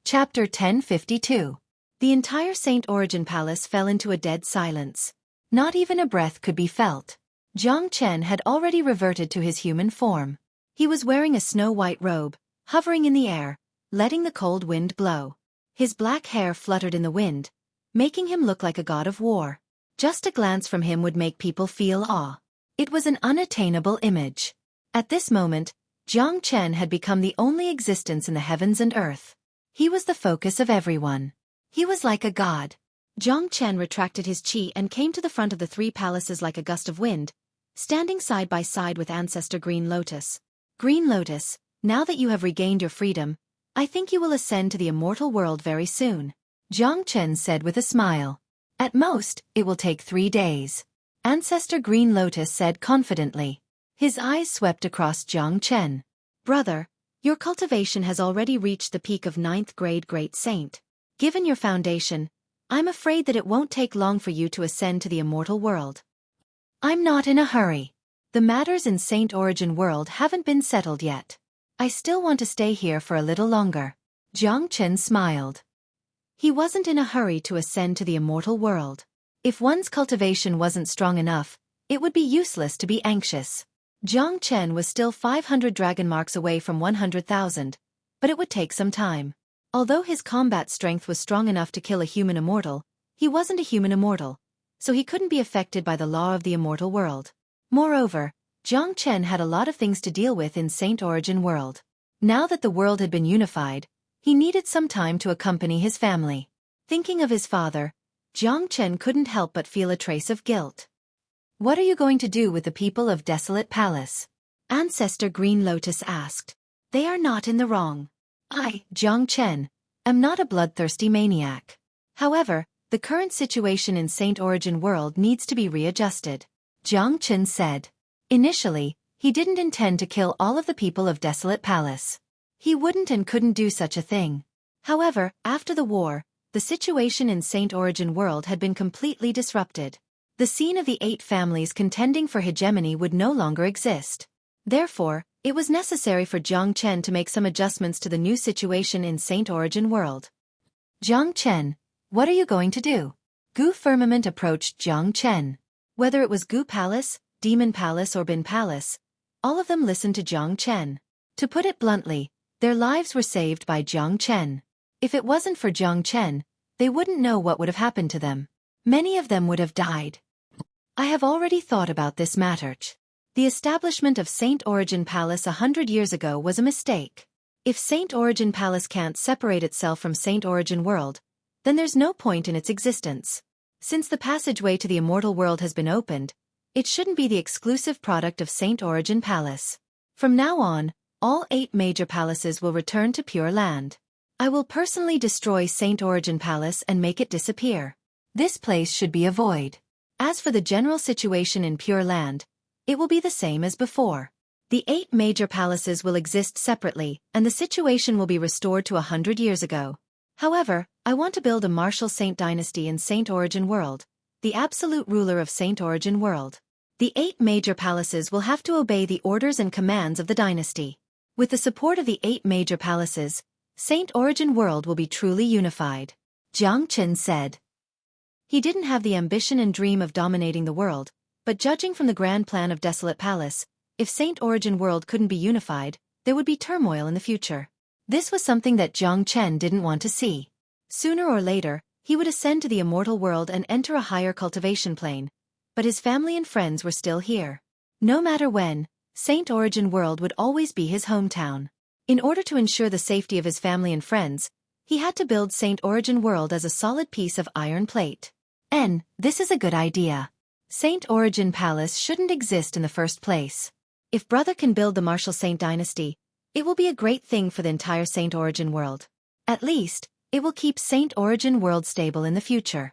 Chapter 1052. The entire Saint Origin Palace fell into a dead silence. Not even a breath could be felt. Jiang Chen had already reverted to his human form. He was wearing a snow-white robe, hovering in the air, letting the cold wind blow. His black hair fluttered in the wind, making him look like a god of war. Just a glance from him would make people feel awe. It was an unattainable image. At this moment, Jiang Chen had become the only existence in the heavens and earth. He was the focus of everyone. He was like a god. Jiang Chen retracted his qi and came to the front of the three palaces like a gust of wind, standing side by side with Ancestor Green Lotus. Green Lotus, now that you have regained your freedom, I think you will ascend to the immortal world very soon, Jiang Chen said with a smile. At most, it will take 3 days. Ancestor Green Lotus said confidently. His eyes swept across Jiang Chen. Brother, your cultivation has already reached the peak of 9th grade Great Saint. Given your foundation, I'm afraid that it won't take long for you to ascend to the immortal world. I'm not in a hurry. The matters in Saint Origin World haven't been settled yet. I still want to stay here for a little longer. Jiang Chen smiled. He wasn't in a hurry to ascend to the immortal world. If one's cultivation wasn't strong enough, it would be useless to be anxious. Jiang Chen was still 500 dragon marks away from 100,000, but it would take some time. Although his combat strength was strong enough to kill a human immortal, he wasn't a human immortal, so he couldn't be affected by the law of the immortal world. Moreover, Jiang Chen had a lot of things to deal with in Saint Origin World. Now that the world had been unified, he needed some time to accompany his family. Thinking of his father, Jiang Chen couldn't help but feel a trace of guilt. What are you going to do with the people of Desolate Palace? Ancestor Green Lotus asked. They are not in the wrong. I, Jiang Chen, am not a bloodthirsty maniac. However, the current situation in Saint Origin World needs to be readjusted, Jiang Chen said. Initially, he didn't intend to kill all of the people of Desolate Palace. He wouldn't and couldn't do such a thing. However, after the war, the situation in Saint Origin World had been completely disrupted. The scene of the 8 families contending for hegemony would no longer exist. Therefore, it was necessary for Jiang Chen to make some adjustments to the new situation in Saint Origin World. Jiang Chen, what are you going to do? Gu Firmament approached Jiang Chen. Whether it was Gu Palace, Demon Palace or Bin Palace, all of them listened to Jiang Chen. To put it bluntly, their lives were saved by Jiang Chen. If it wasn't for Jiang Chen, they wouldn't know what would have happened to them. Many of them would have died. I have already thought about this matter. The establishment of Saint Origin Palace 100 years ago was a mistake. If Saint Origin Palace can't separate itself from Saint Origin World, then there's no point in its existence. Since the passageway to the immortal world has been opened, it shouldn't be the exclusive product of Saint Origin Palace. From now on, all 8 major palaces will return to Pure Land. I will personally destroy Saint Origin Palace and make it disappear. This place should be a void. As for the general situation in Pure Land, it will be the same as before. The 8 major palaces will exist separately, and the situation will be restored to 100 years ago. However, I want to build a martial saint dynasty in Saint Origin World, the absolute ruler of Saint Origin World. The 8 major palaces will have to obey the orders and commands of the dynasty. With the support of the 8 major palaces, Saint Origin World will be truly unified, Jiang Chen said. He didn't have the ambition and dream of dominating the world, but judging from the grand plan of Desolate Palace, if Saint Origin World couldn't be unified, there would be turmoil in the future. This was something that Jiang Chen didn't want to see. Sooner or later, he would ascend to the immortal world and enter a higher cultivation plane, but his family and friends were still here. No matter when, Saint Origin World would always be his hometown. In order to ensure the safety of his family and friends, he had to build Saint Origin World as a solid piece of iron plate. This is a good idea. Saint Origin Palace shouldn't exist in the first place. If brother can build the martial saint dynasty, it will be a great thing for the entire Saint Origin World. At least, it will keep Saint Origin World stable in the future.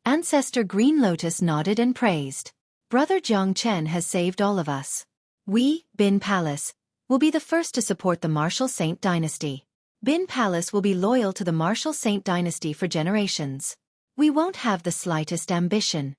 Ancestor Green Lotus nodded and praised. Brother Jiang Chen has saved all of us. We, Bin Palace, will be the first to support the martial saint dynasty. Bin Palace will be loyal to the martial saint dynasty for generations. We won't have the slightest ambition.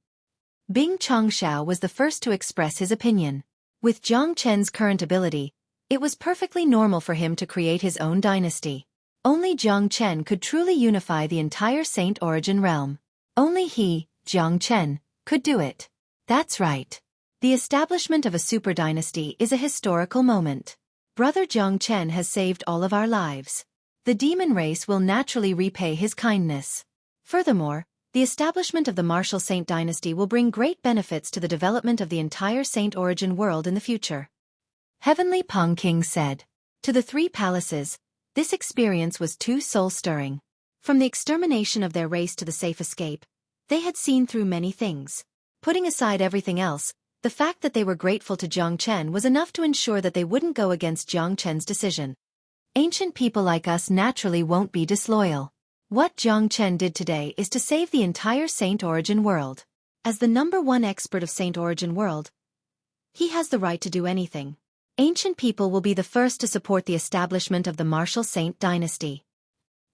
Bing Chongshao was the first to express his opinion. With Jiang Chen's current ability, it was perfectly normal for him to create his own dynasty. Only Jiang Chen could truly unify the entire Saint Origin realm. Only he, Jiang Chen, could do it. That's right. The establishment of a super dynasty is a historical moment. Brother Jiang Chen has saved all of our lives. The demon race will naturally repay his kindness. Furthermore, the establishment of the martial Saint dynasty will bring great benefits to the development of the entire Saint Origin world in the future. Heavenly Peng King said. To the three palaces, this experience was too soul-stirring. From the extermination of their race to the safe escape, they had seen through many things. Putting aside everything else, the fact that they were grateful to Jiang Chen was enough to ensure that they wouldn't go against Jiang Chen's decision. Ancient people like us naturally won't be disloyal. What Jiang Chen did today is to save the entire Saint Origin world. As the #1 expert of Saint Origin world, he has the right to do anything. Ancient people will be the first to support the establishment of the martial Saint dynasty.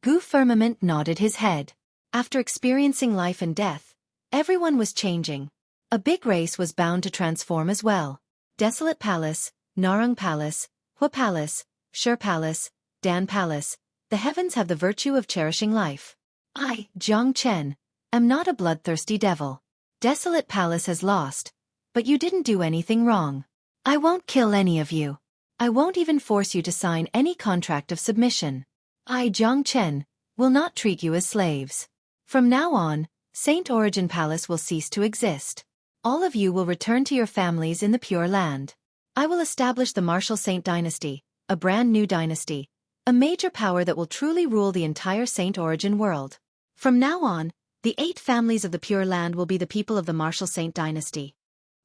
Gu Firmament nodded his head. After experiencing life and death, everyone was changing. A big race was bound to transform as well. Desolate Palace, Narang Palace, Hua Palace, Shi Palace, Dan Palace, the heavens have the virtue of cherishing life. I, Jiang Chen, am not a bloodthirsty devil. Desolate Palace has lost, but you didn't do anything wrong. I won't kill any of you. I won't even force you to sign any contract of submission. I, Jiang Chen, will not treat you as slaves. From now on, Saint Origin Palace will cease to exist. All of you will return to your families in the Pure Land. I will establish the martial Saint dynasty, a brand new dynasty, a major power that will truly rule the entire Saint Origin world. From now on, the 8 families of the Pure Land will be the people of the martial Saint dynasty.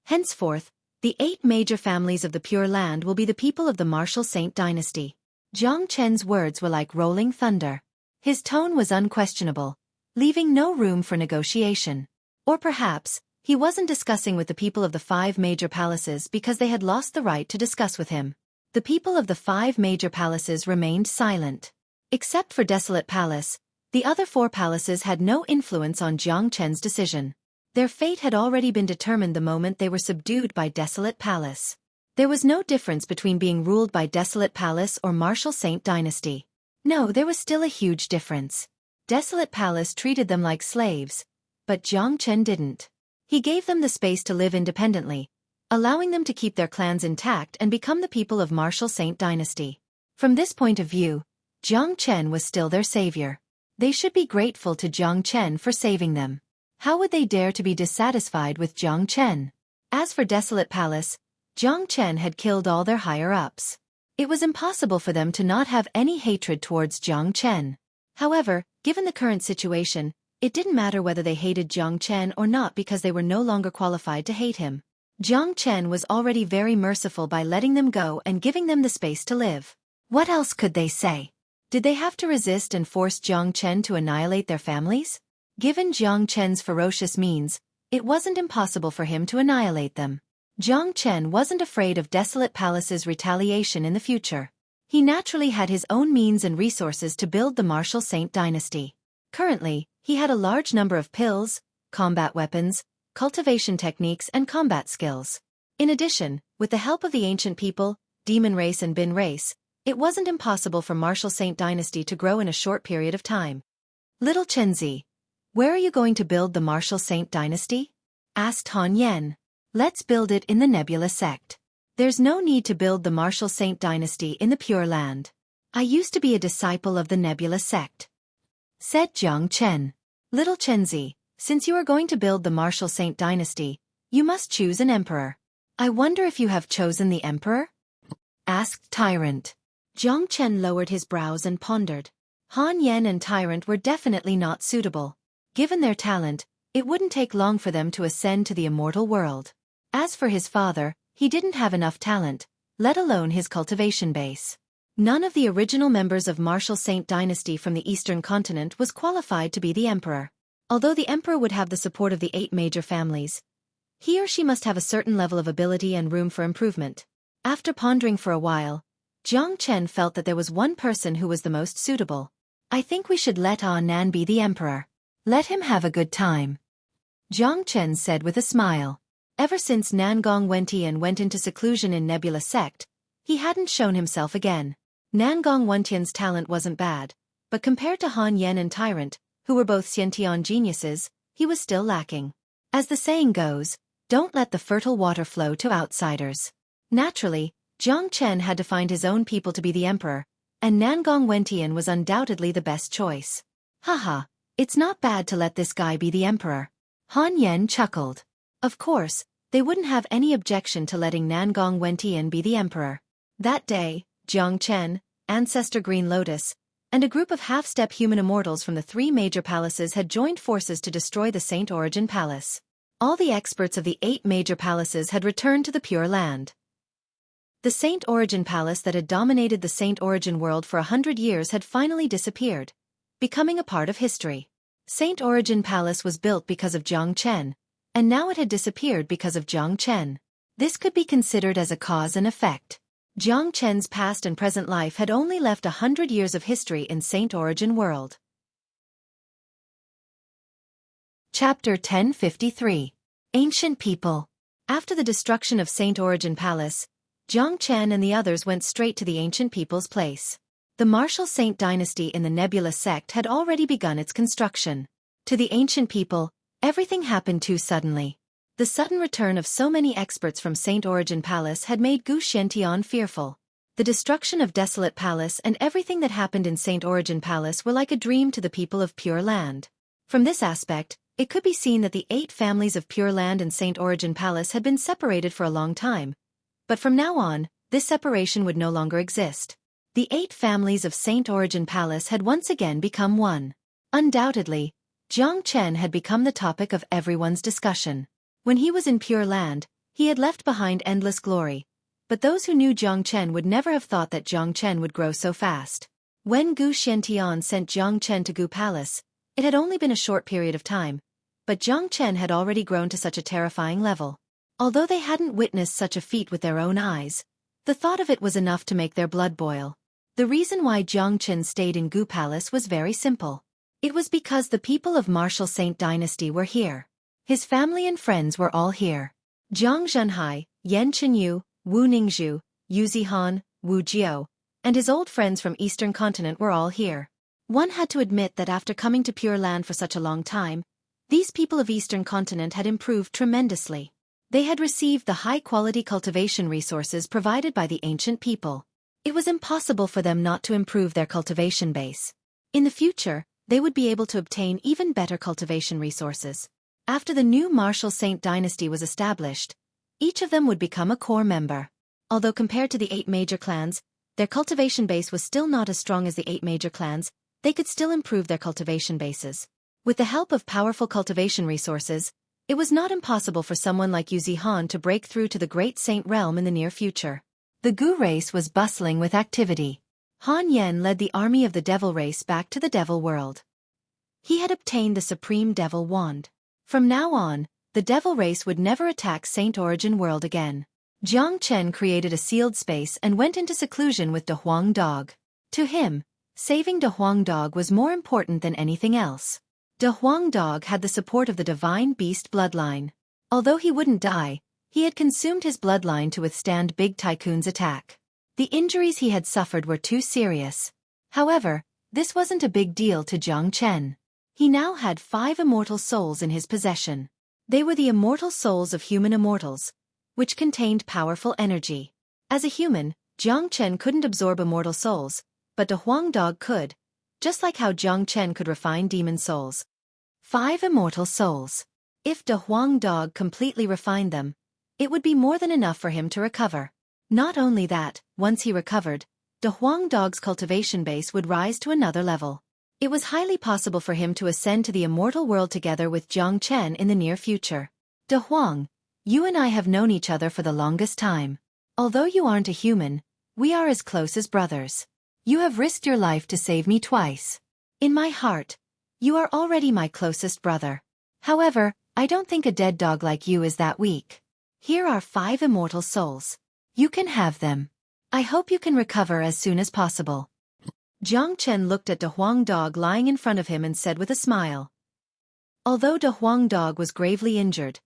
Henceforth, the 8 major families of the Pure Land will be the people of the martial Saint dynasty. Jiang Chen's words were like rolling thunder. His tone was unquestionable, leaving no room for negotiation. Or perhaps, he wasn't discussing with the people of the 5 major palaces because they had lost the right to discuss with him. The people of the 5 major palaces remained silent. Except for Desolate Palace, the other 4 palaces had no influence on Jiang Chen's decision. Their fate had already been determined the moment they were subdued by Desolate Palace. There was no difference between being ruled by Desolate Palace or martial Saint dynasty. No, there was still a huge difference. Desolate Palace treated them like slaves, but Jiang Chen didn't. He gave them the space to live independently, allowing them to keep their clans intact and become the people of martial Saint dynasty. From this point of view, Jiang Chen was still their savior. They should be grateful to Jiang Chen for saving them. How would they dare to be dissatisfied with Jiang Chen? As for Desolate Palace, Jiang Chen had killed all their higher-ups. It was impossible for them to not have any hatred towards Jiang Chen. However, given the current situation, it didn't matter whether they hated Jiang Chen or not because they were no longer qualified to hate him. Jiang Chen was already very merciful by letting them go and giving them the space to live. What else could they say? Did they have to resist and force Jiang Chen to annihilate their families? Given Jiang Chen's ferocious means, it wasn't impossible for him to annihilate them. Jiang Chen wasn't afraid of Desolate Palace's retaliation in the future. He naturally had his own means and resources to build the martial Saint dynasty. Currently, he had a large number of pills, combat weapons, cultivation techniques and combat skills. In addition, with the help of the ancient people, demon race and bin race, it wasn't impossible for martial Saint dynasty to grow in a short period of time. Little Chenzi, where are you going to build the martial Saint dynasty? Asked Han Yen. Let's build it in the Nebula sect. There's no need to build the martial Saint dynasty in the Pure Land. I used to be a disciple of the Nebula sect, said Jiang Chen. Little Chenzi, since you are going to build the martial Saint dynasty, you must choose an emperor. I wonder if you have chosen the emperor? Asked Tyrant. Jiang Chen lowered his brows and pondered. Han Yen and Tyrant were definitely not suitable. Given their talent, it wouldn't take long for them to ascend to the immortal world. As for his father, he didn't have enough talent, let alone his cultivation base. None of the original members of martial Saint dynasty from the Eastern continent was qualified to be the emperor. Although the emperor would have the support of the 8 major families, he or she must have a certain level of ability and room for improvement. After pondering for a while, Jiang Chen felt that there was one person who was the most suitable. I think we should let Nan be the emperor. Let him have a good time. Jiang Chen said with a smile. Ever since Nangong Wentian went into seclusion in Nebula sect, he hadn't shown himself again. Nangong Wentian's talent wasn't bad, but compared to Han Yen and Tyrant, who were both Xiantian geniuses, he was still lacking. As the saying goes, don't let the fertile water flow to outsiders. Naturally, Jiang Chen had to find his own people to be the emperor, and Nangong Wentian was undoubtedly the best choice. Haha, it's not bad to let this guy be the emperor. Han Yen chuckled. Of course, they wouldn't have any objection to letting Nangong Wentian be the emperor. That day, Jiang Chen, Ancestor Green Lotus, and a group of half-step human immortals from the 3 major palaces had joined forces to destroy the Saint Origin Palace. All the experts of the 8 major palaces had returned to the Pure Land. The Saint Origin Palace that had dominated the Saint Origin world for 100 years had finally disappeared, becoming a part of history. Saint Origin Palace was built because of Jiang Chen, and now it had disappeared because of Jiang Chen. This could be considered as a cause and effect. Jiang Chen's past and present life had only left 100 years of history in Saint Origin world. Chapter 1053. Ancient People. After the destruction of Saint Origin Palace, Jiang Chen and the others went straight to the Ancient People's place. The martial Saint dynasty in the Nebula sect had already begun its construction. To the Ancient People, everything happened too suddenly. The sudden return of so many experts from Saint Origin Palace had made Gu Xiantian fearful. The destruction of Desolate Palace and everything that happened in Saint Origin Palace were like a dream to the people of Pure Land. From this aspect, it could be seen that the 8 families of Pure Land and Saint Origin Palace had been separated for a long time. But from now on, this separation would no longer exist. The 8 families of Saint Origin Palace had once again become one. Undoubtedly, Jiang Chen had become the topic of everyone's discussion. When he was in Pure Land, he had left behind endless glory, but those who knew Jiang Chen would never have thought that Jiang Chen would grow so fast. When Gu Xiantian sent Jiang Chen to Gu Palace, it had only been a short period of time, but Jiang Chen had already grown to such a terrifying level. Although they hadn't witnessed such a feat with their own eyes, the thought of it was enough to make their blood boil. The reason why Jiang Chen stayed in Gu Palace was very simple. It was because the people of Martial Saint Dynasty were here. His family and friends were all here. Jiang Zhenhai, Yan Chenyu, Wu Ningzhu, Yu Zihan, Wu Jiao, and his old friends from Eastern Continent were all here. One had to admit that after coming to Pure Land for such a long time, these people of Eastern Continent had improved tremendously. They had received the high-quality cultivation resources provided by the ancient people. It was impossible for them not to improve their cultivation base. In the future, they would be able to obtain even better cultivation resources. After the new Martial Saint Dynasty was established, each of them would become a core member. Although compared to the 8 major clans, their cultivation base was still not as strong as the 8 major clans, they could still improve their cultivation bases. With the help of powerful cultivation resources, it was not impossible for someone like Yu Zihan to break through to the Great Saint Realm in the near future. The Gu race was bustling with activity. Han Yen led the army of the Devil race back to the Devil world. He had obtained the Supreme Devil Wand. From now on, the Devil race would never attack Saint Origin world again. Jiang Chen created a sealed space and went into seclusion with De Huang Dog. To him, saving De Huang Dog was more important than anything else. De Huang Dog had the support of the Divine Beast bloodline. Although he wouldn't die, he had consumed his bloodline to withstand Big Tycoon's attack. The injuries he had suffered were too serious. However, this wasn't a big deal to Jiang Chen. He now had 5 immortal souls in his possession. They were the immortal souls of human immortals, which contained powerful energy. As a human, Jiang Chen couldn't absorb immortal souls, but De Huang Dog could, just like how Jiang Chen could refine demon souls. 5 immortal souls. If De Huang Dog completely refined them, it would be more than enough for him to recover. Not only that, once he recovered, De Huang Dog's cultivation base would rise to another level. It was highly possible for him to ascend to the immortal world together with Jiang Chen in the near future. De Huang, you and I have known each other for the longest time. Although you aren't a human, we are as close as brothers. You have risked your life to save me twice. In my heart, you are already my closest brother. However, I don't think a dead dog like you is that weak. Here are 5 immortal souls. You can have them. I hope you can recover as soon as possible. Jiang Chen looked at De Huang Dog lying in front of him and said with a smile. Although De Huang Dog was gravely injured,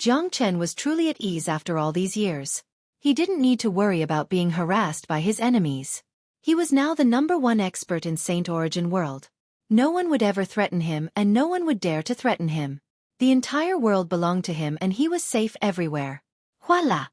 Jiang Chen was truly at ease after all these years. He didn't need to worry about being harassed by his enemies. He was now the #1 expert in Saint Origin world. No one would ever threaten him and no one would dare to threaten him. The entire world belonged to him and he was safe everywhere. Voila!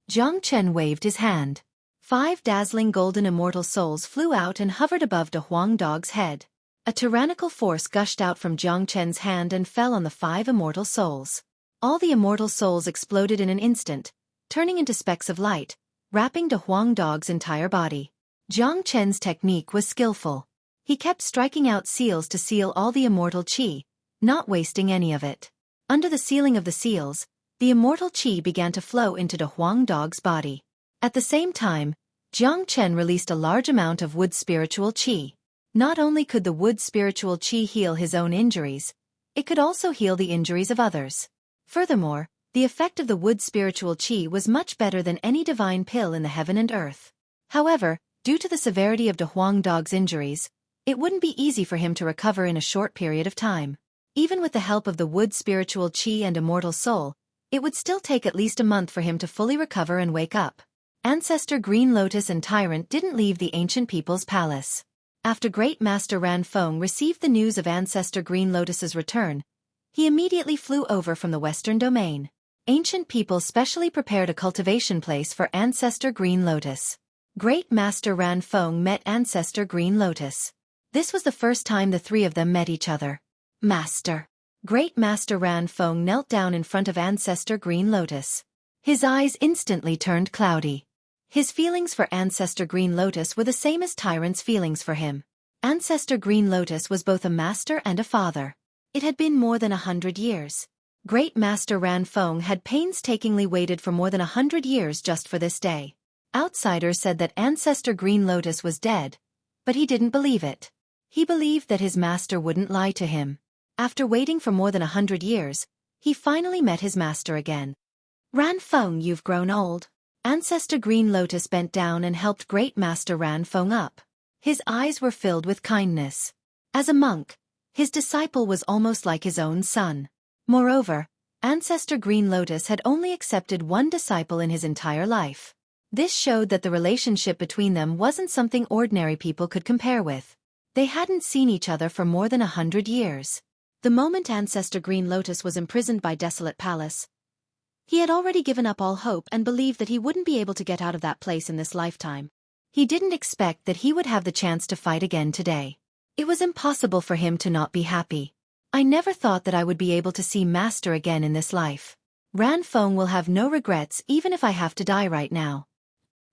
Jiang Chen waved his hand. 5 dazzling golden immortal souls flew out and hovered above the Huang Dog's head. A tyrannical force gushed out from Jiang Chen's hand and fell on the 5 immortal souls. All the immortal souls exploded in an instant, turning into specks of light, wrapping the Huang Dog's entire body. Jiang Chen's technique was skillful. He kept striking out seals to seal all the immortal qi, not wasting any of it. Under the sealing of the seals, the immortal qi began to flow into the Huang Dog's body. At the same time, Jiang Chen released a large amount of wood spiritual qi. Not only could the wood spiritual qi heal his own injuries, it could also heal the injuries of others. Furthermore, the effect of the wood spiritual qi was much better than any divine pill in the heaven and earth. However, due to the severity of the Huang Dog's injuries, it wouldn't be easy for him to recover in a short period of time. Even with the help of the wood spiritual qi and immortal soul, it would still take at least a month for him to fully recover and wake up. Ancestor Green Lotus and Tyrant didn't leave the ancient people's palace. After Great Master Ran Feng received the news of Ancestor Green Lotus's return, he immediately flew over from the Western Domain. Ancient people specially prepared a cultivation place for Ancestor Green Lotus. Great Master Ran Feng met Ancestor Green Lotus. This was the first time the 3 of them met each other. Master. Great Master Ran Feng knelt down in front of Ancestor Green Lotus. His eyes instantly turned cloudy. His feelings for Ancestor Green Lotus were the same as Tyrant's feelings for him. Ancestor Green Lotus was both a master and a father. It had been more than 100 years. Great Master Ran Feng had painstakingly waited for more than 100 years just for this day. Outsiders said that Ancestor Green Lotus was dead, but he didn't believe it. He believed that his master wouldn't lie to him. After waiting for more than 100 years, he finally met his master again. Ran Feng, you've grown old. Ancestor Green Lotus bent down and helped Great Master Ran Feng up. His eyes were filled with kindness. As a monk, his disciple was almost like his own son. Moreover, Ancestor Green Lotus had only accepted 1 disciple in his entire life. This showed that the relationship between them wasn't something ordinary people could compare with. They hadn't seen each other for more than 100 years. The moment Ancestor Green Lotus was imprisoned by Desolate Palace, he had already given up all hope and believed that he wouldn't be able to get out of that place in this lifetime. He didn't expect that he would have the chance to fight again today. It was impossible for him to not be happy. I never thought that I would be able to see Master again in this life. Ran Feng will have no regrets even if I have to die right now.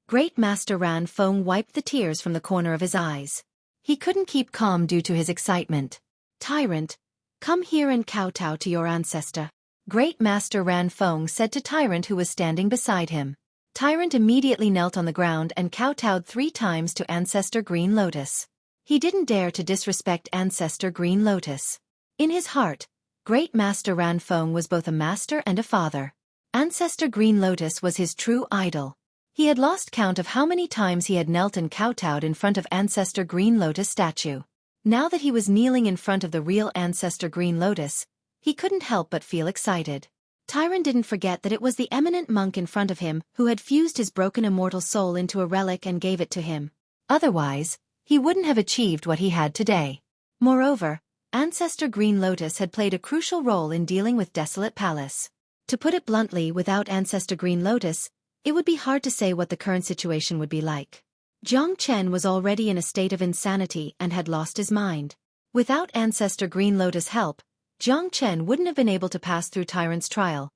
Great Master Ran Feng wiped the tears from the corner of his eyes. He couldn't keep calm due to his excitement. Tyrant, come here and kowtow to your ancestor. Great Master Ran Feng said to Tyrant, who was standing beside him. Tyrant immediately knelt on the ground and kowtowed 3 times to Ancestor Green Lotus. He didn't dare to disrespect Ancestor Green Lotus. In his heart, Great Master Ran Feng was both a master and a father. Ancestor Green Lotus was his true idol. He had lost count of how many times he had knelt and kowtowed in front of Ancestor Green Lotus statue. Now that he was kneeling in front of the real Ancestor Green Lotus, he couldn't help but feel excited. Tyrant didn't forget that it was the eminent monk in front of him who had fused his broken immortal soul into a relic and gave it to him. Otherwise, he wouldn't have achieved what he had today. Moreover, Ancestor Green Lotus had played a crucial role in dealing with Desolate Palace. To put it bluntly, without Ancestor Green Lotus, it would be hard to say what the current situation would be like. Jiang Chen was already in a state of insanity and had lost his mind. Without Ancestor Green Lotus' help, Jiang Chen wouldn't have been able to pass through Tyrant's trial,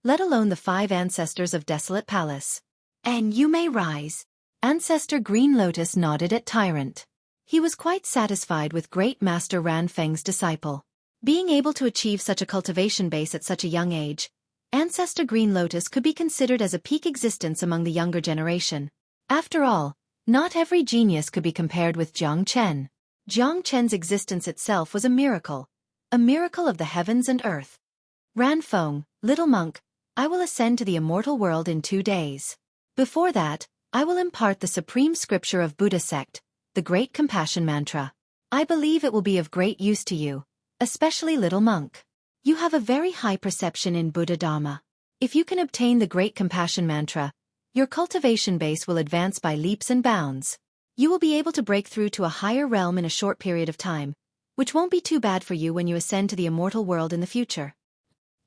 let alone the 5 ancestors of Desolate Palace. And you may rise. Ancestor Green Lotus nodded at Tyrant. He was quite satisfied with Great Master Ran Feng's disciple. Being able to achieve such a cultivation base at such a young age, Ancestor Green Lotus could be considered as a peak existence among the younger generation. After all, not every genius could be compared with Jiang Chen. Jiang Chen's existence itself was a miracle of the heavens and earth. Ran Feng, little monk, I will ascend to the immortal world in 2 days. Before that, I will impart the supreme scripture of Buddha sect, the Great Compassion Mantra. I believe it will be of great use to you, especially little monk. You have a very high perception in Buddha Dharma. If you can obtain the Great Compassion Mantra, your cultivation base will advance by leaps and bounds. You will be able to break through to a higher realm in a short period of time, which won't be too bad for you when you ascend to the immortal world in the future.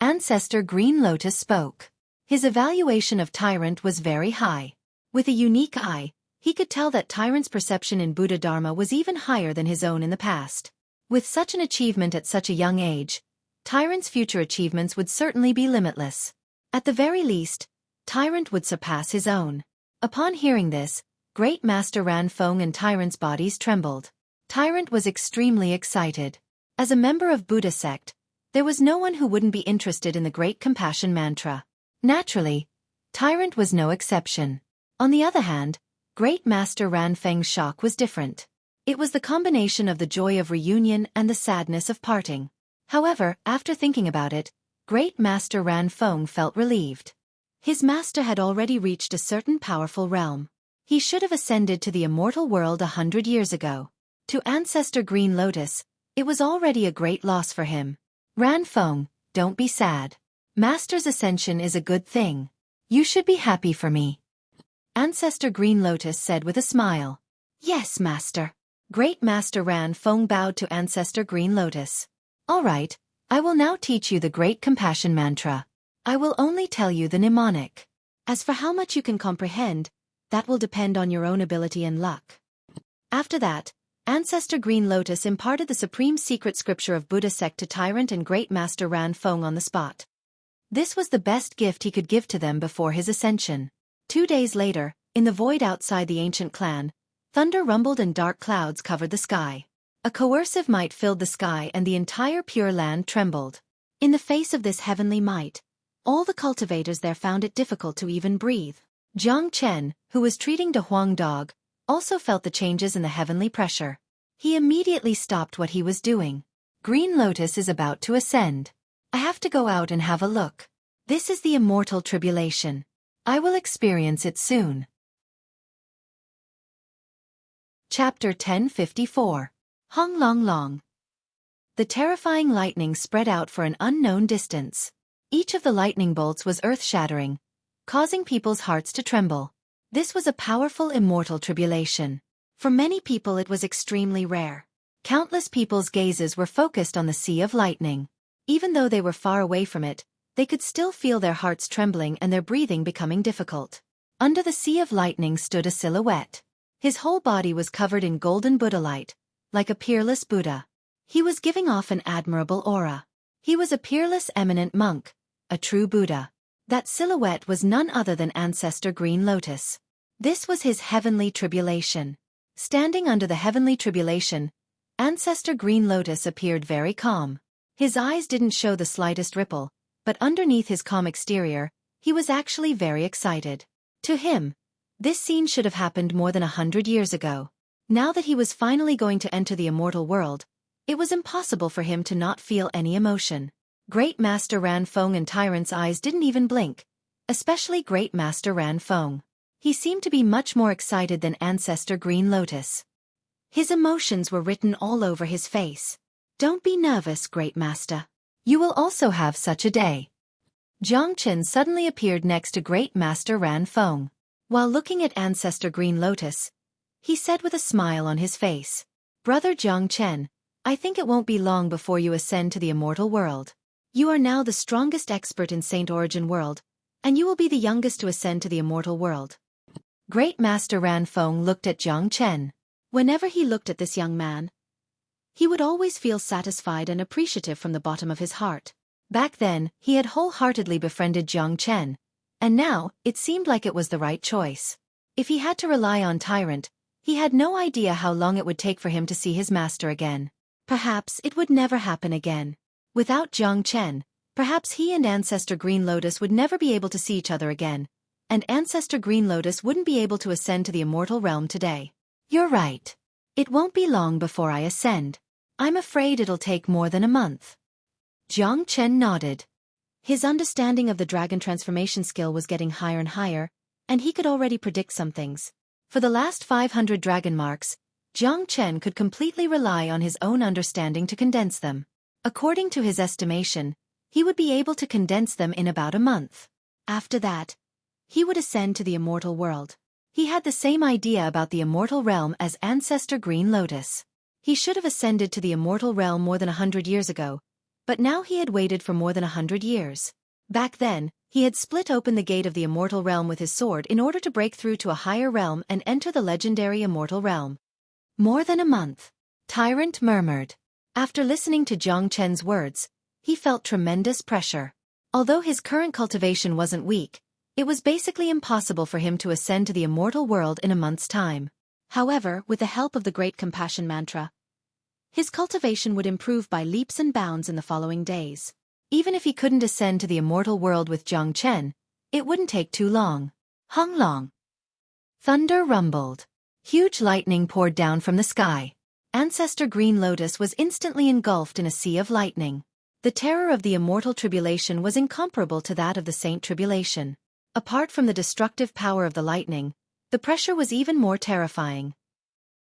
Ancestor Green Lotus spoke. His evaluation of Tyrant was very high. With a unique eye, he could tell that Tyrant's perception in Buddha Dharma was even higher than his own in the past. With such an achievement at such a young age, Tyrant's future achievements would certainly be limitless. At the very least, Tyrant would surpass his own. Upon hearing this, Great Master Ran Feng and Tyrant's bodies trembled. Tyrant was extremely excited. As a member of Buddha sect, there was no one who wouldn't be interested in the Great Compassion Mantra. Naturally, Tyrant was no exception. On the other hand, Great Master Ran Feng's shock was different. It was the combination of the joy of reunion and the sadness of parting. However, after thinking about it, Great Master Ran Feng felt relieved. His master had already reached a certain powerful realm. He should have ascended to the immortal world 100 years ago. To Ancestor Green Lotus, it was already a great loss for him. Ran Feng, don't be sad. Master's ascension is a good thing. You should be happy for me. Ancestor Green Lotus said with a smile. Yes, Master. Great Master Ran Feng bowed to Ancestor Green Lotus. All right, I will now teach you the Great Compassion Mantra. I will only tell you the mnemonic. As for how much you can comprehend, that will depend on your own ability and luck. After that, Ancestor Green Lotus imparted the supreme secret scripture of Buddha sect to Tyrant and Great Master Ran Feng on the spot. This was the best gift he could give to them before his ascension. 2 days later, in the void outside the ancient clan, thunder rumbled and dark clouds covered the sky. A coercive might filled the sky and the entire Pure Land trembled. In the face of this heavenly might, all the cultivators there found it difficult to even breathe. Jiang Chen, who was treating De Huang Dog, also felt the changes in the heavenly pressure. He immediately stopped what he was doing. Green Lotus is about to ascend. I have to go out and have a look. This is the immortal tribulation. I will experience it soon. Chapter 1054. Hong Long Long. The terrifying lightning spread out for an unknown distance. Each of the lightning bolts was earth-shattering, causing people's hearts to tremble. This was a powerful immortal tribulation. For many people it was extremely rare. Countless people's gazes were focused on the sea of lightning. Even though they were far away from it, they could still feel their hearts trembling and their breathing becoming difficult. Under the sea of lightning stood a silhouette. His whole body was covered in golden Buddha light, like a peerless Buddha. He was giving off an admirable aura. He was a peerless eminent monk, a true Buddha. That silhouette was none other than Ancestor Green Lotus. This was his heavenly tribulation. Standing under the heavenly tribulation, Ancestor Green Lotus appeared very calm. His eyes didn't show the slightest ripple, but underneath his calm exterior, he was actually very excited. To him, this scene should have happened more than 100 years ago. Now that he was finally going to enter the immortal world, it was impossible for him to not feel any emotion. Great Master Ran Feng and Tyrant's eyes didn't even blink, especially Great Master Ran Feng. He seemed to be much more excited than Ancestor Green Lotus. His emotions were written all over his face. Don't be nervous, Great Master. You will also have such a day. Jiang Chen suddenly appeared next to Great Master Ran Feng. While looking at Ancestor Green Lotus, he said with a smile on his face, Brother Jiang Chen, I think it won't be long before you ascend to the immortal world. You are now the strongest expert in Saint Origin world, and you will be the youngest to ascend to the immortal world. Great Master Ran Feng looked at Jiang Chen. Whenever he looked at this young man, he would always feel satisfied and appreciative from the bottom of his heart. Back then, he had wholeheartedly befriended Jiang Chen, and now, it seemed like it was the right choice. If he had to rely on Tyrant, he had no idea how long it would take for him to see his master again. Perhaps it would never happen again. Without Jiang Chen, perhaps he and Ancestor Green Lotus would never be able to see each other again, and Ancestor Green Lotus wouldn't be able to ascend to the immortal realm today. You're right. It won't be long before I ascend. I'm afraid it'll take more than a month. Jiang Chen nodded. His understanding of the dragon transformation skill was getting higher and higher, and he could already predict some things. For the last 500 dragon marks, Jiang Chen could completely rely on his own understanding to condense them. According to his estimation, he would be able to condense them in about a month. After that, he would ascend to the immortal world. He had the same idea about the immortal realm as ancestor Green Lotus. He should have ascended to the immortal realm more than 100 years ago, but now he had waited for more than 100 years. Back then, he had split open the gate of the immortal realm with his sword in order to break through to a higher realm and enter the legendary immortal realm. More than a month. Tyrant murmured. After listening to Jiang Chen's words, he felt tremendous pressure. Although his current cultivation wasn't weak, it was basically impossible for him to ascend to the immortal world in a month's time. However, with the help of the Great Compassion Mantra, his cultivation would improve by leaps and bounds in the following days. Even if he couldn't ascend to the immortal world with Jiang Chen, it wouldn't take too long. Hung long. Thunder rumbled. Huge lightning poured down from the sky. Ancestor Green Lotus was instantly engulfed in a sea of lightning. The terror of the immortal tribulation was incomparable to that of the Saint Tribulation. Apart from the destructive power of the lightning, the pressure was even more terrifying.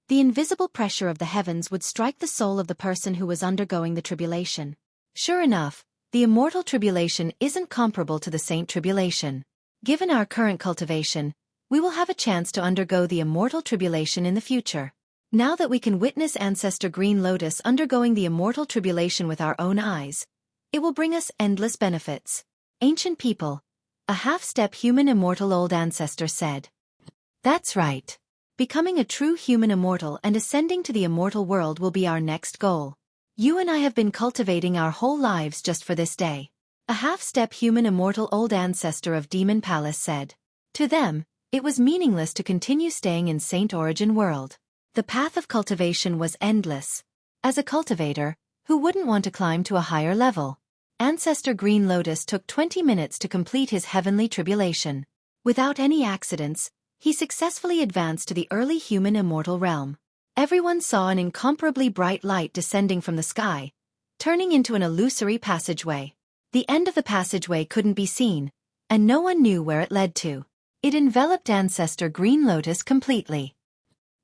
The invisible pressure of the heavens would strike the soul of the person who was undergoing the tribulation. Sure enough, the immortal tribulation isn't comparable to the Saint Tribulation. Given our current cultivation, we will have a chance to undergo the immortal tribulation in the future. Now that we can witness Ancestor Green Lotus undergoing the immortal tribulation with our own eyes, it will bring us endless benefits. Ancient people, a half-step human immortal old ancestor said. That's right. Becoming a true human immortal and ascending to the immortal world will be our next goal. You and I have been cultivating our whole lives just for this day. A half-step human immortal old ancestor of Demon Palace said. To them, it was meaningless to continue staying in Saint Origin World. The path of cultivation was endless. As a cultivator, who wouldn't want to climb to a higher level? Ancestor Green Lotus took 20 minutes to complete his heavenly tribulation. Without any accidents, he successfully advanced to the early human immortal realm. Everyone saw an incomparably bright light descending from the sky, turning into an illusory passageway. The end of the passageway couldn't be seen, and no one knew where it led to. It enveloped Ancestor Green Lotus completely.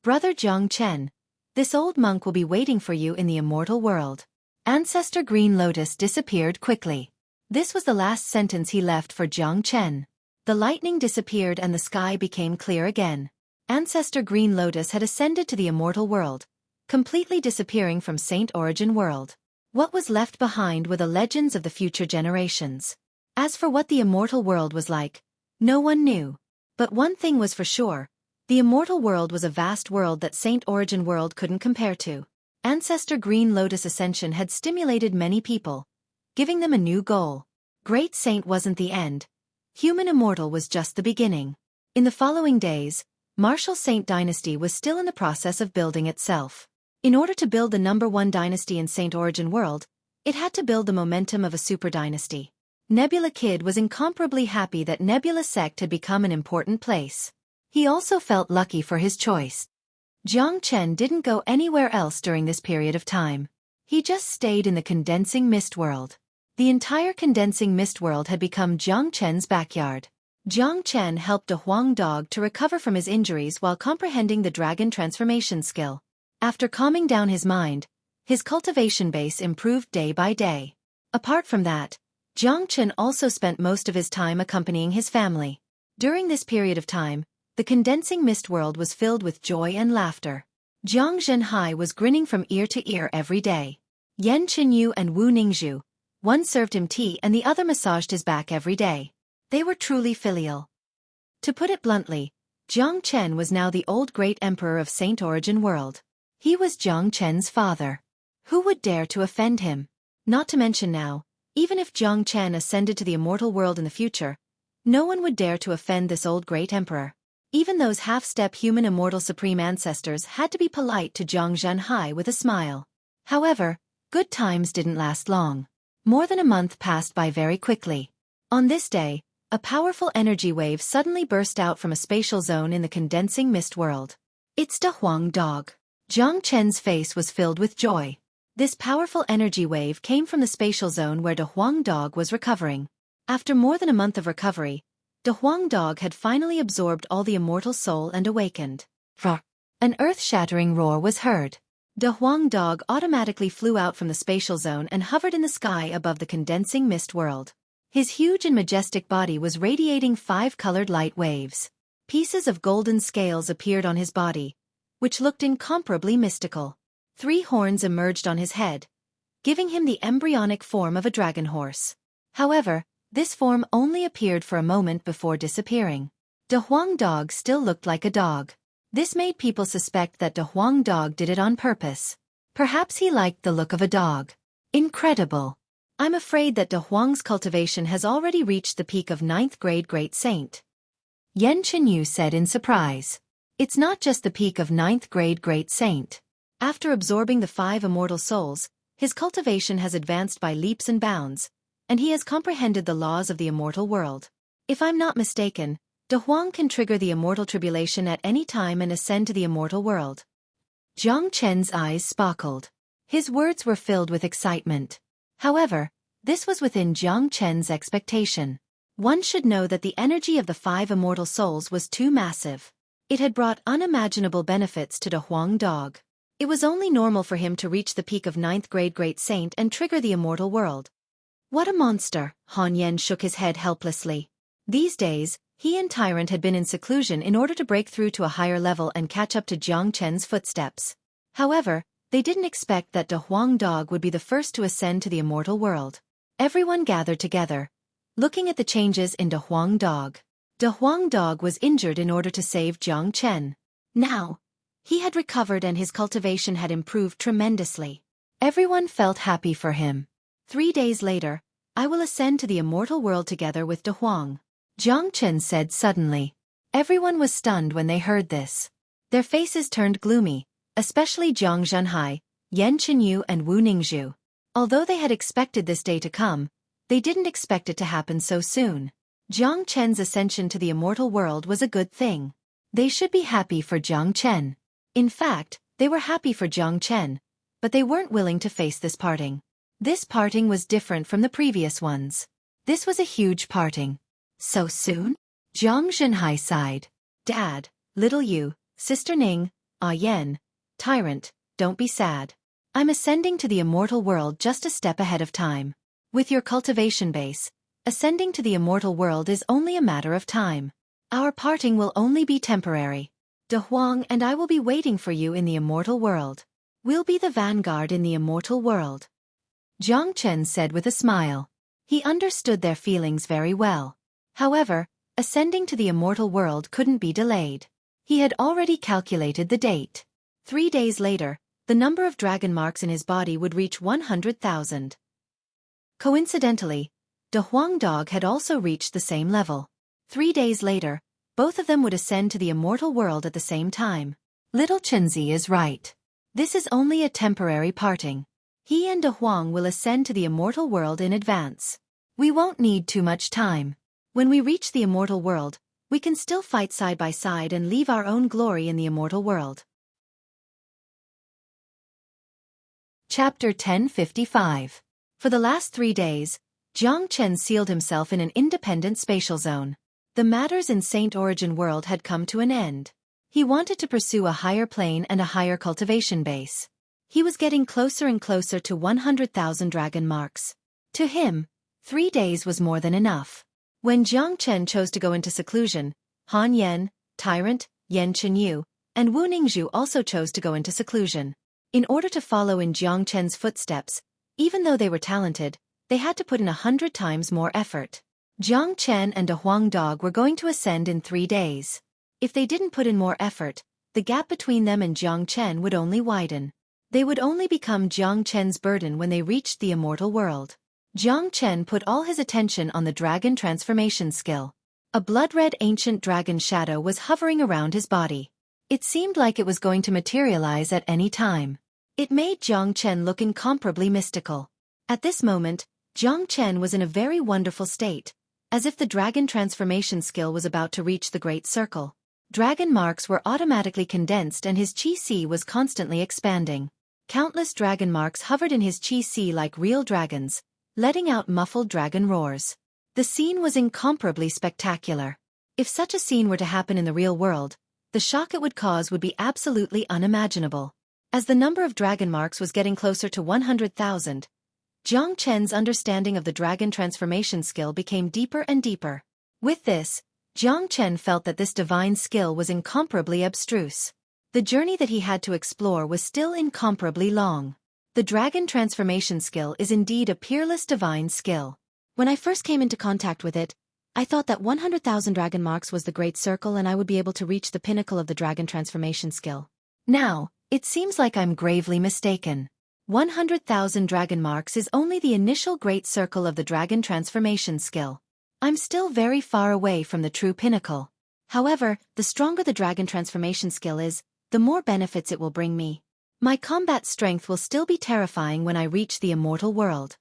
Brother Jiang Chen, this old monk will be waiting for you in the immortal world. Ancestor Green Lotus disappeared quickly. This was the last sentence he left for Jiang Chen. The lightning disappeared and the sky became clear again. Ancestor Green Lotus had ascended to the immortal world, completely disappearing from Saint Origin World. What was left behind were the legends of the future generations. As for what the immortal world was like, no one knew. But one thing was for sure. The immortal world was a vast world that Saint Origin World couldn't compare to. Ancestor Green Lotus Ascension had stimulated many people, giving them a new goal. Great Saint wasn't the end. Human Immortal was just the beginning. In the following days, Martial Saint Dynasty was still in the process of building itself. In order to build the #1 dynasty in Saint Origin World, it had to build the momentum of a super dynasty. Nebula Kid was incomparably happy that Nebula Sect had become an important place. He also felt lucky for his choice. Jiang Chen didn't go anywhere else during this period of time. He just stayed in the Condensing Mist World. The entire Condensing Mist World had become Jiang Chen's backyard. Jiang Chen helped a Huang dog to recover from his injuries while comprehending the dragon transformation skill. After calming down his mind, his cultivation base improved day by day. Apart from that, Jiang Chen also spent most of his time accompanying his family. During this period of time, the Condensing Mist World was filled with joy and laughter. Jiang Zhenhai was grinning from ear to ear every day. Yan Qinyu and Wu Ningzhu, one served him tea and the other massaged his back every day. They were truly filial. To put it bluntly, Jiang Chen was now the old great emperor of Saint Origin World. He was Jiang Chen's father. Who would dare to offend him? Not to mention now, even if Jiang Chen ascended to the immortal world in the future, no one would dare to offend this old great emperor. Even those half-step human immortal supreme ancestors had to be polite to Jiang Zhenhai with a smile. However, good times didn't last long. More than a month passed by very quickly. On this day, a powerful energy wave suddenly burst out from a spatial zone in the Condensing Mist World. It's the Huang dog. Jiang Chen's face was filled with joy. This powerful energy wave came from the spatial zone where the Huang dog was recovering. After more than a month of recovery, the Huang dog had finally absorbed all the immortal soul and awakened. An earth-shattering roar was heard. The Huang dog automatically flew out from the spatial zone and hovered in the sky above the Condensing Mist World. His huge and majestic body was radiating 5 colored light waves. Pieces of golden scales appeared on his body, which looked incomparably mystical. 3 horns emerged on his head, giving him the embryonic form of a dragon horse. However, this form only appeared for a moment before disappearing. De Huang Dog still looked like a dog. This made people suspect that De Huang Dog did it on purpose. Perhaps he liked the look of a dog. Incredible. I'm afraid that De Huang's cultivation has already reached the peak of 9th grade Great Saint. Yan Chenyu said in surprise. It's not just the peak of 9th grade Great Saint. After absorbing the 5 immortal souls, his cultivation has advanced by leaps and bounds, and he has comprehended the laws of the immortal world. If I'm not mistaken, De Huang can trigger the immortal tribulation at any time and ascend to the immortal world. Jiang Chen's eyes sparkled. His words were filled with excitement. However, this was within Jiang Chen's expectation. One should know that the energy of the 5 immortal souls was too massive. It had brought unimaginable benefits to De Huang Dog. It was only normal for him to reach the peak of 9th grade Great Saint and trigger the immortal world. What a monster! Han Yen shook his head helplessly. These days, he and Tyrant had been in seclusion in order to break through to a higher level and catch up to Jiang Chen's footsteps. However, they didn't expect that De Huang Dog would be the first to ascend to the immortal world. Everyone gathered together, looking at the changes in De Huang Dog. De Huang Dog was injured in order to save Jiang Chen. Now, he had recovered and his cultivation had improved tremendously. Everyone felt happy for him. 3 days later, I will ascend to the immortal world together with De Huang, Jiang Chen said suddenly. Everyone was stunned when they heard this. Their faces turned gloomy, especially Jiang Zhenhai, Yan Chenyu and Wu Ningzhu. Although they had expected this day to come, they didn't expect it to happen so soon. Jiang Chen's ascension to the immortal world was a good thing. They should be happy for Jiang Chen. In fact, they were happy for Jiang Chen, but they weren't willing to face this parting. This parting was different from the previous ones. This was a huge parting. So soon? Jiang Zhenhai sighed. Dad, little you, Sister Ning, Ah Yen, Tyrant, don't be sad. I'm ascending to the immortal world just a step ahead of time. With your cultivation base, ascending to the immortal world is only a matter of time. Our parting will only be temporary. De Huang and I will be waiting for you in the immortal world. We'll be the vanguard in the immortal world. Jiang Chen said with a smile. He understood their feelings very well. However, ascending to the immortal world couldn't be delayed. He had already calculated the date. 3 days later, the number of dragon marks in his body would reach 100,000. Coincidentally, De Huang Dog had also reached the same level. 3 days later, both of them would ascend to the immortal world at the same time. Little Chenzi is right. This is only a temporary parting. He and De Huang will ascend to the immortal world in advance. We won't need too much time. When we reach the immortal world, we can still fight side by side and leave our own glory in the immortal world. Chapter 1055. For the last 3 days, Jiang Chen sealed himself in an independent spatial zone. The matters in Saint Origin world had come to an end. He wanted to pursue a higher plane and a higher cultivation base. He was getting closer and closer to 100,000 dragon marks. To him, 3 days was more than enough. When Jiang Chen chose to go into seclusion, Han Yen, Tyrant, Yan Chenyu, and Wu Ningzhu also chose to go into seclusion. In order to follow in Jiang Chen's footsteps, even though they were talented, they had to put in 100 times more effort. Jiang Chen and De Huang Dog were going to ascend in 3 days. If they didn't put in more effort, the gap between them and Jiang Chen would only widen. They would only become Jiang Chen's burden when they reached the immortal world. Jiang Chen put all his attention on the dragon transformation skill. A blood-red ancient dragon shadow was hovering around his body. It seemed like it was going to materialize at any time. It made Jiang Chen look incomparably mystical. At this moment, Jiang Chen was in a very wonderful state, as if the dragon transformation skill was about to reach the great circle. Dragon marks were automatically condensed and his Qi was constantly expanding. Countless dragon marks hovered in his Qi like real dragons, letting out muffled dragon roars. The scene was incomparably spectacular. If such a scene were to happen in the real world, the shock it would cause would be absolutely unimaginable. As the number of dragon marks was getting closer to 100,000, Jiang Chen's understanding of the dragon transformation skill became deeper and deeper. With this, Jiang Chen felt that this divine skill was incomparably abstruse. The journey that he had to explore was still incomparably long. The dragon transformation skill is indeed a peerless divine skill. When I first came into contact with it, I thought that 100,000 dragon marks was the great circle and I would be able to reach the pinnacle of the dragon transformation skill. Now, it seems like I'm gravely mistaken. 100,000 dragon marks is only the initial great circle of the dragon transformation skill. I'm still very far away from the true pinnacle. However, the stronger the dragon transformation skill is, the more benefits it will bring me. My combat strength will still be terrifying when I reach the immortal world.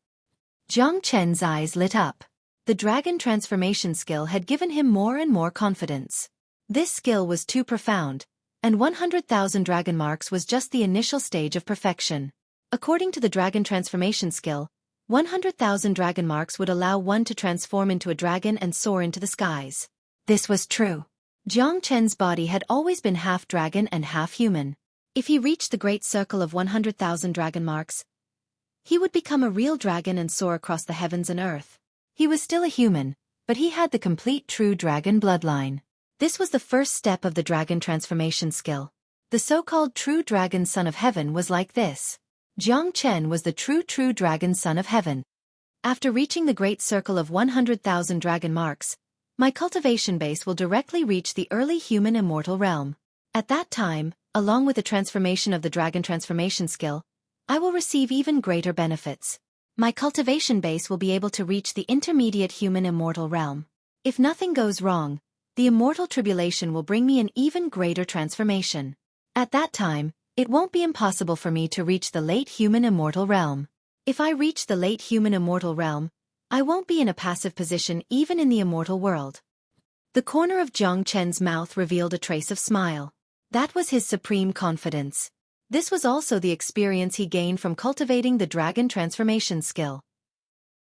Jiang Chen's eyes lit up. The dragon transformation skill had given him more and more confidence. This skill was too profound, and 100,000 dragon marks was just the initial stage of perfection. According to the dragon transformation skill, 100,000 dragon marks would allow one to transform into a dragon and soar into the skies. This was true. Jiang Chen's body had always been half dragon and half human. If he reached the great circle of 100,000 dragon marks, he would become a real dragon and soar across the heavens and earth. He was still a human, but he had the complete true dragon bloodline. This was the first step of the dragon transformation skill. The so-called true dragon son of heaven was like this. Jiang Chen was the true dragon son of heaven. After reaching the great circle of 100,000 dragon marks, my cultivation base will directly reach the early human immortal realm. At that time, along with the transformation of the dragon transformation skill, I will receive even greater benefits. My cultivation base will be able to reach the intermediate human immortal realm. If nothing goes wrong, the immortal tribulation will bring me an even greater transformation. At that time, it won't be impossible for me to reach the late human immortal realm. If I reach the late human immortal realm, I won't be in a passive position even in the immortal world. The corner of Jiang Chen's mouth revealed a trace of smile. That was his supreme confidence. This was also the experience he gained from cultivating the dragon transformation skill.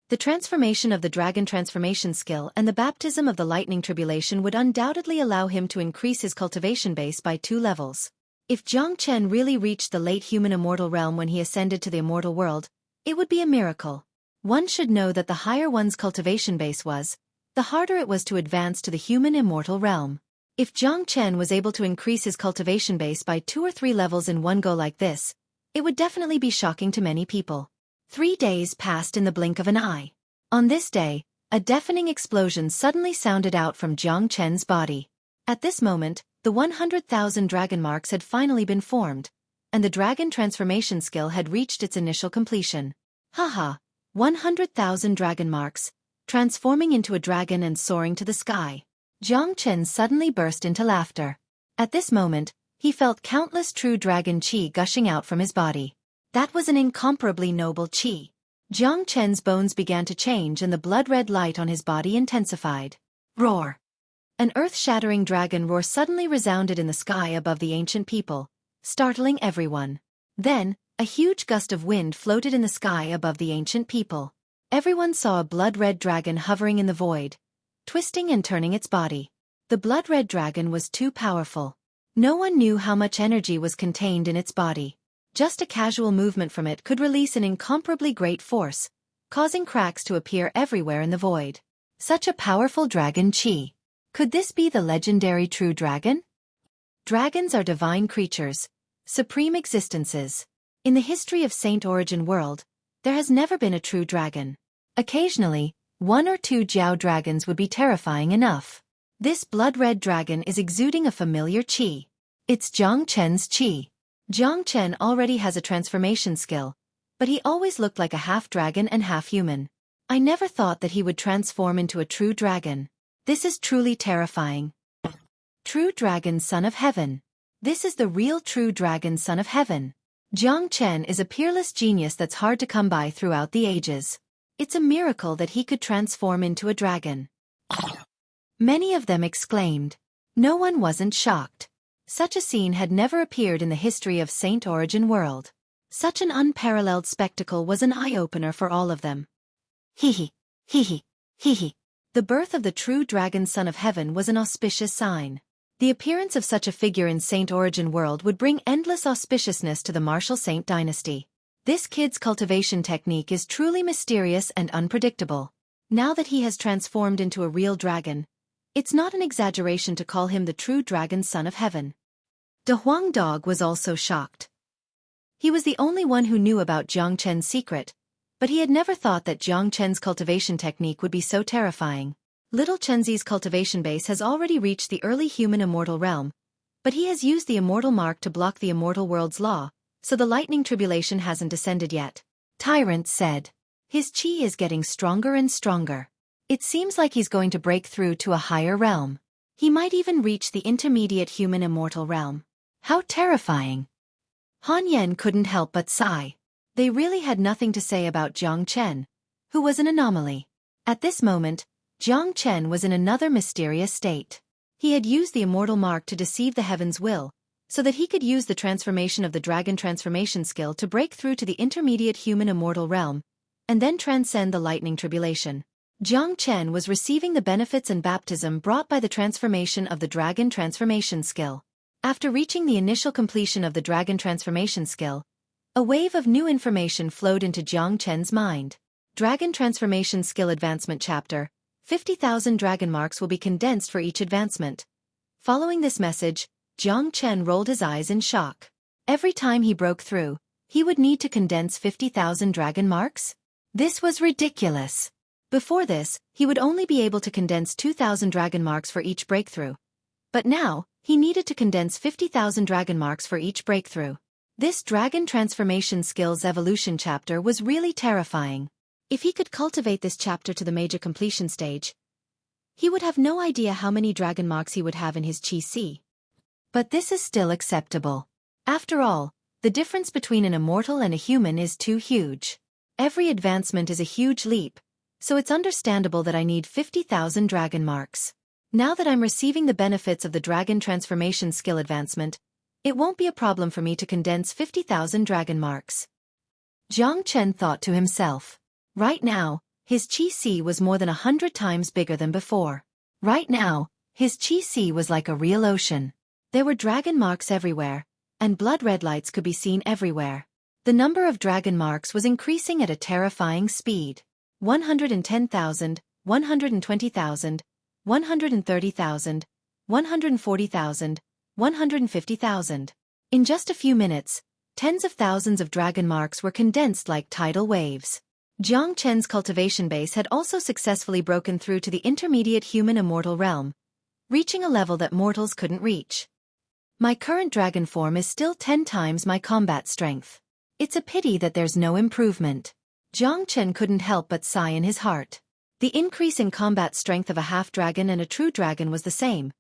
The transformation of the dragon transformation skill and the baptism of the lightning tribulation would undoubtedly allow him to increase his cultivation base by 2 levels. If Jiang Chen really reached the late human immortal realm when he ascended to the immortal world, it would be a miracle. One should know that the higher one's cultivation base was, the harder it was to advance to the human immortal realm. If Jiang Chen was able to increase his cultivation base by 2 or 3 levels in one go like this, it would definitely be shocking to many people. 3 days passed in the blink of an eye. On this day, a deafening explosion suddenly sounded out from Jiang Chen's body. At this moment, the 100,000 dragon marks had finally been formed, and the dragon transformation skill had reached its initial completion. Haha, 100,000 dragon marks, transforming into a dragon and soaring to the sky. Jiang Chen suddenly burst into laughter. At this moment, he felt countless true dragon qi gushing out from his body. That was an incomparably noble qi. Jiang Chen's bones began to change and the blood-red light on his body intensified. Roar! An earth-shattering dragon roar suddenly resounded in the sky above the ancient people, startling everyone. Then, a huge gust of wind floated in the sky above the ancient people. Everyone saw a blood-red dragon hovering in the void, twisting and turning its body. The blood-red dragon was too powerful. No one knew how much energy was contained in its body. Just a casual movement from it could release an incomparably great force, causing cracks to appear everywhere in the void. Such a powerful dragon qi. Could this be the legendary true dragon? Dragons are divine creatures, supreme existences. In the history of Saint Origin world, there has never been a true dragon. Occasionally, 1 or 2 Jiao dragons would be terrifying enough. This blood-red dragon is exuding a familiar qi. It's Jiang Chen's qi. Jiang Chen already has a transformation skill, but he always looked like a half-dragon and half-human. I never thought that he would transform into a true dragon. This is truly terrifying. True Dragon Son of Heaven. This is the real true Dragon Son of Heaven. Jiang Chen is a peerless genius that's hard to come by throughout the ages. It's a miracle that he could transform into a dragon. Many of them exclaimed. No one wasn't shocked. Such a scene had never appeared in the history of Saint Origin world. Such an unparalleled spectacle was an eye-opener for all of them. Hee hee. The birth of the true Dragon Son of Heaven was an auspicious sign. The appearance of such a figure in Saint Origin world would bring endless auspiciousness to the martial Saint dynasty. This kid's cultivation technique is truly mysterious and unpredictable. Now that he has transformed into a real dragon, It's not an exaggeration to call him the true dragon son of heaven. De Huang Dog was also shocked. He was the only one who knew about Jiang Chen's secret, but he had never thought that Jiang Chen's cultivation technique would be so terrifying. Little Chenzi's cultivation base has already reached the early human immortal realm, but he has used the immortal mark to block the immortal world's law, so the lightning tribulation hasn't descended yet. Tyrant said. His chi is getting stronger and stronger. It seems like he's going to break through to a higher realm. He might even reach the intermediate human immortal realm. How terrifying. Han Yen couldn't help but sigh. They really had nothing to say about Jiang Chen, who was an anomaly. At this moment, Jiang Chen was in another mysterious state. He had used the immortal mark to deceive the heaven's will, so that he could use the transformation of the dragon transformation skill to break through to the intermediate human immortal realm, and then transcend the lightning tribulation. Jiang Chen was receiving the benefits and baptism brought by the transformation of the dragon transformation skill. After reaching the initial completion of the dragon transformation skill, a wave of new information flowed into Jiang Chen's mind. Dragon Transformation Skill Advancement Chapter. 50,000 dragon marks will be condensed for each advancement. Following this message, Jiang Chen rolled his eyes in shock. Every time he broke through, he would need to condense 50,000 dragon marks? This was ridiculous. Before this, he would only be able to condense 2,000 dragon marks for each breakthrough. But now, he needed to condense 50,000 dragon marks for each breakthrough. This Dragon Transformation Skills Evolution chapter was really terrifying. If he could cultivate this chapter to the major completion stage, he would have no idea how many dragon marks he would have in his Chi Si. But this is still acceptable. After all, the difference between an immortal and a human is too huge. Every advancement is a huge leap, so it's understandable that I need 50,000 dragon marks. Now that I'm receiving the benefits of the Dragon Transformation Skill Advancement, it won't be a problem for me to condense 50,000 dragon marks. Jiang Chen thought to himself. Right now, his Chi Si was more than 100 times bigger than before. Right now, his Chi Si was like a real ocean. There were dragon marks everywhere, and blood red lights could be seen everywhere. The number of dragon marks was increasing at a terrifying speed. 110,000, 120,000, 130,000, 140,000, 150,000. In just a few minutes, tens of thousands of dragon marks were condensed like tidal waves. Jiang Chen's cultivation base had also successfully broken through to the intermediate human immortal realm, reaching a level that mortals couldn't reach. My current dragon form is still 10 times my combat strength. It's a pity that there's no improvement. Jiang Chen couldn't help but sigh in his heart. The increase in combat strength of a half-dragon and a true dragon was the same,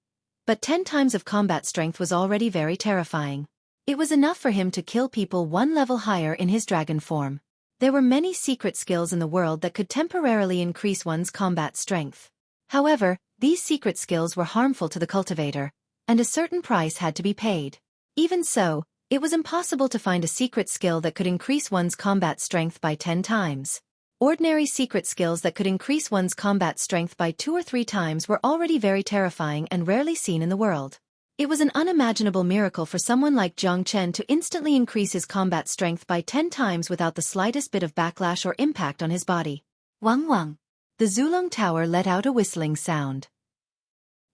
but 10 times of combat strength was already very terrifying. It was enough for him to kill people one level higher in his dragon form. There were many secret skills in the world that could temporarily increase one's combat strength. However, these secret skills were harmful to the cultivator, and a certain price had to be paid. Even so, it was impossible to find a secret skill that could increase one's combat strength by 10 times. Ordinary secret skills that could increase one's combat strength by 2 or 3 times were already very terrifying and rarely seen in the world. It was an unimaginable miracle for someone like Jiang Chen to instantly increase his combat strength by 10 times without the slightest bit of backlash or impact on his body. Wang Wang. The Zulong Tower let out a whistling sound.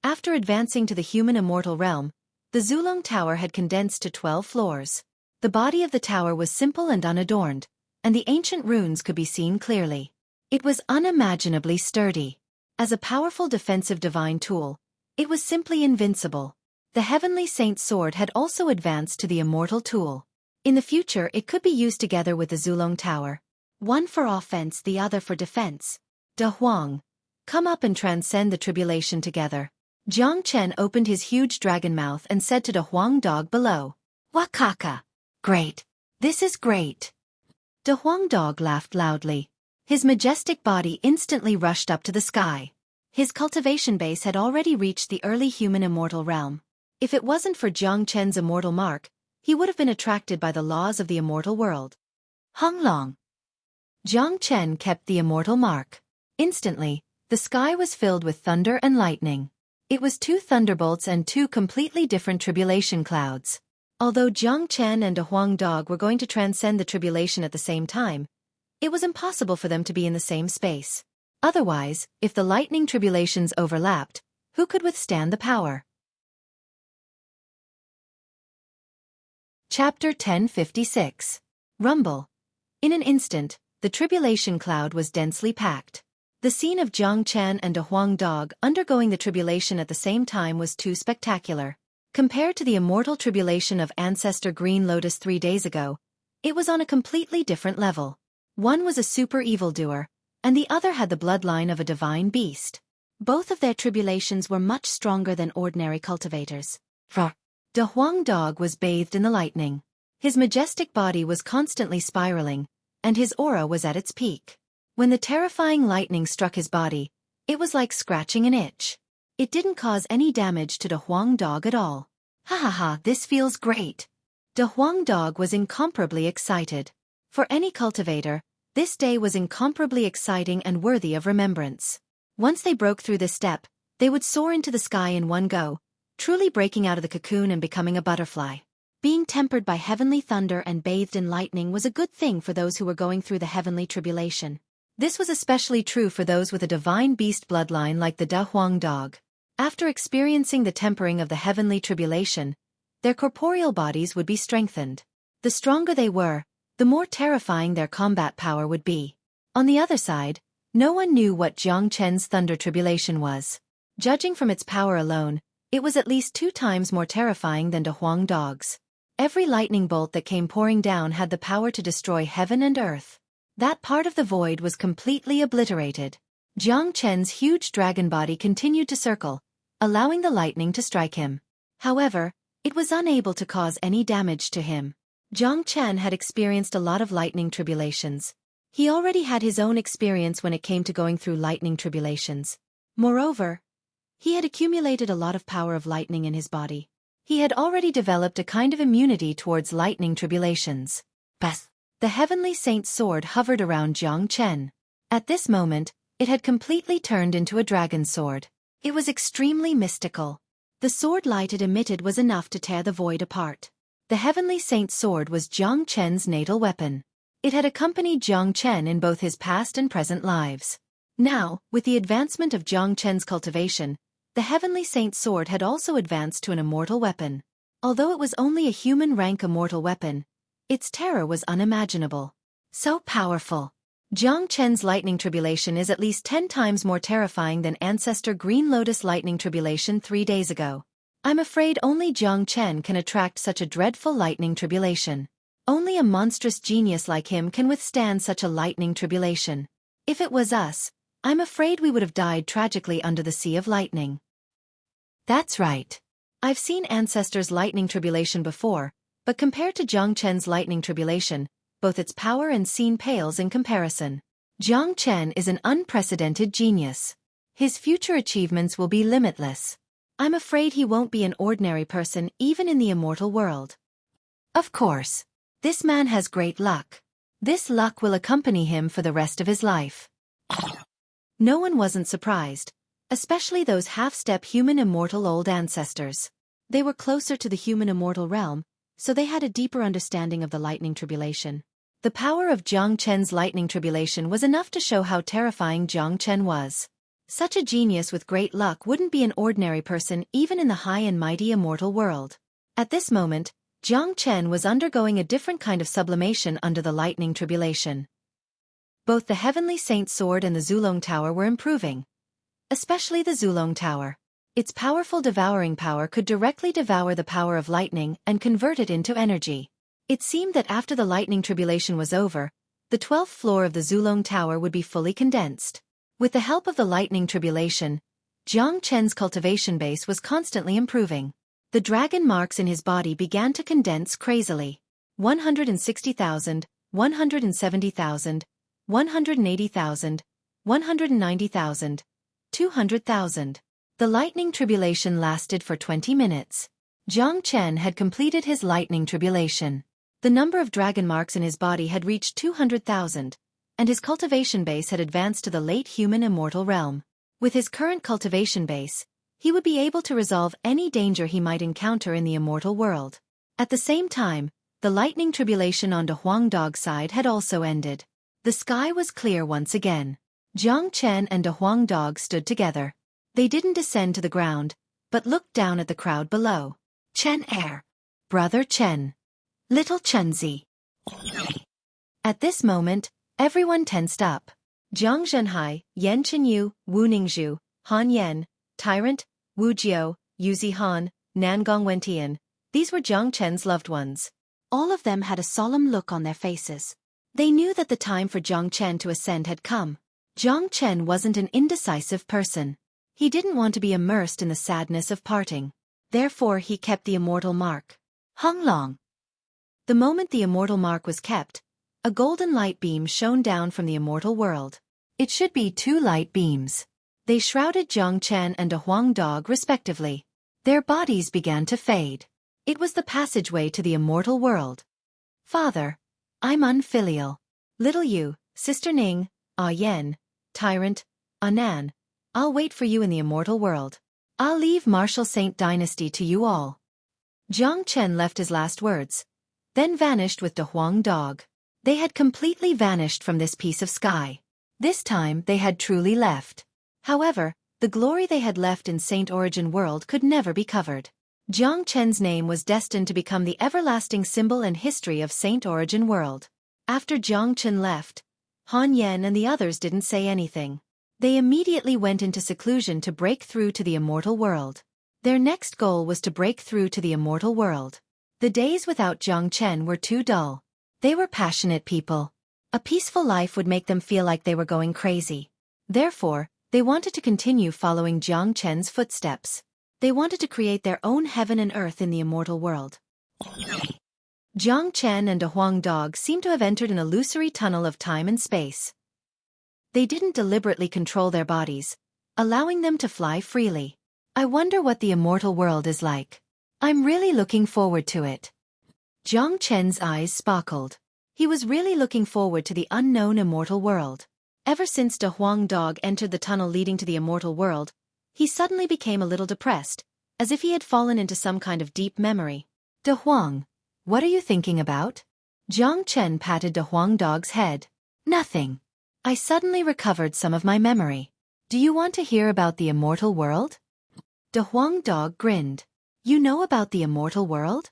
After advancing to the human immortal realm, the Zulong Tower had condensed to 12 floors. The body of the tower was simple and unadorned, and the ancient runes could be seen clearly. It was unimaginably sturdy. As a powerful defensive divine tool, it was simply invincible. The Heavenly Saint's sword had also advanced to the immortal tool. In the future it could be used together with the Zulong Tower. One for offense, the other for defense. De Huang, come up and transcend the tribulation together. Jiang Chen opened his huge dragon mouth and said to De Huang Dog below. Wakaka. Great. This is great. De Huang Dog laughed loudly. His majestic body instantly rushed up to the sky. His cultivation base had already reached the early human immortal realm. If it wasn't for Jiang Chen's immortal mark, he would have been attracted by the laws of the immortal world. Hong Long. Jiang Chen kept the immortal mark. Instantly, the sky was filled with thunder and lightning. It was 2 thunderbolts and 2 completely different tribulation clouds. Although Jiang Chen and De Huang Dog were going to transcend the tribulation at the same time, it was impossible for them to be in the same space. Otherwise, if the lightning tribulations overlapped, Who could withstand the power? Chapter 1056. Rumble. In an instant, the tribulation cloud was densely packed. The scene of Jiang Chen and a Huang dog undergoing the tribulation at the same time was too spectacular. Compared to the immortal tribulation of Ancestor Green Lotus 3 days ago, it was on a completely different level. One was a super evildoer, and the other had the bloodline of a divine beast. Both of their tribulations were much stronger than ordinary cultivators. The Huang dog was bathed in the lightning. His majestic body was constantly spiraling, and his aura was at its peak. When the terrifying lightning struck his body, it was like scratching an itch. It didn't cause any damage to the Huang dog at all. Ha ha ha, this feels great. The Huang dog was incomparably excited. For any cultivator, this day was incomparably exciting and worthy of remembrance. Once they broke through this step, they would soar into the sky in one go, truly breaking out of the cocoon and becoming a butterfly. Being tempered by heavenly thunder and bathed in lightning was a good thing for those who were going through the heavenly tribulation. This was especially true for those with a divine beast bloodline like the Da Huang dog. After experiencing the tempering of the heavenly tribulation, their corporeal bodies would be strengthened. The stronger they were, the more terrifying their combat power would be. On the other side, no one knew what Jiang Chen's thunder tribulation was. Judging from its power alone, it was at least 2 times more terrifying than Da Huang dog's. Every lightning bolt that came pouring down had the power to destroy heaven and earth. That part of the void was completely obliterated. Jiang Chen's huge dragon body continued to circle, allowing the lightning to strike him. However, it was unable to cause any damage to him. Jiang Chen had experienced a lot of lightning tribulations. He already had his own experience when it came to going through lightning tribulations. Moreover, he had accumulated a lot of power of lightning in his body. He had already developed a kind of immunity towards lightning tribulations. Bas! The heavenly saint's sword hovered around Jiang Chen. At this moment, it had completely turned into a dragon sword. It was extremely mystical. The sword light it emitted was enough to tear the void apart. The heavenly saint's sword was Jiang Chen's natal weapon. It had accompanied Jiang Chen in both his past and present lives. Now, with the advancement of Jiang Chen's cultivation, the heavenly saint's sword had also advanced to an immortal weapon. Although it was only a human-rank immortal weapon, its terror was unimaginable. So powerful. Jiang Chen's lightning tribulation is at least 10 times more terrifying than Ancestor Green Lotus lightning tribulation 3 days ago. I'm afraid only Jiang Chen can attract such a dreadful lightning tribulation. Only a monstrous genius like him can withstand such a lightning tribulation. If it was us, I'm afraid we would have died tragically under the sea of lightning. That's right. I've seen Ancestor's lightning tribulation before, but compared to Jiang Chen's lightning tribulation, both its power and scene pales in comparison. Jiang Chen is an unprecedented genius. His future achievements will be limitless. I'm afraid he won't be an ordinary person even in the immortal world. Of course. This man has great luck. This luck will accompany him for the rest of his life. No one wasn't surprised, especially those half-step human immortal old ancestors. They were closer to the human immortal realm, so they had a deeper understanding of the lightning tribulation. The power of Jiang Chen's lightning tribulation was enough to show how terrifying Jiang Chen was. Such a genius with great luck wouldn't be an ordinary person even in the high and mighty immortal world. At this moment, Jiang Chen was undergoing a different kind of sublimation under the lightning tribulation. Both the Heavenly Saint's sword and the Zulong Tower were improving. Especially the Zulong Tower. Its powerful devouring power could directly devour the power of lightning and convert it into energy. It seemed that after the lightning tribulation was over, the 12th floor of the Zulong Tower would be fully condensed. With the help of the lightning tribulation, Jiang Chen's cultivation base was constantly improving. The dragon marks in his body began to condense crazily. 160,000, 170,000, 180,000, 190,000, 200,000. The lightning tribulation lasted for 20 minutes. Jiang Chen had completed his lightning tribulation. The number of dragon marks in his body had reached 200,000, and his cultivation base had advanced to the late human immortal realm. With his current cultivation base, he would be able to resolve any danger he might encounter in the immortal world. At the same time, the lightning tribulation on the Huang Dog's side had also ended. The sky was clear once again. Jiang Chen and the Huang Dog stood together. They didn't descend to the ground, but looked down at the crowd below. Chen Er. Brother Chen. Little Chenzi. At this moment, everyone tensed up. Jiang Zhenhai, Yan Chenyu, Wu Ningzhu, Han Yan, Tyrant, Wu Jiao, Yu Zihan, Nan Gongwentian. These were Jiang Chen's loved ones. All of them had a solemn look on their faces. They knew that the time for Jiang Chen to ascend had come. Jiang Chen wasn't an indecisive person. He didn't want to be immersed in the sadness of parting. Therefore he kept the immortal mark. Hung Long. The moment the immortal mark was kept, a golden light beam shone down from the immortal world. It should be 2 light beams. They shrouded Jiang Chen and a Huang dog respectively. Their bodies began to fade. It was the passageway to the immortal world. Father, I'm unfilial. Little you, Sister Ning, Ah Yen, Tyrant, Anan, I'll wait for you in the immortal world. I'll leave Martial Saint Dynasty to you all. Jiang Chen left his last words, then vanished with the Huang dog. They had completely vanished from this piece of sky. This time they had truly left. However, the glory they had left in Saint Origin World could never be covered. Jiang Chen's name was destined to become the everlasting symbol and history of Saint Origin World. After Jiang Chen left, Han Yan and the others didn't say anything. They immediately went into seclusion to break through to the immortal world. Their next goal was to break through to the immortal world. The days without Jiang Chen were too dull. They were passionate people. A peaceful life would make them feel like they were going crazy. Therefore, they wanted to continue following Jiang Chen's footsteps. They wanted to create their own heaven and earth in the immortal world. Jiang Chen and a Huang dog seemed to have entered an illusory tunnel of time and space. They didn't deliberately control their bodies, allowing them to fly freely. I wonder what the immortal world is like. I'm really looking forward to it. Jiang Chen's eyes sparkled. He was really looking forward to the unknown immortal world. Ever since De Huang dog entered the tunnel leading to the immortal world, he suddenly became a little depressed, as if he had fallen into some kind of deep memory. De Huang, what are you thinking about? Jiang Chen patted De Huang dog's head. Nothing. I suddenly recovered some of my memory. Do you want to hear about the immortal world? De Huang dog grinned. You know about the immortal world?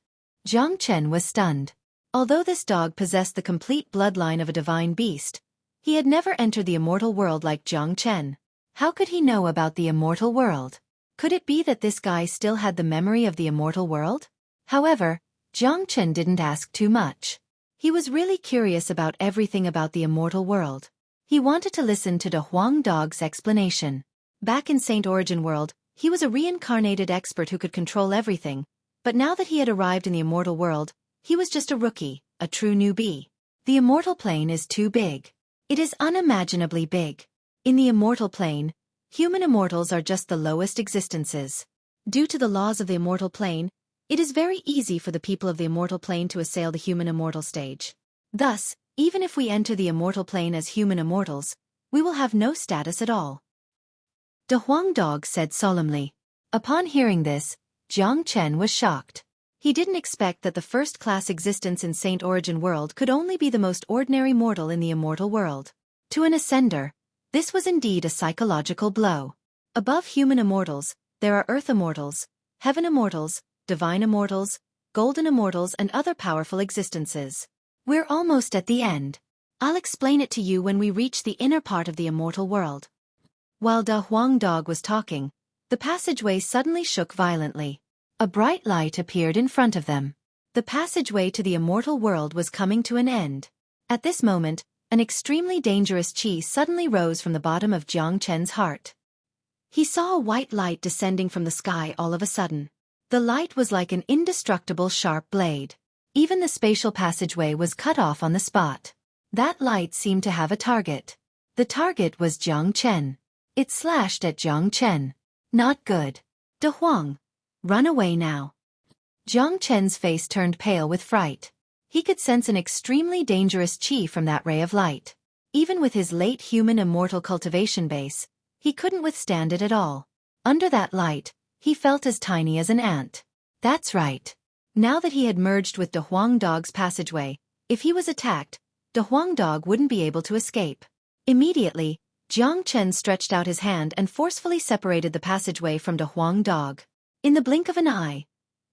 Jiang Chen was stunned. Although this dog possessed the complete bloodline of a divine beast, he had never entered the immortal world like Jiang Chen. How could he know about the immortal world? Could it be that this guy still had the memory of the immortal world? However, Jiang Chen didn't ask too much. He was really curious about everything about the immortal world. He wanted to listen to De Huang dog's explanation. Back in Saint Origin World, he was a reincarnated expert who could control everything, but now that he had arrived in the immortal world, he was just a rookie, a true newbie. The immortal plane is too big. It is unimaginably big. In the immortal plane, human immortals are just the lowest existences. Due to the laws of the immortal plane, it is very easy for the people of the immortal plane to assail the human immortal stage. Thus, even if we enter the immortal plane as human immortals, we will have no status at all. De Huang dog said solemnly. Upon hearing this, Jiang Chen was shocked. He didn't expect that the first-class existence in Saint Origin World could only be the most ordinary mortal in the immortal world. To an ascender, this was indeed a psychological blow. Above human immortals, there are earth immortals, heaven immortals, divine immortals, golden immortals and other powerful existences. We're almost at the end. I'll explain it to you when we reach the inner part of the immortal world. While De Huang dog was talking, the passageway suddenly shook violently. A bright light appeared in front of them. The passageway to the immortal world was coming to an end. At this moment, an extremely dangerous qi suddenly rose from the bottom of Jiang Chen's heart. He saw a white light descending from the sky all of a sudden. The light was like an indestructible sharp blade. Even the spatial passageway was cut off on the spot. That light seemed to have a target. The target was Jiang Chen. It slashed at Jiang Chen. Not good. De Huang, run away now. Jiang Chen's face turned pale with fright. He could sense an extremely dangerous qi from that ray of light. Even with his late human immortal cultivation base, he couldn't withstand it at all. Under that light, he felt as tiny as an ant. That's right. Now that he had merged with De Huang dog's passageway, if he was attacked, De Huang dog wouldn't be able to escape. Immediately, Jiang Chen stretched out his hand and forcefully separated the passageway from De Huang Dog. In the blink of an eye,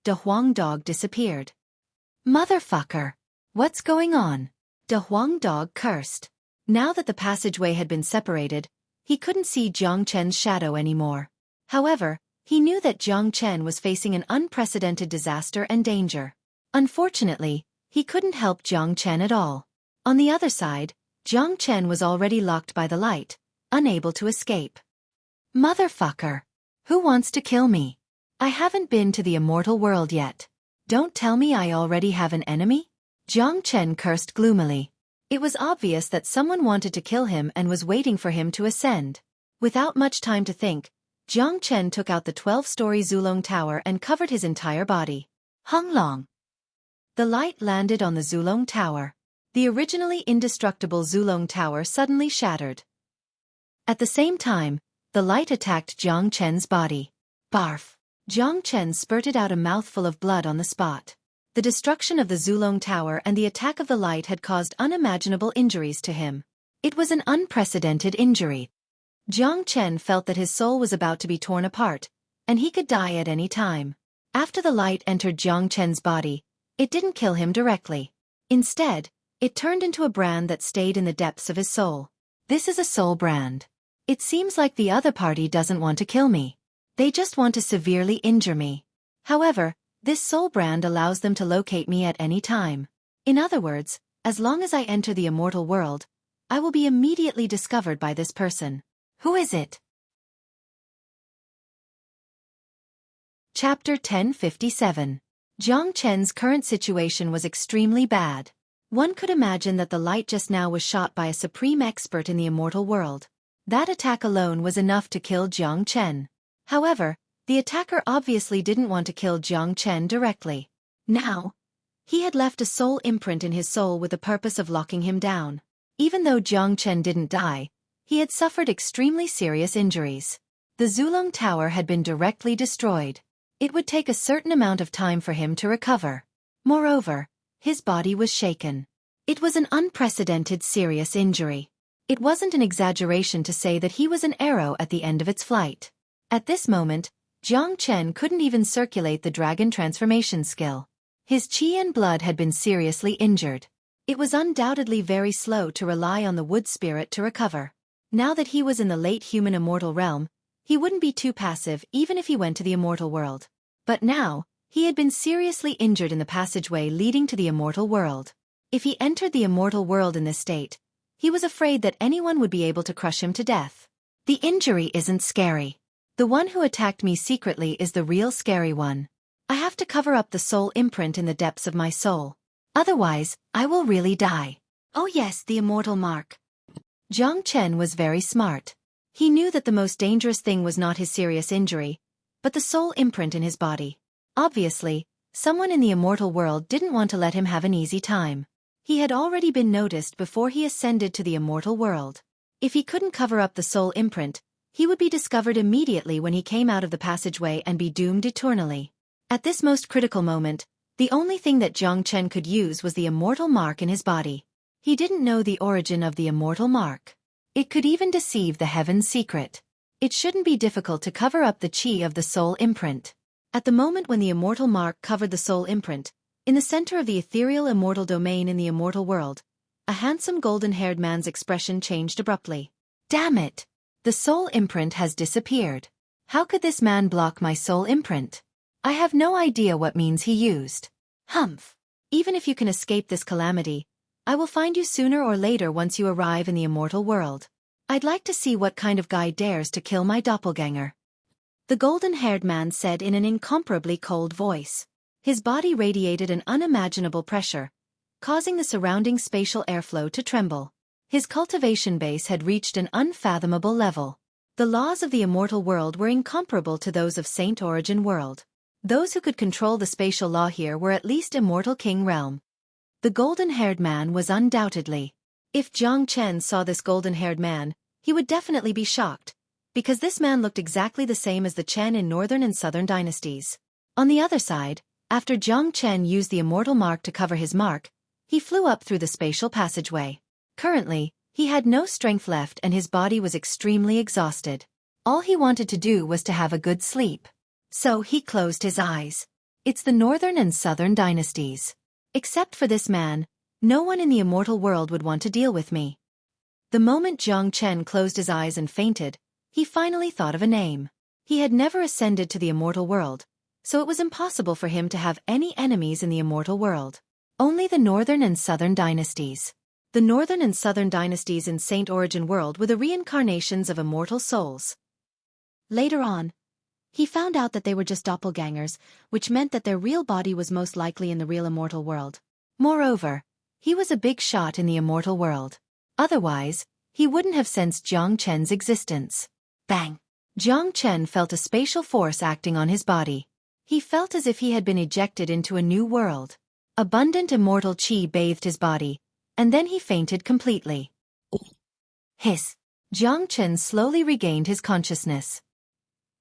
De Huang Dog disappeared. Motherfucker! What's going on? De Huang Dog cursed. Now that the passageway had been separated, he couldn't see Jiang Chen's shadow anymore. However, he knew that Jiang Chen was facing an unprecedented disaster and danger. Unfortunately, he couldn't help Jiang Chen at all. On the other side, Jiang Chen was already locked by the light, unable to escape. Motherfucker! Who wants to kill me? I haven't been to the immortal world yet. Don't tell me I already have an enemy? Jiang Chen cursed gloomily. It was obvious that someone wanted to kill him and was waiting for him to ascend. Without much time to think, Jiang Chen took out the 12-story Zulong Tower and covered his entire body. Hung Long. The light landed on the Zulong Tower. The originally indestructible Zulong Tower suddenly shattered. At the same time, the light attacked Jiang Chen's body. Barf! Jiang Chen spurted out a mouthful of blood on the spot. The destruction of the Zulong Tower and the attack of the light had caused unimaginable injuries to him. It was an unprecedented injury. Jiang Chen felt that his soul was about to be torn apart, and he could die at any time. After the light entered Jiang Chen's body, it didn't kill him directly. Instead, it turned into a brand that stayed in the depths of his soul. This is a soul brand. It seems like the other party doesn't want to kill me. They just want to severely injure me. However, this soul brand allows them to locate me at any time. In other words, as long as I enter the immortal world, I will be immediately discovered by this person. Who is it? Chapter 1057. Jiang Chen's current situation was extremely bad. One could imagine that the light just now was shot by a supreme expert in the immortal world. That attack alone was enough to kill Jiang Chen. However, the attacker obviously didn't want to kill Jiang Chen directly. Now, he had left a soul imprint in his soul with the purpose of locking him down. Even though Jiang Chen didn't die, he had suffered extremely serious injuries. The Zulong Tower had been directly destroyed. It would take a certain amount of time for him to recover. Moreover, his body was shaken. It was an unprecedented serious injury. It wasn't an exaggeration to say that he was an arrow at the end of its flight. At this moment, Jiang Chen couldn't even circulate the dragon transformation skill. His qi and blood had been seriously injured. It was undoubtedly very slow to rely on the wood spirit to recover. Now that he was in the late human immortal realm, he wouldn't be too passive even if he went to the immortal world. But now, he had been seriously injured in the passageway leading to the immortal world. If he entered the immortal world in this state, he was afraid that anyone would be able to crush him to death. The injury isn't scary. The one who attacked me secretly is the real scary one. I have to cover up the soul imprint in the depths of my soul. Otherwise, I will really die. Oh yes, the immortal mark. Jiang Chen was very smart. He knew that the most dangerous thing was not his serious injury, but the soul imprint in his body. Obviously, someone in the immortal world didn't want to let him have an easy time. He had already been noticed before he ascended to the immortal world. If he couldn't cover up the soul imprint, he would be discovered immediately when he came out of the passageway and be doomed eternally. At this most critical moment, the only thing that Jiang Chen could use was the immortal mark in his body. He didn't know the origin of the immortal mark. It could even deceive the heaven's secret. It shouldn't be difficult to cover up the qi of the soul imprint. At the moment when the immortal mark covered the soul imprint, in the center of the ethereal immortal domain in the immortal world, a handsome golden-haired man's expression changed abruptly. Damn it! The soul imprint has disappeared. How could this man block my soul imprint? I have no idea what means he used. Humph! Even if you can escape this calamity, I will find you sooner or later once you arrive in the immortal world. I'd like to see what kind of guy dares to kill my doppelganger. The golden-haired man said in an incomparably cold voice. His body radiated an unimaginable pressure, causing the surrounding spatial airflow to tremble. His cultivation base had reached an unfathomable level. The laws of the immortal world were incomparable to those of Saint Origin world. Those who could control the spatial law here were at least immortal king realm. The golden-haired man was undoubtedly. If Jiang Chen saw this golden-haired man, he would definitely be shocked, because this man looked exactly the same as the Chen in northern and southern dynasties. On the other side, after Jiang Chen used the immortal mark to cover his mark, he flew up through the spatial passageway. Currently, He had no strength left and his body was extremely exhausted. All he wanted to do was to have a good sleep. So he closed his eyes. It's the northern and southern dynasties. Except for this man, no one in the immortal world would want to deal with me. The moment Jiang Chen closed his eyes and fainted, he finally thought of a name. He had never ascended to the immortal world, so it was impossible for him to have any enemies in the immortal world. Only the northern and southern dynasties. The northern and southern dynasties in Saint Origin World were the reincarnations of immortal souls. Later on, he found out that they were just doppelgangers, which meant that their real body was most likely in the real immortal world. Moreover, he was a big shot in the immortal world. Otherwise, he wouldn't have sensed Jiang Chen's existence. Bang! Jiang Chen felt a spatial force acting on his body. He felt as if he had been ejected into a new world. Abundant immortal qi bathed his body, and then he fainted completely. Hiss! Jiang Chen slowly regained his consciousness.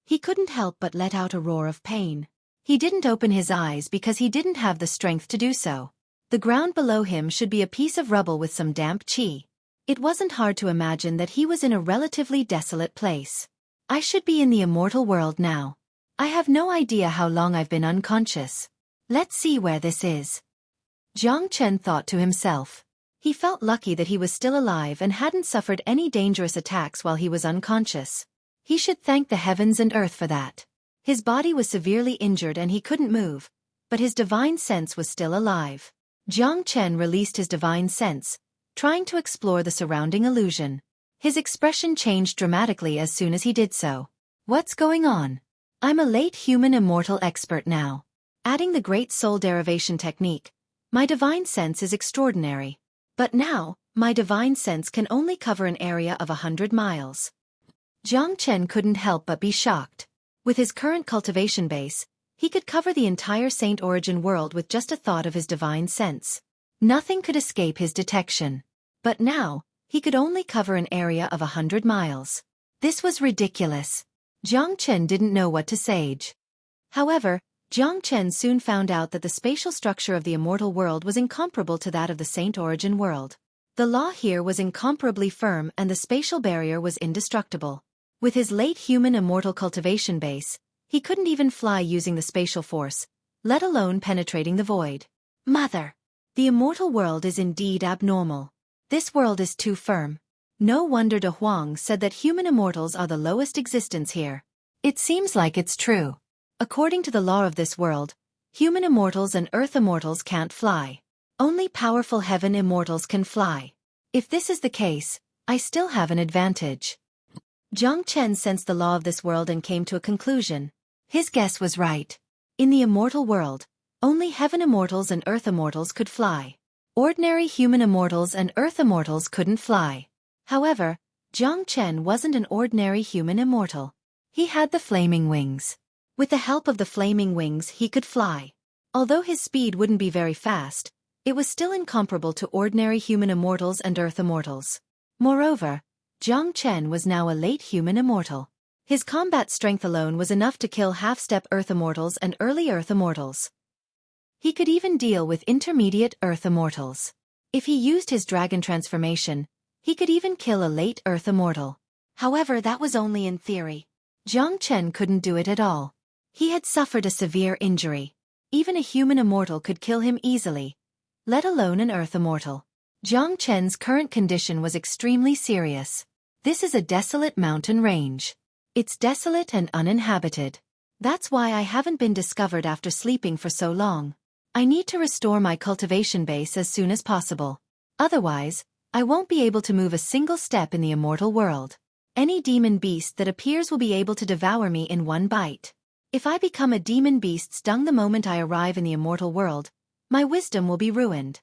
He couldn't help but let out a roar of pain. He didn't open his eyes because he didn't have the strength to do so. The ground below him should be a piece of rubble with some damp qi. It wasn't hard to imagine that he was in a relatively desolate place. I should be in the immortal world now. I have no idea how long I've been unconscious. Let's see where this is. Jiang Chen thought to himself. He felt lucky that he was still alive and hadn't suffered any dangerous attacks while he was unconscious. He should thank the heavens and earth for that. His body was severely injured and he couldn't move, but his divine sense was still alive. Jiang Chen released his divine sense, trying to explore the surrounding illusion. His expression changed dramatically as soon as he did so. What's going on? I'm a late human immortal expert now. Adding the great soul derivation technique, my divine sense is extraordinary. But now, my divine sense can only cover an area of 100 miles. Jiang Chen couldn't help but be shocked. With his current cultivation base, he could cover the entire Saint Origin world with just a thought of his divine sense. Nothing could escape his detection. But now, he could only cover an area of 100 miles. This was ridiculous. Jiang Chen didn't know what to say. However, Jiang Chen soon found out that the spatial structure of the immortal world was incomparable to that of the Saint Origin world. The law here was incomparably firm and the spatial barrier was indestructible. With his late human immortal cultivation base, he couldn't even fly using the spatial force, let alone penetrating the void. Mother! The immortal world is indeed abnormal. This world is too firm. No wonder De Huang said that human immortals are the lowest existence here. It seems like it's true. According to the law of this world, human immortals and earth immortals can't fly. Only powerful heaven immortals can fly. If this is the case, I still have an advantage. Jiang Chen sensed the law of this world and came to a conclusion. His guess was right. In the immortal world, only heaven immortals and earth immortals could fly. Ordinary human immortals and earth immortals couldn't fly. However, Jiang Chen wasn't an ordinary human immortal. He had the flaming wings. With the help of the flaming wings he could fly. Although his speed wouldn't be very fast, it was still incomparable to ordinary human immortals and earth immortals. Moreover, Jiang Chen was now a late human immortal. His combat strength alone was enough to kill half-step earth immortals and early earth immortals. He could even deal with intermediate earth immortals. If he used his dragon transformation, he could even kill a late earth immortal. However, that was only in theory. Jiang Chen couldn't do it at all. He had suffered a severe injury. Even a human immortal could kill him easily, let alone an earth immortal. Jiang Chen's current condition was extremely serious. This is a desolate mountain range. It's desolate and uninhabited. That's why I haven't been discovered after sleeping for so long. I need to restore my cultivation base as soon as possible. Otherwise, I won't be able to move a single step in the immortal world. Any demon beast that appears will be able to devour me in one bite. If I become a demon beast stung the moment I arrive in the immortal world, my wisdom will be ruined.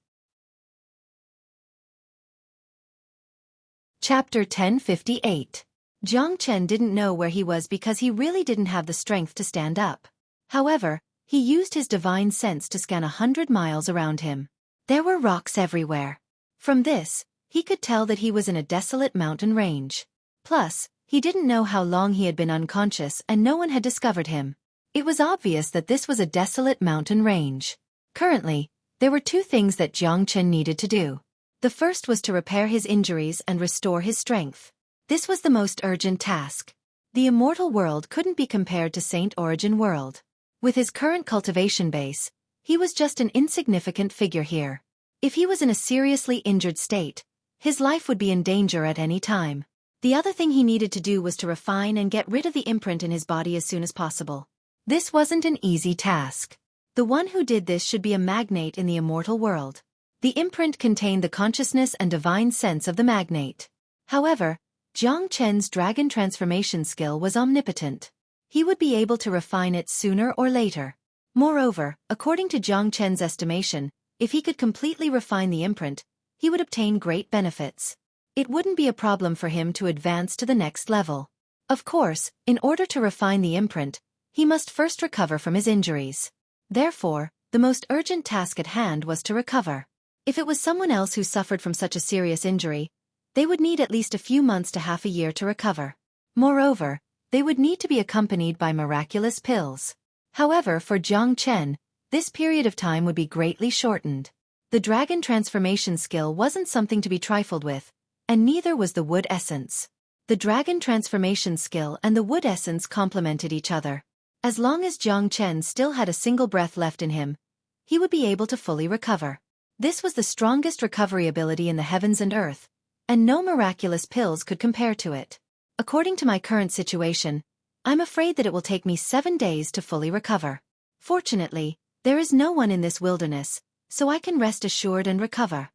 Chapter 1058. Jiang Chen didn't know where he was because he really didn't have the strength to stand up. However, he used his divine sense to scan 100 miles around him. There were rocks everywhere. From this, he could tell that he was in a desolate mountain range. Plus, he didn't know how long he had been unconscious and no one had discovered him. It was obvious that this was a desolate mountain range. Currently, there were two things that Jiang Chen needed to do. The first was to repair his injuries and restore his strength. This was the most urgent task. The immortal world couldn't be compared to Saint Origin world. With his current cultivation base, he was just an insignificant figure here. If he was in a seriously injured state, his life would be in danger at any time. The other thing he needed to do was to refine and get rid of the imprint in his body as soon as possible. This wasn't an easy task. The one who did this should be a magnate in the immortal world. The imprint contained the consciousness and divine sense of the magnate. However, Jiang Chen's dragon transformation skill was omnipotent. He would be able to refine it sooner or later. Moreover, according to Jiang Chen's estimation, if he could completely refine the imprint, he would obtain great benefits. It wouldn't be a problem for him to advance to the next level. Of course, in order to refine the imprint, he must first recover from his injuries. Therefore, the most urgent task at hand was to recover. If it was someone else who suffered from such a serious injury, they would need at least a few months to half a year to recover. Moreover, they would need to be accompanied by miraculous pills. However, for Jiang Chen, this period of time would be greatly shortened. The dragon transformation skill wasn't something to be trifled with, and neither was the wood essence. The dragon transformation skill and the wood essence complemented each other. As long as Jiang Chen still had a single breath left in him, he would be able to fully recover. This was the strongest recovery ability in the heavens and earth, and no miraculous pills could compare to it. According to my current situation, I'm afraid that it will take me 7 days to fully recover. Fortunately, there is no one in this wilderness, so I can rest assured and recover.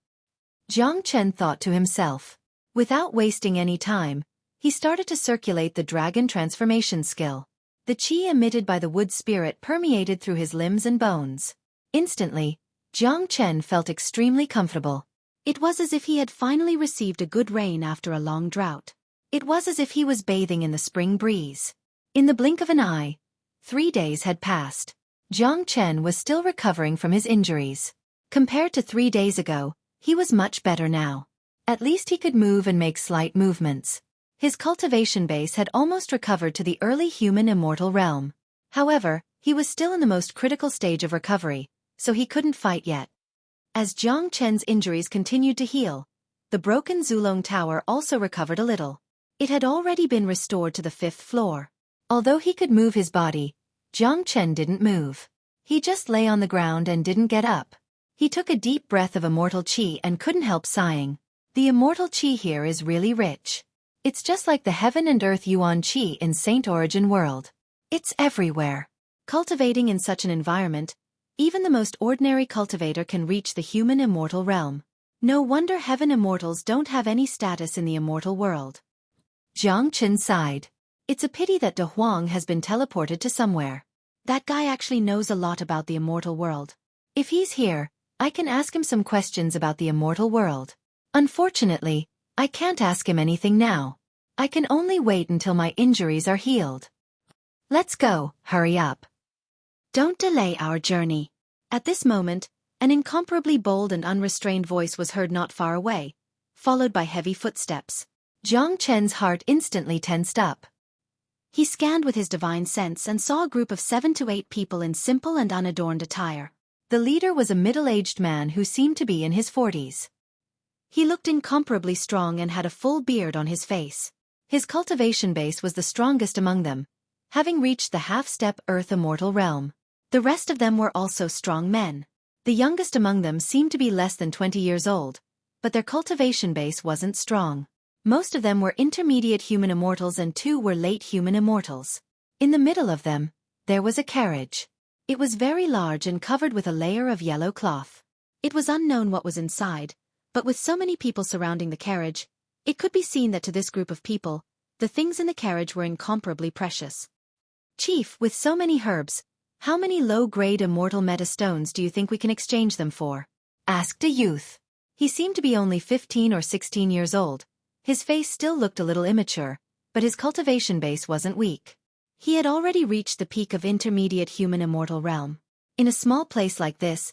Jiang Chen thought to himself. Without wasting any time, he started to circulate the dragon transformation skill. The qi emitted by the wood spirit permeated through his limbs and bones. Instantly, Jiang Chen felt extremely comfortable. It was as if he had finally received a good rain after a long drought. It was as if he was bathing in the spring breeze. In the blink of an eye, 3 days had passed. Jiang Chen was still recovering from his injuries. Compared to 3 days ago, he was much better now. At least he could move and make slight movements. His cultivation base had almost recovered to the early human immortal realm. However, he was still in the most critical stage of recovery, so he couldn't fight yet. As Jiang Chen's injuries continued to heal, the broken Zulong Tower also recovered a little. It had already been restored to the 5th floor. Although he could move his body, Jiang Chen didn't move. He just lay on the ground and didn't get up. He took a deep breath of immortal qi and couldn't help sighing. The immortal qi here is really rich. It's just like the heaven and earth yuan qi in Saint Origin world. It's everywhere. Cultivating in such an environment, even the most ordinary cultivator can reach the human immortal realm. No wonder heaven immortals don't have any status in the immortal world. Jiang Chen sighed. It's a pity that De Huang has been teleported to somewhere. That guy actually knows a lot about the immortal world. If he's here, I can ask him some questions about the immortal world. Unfortunately, I can't ask him anything now. I can only wait until my injuries are healed. Let's go, hurry up. Don't delay our journey. At this moment, an incomparably bold and unrestrained voice was heard not far away, followed by heavy footsteps. Jiang Chen's heart instantly tensed up. He scanned with his divine sense and saw a group of 7 to 8 people in simple and unadorned attire. The leader was a middle-aged man who seemed to be in his 40s. He looked incomparably strong and had a full beard on his face. His cultivation base was the strongest among them, having reached the half-step earth immortal realm. The rest of them were also strong men. The youngest among them seemed to be less than 20 years old, but their cultivation base wasn't strong. Most of them were intermediate human immortals and 2 were late human immortals. In the middle of them, there was a carriage. It was very large and covered with a layer of yellow cloth. It was unknown what was inside, but with so many people surrounding the carriage, it could be seen that to this group of people, the things in the carriage were incomparably precious. Chief, with so many herbs, how many low-grade immortal meta stones do you think we can exchange them for? Asked a youth. He seemed to be only 15 or 16 years old. His face still looked a little immature, but his cultivation base wasn't weak. He had already reached the peak of intermediate human immortal realm. In a small place like this,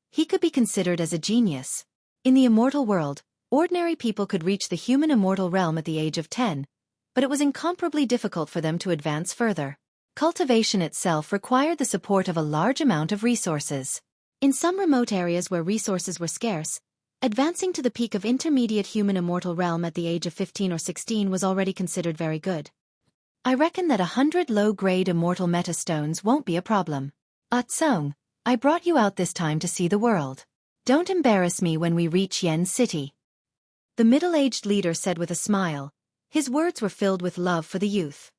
he could be considered as a genius. In the immortal world, ordinary people could reach the human immortal realm at the age of 10, but it was incomparably difficult for them to advance further. Cultivation itself required the support of a large amount of resources. In some remote areas where resources were scarce, Advancing to the peak of intermediate human immortal realm at the age of 15 or 16 was already considered very good. I reckon that 100 low-grade immortal metastones won't be a problem. Song, I brought you out this time to see the world. Don't embarrass me when we reach Yen City. The middle-aged leader said with a smile. His words were filled with love for the youth.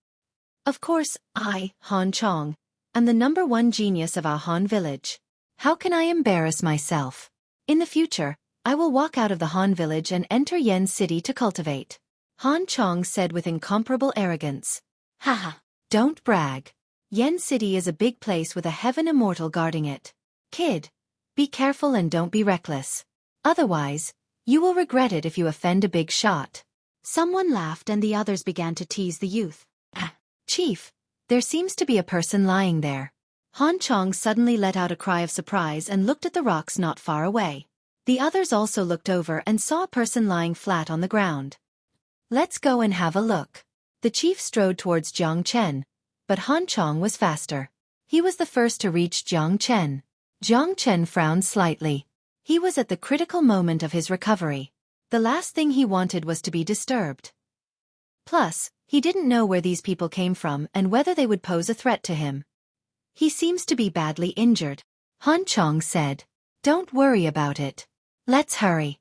Of course, I, Han Chong, am the #1 genius of our Han village. How can I embarrass myself? In the future, I will walk out of the Han village and enter Yen City to cultivate. Han Chong said with incomparable arrogance. Haha, don't brag. Yen City is a big place with a heaven immortal guarding it. Kid, be careful and don't be reckless. Otherwise, you will regret it if you offend a big shot. Someone laughed and the others began to tease the youth. Chief, there seems to be a person lying there. Han Chong suddenly let out a cry of surprise and looked at the rocks not far away. The others also looked over and saw a person lying flat on the ground. Let's go and have a look. The chief strode towards Jiang Chen, but Han Chong was faster. He was the first to reach Jiang Chen. Jiang Chen frowned slightly. He was at the critical moment of his recovery. The last thing he wanted was to be disturbed. Plus, he didn't know where these people came from and whether they would pose a threat to him. He seems to be badly injured. Han Chong said. Don't worry about it. Let's hurry.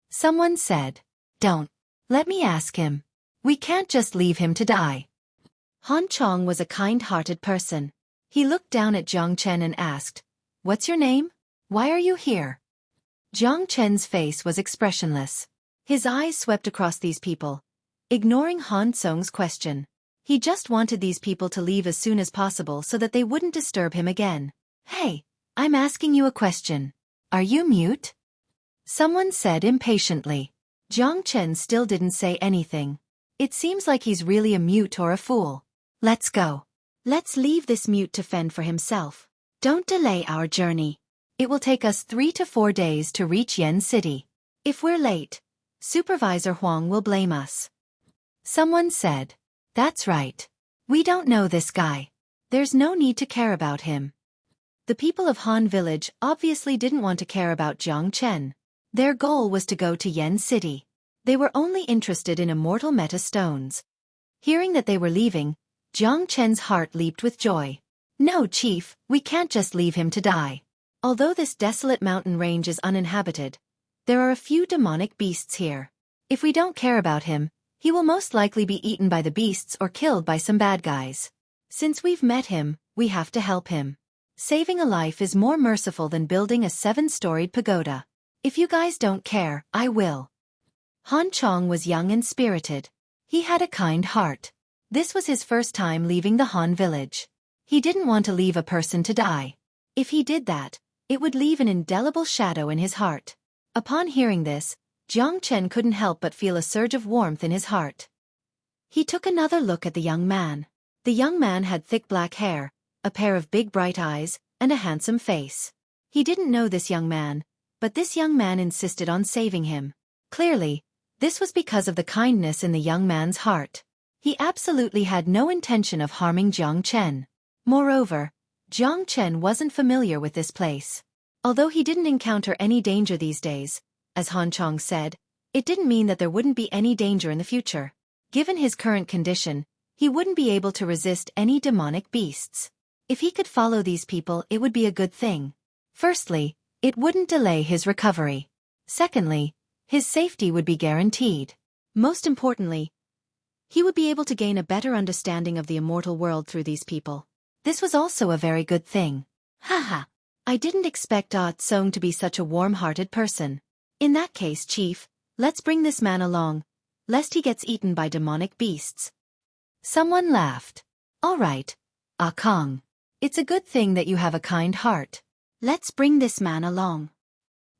Someone said. Don't. Let me ask him. We can't just leave him to die. Han Chong was a kind-hearted person. He looked down at Jiang Chen and asked, What's your name? Why are you here? Jiang Chen's face was expressionless. His eyes swept across these people, ignoring Han Song's question. He just wanted these people to leave as soon as possible so that they wouldn't disturb him again. Hey, I'm asking you a question. Are you mute? Someone said impatiently. Jiang Chen still didn't say anything. It seems like he's really a mute or a fool. Let's go. Let's leave this mute to fend for himself. Don't delay our journey. It will take us 3 to 4 days to reach Yen City. If we're late, Supervisor Huang will blame us. Someone said. That's right. We don't know this guy. There's no need to care about him. The people of Han Village obviously didn't want to care about Jiang Chen. Their goal was to go to Yen City. They were only interested in immortal meta stones. Hearing that they were leaving, Jiang Chen's heart leaped with joy. No, Chief, we can't just leave him to die. Although this desolate mountain range is uninhabited, there are a few demonic beasts here. If we don't care about him, he will most likely be eaten by the beasts or killed by some bad guys. Since we've met him, we have to help him. Saving a life is more merciful than building a 7-storied pagoda. If you guys don't care, I will. Han Chong was young and spirited. He had a kind heart. This was his first time leaving the Han village. He didn't want to leave a person to die. If he did that, it would leave an indelible shadow in his heart. Upon hearing this, Jiang Chen couldn't help but feel a surge of warmth in his heart. He took another look at the young man. The young man had thick black hair, a pair of big bright eyes, and a handsome face. He didn't know this young man, but this young man insisted on saving him. Clearly, this was because of the kindness in the young man's heart. He absolutely had no intention of harming Jiang Chen. Moreover, Jiang Chen wasn't familiar with this place. Although he didn't encounter any danger these days, as Han Chong said, it didn't mean that there wouldn't be any danger in the future. Given his current condition, he wouldn't be able to resist any demonic beasts. If he could follow these people, it would be a good thing. Firstly, it wouldn't delay his recovery. Secondly, his safety would be guaranteed. Most importantly, he would be able to gain a better understanding of the immortal world through these people. This was also a very good thing. Haha, I didn't expect Song to be such a warm-hearted person. In that case, Chief, let's bring this man along, lest he gets eaten by demonic beasts. Someone laughed. All right, Kong. It's a good thing that you have a kind heart. Let's bring this man along.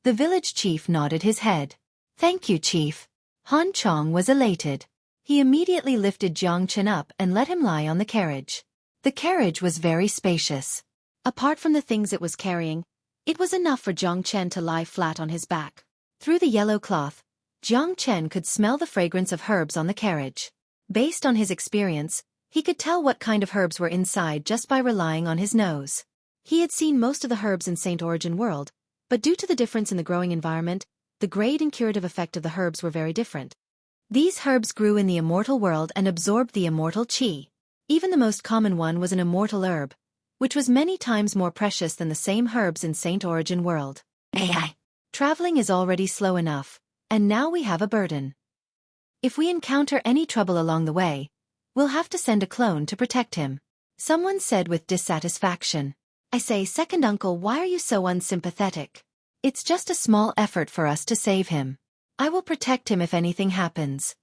The village chief nodded his head. Thank you, Chief. Han Chong was elated. He immediately lifted Jiang Chen up and let him lie on the carriage. The carriage was very spacious. Apart from the things it was carrying, it was enough for Jiang Chen to lie flat on his back. Through the yellow cloth, Jiang Chen could smell the fragrance of herbs on the carriage. Based on his experience, he could tell what kind of herbs were inside just by relying on his nose. He had seen most of the herbs in Saint Origin World, but due to the difference in the growing environment, the grade and curative effect of the herbs were very different. These herbs grew in the immortal world and absorbed the immortal qi. Even the most common one was an immortal herb, which was many times more precious than the same herbs in Saint Origin world. AI. Traveling is already slow enough, and now we have a burden. If we encounter any trouble along the way, we'll have to send a clone to protect him. Someone said with dissatisfaction. I say, second uncle, why are you so unsympathetic? It's just a small effort for us to save him. I will protect him if anything happens.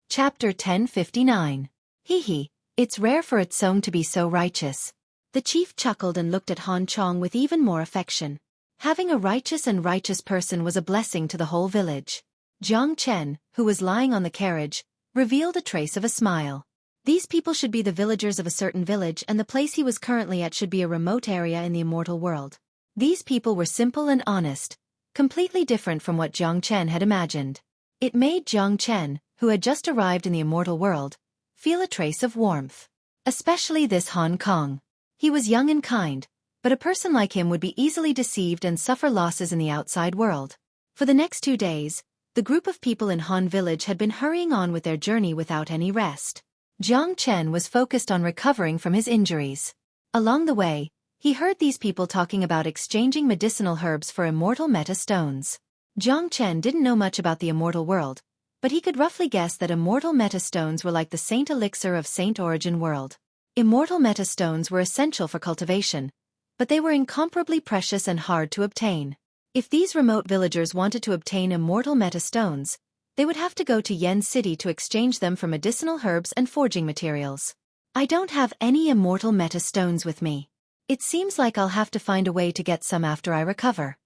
Chapter 1059. Hee, it's rare for its song to be so righteous. The chief chuckled and looked at Han Chong with even more affection. Having a righteous person was a blessing to the whole village. Jiang Chen, who was lying on the carriage, revealed a trace of a smile. These people should be the villagers of a certain village, and the place he was currently at should be a remote area in the immortal world. These people were simple and honest, completely different from what Jiang Chen had imagined. It made Jiang Chen, who had just arrived in the immortal world, feel a trace of warmth. Especially this Hong Kong. He was young and kind, but a person like him would be easily deceived and suffer losses in the outside world. For the next 2 days, the group of people in Han Village had been hurrying on with their journey without any rest. Jiang Chen was focused on recovering from his injuries. Along the way, he heard these people talking about exchanging medicinal herbs for immortal meta stones. Jiang Chen didn't know much about the immortal world, but he could roughly guess that immortal meta stones were like the saint elixir of Saint Origin world. Immortal meta stones were essential for cultivation, but they were incomparably precious and hard to obtain. If these remote villagers wanted to obtain immortal meta stones, they would have to go to Yen City to exchange them for medicinal herbs and forging materials. I don't have any immortal meta stones with me. It seems like I'll have to find a way to get some after I recover.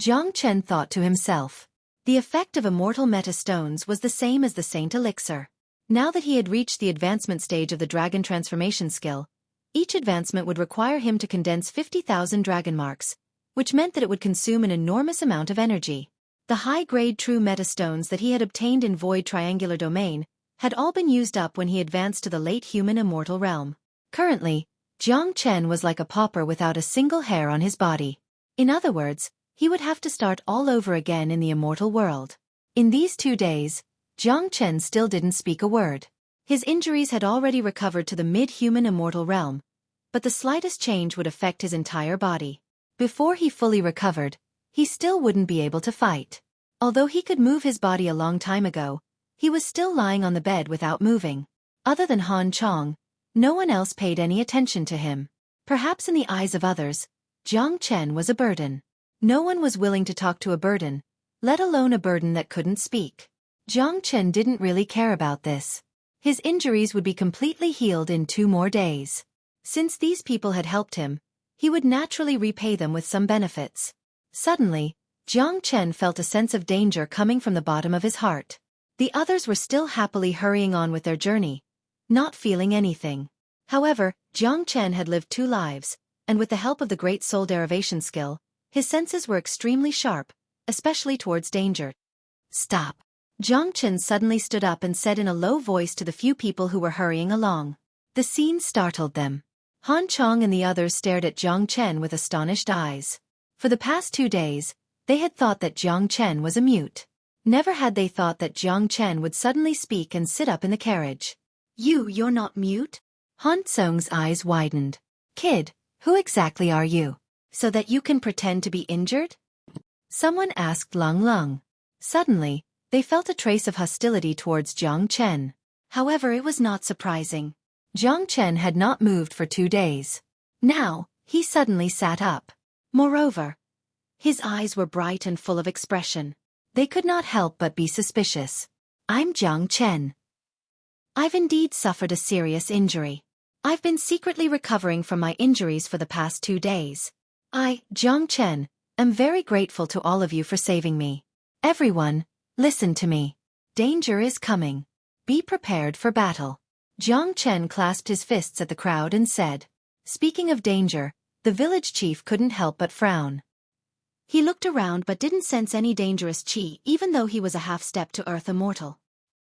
Jiang Chen thought to himself. The effect of immortal meta stones was the same as the saint elixir. Now that he had reached the advancement stage of the dragon transformation skill, each advancement would require him to condense 50,000 dragon marks, which meant that it would consume an enormous amount of energy. The high-grade true metastones that he had obtained in Void Triangular Domain had all been used up when he advanced to the late human immortal realm. Currently, Jiang Chen was like a pauper without a single hair on his body. In other words, he would have to start all over again in the immortal world. In these 2 days, Jiang Chen still didn't speak a word. His injuries had already recovered to the mid-human immortal realm, but the slightest change would affect his entire body. Before he fully recovered, he still wouldn't be able to fight. Although he could move his body a long time ago, he was still lying on the bed without moving. Other than Han Chong, no one else paid any attention to him. Perhaps in the eyes of others, Jiang Chen was a burden. No one was willing to talk to a burden, let alone a burden that couldn't speak. Jiang Chen didn't really care about this. His injuries would be completely healed in 2 more days. Since these people had helped him, he would naturally repay them with some benefits. Suddenly, Jiang Chen felt a sense of danger coming from the bottom of his heart. The others were still happily hurrying on with their journey, not feeling anything. However, Jiang Chen had lived 2 lives, and with the help of the great soul derivation skill, his senses were extremely sharp, especially towards danger. Stop. Jiang Chen suddenly stood up and said in a low voice to the few people who were hurrying along. The scene startled them. Han Chong and the others stared at Jiang Chen with astonished eyes. For the past 2 days, they had thought that Jiang Chen was a mute. Never had they thought that Jiang Chen would suddenly speak and sit up in the carriage. You're not mute? Han Tsong's eyes widened. Kid, who exactly are you? So that you can pretend to be injured? Someone asked Lung Lung. Suddenly, they felt a trace of hostility towards Jiang Chen. However, it was not surprising. Jiang Chen had not moved for 2 days. Now, he suddenly sat up. Moreover, his eyes were bright and full of expression. They could not help but be suspicious. I'm Jiang Chen. I've indeed suffered a serious injury. I've been secretly recovering from my injuries for the past 2 days. I, Jiang Chen, am very grateful to all of you for saving me. Everyone, listen to me. Danger is coming. Be prepared for battle. Jiang Chen clasped his fists at the crowd and said. Speaking of danger, the village chief couldn't help but frown. He looked around but didn't sense any dangerous qi even though he was a half-step to Earth immortal.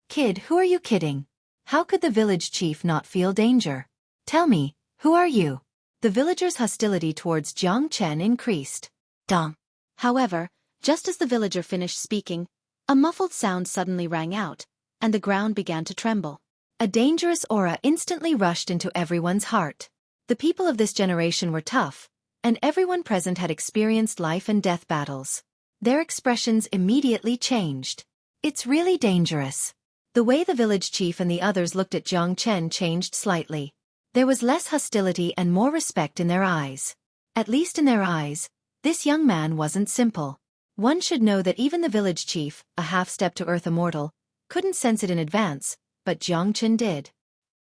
Kid, who are you kidding? How could the village chief not feel danger? Tell me, who are you? The villagers' hostility towards Jiang Chen increased. Dong. However, just as the villager finished speaking, a muffled sound suddenly rang out, and the ground began to tremble. A dangerous aura instantly rushed into everyone's heart. The people of this generation were tough, and everyone present had experienced life and death battles. Their expressions immediately changed. It's really dangerous. The way the village chief and the others looked at Jiang Chen changed slightly. There was less hostility and more respect in their eyes. At least in their eyes, this young man wasn't simple. One should know that even the village chief, a half-step to earth immortal, couldn't sense it in advance, but Jiang Chen did.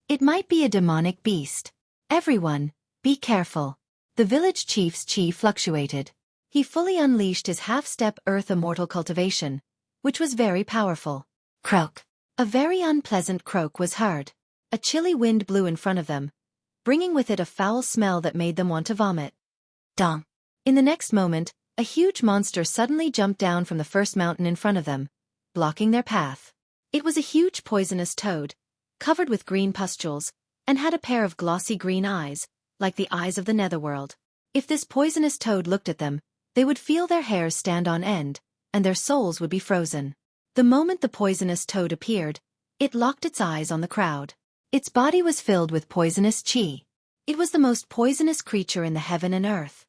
It might be a demonic beast. Everyone, be careful. The village chief's chi fluctuated. He fully unleashed his half-step earth immortal cultivation, which was very powerful. Croak. A very unpleasant croak was heard. A chilly wind blew in front of them, bringing with it a foul smell that made them want to vomit. Dong. In the next moment, a huge monster suddenly jumped down from the first mountain in front of them, blocking their path. It was a huge poisonous toad, covered with green pustules, and had a pair of glossy green eyes, like the eyes of the netherworld. If this poisonous toad looked at them, they would feel their hairs stand on end, and their souls would be frozen. The moment the poisonous toad appeared, it locked its eyes on the crowd. Its body was filled with poisonous chi. It was the most poisonous creature in the heaven and earth.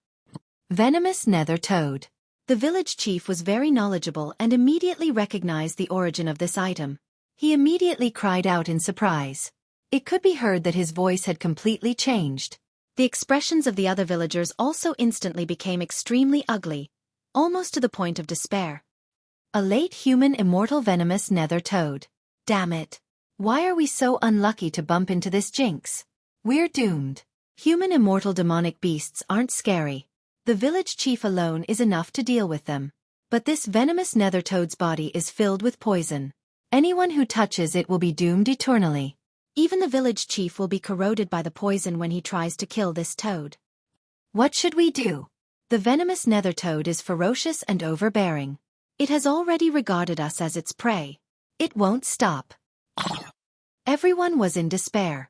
Venomous nether toad. The village chief was very knowledgeable and immediately recognized the origin of this item. He immediately cried out in surprise. It could be heard that his voice had completely changed. The expressions of the other villagers also instantly became extremely ugly, almost to the point of despair. A late human immortal venomous nether toad. Damn it. Why are we so unlucky to bump into this jinx? We're doomed. Human immortal demonic beasts aren't scary. The village chief alone is enough to deal with them. But this venomous nether toad's body is filled with poison. Anyone who touches it will be doomed eternally. Even the village chief will be corroded by the poison when he tries to kill this toad. What should we do? The venomous nether toad is ferocious and overbearing. It has already regarded us as its prey. It won't stop. Everyone was in despair.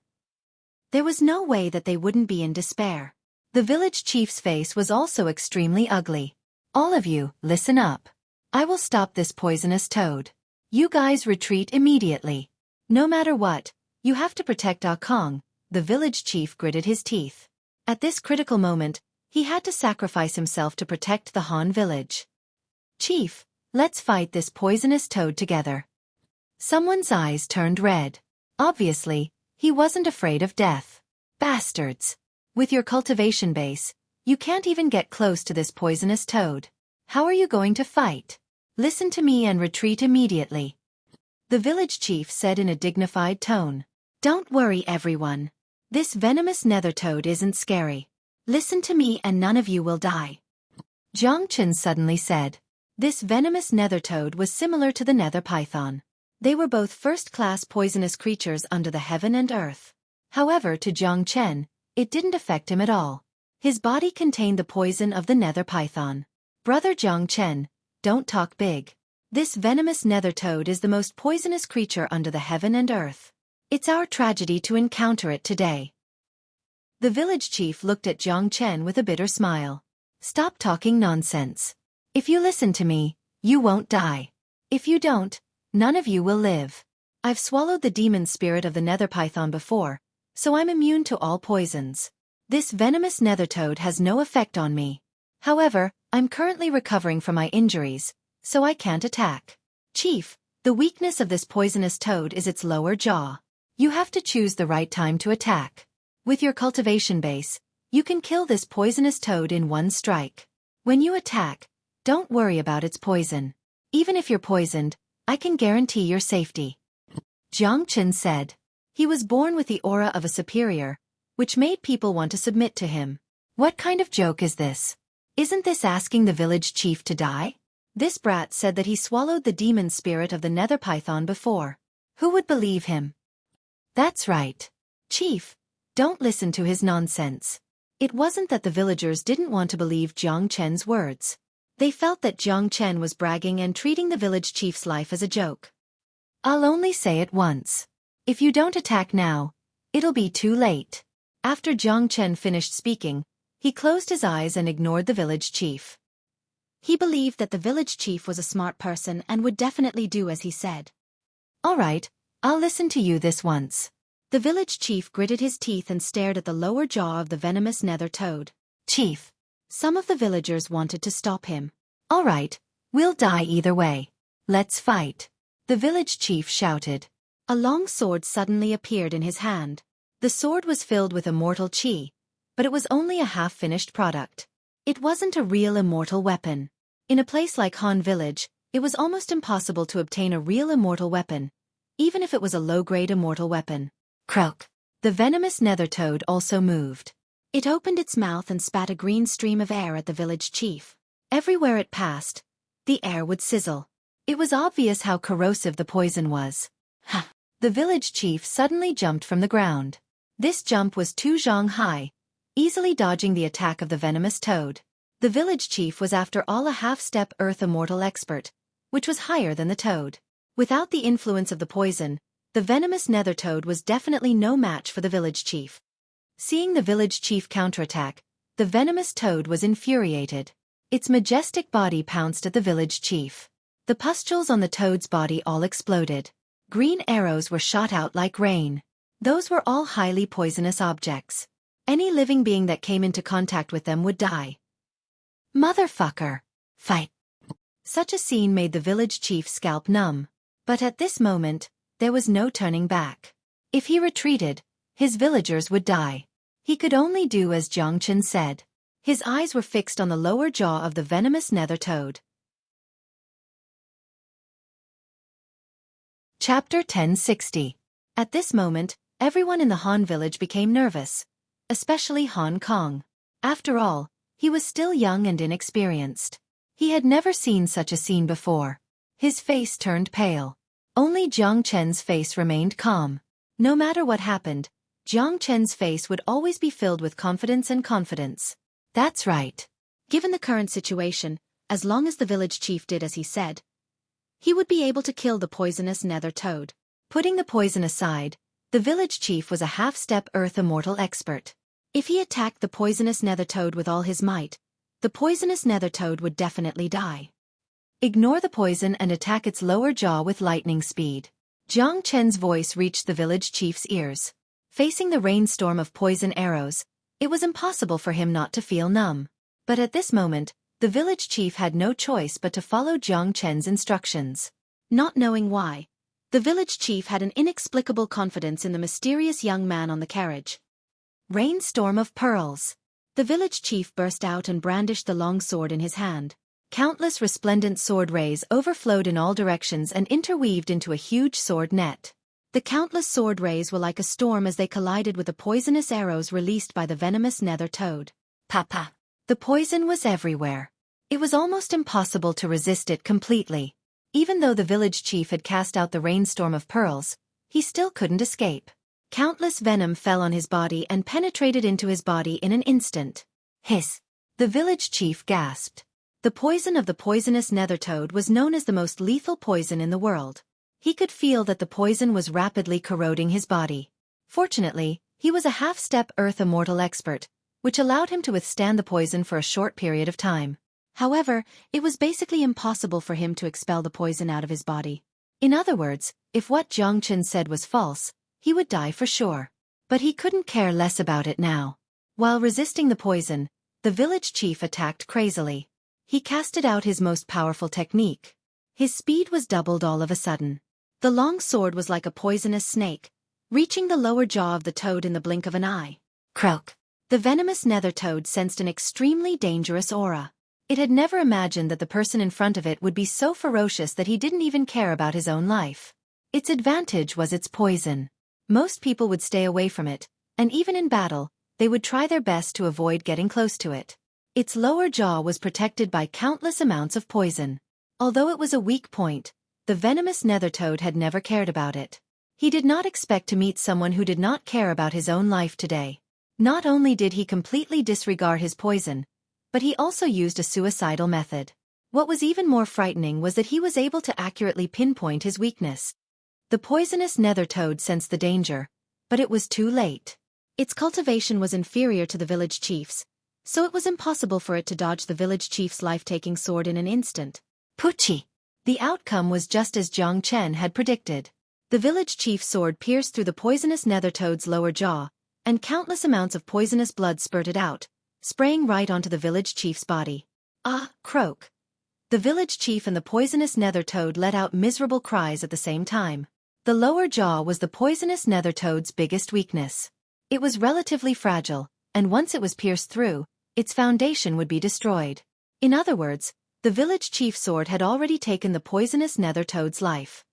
There was no way that they wouldn't be in despair. The village chief's face was also extremely ugly. All of you, listen up. I will stop this poisonous toad. You guys retreat immediately. No matter what, you have to protect Ah Kong. The village chief gritted his teeth. At this critical moment, he had to sacrifice himself to protect the Han village. Chief, let's fight this poisonous toad together. Someone's eyes turned red. Obviously, he wasn't afraid of death. Bastards. With your cultivation base, you can't even get close to this poisonous toad. How are you going to fight? Listen to me and retreat immediately. The village chief said in a dignified tone. Don't worry, everyone. This venomous nether toad isn't scary. Listen to me and none of you will die. Jiang Chen suddenly said. This venomous nether toad was similar to the nether python. They were both first-class poisonous creatures under the heaven and earth. However, to Jiang Chen, it didn't affect him at all. His body contained the poison of the nether python. Brother Jiang Chen, don't talk big. This venomous nether toad is the most poisonous creature under the heaven and earth. It's our tragedy to encounter it today. The village chief looked at Jiang Chen with a bitter smile. Stop talking nonsense. If you listen to me, you won't die. If you don't, none of you will live. I've swallowed the demon spirit of the nether python before, so I'm immune to all poisons. This venomous nether toad has no effect on me. However, I'm currently recovering from my injuries, so I can't attack. Chief, the weakness of this poisonous toad is its lower jaw. You have to choose the right time to attack. With your cultivation base, you can kill this poisonous toad in one strike. When you attack, don't worry about its poison. Even if you're poisoned, I can guarantee your safety. Jiang Chen said. He was born with the aura of a superior, which made people want to submit to him. What kind of joke is this? Isn't this asking the village chief to die? This brat said that he swallowed the demon spirit of the nether python before. Who would believe him? That's right. Chief, don't listen to his nonsense. It wasn't that the villagers didn't want to believe Jiang Chen's words. They felt that Jiang Chen was bragging and treating the village chief's life as a joke. I'll only say it once. If you don't attack now, it'll be too late. After Jiang Chen finished speaking, he closed his eyes and ignored the village chief. He believed that the village chief was a smart person and would definitely do as he said. All right, I'll listen to you this once. The village chief gritted his teeth and stared at the lower jaw of the venomous nether toad. Chief. Some of the villagers wanted to stop him. All right, we'll die either way. Let's fight. The village chief shouted. A long sword suddenly appeared in his hand. The sword was filled with immortal chi, but it was only a half-finished product. It wasn't a real immortal weapon. In a place like Han Village, it was almost impossible to obtain a real immortal weapon, even if it was a low-grade immortal weapon. Croak. The venomous nether toad also moved. It opened its mouth and spat a green stream of air at the village chief. Everywhere it passed, the air would sizzle. It was obvious how corrosive the poison was. Ha! The village chief suddenly jumped from the ground. This jump was 2 zhang high, easily dodging the attack of the venomous toad. The village chief was after all a half-step earth immortal expert, which was higher than the toad. Without the influence of the poison, the venomous nether toad was definitely no match for the village chief. Seeing the village chief counterattack, the venomous toad was infuriated. Its majestic body pounced at the village chief. The pustules on the toad's body all exploded. Green arrows were shot out like rain. Those were all highly poisonous objects. Any living being that came into contact with them would die. Motherfucker! Fight! Such a scene made the village chief's scalp numb. But at this moment, there was no turning back. If he retreated, his villagers would die. He could only do as Jiang Chen said. His eyes were fixed on the lower jaw of the venomous nether toad. Chapter 1060. At this moment, everyone in the Han village became nervous, especially Hong Kong. After all, he was still young and inexperienced. He had never seen such a scene before. His face turned pale. Only Jiang Chen's face remained calm. No matter what happened, Jiang Chen's face would always be filled with confidence and confidence. That's right. Given the current situation, as long as the village chief did as he said, he would be able to kill the poisonous nether toad. Putting the poison aside, the village chief was a half-step earth immortal expert. If he attacked the poisonous nether toad with all his might, the poisonous nether toad would definitely die. Ignore the poison and attack its lower jaw with lightning speed. Jiang Chen's voice reached the village chief's ears. Facing the rainstorm of poison arrows, it was impossible for him not to feel numb. But at this moment, the village chief had no choice but to follow Jiang Chen's instructions. Not knowing why, the village chief had an inexplicable confidence in the mysterious young man on the carriage. Rainstorm of pearls. The village chief burst out and brandished the long sword in his hand. Countless resplendent sword rays overflowed in all directions and interweaved into a huge sword net. The countless sword rays were like a storm as they collided with the poisonous arrows released by the venomous nether toad. Papa. The poison was everywhere. It was almost impossible to resist it completely. Even though the village chief had cast out the rainstorm of pearls, he still couldn't escape. Countless venom fell on his body and penetrated into his body in an instant. Hiss! The village chief gasped. The poison of the poisonous nether toad was known as the most lethal poison in the world. He could feel that the poison was rapidly corroding his body. Fortunately, he was a half-step earth immortal expert, which allowed him to withstand the poison for a short period of time. However, it was basically impossible for him to expel the poison out of his body. In other words, if what Jiang Chen said was false, he would die for sure. But he couldn't care less about it now. While resisting the poison, the village chief attacked crazily. He casted out his most powerful technique. His speed was doubled all of a sudden. The long sword was like a poisonous snake, reaching the lower jaw of the toad in the blink of an eye. Croak! The venomous nether toad sensed an extremely dangerous aura. It had never imagined that the person in front of it would be so ferocious that he didn't even care about his own life. Its advantage was its poison. Most people would stay away from it, and even in battle, they would try their best to avoid getting close to it. Its lower jaw was protected by countless amounts of poison. Although it was a weak point, the venomous nether toad had never cared about it. He did not expect to meet someone who did not care about his own life today. Not only did he completely disregard his poison, but he also used a suicidal method. What was even more frightening was that he was able to accurately pinpoint his weakness. The poisonous nether toad sensed the danger, but it was too late. Its cultivation was inferior to the village chief's, so it was impossible for it to dodge the village chief's life-taking sword in an instant. Pucci. The outcome was just as Jiang Chen had predicted. The village chief's sword pierced through the poisonous nethertoad's lower jaw, and countless amounts of poisonous blood spurted out, spraying right onto the village chief's body. Ah, croak. The village chief and the poisonous nethertoad let out miserable cries at the same time. The lower jaw was the poisonous nethertoad's biggest weakness. It was relatively fragile, and once it was pierced through, its foundation would be destroyed. In other words, the village chief's sword had already taken the poisonous nethertoad's life.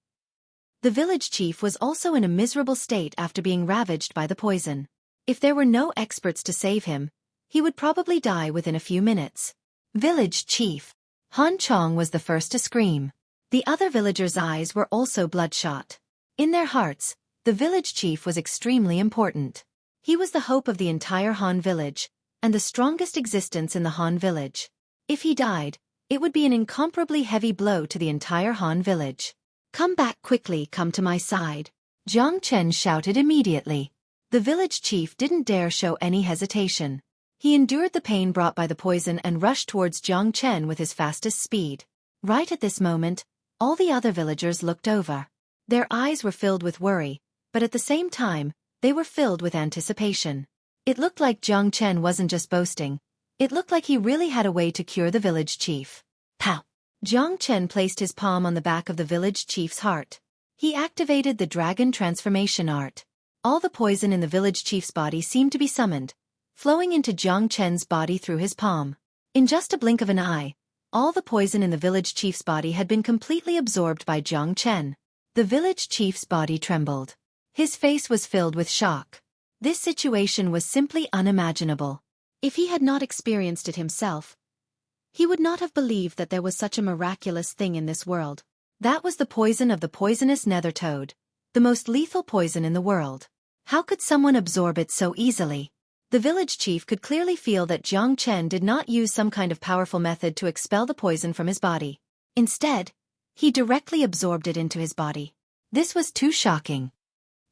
The village chief was also in a miserable state after being ravaged by the poison. If there were no experts to save him, he would probably die within a few minutes. Village chief. Han Chong was the first to scream. The other villagers' eyes were also bloodshot. In their hearts, the village chief was extremely important. He was the hope of the entire Han village, and the strongest existence in the Han village. If he died, it would be an incomparably heavy blow to the entire Han village. Come back quickly, come to my side. Jiang Chen shouted immediately. The village chief didn't dare show any hesitation. He endured the pain brought by the poison and rushed towards Jiang Chen with his fastest speed. Right at this moment, all the other villagers looked over. Their eyes were filled with worry, but at the same time, they were filled with anticipation. It looked like Jiang Chen wasn't just boasting. It looked like he really had a way to cure the village chief. Pow! Jiang Chen placed his palm on the back of the village chief's heart. He activated the dragon transformation art. All the poison in the village chief's body seemed to be summoned, flowing into Jiang Chen's body through his palm. In just a blink of an eye, all the poison in the village chief's body had been completely absorbed by Jiang Chen. The village chief's body trembled. His face was filled with shock. This situation was simply unimaginable. If he had not experienced it himself, he would not have believed that there was such a miraculous thing in this world. That was the poison of the poisonous nethertoad, the most lethal poison in the world. How could someone absorb it so easily? The village chief could clearly feel that Jiang Chen did not use some kind of powerful method to expel the poison from his body. Instead, he directly absorbed it into his body. This was too shocking.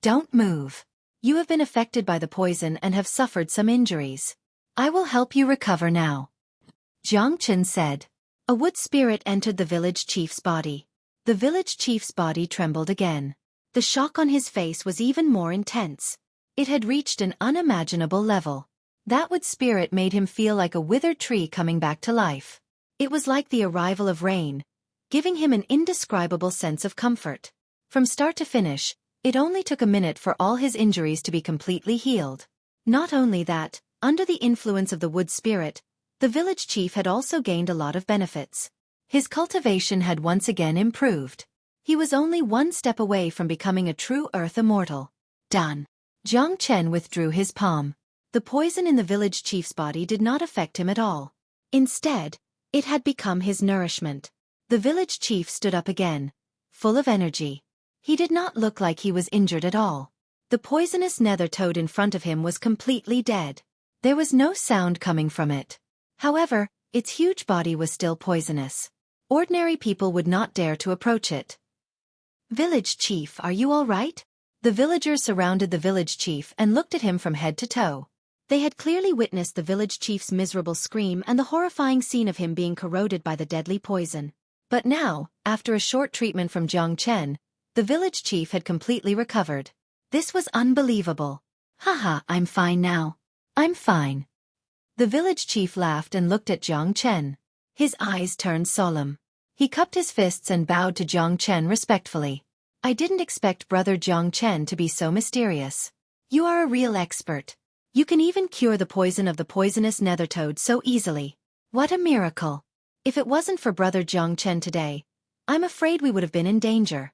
Don't move. You have been affected by the poison and have suffered some injuries. I will help you recover now, Jiang Chen said. A wood spirit entered the village chief's body. The village chief's body trembled again. The shock on his face was even more intense. It had reached an unimaginable level. That wood spirit made him feel like a withered tree coming back to life. It was like the arrival of rain, giving him an indescribable sense of comfort. From start to finish, it only took a minute for all his injuries to be completely healed. Not only that, under the influence of the wood spirit, the village chief had also gained a lot of benefits. His cultivation had once again improved. He was only one step away from becoming a true earth immortal. Done. Jiang Chen withdrew his palm. The poison in the village chief's body did not affect him at all. Instead, it had become his nourishment. The village chief stood up again, full of energy. He did not look like he was injured at all. The poisonous nethertoad in front of him was completely dead. There was no sound coming from it. However, its huge body was still poisonous. Ordinary people would not dare to approach it. Village chief, are you all right? The villagers surrounded the village chief and looked at him from head to toe. They had clearly witnessed the village chief's miserable scream and the horrifying scene of him being corroded by the deadly poison. But now, after a short treatment from Jiang Chen, the village chief had completely recovered. This was unbelievable. Haha, I'm fine now. I'm fine. The village chief laughed and looked at Jiang Chen. His eyes turned solemn. He cupped his fists and bowed to Jiang Chen respectfully. I didn't expect Brother Jiang Chen to be so mysterious. You are a real expert. You can even cure the poison of the poisonous nethertoad so easily. What a miracle. If it wasn't for Brother Jiang Chen today, I'm afraid we would have been in danger.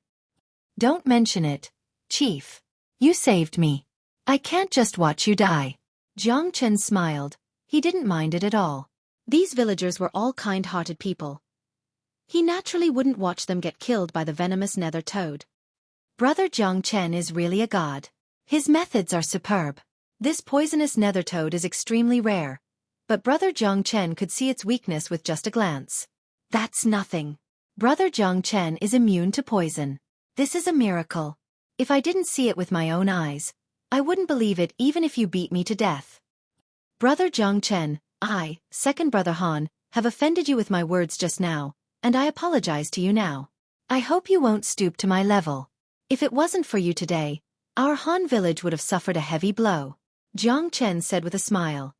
Don't mention it, Chief. You saved me. I can't just watch you die. Jiang Chen smiled. He didn't mind it at all. These villagers were all kind-hearted people. He naturally wouldn't watch them get killed by the venomous nether toad. Brother Jiang Chen is really a god. His methods are superb. This poisonous nether toad is extremely rare, but Brother Jiang Chen could see its weakness with just a glance. That's nothing. Brother Jiang Chen is immune to poison. This is a miracle. If I didn't see it with my own eyes, I wouldn't believe it even if you beat me to death. Brother Jiang Chen, I, second brother Han, have offended you with my words just now, and I apologize to you now. I hope you won't stoop to my level. If it wasn't for you today, our Han village would have suffered a heavy blow, Jiang Chen said with a smile.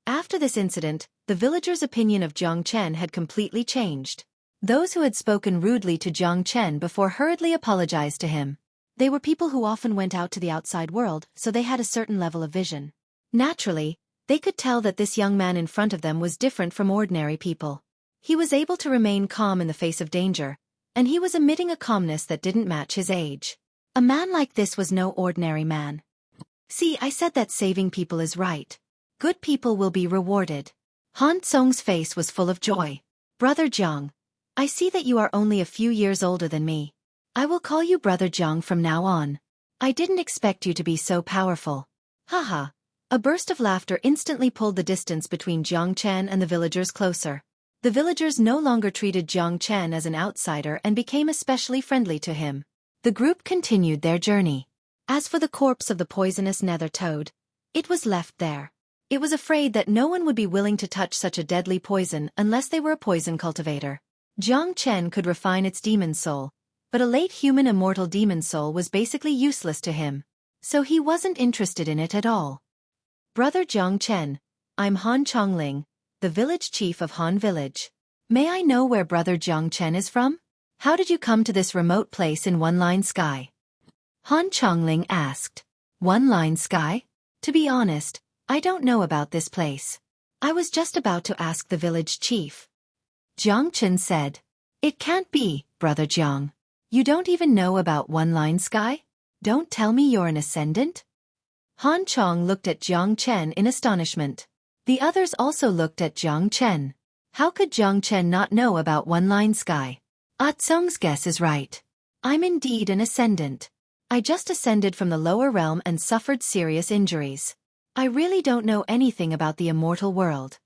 After this incident, the villagers' opinion of Jiang Chen had completely changed. Those who had spoken rudely to Jiang Chen before hurriedly apologized to him. They were people who often went out to the outside world, so they had a certain level of vision. Naturally, they could tell that this young man in front of them was different from ordinary people. He was able to remain calm in the face of danger, and he was emitting a calmness that didn't match his age. A man like this was no ordinary man. See, I said that saving people is right. Good people will be rewarded. Han Tsong's face was full of joy. Brother Jiang, I see that you are only a few years older than me. I will call you Brother Jiang from now on. I didn't expect you to be so powerful. Haha. A burst of laughter instantly pulled the distance between Jiang Chen and the villagers closer. The villagers no longer treated Jiang Chen as an outsider and became especially friendly to him. The group continued their journey. As for the corpse of the poisonous nether toad, it was left there. It was afraid that no one would be willing to touch such a deadly poison unless they were a poison cultivator. Jiang Chen could refine its demon soul, but a late human immortal demon soul was basically useless to him. So he wasn't interested in it at all. Brother Jiang Chen, I'm Han Chongling, the village chief of Han Village. May I know where Brother Jiang Chen is from? How did you come to this remote place in One-Line Sky? Han Chongling asked. One-Line Sky? To be honest, I don't know about this place. I was just about to ask the village chief. Jiang Chen said. It can't be, Brother Jiang. You don't even know about One-Line Sky? Don't tell me you're an ascendant? Han Chong looked at Jiang Chen in astonishment. The others also looked at Jiang Chen. How could Jiang Chen not know about One-Line Sky? Ah Tsung's guess is right. I'm indeed an ascendant. I just ascended from the lower realm and suffered serious injuries. I really don't know anything about the immortal world.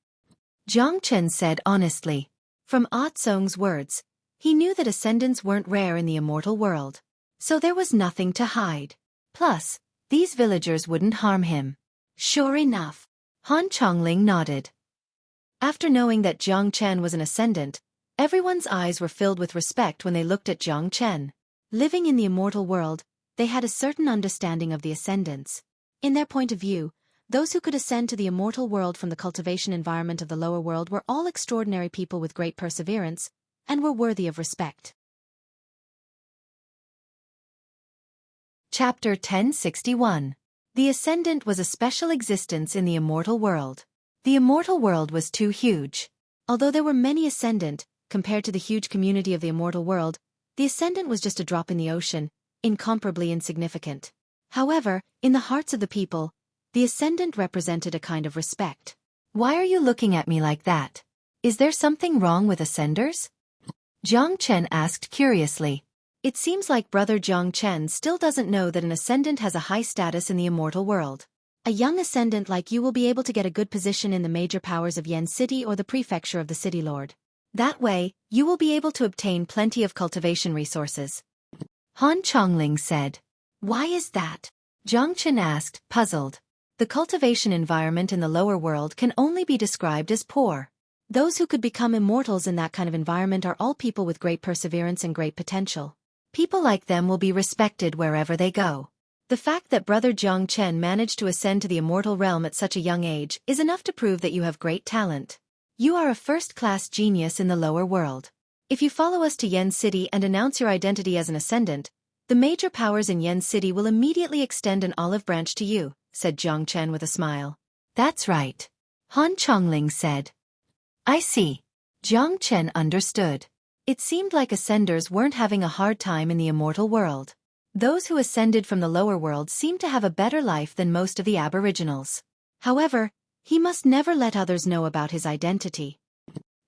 Jiang Chen said honestly. From Ah Tsung's words, he knew that ascendants weren't rare in the immortal world. So there was nothing to hide. Plus, these villagers wouldn't harm him. Sure enough. Han Chongling nodded. After knowing that Jiang Chen was an ascendant, everyone's eyes were filled with respect when they looked at Jiang Chen. Living in the immortal world, they had a certain understanding of the ascendants. In their point of view, those who could ascend to the immortal world from the cultivation environment of the lower world were all extraordinary people with great perseverance, and were worthy of respect. Chapter 1061. The Ascendant was a special existence in the immortal world. The immortal world was too huge. Although there were many Ascendant, compared to the huge community of the immortal world, the Ascendant was just a drop in the ocean, incomparably insignificant. However, in the hearts of the people, the Ascendant represented a kind of respect. Why are you looking at me like that? Is there something wrong with Ascenders? Jiang Chen asked curiously. It seems like Brother Jiang Chen still doesn't know that an Ascendant has a high status in the immortal world. A young Ascendant like you will be able to get a good position in the major powers of Yen City or the prefecture of the City Lord. That way, you will be able to obtain plenty of cultivation resources. Han Chongling said. Why is that? Jiang Chen asked, puzzled. The cultivation environment in the lower world can only be described as poor. Those who could become immortals in that kind of environment are all people with great perseverance and great potential. People like them will be respected wherever they go. The fact that Brother Jiang Chen managed to ascend to the immortal realm at such a young age is enough to prove that you have great talent. You are a first-class genius in the lower world. If you follow us to Yen City and announce your identity as an ascendant, the major powers in Yen City will immediately extend an olive branch to you, said Jiang Chen with a smile. That's right. Han Chongling said. I see. Jiang Chen understood. It seemed like ascenders weren't having a hard time in the immortal world. Those who ascended from the lower world seemed to have a better life than most of the aboriginals. However, he must never let others know about his identity.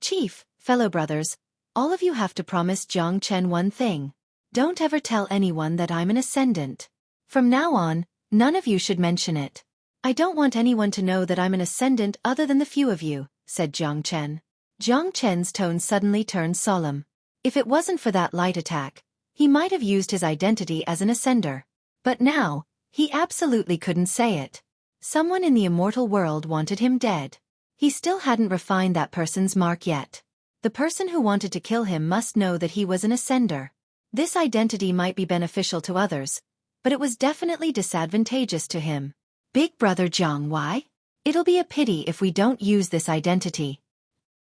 Chief, fellow brothers, all of you have to promise Jiang Chen one thing. Don't ever tell anyone that I'm an ascendant. From now on, none of you should mention it. I don't want anyone to know that I'm an ascendant other than the few of you, said Jiang Chen. Jiang Chen's tone suddenly turned solemn. If it wasn't for that light attack, he might have used his identity as an ascender. But now, He absolutely couldn't say it. Someone in the immortal world wanted him dead. He still hadn't refined that person's mark yet. The person who wanted to kill him must know that he was an ascender. This identity might be beneficial to others, but it was definitely disadvantageous to him. Big Brother Jiang, why? It'll be a pity if we don't use this identity.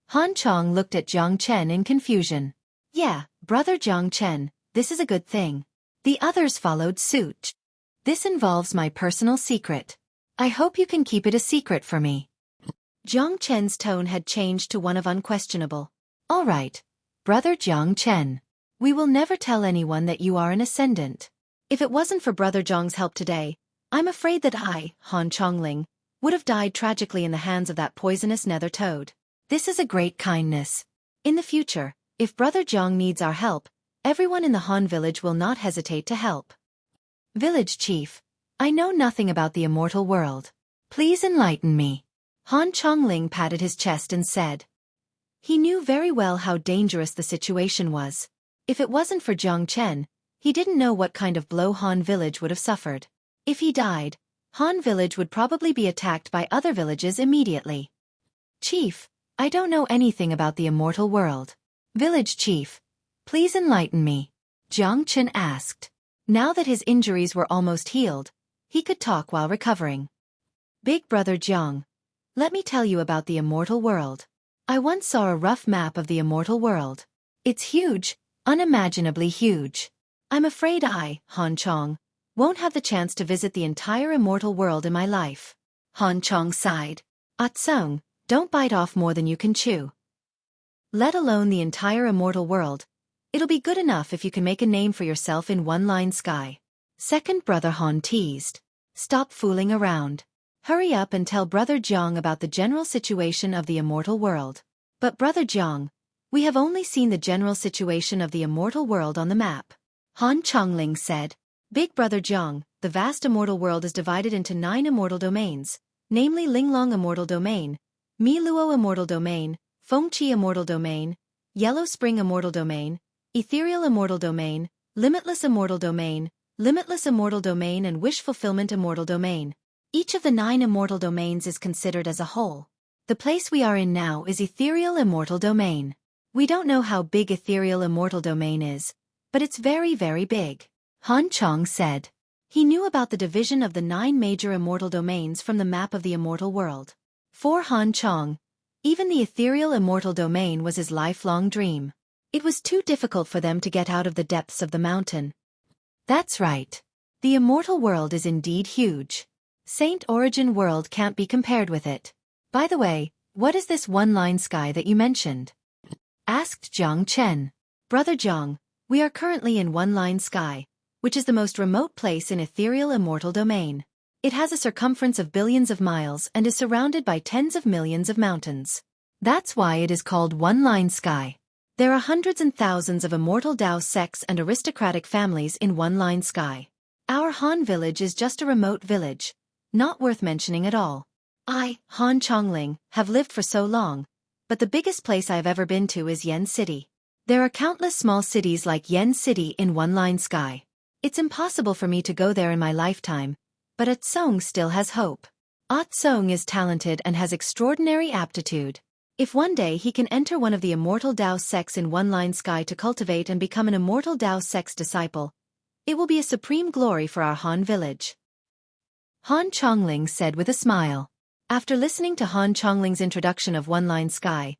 Han Chong looked at Jiang Chen in confusion. Yeah, Brother Jiang Chen, this is a good thing. The others followed suit. This involves my personal secret. I hope you can keep it a secret for me. Jiang Chen's tone had changed to one of unquestionable. All right, Brother Jiang Chen. We will never tell anyone that you are an ascendant. If it wasn't for Brother Jiang's help today, I'm afraid that I, Han Chongling, would have died tragically in the hands of that poisonous nether toad. This is a great kindness. In the future, if Brother Jiang needs our help, everyone in the Han village will not hesitate to help. Village Chief, I know nothing about the immortal world. Please enlighten me. Han Chongling patted his chest and said. He knew very well how dangerous the situation was. If it wasn't for Jiang Chen, he didn't know what kind of blow Han village would have suffered. If he died, Han village would probably be attacked by other villages immediately. Chief, I don't know anything about the immortal world. Village Chief, please enlighten me. Jiang Chen asked. Now that his injuries were almost healed, he could talk while recovering. Big Brother Jiang, let me tell you about the immortal world. I once saw a rough map of the immortal world. It's huge, unimaginably huge. I'm afraid I, Han Chong, won't have the chance to visit the entire immortal world in my life. Han Chong sighed. Atsung, don't bite off more than you can chew. Let alone the entire immortal world. It'll be good enough if you can make a name for yourself in one-line sky. Second Brother Han teased. Stop fooling around. Hurry up and tell Brother Jiang about the general situation of the immortal world. But Brother Jiang, we have only seen the general situation of the immortal world on the map. Han Chongling said. Big Brother Jiang, the vast immortal world is divided into 9 immortal domains, namely Linglong Immortal Domain, Miluo Immortal Domain, Fengqi Immortal Domain, Yellow Spring Immortal Domain, Ethereal Immortal Domain, Limitless Immortal Domain, Limitless Immortal Domain and Wish Fulfillment Immortal Domain. Each of the 9 immortal domains is considered as a whole. The place we are in now is Ethereal Immortal Domain. We don't know how big Ethereal Immortal Domain is, but it's very, very big. Han Chong said. He knew about the division of the 9 major immortal domains from the map of the immortal world. For Han Chong, even the Ethereal Immortal Domain was his lifelong dream. It was too difficult for them to get out of the depths of the mountain. That's right. The immortal world is indeed huge. Saint Origin World can't be compared with it. By the way, what is this one-line sky that you mentioned? Asked Jiang Chen. Brother Jiang, we are currently in one-line sky, which is the most remote place in Ethereal Immortal Domain. It has a circumference of billions of miles and is surrounded by tens of millions of mountains. That's why it is called one-line sky. There are hundreds and thousands of immortal Dao sects and aristocratic families in one-line sky. Our Han village is just a remote village. Not worth mentioning at all. I, Han Chongling, have lived for so long, but the biggest place I have ever been to is Yen City. There are countless small cities like Yen City in one-line sky. It's impossible for me to go there in my lifetime, but Atsung still has hope. Atsung is talented and has extraordinary aptitude. If one day he can enter one of the immortal Dao sects in one-line sky to cultivate and become an immortal Dao sect's disciple, it will be a supreme glory for our Han village. Han Chongling said with a smile. After listening to Han Chongling's introduction of one-line sky,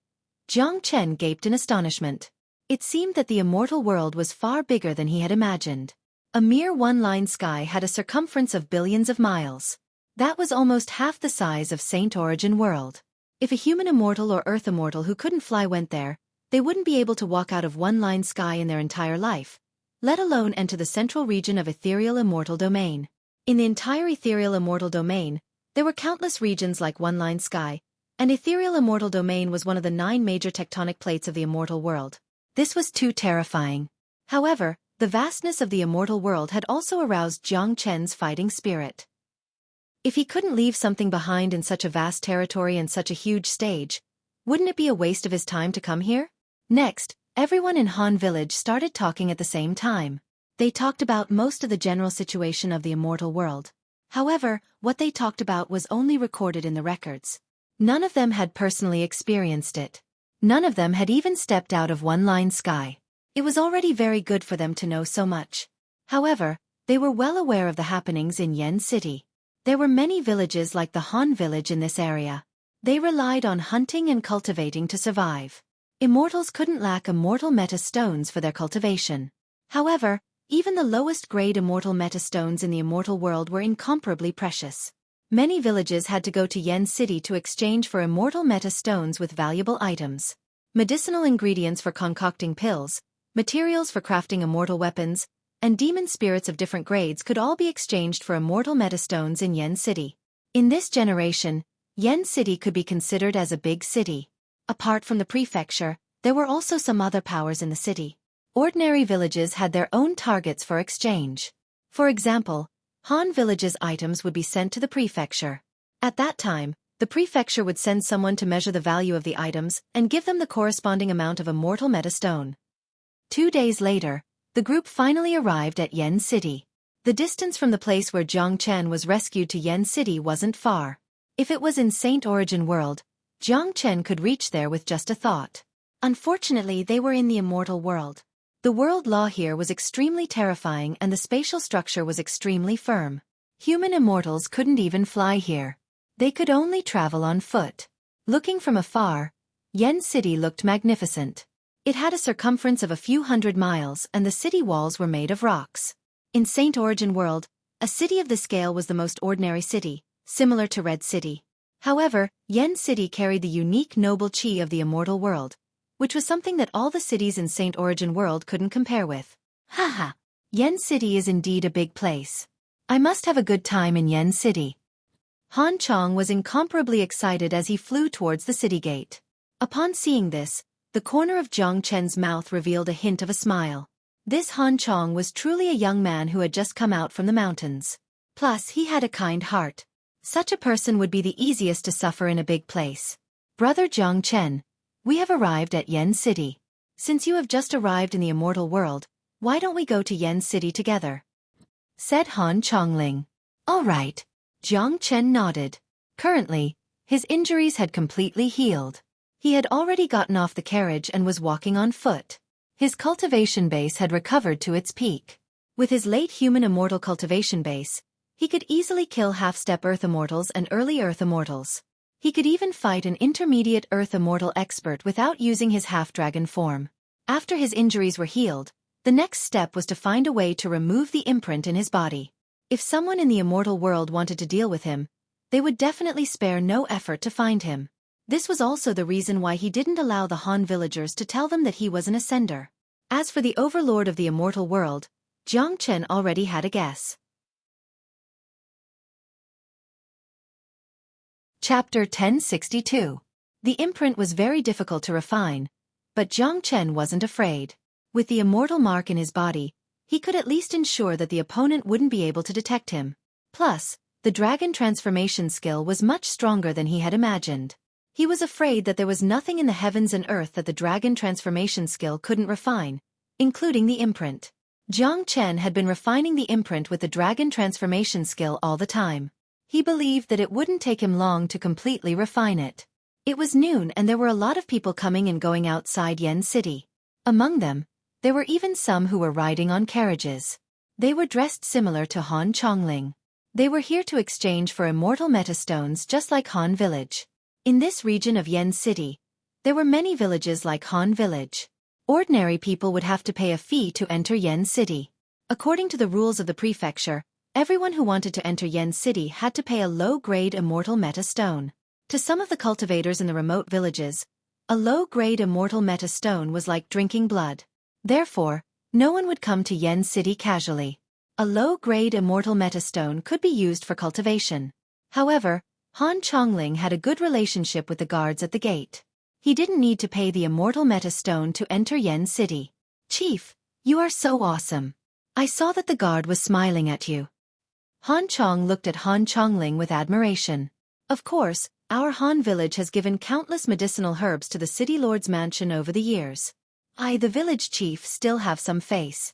Jiang Chen gaped in astonishment. It seemed that the immortal world was far bigger than he had imagined. A mere one-line sky had a circumference of billions of miles. That was almost half the size of Saint Origin World. If a human immortal or earth immortal who couldn't fly went there, they wouldn't be able to walk out of one-line sky in their entire life, let alone enter the central region of Ethereal Immortal Domain. In the entire Ethereal Immortal Domain, there were countless regions like one-line sky, and Ethereal Immortal Domain was one of the 9 major tectonic plates of the immortal world. This was too terrifying. However, the vastness of the immortal world had also aroused Jiang Chen's fighting spirit. If he couldn't leave something behind in such a vast territory and such a huge stage, wouldn't it be a waste of his time to come here? Next, everyone in Han Village started talking at the same time. They talked about most of the general situation of the immortal world. However, what they talked about was only recorded in the records. None of them had personally experienced it. None of them had even stepped out of one-line sky. It was already very good for them to know so much. However, they were well aware of the happenings in Yen City. There were many villages like the Han village in this area. They relied on hunting and cultivating to survive. Immortals couldn't lack immortal meta stones for their cultivation. However, even the lowest grade immortal meta stones in the immortal world were incomparably precious. Many villages had to go to Yen City to exchange for immortal meta stones with valuable items. Medicinal ingredients for concocting pills, materials for crafting immortal weapons, and demon spirits of different grades could all be exchanged for immortal meta stones in Yen City. In this generation, Yen City could be considered as a big city. Apart from the prefecture, there were also some other powers in the city. Ordinary villages had their own targets for exchange. For example, Han village's items would be sent to the prefecture. At that time, the prefecture would send someone to measure the value of the items and give them the corresponding amount of immortal meta stone. 2 days later, the group finally arrived at Yen City. The distance from the place where Jiang Chen was rescued to Yen City wasn't far. If it was in Saint Origin World, Jiang Chen could reach there with just a thought. Unfortunately, they were in the immortal world. The world law here was extremely terrifying and the spatial structure was extremely firm. Human immortals couldn't even fly here. They could only travel on foot. Looking from afar, Yen City looked magnificent. It had a circumference of a few hundred miles and the city walls were made of rocks. In Saint Origin World, a city of this scale was the most ordinary city, similar to Red City. However, Yen City carried the unique noble chi of the immortal world, which was something that all the cities in Saint Origin World couldn't compare with. Haha! Yen City is indeed a big place. I must have a good time in Yen City. Han Chong was incomparably excited as he flew towards the city gate. Upon seeing this, the corner of Jiang Chen's mouth revealed a hint of a smile. This Han Chong was truly a young man who had just come out from the mountains. Plus, he had a kind heart. Such a person would be the easiest to suffer in a big place. Brother Jiang Chen, we have arrived at Yen City. Since you have just arrived in the immortal world, why don't we go to Yen City together? Said Han Chongling. All right. Jiang Chen nodded. Currently, his injuries had completely healed. He had already gotten off the carriage and was walking on foot. His cultivation base had recovered to its peak. With his late human immortal cultivation base, he could easily kill half-step Earth Immortals and early Earth Immortals. He could even fight an intermediate Earth Immortal expert without using his half-dragon form. After his injuries were healed, the next step was to find a way to remove the imprint in his body. If someone in the immortal world wanted to deal with him, they would definitely spare no effort to find him. This was also the reason why he didn't allow the Han villagers to tell them that he was an ascender. As for the overlord of the immortal world, Jiang Chen already had a guess. Chapter 1062. The imprint was very difficult to refine, but Jiang Chen wasn't afraid. With the immortal mark in his body, he could at least ensure that the opponent wouldn't be able to detect him. Plus, the dragon transformation skill was much stronger than he had imagined. He was afraid that there was nothing in the heavens and earth that the dragon transformation skill couldn't refine, including the imprint. Jiang Chen had been refining the imprint with the dragon transformation skill all the time. He believed that it wouldn't take him long to completely refine it. It was noon and there were a lot of people coming and going outside Yen City. Among them, there were even some who were riding on carriages. They were dressed similar to Han Chongling. They were here to exchange for immortal metastones just like Han Village. In this region of Yen City, there were many villages like Han Village. Ordinary people would have to pay a fee to enter Yen City. According to the rules of the prefecture, everyone who wanted to enter Yen City had to pay a low-grade immortal meta stone. To some of the cultivators in the remote villages, a low-grade immortal meta stone was like drinking blood. Therefore, no one would come to Yen City casually. A low-grade immortal meta stone could be used for cultivation. However, Han Chongling had a good relationship with the guards at the gate. He didn't need to pay the immortal meta stone to enter Yen City. Chief, you are so awesome. I saw that the guard was smiling at you. Han Chong looked at Han Chongling with admiration. Of course, our Han village has given countless medicinal herbs to the city lord's mansion over the years. I, the village chief, still have some face.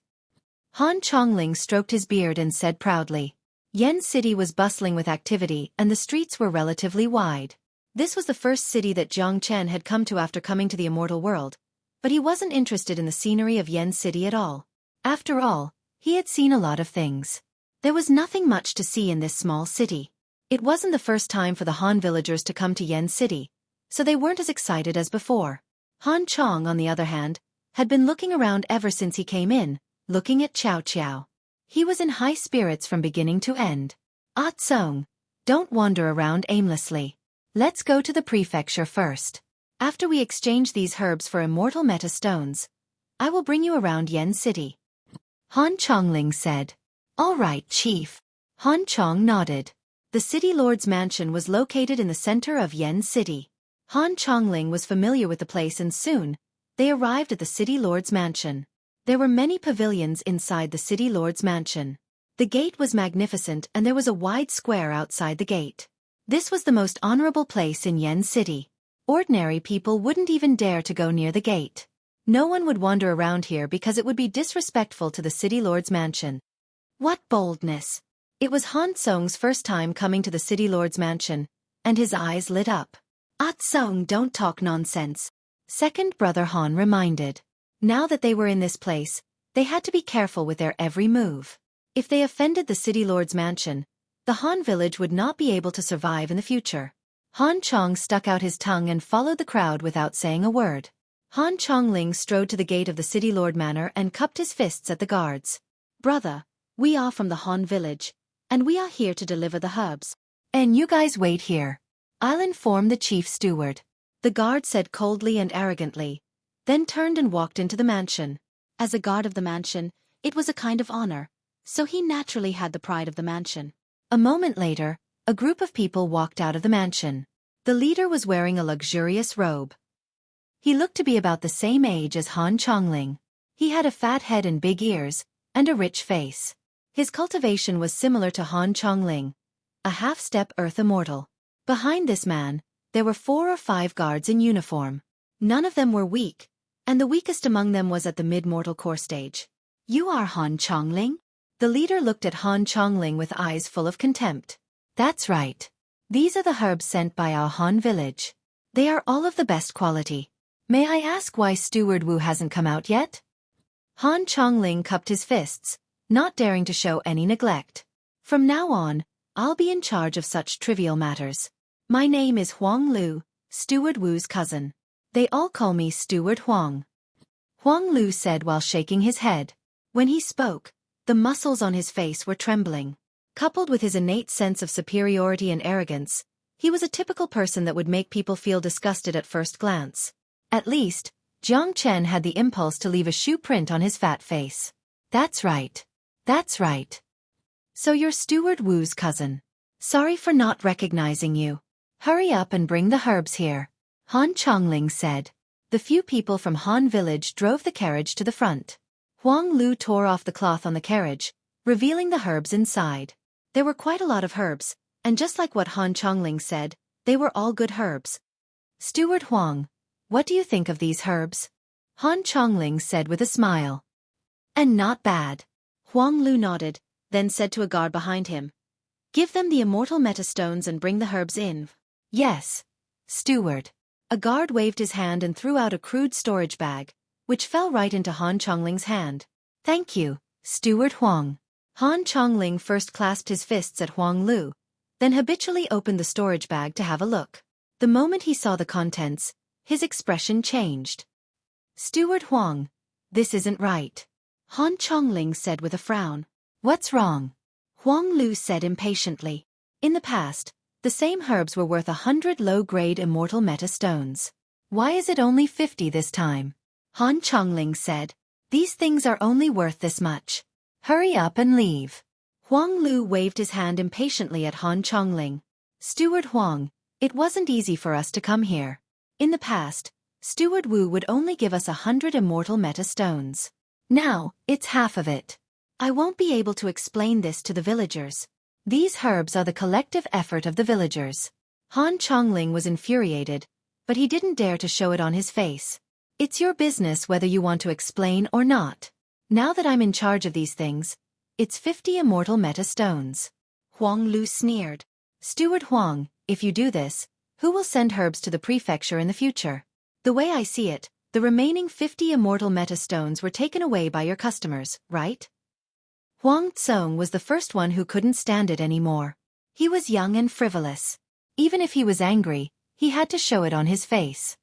Han Chongling stroked his beard and said proudly. Yen City was bustling with activity and the streets were relatively wide. This was the first city that Jiang Chen had come to after coming to the immortal world, but he wasn't interested in the scenery of Yen City at all. After all, he had seen a lot of things. There was nothing much to see in this small city. It wasn't the first time for the Han villagers to come to Yen City, so they weren't as excited as before. Han Chong, on the other hand, had been looking around ever since he came in, looking at Qiao Qiao. He was in high spirits from beginning to end. Ah Tsong, don't wander around aimlessly. Let's go to the prefecture first. After we exchange these herbs for immortal meta stones, I will bring you around Yen City. Han Chongling said. All right, Chief. Han Chong nodded. The city lord's mansion was located in the center of Yen City. Han Chongling was familiar with the place and soon, they arrived at the city lord's mansion. There were many pavilions inside the city lord's mansion. The gate was magnificent and there was a wide square outside the gate. This was the most honorable place in Yen City. Ordinary people wouldn't even dare to go near the gate. No one would wander around here because it would be disrespectful to the city lord's mansion. What boldness! It was Han Tsong's first time coming to the city lord's mansion, and his eyes lit up. Ah Tsong, don't talk nonsense. Second brother Han reminded. Now that they were in this place, they had to be careful with their every move. If they offended the city lord's mansion, the Han village would not be able to survive in the future. Han Chong stuck out his tongue and followed the crowd without saying a word. Han Chongling strode to the gate of the city lord manor and cupped his fists at the guards. Brother, we are from the Han village, and we are here to deliver the herbs. And you guys wait here. I'll inform the chief steward. The guard said coldly and arrogantly, then turned and walked into the mansion. As a guard of the mansion, it was a kind of honor, so he naturally had the pride of the mansion. A moment later, a group of people walked out of the mansion. The leader was wearing a luxurious robe. He looked to be about the same age as Han Chongling. He had a fat head and big ears, and a rich face. His cultivation was similar to Han Chongling, a half-step earth immortal. Behind this man, there were 4 or 5 guards in uniform. None of them were weak, and the weakest among them was at the mid-mortal core stage. You are Han Chongling? The leader looked at Han Chongling with eyes full of contempt. That's right. These are the herbs sent by our Han village. They are all of the best quality. May I ask why Steward Wu hasn't come out yet? Han Chongling cupped his fists, not daring to show any neglect. From now on, I'll be in charge of such trivial matters. My name is Huang Lu, Steward Wu's cousin. They all call me Steward Huang. Huang Lu said while shaking his head. When he spoke, the muscles on his face were trembling. Coupled with his innate sense of superiority and arrogance, he was a typical person that would make people feel disgusted at first glance. At least, Jiang Chen had the impulse to leave a shoe print on his fat face. That's right. That's right. So you're Steward Wu's cousin. Sorry for not recognizing you. Hurry up and bring the herbs here. Han Chongling said. The few people from Han village drove the carriage to the front. Huang Lu tore off the cloth on the carriage, revealing the herbs inside. There were quite a lot of herbs, and just like what Han Chongling said, they were all good herbs. Steward Huang, what do you think of these herbs? Han Chongling said with a smile. And not bad. Huang Lu nodded, then said to a guard behind him. Give them the immortal meta stones and bring the herbs in. Yes, steward. A guard waved his hand and threw out a crude storage bag, which fell right into Han Chongling's hand. Thank you, Steward Huang. Han Chongling first clasped his fists at Huang Lu, then habitually opened the storage bag to have a look. The moment he saw the contents, his expression changed. Steward Huang, this isn't right. Han Chongling said with a frown. What's wrong? Huang Lu said impatiently. In the past, the same herbs were worth 100 low-grade immortal meta stones. Why is it only 50 this time? Han Chongling said. These things are only worth this much. Hurry up and leave. Huang Lu waved his hand impatiently at Han Chongling. Steward Huang, it wasn't easy for us to come here. In the past, Steward Wu would only give us 100 immortal meta stones. Now, it's half of it. I won't be able to explain this to the villagers. These herbs are the collective effort of the villagers. Han Chongling was infuriated, but he didn't dare to show it on his face. It's your business whether you want to explain or not. Now that I'm in charge of these things, it's 50 immortal meta stones. Huang Lu sneered. Steward Huang, if you do this, who will send herbs to the prefecture in the future? The way I see it, the remaining 50 immortal meta stones were taken away by your customers, right? Huang Tsong was the first one who couldn't stand it anymore. He was young and frivolous. Even if he was angry, he had to show it on his face.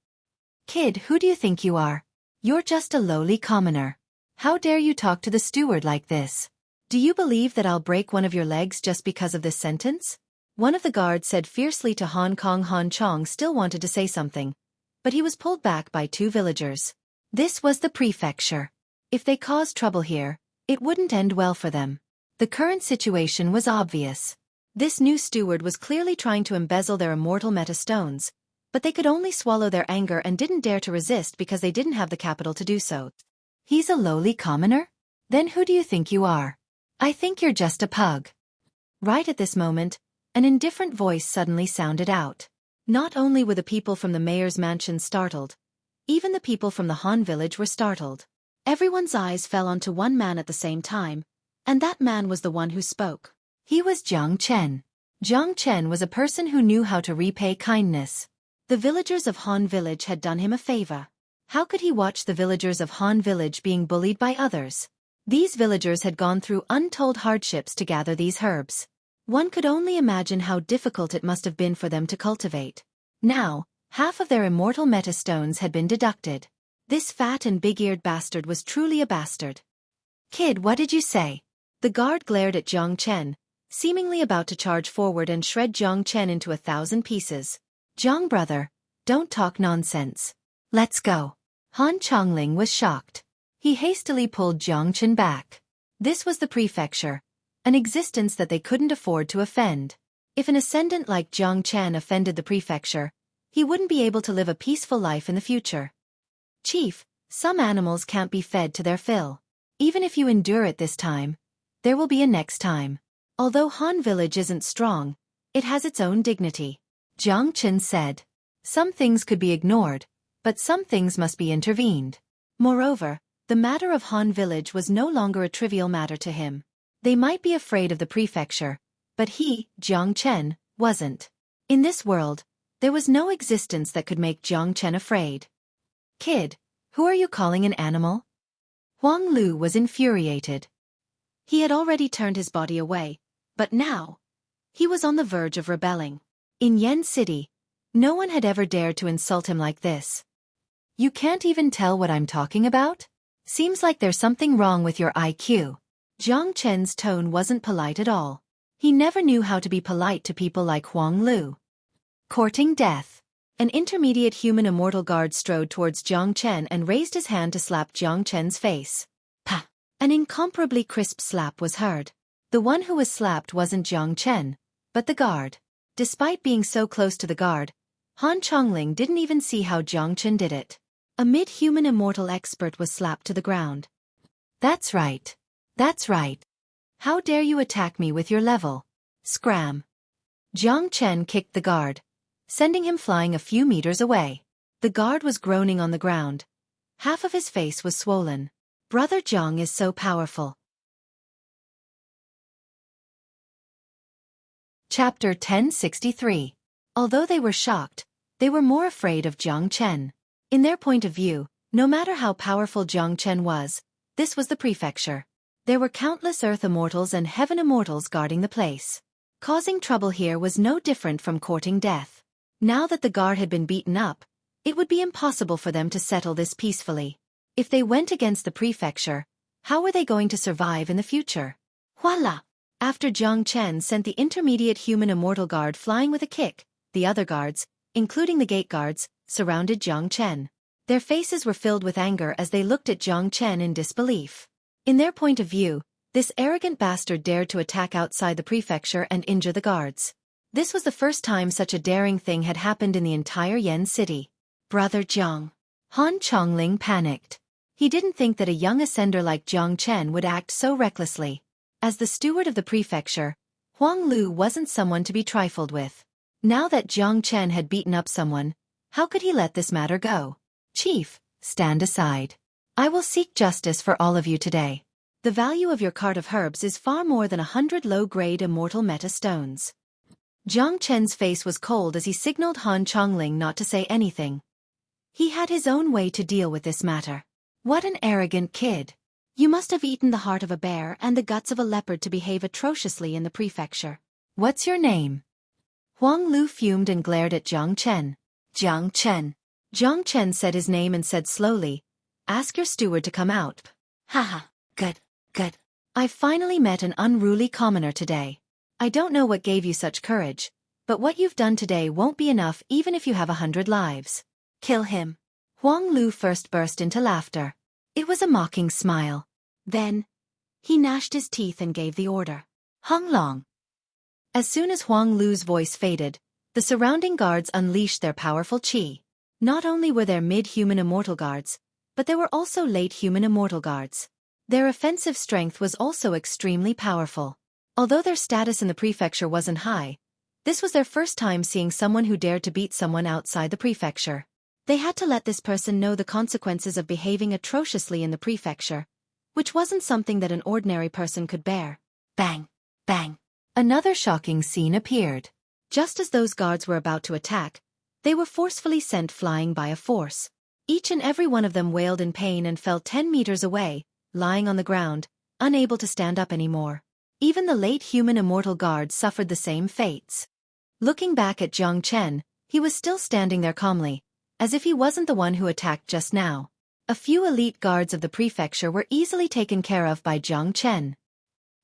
Kid, who do you think you are? You're just a lowly commoner. How dare you talk to the steward like this? Do you believe that I'll break one of your legs just because of this sentence? One of the guards said fiercely to Hong Kong. Han Chong still wanted to say something, but he was pulled back by two villagers. This was the prefecture. If they caused trouble here, it wouldn't end well for them. The current situation was obvious. This new steward was clearly trying to embezzle their immortal meta stones, but they could only swallow their anger and didn't dare to resist because they didn't have the capital to do so. He's a lowly commoner? Then who do you think you are? I think you're just a pug. Right at this moment, an indifferent voice suddenly sounded out. Not only were the people from the mayor's mansion startled, even the people from the Han village were startled. Everyone's eyes fell onto one man at the same time, and that man was the one who spoke. He was Jiang Chen. Jiang Chen was a person who knew how to repay kindness. The villagers of Han village had done him a favor. How could he watch the villagers of Han village being bullied by others? These villagers had gone through untold hardships to gather these herbs. One could only imagine how difficult it must have been for them to cultivate. Now, half of their immortal meta stones had been deducted. This fat and big-eared bastard was truly a bastard. Kid, what did you say? The guard glared at Jiang Chen, seemingly about to charge forward and shred Jiang Chen into 1,000 pieces. Jiang brother, don't talk nonsense. Let's go. Han Chongling was shocked. He hastily pulled Jiang Chen back. This was the prefecture, an existence that they couldn't afford to offend. If an ascendant like Jiang Chen offended the prefecture, he wouldn't be able to live a peaceful life in the future. Chief, some animals can't be fed to their fill. Even if you endure it this time, there will be a next time. Although Han village isn't strong, it has its own dignity. Jiang Chen said. Some things could be ignored, but some things must be intervened. Moreover, the matter of Han village was no longer a trivial matter to him. They might be afraid of the prefecture, but he, Jiang Chen, wasn't. In this world, there was no existence that could make Jiang Chen afraid. Kid, who are you calling an animal? Huang Lu was infuriated. He had already turned his body away, but now, he was on the verge of rebelling. In Yen City, no one had ever dared to insult him like this. You can't even tell what I'm talking about? Seems like there's something wrong with your IQ. Jiang Chen's tone wasn't polite at all. He never knew how to be polite to people like Huang Lu. Courting death. An intermediate human immortal guard strode towards Jiang Chen and raised his hand to slap Jiang Chen's face. Pah! An incomparably crisp slap was heard. The one who was slapped wasn't Jiang Chen, but the guard. Despite being so close to the guard, Han Chongling didn't even see how Jiang Chen did it. A mid-human immortal expert was slapped to the ground. That's right. That's right. How dare you attack me with your level? Scram. Jiang Chen kicked the guard, sending him flying a few meters away. The guard was groaning on the ground. Half of his face was swollen. Brother Jiang is so powerful. Chapter 1063. Although they were shocked, they were more afraid of Jiang Chen. In their point of view, no matter how powerful Jiang Chen was, this was the prefecture. There were countless earth immortals and heaven immortals guarding the place. Causing trouble here was no different from courting death. Now that the guard had been beaten up, it would be impossible for them to settle this peacefully. If they went against the prefecture, how were they going to survive in the future? Voila! After Jiang Chen sent the intermediate human immortal guard flying with a kick, the other guards, including the gate guards, surrounded Jiang Chen. Their faces were filled with anger as they looked at Jiang Chen in disbelief. In their point of view, this arrogant bastard dared to attack outside the prefecture and injure the guards. This was the first time such a daring thing had happened in the entire Yen city. Brother Jiang. Han Chongling panicked. He didn't think that a young ascender like Jiang Chen would act so recklessly. As the steward of the prefecture, Huang Lu wasn't someone to be trifled with. Now that Jiang Chen had beaten up someone, how could he let this matter go? Chief, stand aside. I will seek justice for all of you today. The value of your cart of herbs is far more than 100 low-grade immortal meta stones. Jiang Chen's face was cold as he signaled Han Chongling not to say anything. He had his own way to deal with this matter. What an arrogant kid. You must have eaten the heart of a bear and the guts of a leopard to behave atrociously in the prefecture. What's your name? Huang Lu fumed and glared at Jiang Chen. Jiang Chen. Jiang Chen said his name and said slowly, "Ask your steward to come out." Haha, good. I've finally met an unruly commoner today. I don't know what gave you such courage, but what you've done today won't be enough even if you have 100 lives. Kill him. Huang Lu first burst into laughter. It was a mocking smile. Then, he gnashed his teeth and gave the order. Hung Long. As soon as Huang Lu's voice faded, the surrounding guards unleashed their powerful qi. Not only were there mid-human immortal guards, but there were also late-human immortal guards. Their offensive strength was also extremely powerful. Although their status in the prefecture wasn't high, this was their first time seeing someone who dared to beat someone outside the prefecture. They had to let this person know the consequences of behaving atrociously in the prefecture, which wasn't something that an ordinary person could bear. Bang! Bang! Another shocking scene appeared. Just as those guards were about to attack, they were forcefully sent flying by a force. Each and every one of them wailed in pain and fell 10 meters away, lying on the ground, unable to stand up anymore. Even the late human immortal guard suffered the same fates. Looking back at Jiang Chen, he was still standing there calmly, as if he wasn't the one who attacked just now. A few elite guards of the prefecture were easily taken care of by Jiang Chen.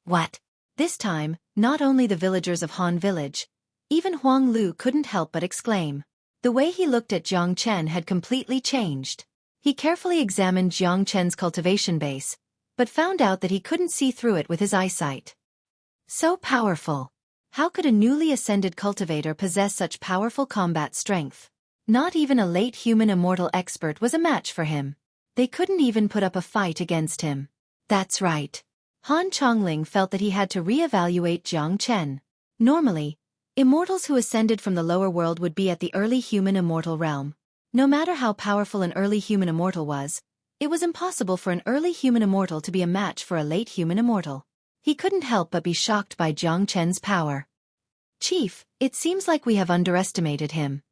What? This time, not only the villagers of Han Village, even Huang Lu couldn't help but exclaim. The way he looked at Jiang Chen had completely changed. He carefully examined Jiang Chen's cultivation base, but found out that he couldn't see through it with his eyesight. So powerful. How could a newly ascended cultivator possess such powerful combat strength? Not even a late human immortal expert was a match for him. They couldn't even put up a fight against him. That's right. Han Chongling felt that he had to re-evaluate Jiang Chen. Normally, immortals who ascended from the lower world would be at the early human immortal realm. No matter how powerful an early human immortal was, it was impossible for an early human immortal to be a match for a late human immortal. He couldn't help but be shocked by Jiang Chen's power. Chief, it seems like we have underestimated him.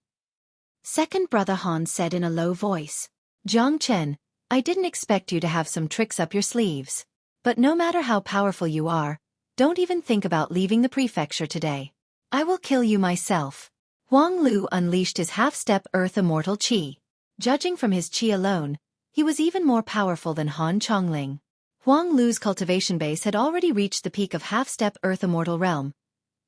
Second brother Han said in a low voice. Jiang Chen, I didn't expect you to have some tricks up your sleeves. But no matter how powerful you are, don't even think about leaving the prefecture today. I will kill you myself. Huang Lu unleashed his half-step earth immortal qi. Judging from his qi alone, he was even more powerful than Han Chongling. Huang Lu's cultivation base had already reached the peak of half-step earth immortal realm,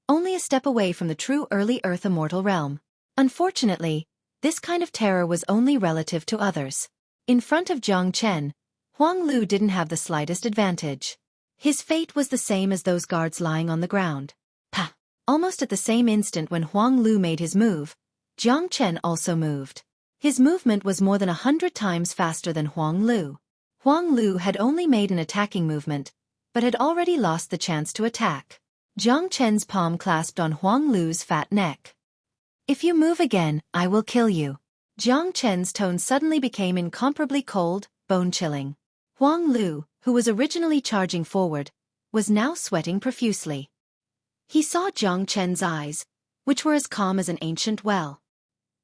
only a step away from the true early earth immortal realm. Unfortunately, this kind of terror was only relative to others. In front of Jiang Chen, Huang Lu didn't have the slightest advantage. His fate was the same as those guards lying on the ground. Pa! Almost at the same instant when Huang Lu made his move, Jiang Chen also moved. His movement was more than 100 times faster than Huang Lu. Huang Lu had only made an attacking movement, but had already lost the chance to attack. Jiang Chen's palm clasped on Huang Lu's fat neck. If you move again, I will kill you. Jiang Chen's tone suddenly became incomparably cold, bone-chilling. Huang Lu, who was originally charging forward, was now sweating profusely. He saw Jiang Chen's eyes, which were as calm as an ancient well.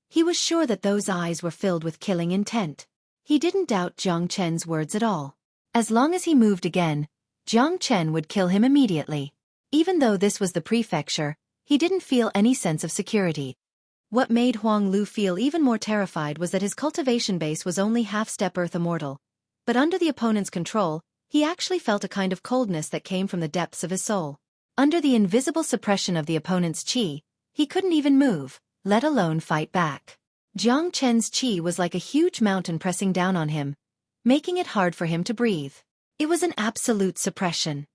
He was sure that those eyes were filled with killing intent. He didn't doubt Jiang Chen's words at all. As long as he moved again, Jiang Chen would kill him immediately. Even though this was the prefecture, he didn't feel any sense of security. What made Huang Lu feel even more terrified was that his cultivation base was only half-step earth immortal, but under the opponent's control, he actually felt a kind of coldness that came from the depths of his soul. Under the invisible suppression of the opponent's qi, he couldn't even move, let alone fight back. Jiang Chen's qi was like a huge mountain pressing down on him, making it hard for him to breathe. It was an absolute suppression.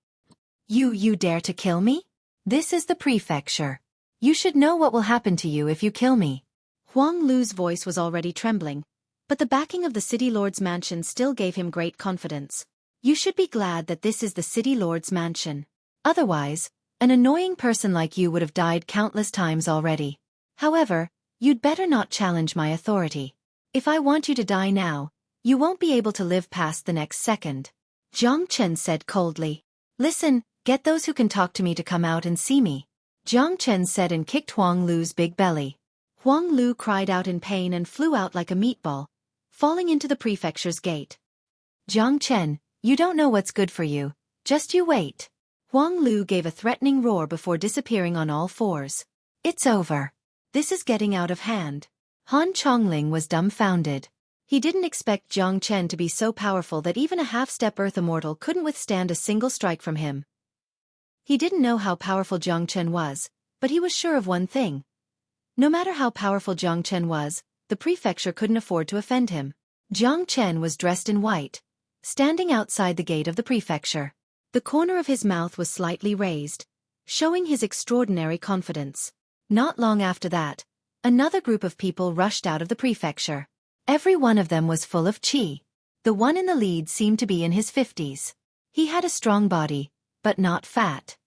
You dare to kill me? This is the prefecture. You should know what will happen to you if you kill me. Huang Lu's voice was already trembling, but the backing of the city lord's mansion still gave him great confidence. You should be glad that this is the city lord's mansion. Otherwise, an annoying person like you would have died countless times already. However, you'd better not challenge my authority. If I want you to die now, You won't be able to live past the next second. Jiang Chen said coldly. Listen, get those who can talk to me to come out and see me. Jiang Chen said and kicked Huang Lu's big belly. Huang Lu cried out in pain and flew out like a meatball, falling into the prefecture's gate. Jiang Chen, you don't know what's good for you. Just you wait. Huang Lu gave a threatening roar before disappearing on all fours. It's over. This is getting out of hand. Han Chongling was dumbfounded. He didn't expect Jiang Chen to be so powerful that even a half-step Earth Immortal couldn't withstand a single strike from him. He didn't know how powerful Jiang Chen was, but he was sure of one thing. No matter how powerful Jiang Chen was, the prefecture couldn't afford to offend him. Jiang Chen was dressed in white, standing outside the gate of the prefecture. The corner of his mouth was slightly raised, showing his extraordinary confidence. Not long after that, another group of people rushed out of the prefecture. Every one of them was full of qi. The one in the lead seemed to be in his 50s. He had a strong body, but not fat.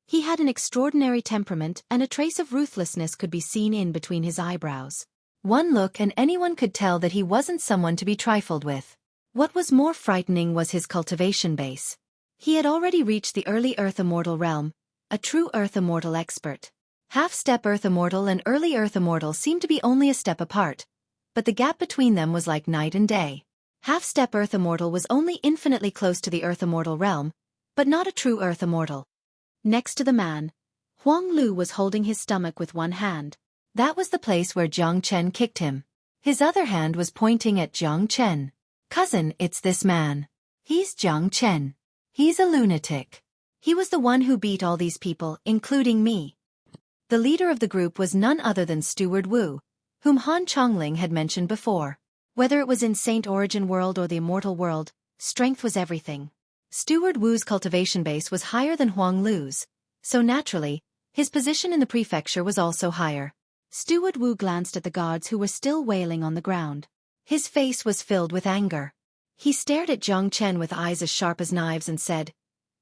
He had an extraordinary temperament and a trace of ruthlessness could be seen in between his eyebrows. One look and anyone could tell that he wasn't someone to be trifled with. What was more frightening was his cultivation base. He had already reached the early Earth Immortal realm, a true Earth Immortal expert. Half-step Earth Immortal and early Earth Immortal seemed to be only a step apart, but the gap between them was like night and day. Half-step Earth Immortal was only infinitely close to the Earth Immortal realm, but not a true Earth Immortal. Next to the man, Huang Lu was holding his stomach with one hand. That was the place where Jiang Chen kicked him. His other hand was pointing at Jiang Chen. Cousin, it's this man. He's Jiang Chen. He's a lunatic. He was the one who beat all these people, including me. The leader of the group was none other than Steward Wu, whom Han Chongling had mentioned before. Whether it was in Saint Origin World or the Immortal World, strength was everything. Steward Wu's cultivation base was higher than Huang Lu's, so naturally, his position in the prefecture was also higher. Steward Wu glanced at the guards who were still wailing on the ground. His face was filled with anger. He stared at Jiang Chen with eyes as sharp as knives and said,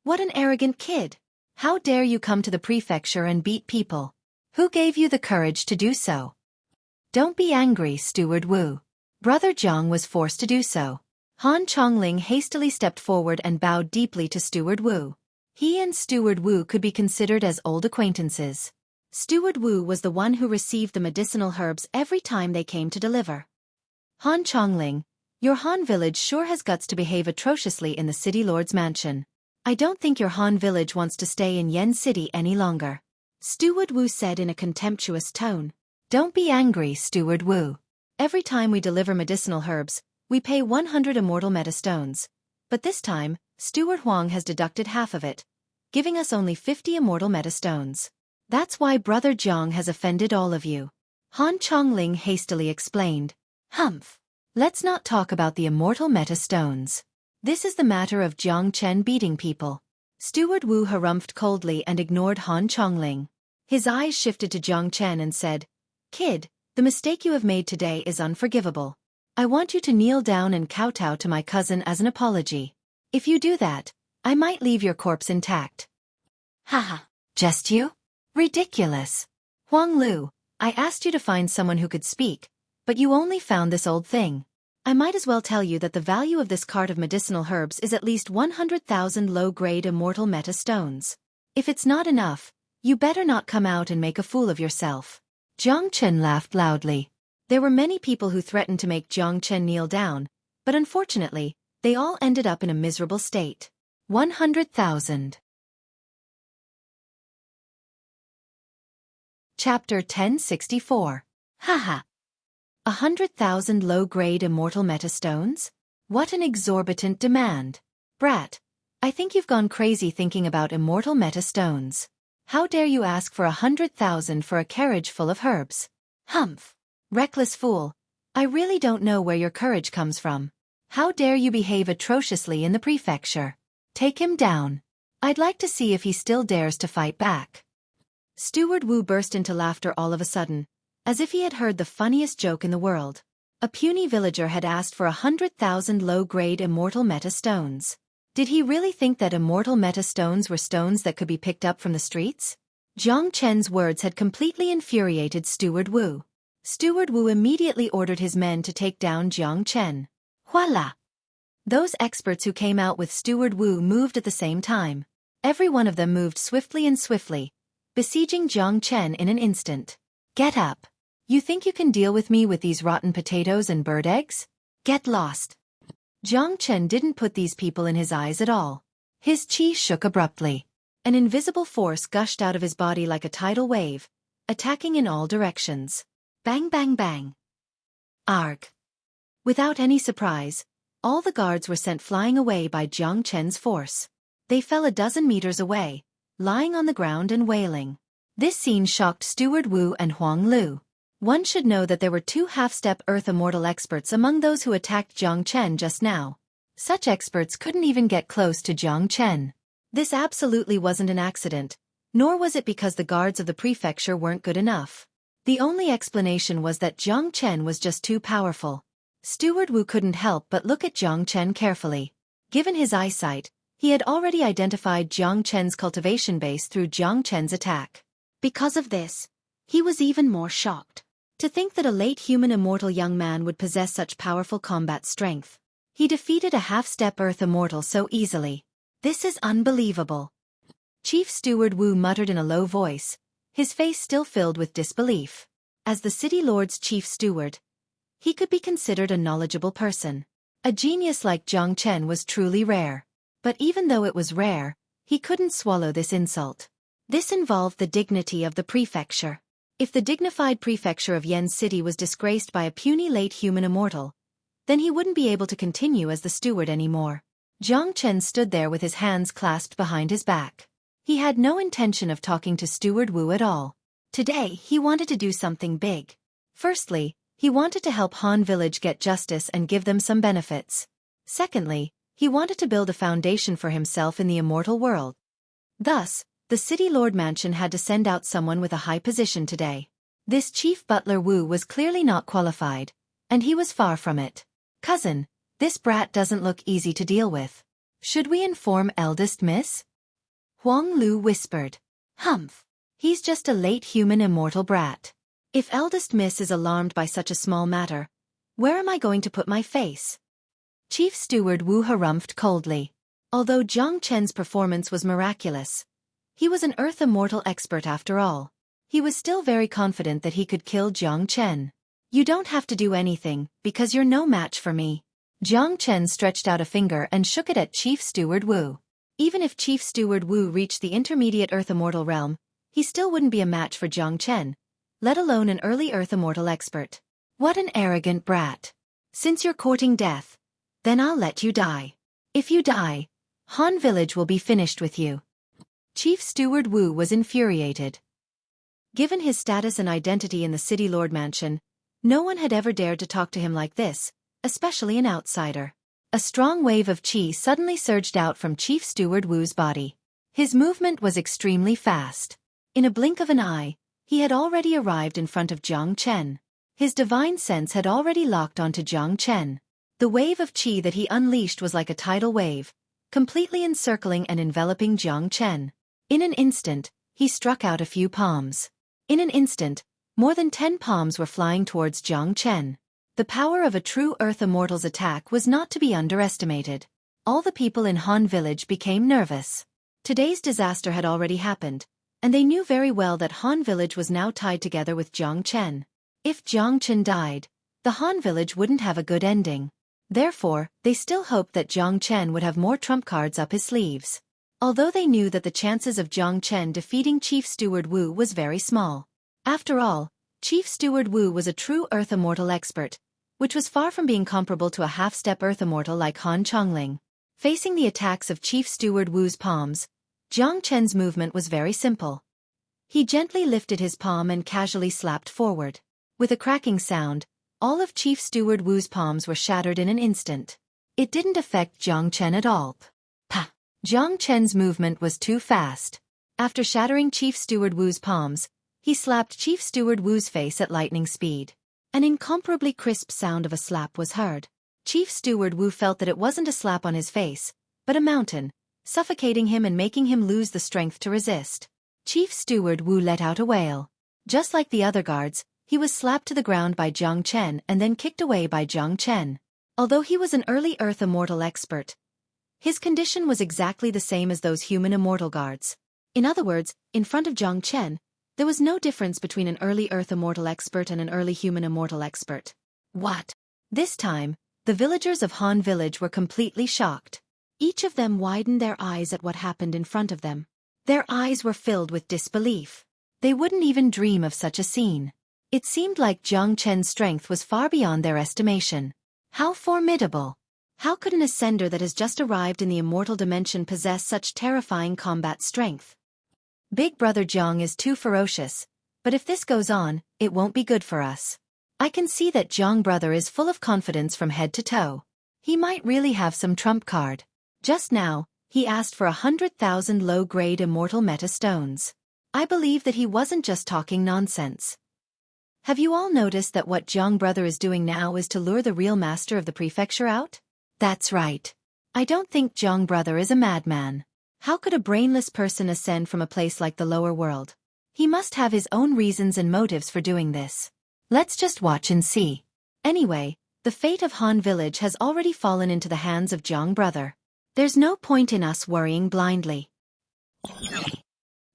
"What an arrogant kid! How dare you come to the prefecture and beat people? Who gave you the courage to do so?" "Don't be angry, Steward Wu." Brother Jiang was forced to do so. Han Chongling hastily stepped forward and bowed deeply to Steward Wu. He and Steward Wu could be considered as old acquaintances. Steward Wu was the one who received the medicinal herbs every time they came to deliver. "Han Chongling, your Han village sure has guts to behave atrociously in the city lord's mansion. I don't think your Han village wants to stay in Yen City any longer," Steward Wu said in a contemptuous tone. "Don't be angry, Steward Wu. Every time we deliver medicinal herbs, we pay 100 immortal metastones. But this time, Steward Huang has deducted half of it, giving us only 50 immortal metastones. That's why Brother Jiang has offended all of you," Han Chongling hastily explained. "Humph. Let's not talk about the immortal metastones. This is the matter of Jiang Chen beating people." Steward Wu harumphed coldly and ignored Han Chongling. His eyes shifted to Jiang Chen and said, "Kid, the mistake you have made today is unforgivable. I want you to kneel down and kowtow to my cousin as an apology. If you do that, I might leave your corpse intact." "Haha, just you? Ridiculous. Huang Lu, I asked you to find someone who could speak, but you only found this old thing. I might as well tell you that the value of this cart of medicinal herbs is at least 100,000 low-grade immortal metastones. If it's not enough, you better not come out and make a fool of yourself." Jiang Chen laughed loudly. There were many people who threatened to make Jiang Chen kneel down, but unfortunately, they all ended up in a miserable state. 100,000. Chapter 1064. Haha. 100,000 low-grade immortal metastones? What an exorbitant demand. Brat, I think you've gone crazy thinking about immortal metastones. How dare you ask for 100,000 for a carriage full of herbs? Humph. Reckless fool. I really don't know where your courage comes from. How dare you behave atrociously in the prefecture? Take him down. I'd like to see if he still dares to fight back. Steward Wu burst into laughter all of a sudden, as if he had heard the funniest joke in the world. A puny villager had asked for 100,000 low-grade immortal metastones. Did he really think that immortal metastones were stones that could be picked up from the streets? Jiang Chen's words had completely infuriated Steward Wu. Steward Wu immediately ordered his men to take down Jiang Chen. Voila! Those experts who came out with Steward Wu moved at the same time. Every one of them moved swiftly, besieging Jiang Chen in an instant. Get up! You think you can deal with me with these rotten potatoes and bird eggs? Get lost! Jiang Chen didn't put these people in his eyes at all. His qi shook abruptly. An invisible force gushed out of his body like a tidal wave, attacking in all directions. Bang bang bang. Arg! Without any surprise, all the guards were sent flying away by Jiang Chen's force. They fell a dozen meters away, lying on the ground and wailing. This scene shocked Steward Wu and Huang Lu. One should know that there were 2 half-step Earth Immortal experts among those who attacked Jiang Chen just now. Such experts couldn't even get close to Jiang Chen. This absolutely wasn't an accident, nor was it because the guards of the prefecture weren't good enough. The only explanation was that Jiang Chen was just too powerful. Steward Wu couldn't help but look at Jiang Chen carefully. Given his eyesight, he had already identified Jiang Chen's cultivation base through Jiang Chen's attack. Because of this, he was even more shocked. To think that a late human immortal young man would possess such powerful combat strength. He defeated a half-step Earth Immortal so easily. This is unbelievable. Chief Steward Wu muttered in a low voice, his face still filled with disbelief. As the City Lord's chief steward, he could be considered a knowledgeable person. A genius like Jiang Chen was truly rare. But even though it was rare, he couldn't swallow this insult. This involved the dignity of the prefecture. If the dignified prefecture of Yen City was disgraced by a puny late human immortal, then he wouldn't be able to continue as the steward anymore. Jiang Chen stood there with his hands clasped behind his back. He had no intention of talking to Steward Wu at all. Today, he wanted to do something big. Firstly, he wanted to help Han Village get justice and give them some benefits. Secondly, he wanted to build a foundation for himself in the immortal world. Thus, the City Lord Mansion had to send out someone with a high position today. This Chief Butler Wu was clearly not qualified, and he was far from it. Cousin, this brat doesn't look easy to deal with. Should we inform eldest miss? Huang Lu whispered. Humph. He's just a late human immortal brat. If eldest miss is alarmed by such a small matter, where am I going to put my face? Chief Steward Wu harumphed coldly. Although Jiang Chen's performance was miraculous, he was an Earth Immortal expert after all. He was still very confident that he could kill Jiang Chen. You don't have to do anything, because you're no match for me. Jiang Chen stretched out a finger and shook it at Chief Steward Wu. Even if Chief Steward Wu reached the intermediate Earth Immortal realm, he still wouldn't be a match for Jiang Chen, let alone an early Earth Immortal expert. What an arrogant brat. Since you're courting death, then I'll let you die. If you die, Han Village will be finished with you. Chief Steward Wu was infuriated. Given his status and identity in the City Lord Mansion, no one had ever dared to talk to him like this, especially an outsider. A strong wave of qi suddenly surged out from Chief Steward Wu's body. His movement was extremely fast. In a blink of an eye, he had already arrived in front of Jiang Chen. His divine sense had already locked onto Jiang Chen. The wave of qi that he unleashed was like a tidal wave, completely encircling and enveloping Jiang Chen. In an instant, he struck out a few palms. In an instant, more than 10 palms were flying towards Jiang Chen. The power of a true Earth Immortal's attack was not to be underestimated. All the people in Han Village became nervous. Today's disaster had already happened, and they knew very well that Han Village was now tied together with Jiang Chen. If Jiang Chen died, the Han Village wouldn't have a good ending. Therefore, they still hoped that Jiang Chen would have more trump cards up his sleeves. Although they knew that the chances of Jiang Chen defeating Chief Steward Wu was very small. After all, Chief Steward Wu was a true Earth Immortal expert, which was far from being comparable to a half-step Earth Immortal like Han Chongling. Facing the attacks of Chief Steward Wu's palms, Jiang Chen's movement was very simple. He gently lifted his palm and casually slapped forward. With a cracking sound, all of Chief Steward Wu's palms were shattered in an instant. It didn't affect Jiang Chen at all. Pa! Jiang Chen's movement was too fast. After shattering Chief Steward Wu's palms, he slapped Chief Steward Wu's face at lightning speed. An incomparably crisp sound of a slap was heard. Chief Steward Wu felt that it wasn't a slap on his face, but a mountain, suffocating him and making him lose the strength to resist. Chief Steward Wu let out a wail. Just like the other guards, he was slapped to the ground by Jiang Chen and then kicked away by Jiang Chen. Although he was an early Earth immortal expert, his condition was exactly the same as those human immortal guards. In other words, in front of Jiang Chen, there was no difference between an early Earth immortal expert and an early human immortal expert. What? This time, the villagers of Han Village were completely shocked. Each of them widened their eyes at what happened in front of them. Their eyes were filled with disbelief. They wouldn't even dream of such a scene. It seemed like Jiang Chen's strength was far beyond their estimation. How formidable! How could an ascender that has just arrived in the immortal dimension possess such terrifying combat strength? Big Brother Jiang is too ferocious, but if this goes on, it won't be good for us. I can see that Jiang Brother is full of confidence from head to toe. He might really have some trump card. Just now, he asked for 100,000 low-grade immortal meta stones. I believe that he wasn't just talking nonsense. Have you all noticed that what Jiang Brother is doing now is to lure the real master of the prefecture out? That's right. I don't think Jiang Brother is a madman. How could a brainless person ascend from a place like the lower world? He must have his own reasons and motives for doing this. Let's just watch and see. Anyway, the fate of Han Village has already fallen into the hands of Jiang Brother. There's no point in us worrying blindly.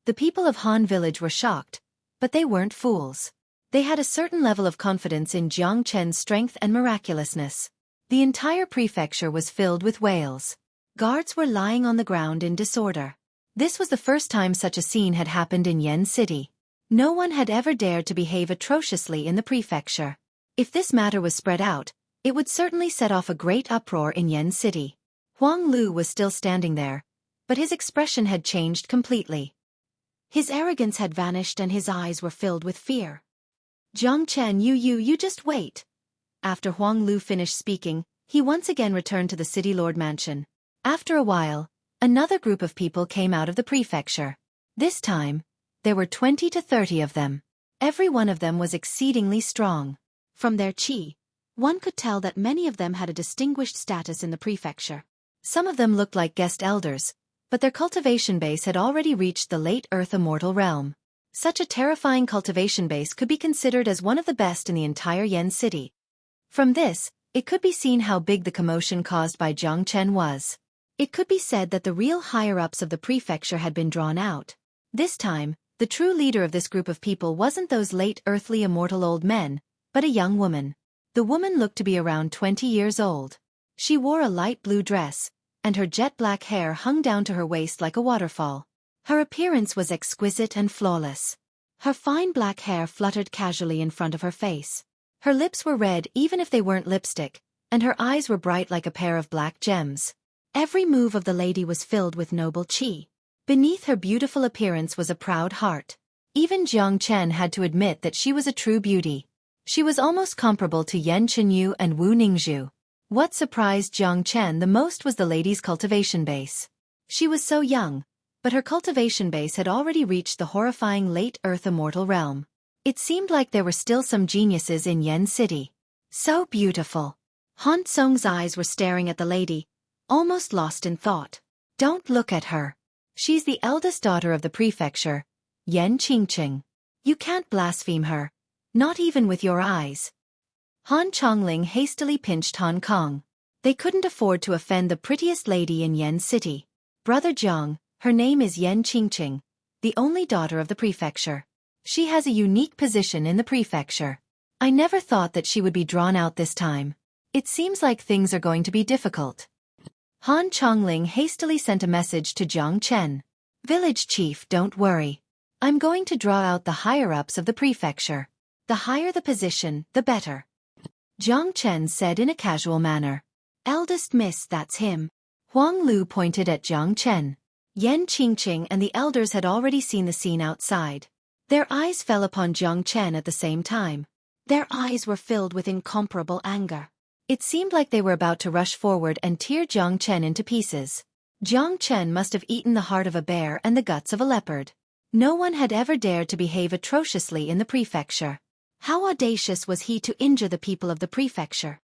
The people of Han Village were shocked, but they weren't fools. They had a certain level of confidence in Jiang Chen's strength and miraculousness. The entire prefecture was filled with wails. Guards were lying on the ground in disorder. This was the first time such a scene had happened in Yen City. No one had ever dared to behave atrociously in the prefecture. If this matter was spread out, it would certainly set off a great uproar in Yen City. Huang Lu was still standing there, but his expression had changed completely. His arrogance had vanished and his eyes were filled with fear. Jiang Chen, you just wait. After Huang Lu finished speaking, he once again returned to the city lord mansion. After a while, another group of people came out of the prefecture. This time, there were 20 to 30 of them. Every one of them was exceedingly strong. From their qi, one could tell that many of them had a distinguished status in the prefecture. Some of them looked like guest elders, but their cultivation base had already reached the late Earth immortal realm. Such a terrifying cultivation base could be considered as one of the best in the entire Yen City. From this, it could be seen how big the commotion caused by Jiang Chen was. It could be said that the real higher-ups of the prefecture had been drawn out. This time, the true leader of this group of people wasn't those late earthly immortal old men, but a young woman. The woman looked to be around 20 years old. She wore a light blue dress, and her jet-black hair hung down to her waist like a waterfall. Her appearance was exquisite and flawless. Her fine black hair fluttered casually in front of her face. Her lips were red even if they weren't lipstick, and her eyes were bright like a pair of black gems. Every move of the lady was filled with noble qi. Beneath her beautiful appearance was a proud heart. Even Jiang Chen had to admit that she was a true beauty. She was almost comparable to Yan Chenyu and Wu Ningzhu. What surprised Jiang Chen the most was the lady's cultivation base. She was so young, but her cultivation base had already reached the horrifying late Earth immortal realm. It seemed like there were still some geniuses in Yen City. So beautiful. Han Song's eyes were staring at the lady, almost lost in thought. Don't look at her. She's the eldest daughter of the prefecture, Yan Qingqing. You can't blaspheme her, not even with your eyes. Han Chongling hastily pinched Hong Kong. They couldn't afford to offend the prettiest lady in Yen City. Brother Jiang, her name is Yan Qingqing, the only daughter of the prefecture. She has a unique position in the prefecture. I never thought that she would be drawn out this time. It seems like things are going to be difficult. Han Chongling hastily sent a message to Jiang Chen. Village chief, don't worry. I'm going to draw out the higher-ups of the prefecture. The higher the position, the better. Jiang Chen said in a casual manner. Eldest miss, that's him. Huang Lu pointed at Jiang Chen. Yan Qingqing and the elders had already seen the scene outside. Their eyes fell upon Jiang Chen at the same time. Their eyes were filled with incomparable anger. It seemed like they were about to rush forward and tear Jiang Chen into pieces. Jiang Chen must have eaten the heart of a bear and the guts of a leopard. No one had ever dared to behave atrociously in the prefecture. How audacious was he to injure the people of the prefecture?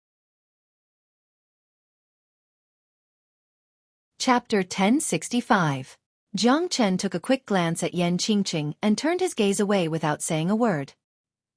Chapter 1065. Jiang Chen took a quick glance at Yan Qingqing and turned his gaze away without saying a word.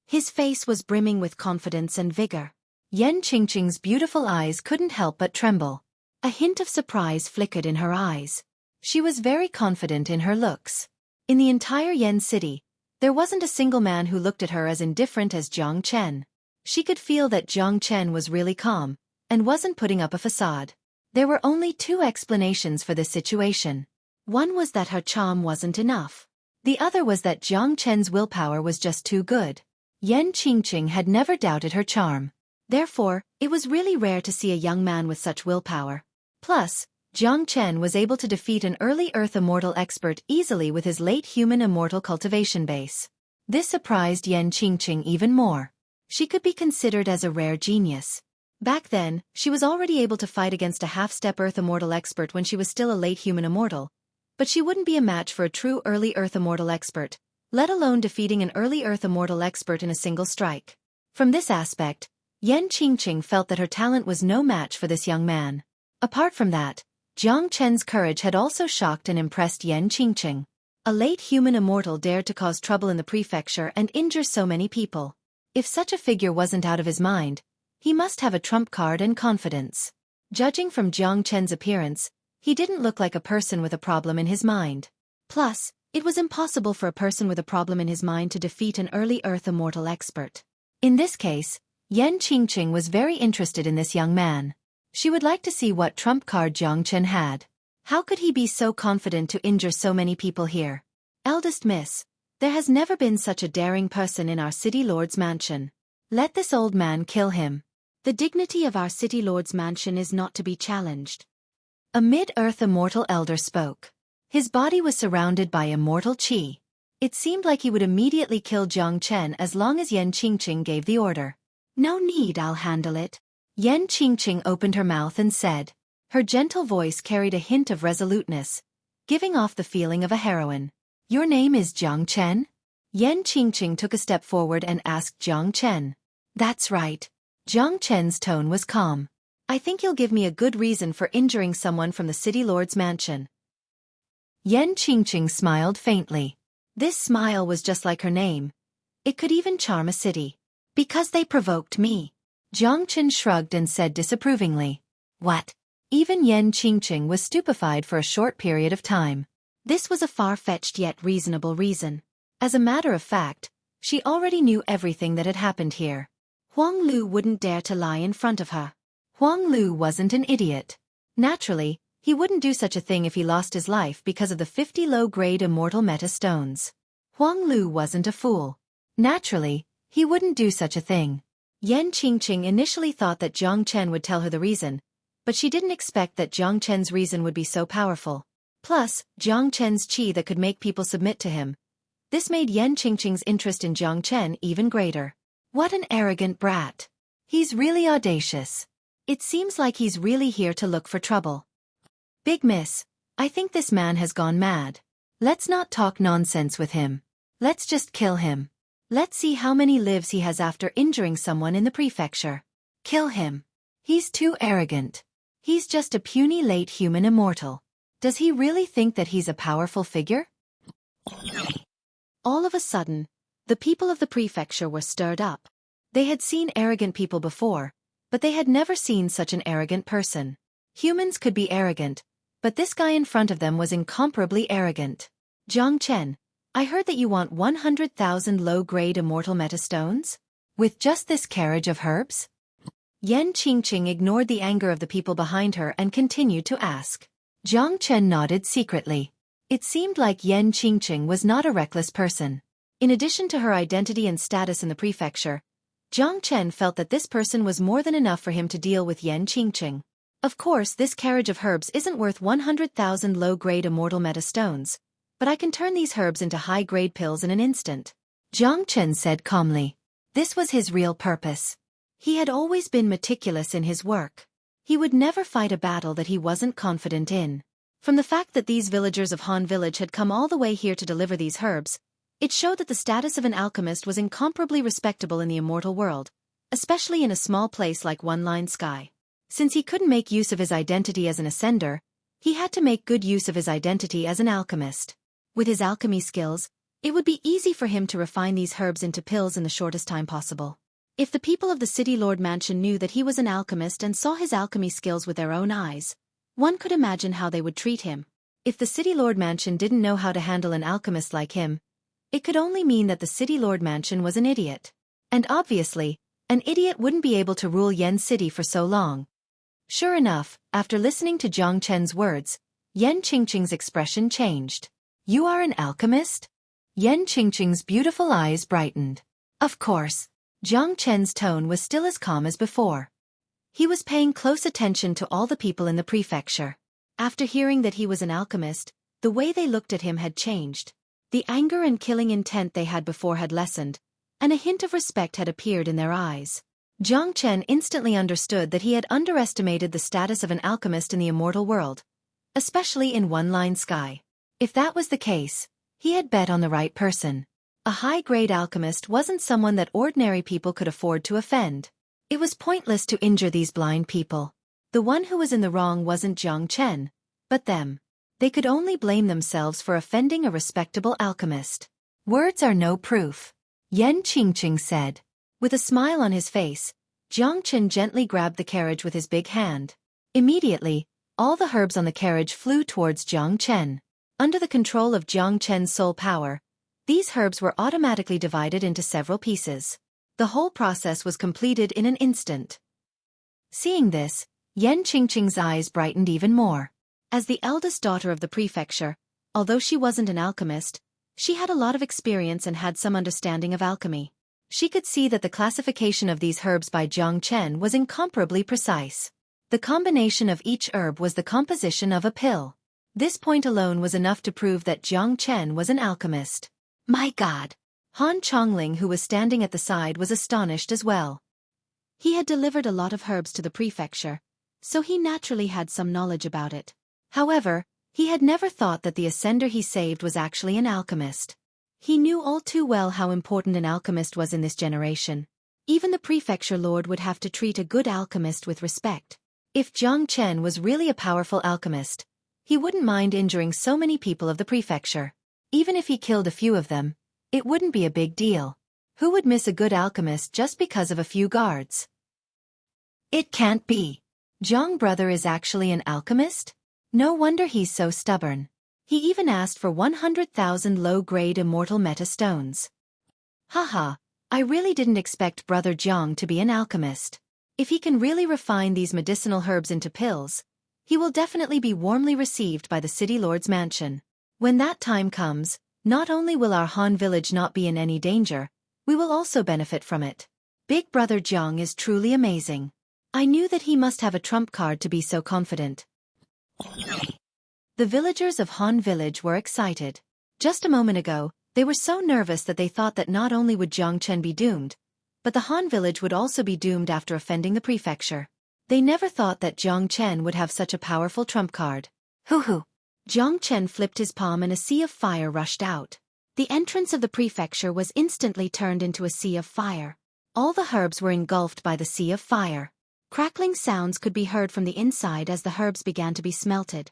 His face was brimming with confidence and vigor. Yan Qingqing's beautiful eyes couldn't help but tremble. A hint of surprise flickered in her eyes. She was very confident in her looks. In the entire Yan city, there wasn't a single man who looked at her as indifferent as Jiang Chen. She could feel that Jiang Chen was really calm, and wasn't putting up a facade. There were only two explanations for this situation. One was that her charm wasn't enough. The other was that Jiang Chen's willpower was just too good. Yan Qingqing had never doubted her charm. Therefore, it was really rare to see a young man with such willpower. Plus, Jiang Chen was able to defeat an early Earth Immortal expert easily with his late human immortal cultivation base. This surprised Yan Qingqing even more. She could be considered as a rare genius. Back then, she was already able to fight against a half-step Earth Immortal expert when she was still a late human immortal, but she wouldn't be a match for a true early Earth Immortal expert, let alone defeating an early Earth Immortal expert in a single strike. From this aspect, Yan Qingqing felt that her talent was no match for this young man. Apart from that, Jiang Chen's courage had also shocked and impressed Yan Qingqing. A late human immortal dared to cause trouble in the prefecture and injure so many people. If such a figure wasn't out of his mind, he must have a trump card and confidence. Judging from Jiang Chen's appearance, he didn't look like a person with a problem in his mind. Plus, it was impossible for a person with a problem in his mind to defeat an early Earth Immortal expert. In this case, Yan Qingqing was very interested in this young man. She would like to see what trump card Jiang Chen had. How could he be so confident to injure so many people here? Eldest Miss, there has never been such a daring person in our City Lord's mansion. Let this old man kill him. The dignity of our City Lord's mansion is not to be challenged. A mid-earth immortal elder spoke. His body was surrounded by immortal qi. It seemed like he would immediately kill Jiang Chen as long as Yan Qingqing gave the order. No need, I'll handle it. Yan Qingqing opened her mouth and said. Her gentle voice carried a hint of resoluteness, giving off the feeling of a heroine. Your name is Jiang Chen? Yan Qingqing took a step forward and asked Jiang Chen. That's right. Jiang Chen's tone was calm. I think you'll give me a good reason for injuring someone from the City Lord's mansion. Yan Qingqing smiled faintly. This smile was just like her name. It could even charm a city. Because they provoked me. Jiang Chen shrugged and said disapprovingly. What? Even Yan Qingqing was stupefied for a short period of time. This was a far-fetched yet reasonable reason. As a matter of fact, she already knew everything that had happened here. Huang Lu wouldn't dare to lie in front of her. Huang Lu wasn't an idiot. Naturally, he wouldn't do such a thing if he lost his life because of the 50 low-grade immortal meta stones. Huang Lu wasn't a fool. Naturally, he wouldn't do such a thing. Yan Qingqing initially thought that Jiang Chen would tell her the reason, but she didn't expect that Jiang Chen's reason would be so powerful. Plus, Jiang Chen's qi that could make people submit to him. This made Yan Qingqing's interest in Jiang Chen even greater. What an arrogant brat. He's really audacious. It seems like he's really here to look for trouble. Big Miss, I think this man has gone mad. Let's not talk nonsense with him. Let's just kill him. Let's see how many lives he has after injuring someone in the prefecture. Kill him. He's too arrogant. He's just a puny late human immortal. Does he really think that he's a powerful figure? All of a sudden, the people of the prefecture were stirred up. They had seen arrogant people before, but they had never seen such an arrogant person. Humans could be arrogant, but this guy in front of them was incomparably arrogant. Jiang Chen, I heard that you want 100,000 low-grade immortal meta stones? With just this carriage of herbs? Yan Qingqing ignored the anger of the people behind her and continued to ask. Jiang Chen nodded secretly. It seemed like Yan Qingqing was not a reckless person. In addition to her identity and status in the prefecture, Jiang Chen felt that this person was more than enough for him to deal with Yan Qingqing. Of course, this carriage of herbs isn't worth 100,000 low-grade immortal meta stones, but I can turn these herbs into high-grade pills in an instant. Jiang Chen said calmly. This was his real purpose. He had always been meticulous in his work. He would never fight a battle that he wasn't confident in. From the fact that these villagers of Han Village had come all the way here to deliver these herbs, it showed that the status of an alchemist was incomparably respectable in the immortal world, especially in a small place like One Line Sky. Since he couldn't make use of his identity as an ascender, he had to make good use of his identity as an alchemist. With his alchemy skills, it would be easy for him to refine these herbs into pills in the shortest time possible. If the people of the City Lord Mansion knew that he was an alchemist and saw his alchemy skills with their own eyes, one could imagine how they would treat him. If the City Lord Mansion didn't know how to handle an alchemist like him, it could only mean that the City Lord Mansion was an idiot. And obviously, an idiot wouldn't be able to rule Yen City for so long. Sure enough, after listening to Jiang Chen's words, Yen Qingqing's expression changed. "You are an alchemist?" Yen Qingqing's beautiful eyes brightened. Of course. Jiang Chen's tone was still as calm as before. He was paying close attention to all the people in the prefecture. After hearing that he was an alchemist, the way they looked at him had changed. The anger and killing intent they had before had lessened, and a hint of respect had appeared in their eyes. Jiang Chen instantly understood that he had underestimated the status of an alchemist in the immortal world, especially in One-Line Sky. If that was the case, he had bet on the right person. A high-grade alchemist wasn't someone that ordinary people could afford to offend. It was pointless to injure these blind people. The one who was in the wrong wasn't Jiang Chen, but them. They could only blame themselves for offending a respectable alchemist. "Words are no proof," Yen Qingqing said. With a smile on his face, Jiang Chen gently grabbed the carriage with his big hand. Immediately, all the herbs on the carriage flew towards Jiang Chen. Under the control of Jiang Chen's soul power, these herbs were automatically divided into several pieces. The whole process was completed in an instant. Seeing this, Yen Qingqing's eyes brightened even more. As the eldest daughter of the prefecture, although she wasn't an alchemist, she had a lot of experience and had some understanding of alchemy. She could see that the classification of these herbs by Jiang Chen was incomparably precise. The combination of each herb was the composition of a pill. This point alone was enough to prove that Jiang Chen was an alchemist. My God! Han Chongling, who was standing at the side, was astonished as well. He had delivered a lot of herbs to the prefecture, so he naturally had some knowledge about it. However, he had never thought that the ascender he saved was actually an alchemist. He knew all too well how important an alchemist was in this generation. Even the prefecture lord would have to treat a good alchemist with respect. If Jiang Chen was really a powerful alchemist, he wouldn't mind injuring so many people of the prefecture. Even if he killed a few of them, it wouldn't be a big deal. Who would miss a good alchemist just because of a few guards? It can't be. Jiang brother is actually an alchemist? No wonder he's so stubborn. He even asked for 100,000 low-grade immortal meta stones. Haha, I really didn't expect Brother Jiang to be an alchemist. If he can really refine these medicinal herbs into pills, he will definitely be warmly received by the City Lord's mansion. When that time comes, not only will our Han village not be in any danger, we will also benefit from it. Big Brother Jiang is truly amazing. I knew that he must have a trump card to be so confident. The villagers of Han Village were excited. Just a moment ago, they were so nervous that they thought that not only would Jiang Chen be doomed, but the Han Village would also be doomed after offending the prefecture. They never thought that Jiang Chen would have such a powerful trump card. Hoo-hoo! Jiang Chen flipped his palm and a sea of fire rushed out. The entrance of the prefecture was instantly turned into a sea of fire. All the herbs were engulfed by the sea of fire. Crackling sounds could be heard from the inside as the herbs began to be smelted.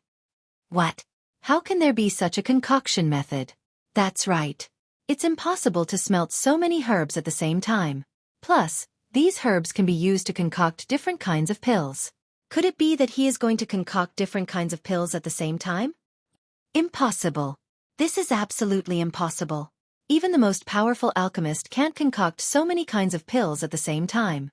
What? How can there be such a concoction method? That's right. It's impossible to smelt so many herbs at the same time. Plus, these herbs can be used to concoct different kinds of pills. Could it be that he is going to concoct different kinds of pills at the same time? Impossible. This is absolutely impossible. Even the most powerful alchemist can't concoct so many kinds of pills at the same time.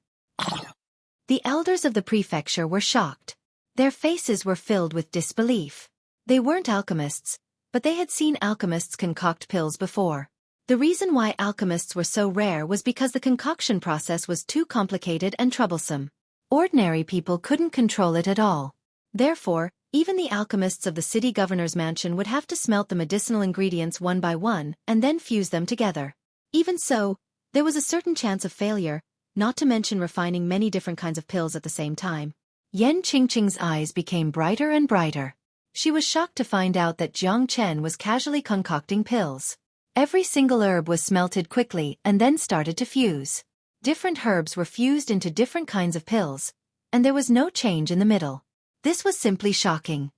The elders of the prefecture were shocked. Their faces were filled with disbelief. They weren't alchemists, but they had seen alchemists concoct pills before. The reason why alchemists were so rare was because the concoction process was too complicated and troublesome. Ordinary people couldn't control it at all. Therefore, even the alchemists of the city governor's mansion would have to smelt the medicinal ingredients one by one and then fuse them together. Even so, there was a certain chance of failure, not to mention refining many different kinds of pills at the same time. Yen Qingqing's eyes became brighter and brighter. She was shocked to find out that Jiang Chen was casually concocting pills. Every single herb was smelted quickly and then started to fuse. Different herbs were fused into different kinds of pills, and there was no change in the middle. This was simply shocking.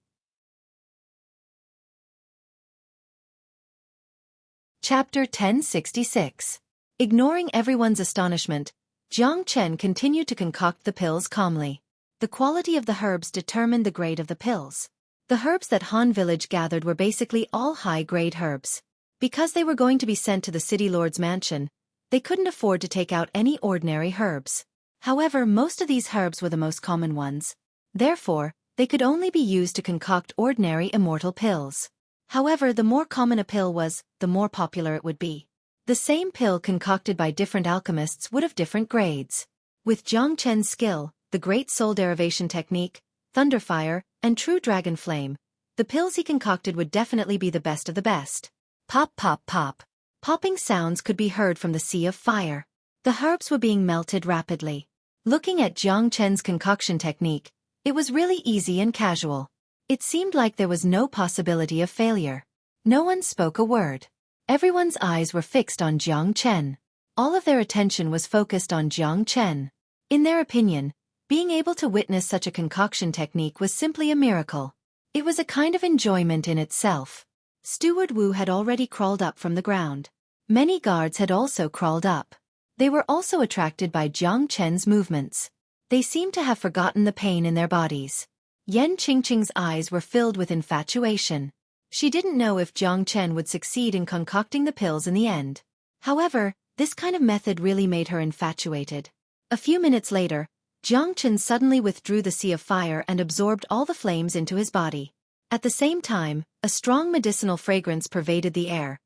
Chapter 1066. Ignoring everyone's astonishment, Jiang Chen continued to concoct the pills calmly. The quality of the herbs determined the grade of the pills. The herbs that Han Village gathered were basically all high-grade herbs. Because they were going to be sent to the city lord's mansion, they couldn't afford to take out any ordinary herbs. However, most of these herbs were the most common ones. Therefore, they could only be used to concoct ordinary immortal pills. However, the more common a pill was, the more popular it would be. The same pill concocted by different alchemists would have different grades. With Jiang Chen's skill, the Great Soul Derivation Technique, Thunderfire, and True Dragon Flame, the pills he concocted would definitely be the best of the best. Pop pop pop. Popping sounds could be heard from the sea of fire. The herbs were being melted rapidly. Looking at Jiang Chen's concoction technique, it was really easy and casual. It seemed like there was no possibility of failure. No one spoke a word. Everyone's eyes were fixed on Jiang Chen. All of their attention was focused on Jiang Chen. In their opinion, being able to witness such a concoction technique was simply a miracle. It was a kind of enjoyment in itself. Steward Wu had already crawled up from the ground. Many guards had also crawled up. They were also attracted by Jiang Chen's movements. They seemed to have forgotten the pain in their bodies. Yan Qingqing's eyes were filled with infatuation. She didn't know if Jiang Chen would succeed in concocting the pills in the end. However, this kind of method really made her infatuated. A few minutes later, Jiang Chen suddenly withdrew the sea of fire and absorbed all the flames into his body. At the same time, a strong medicinal fragrance pervaded the air,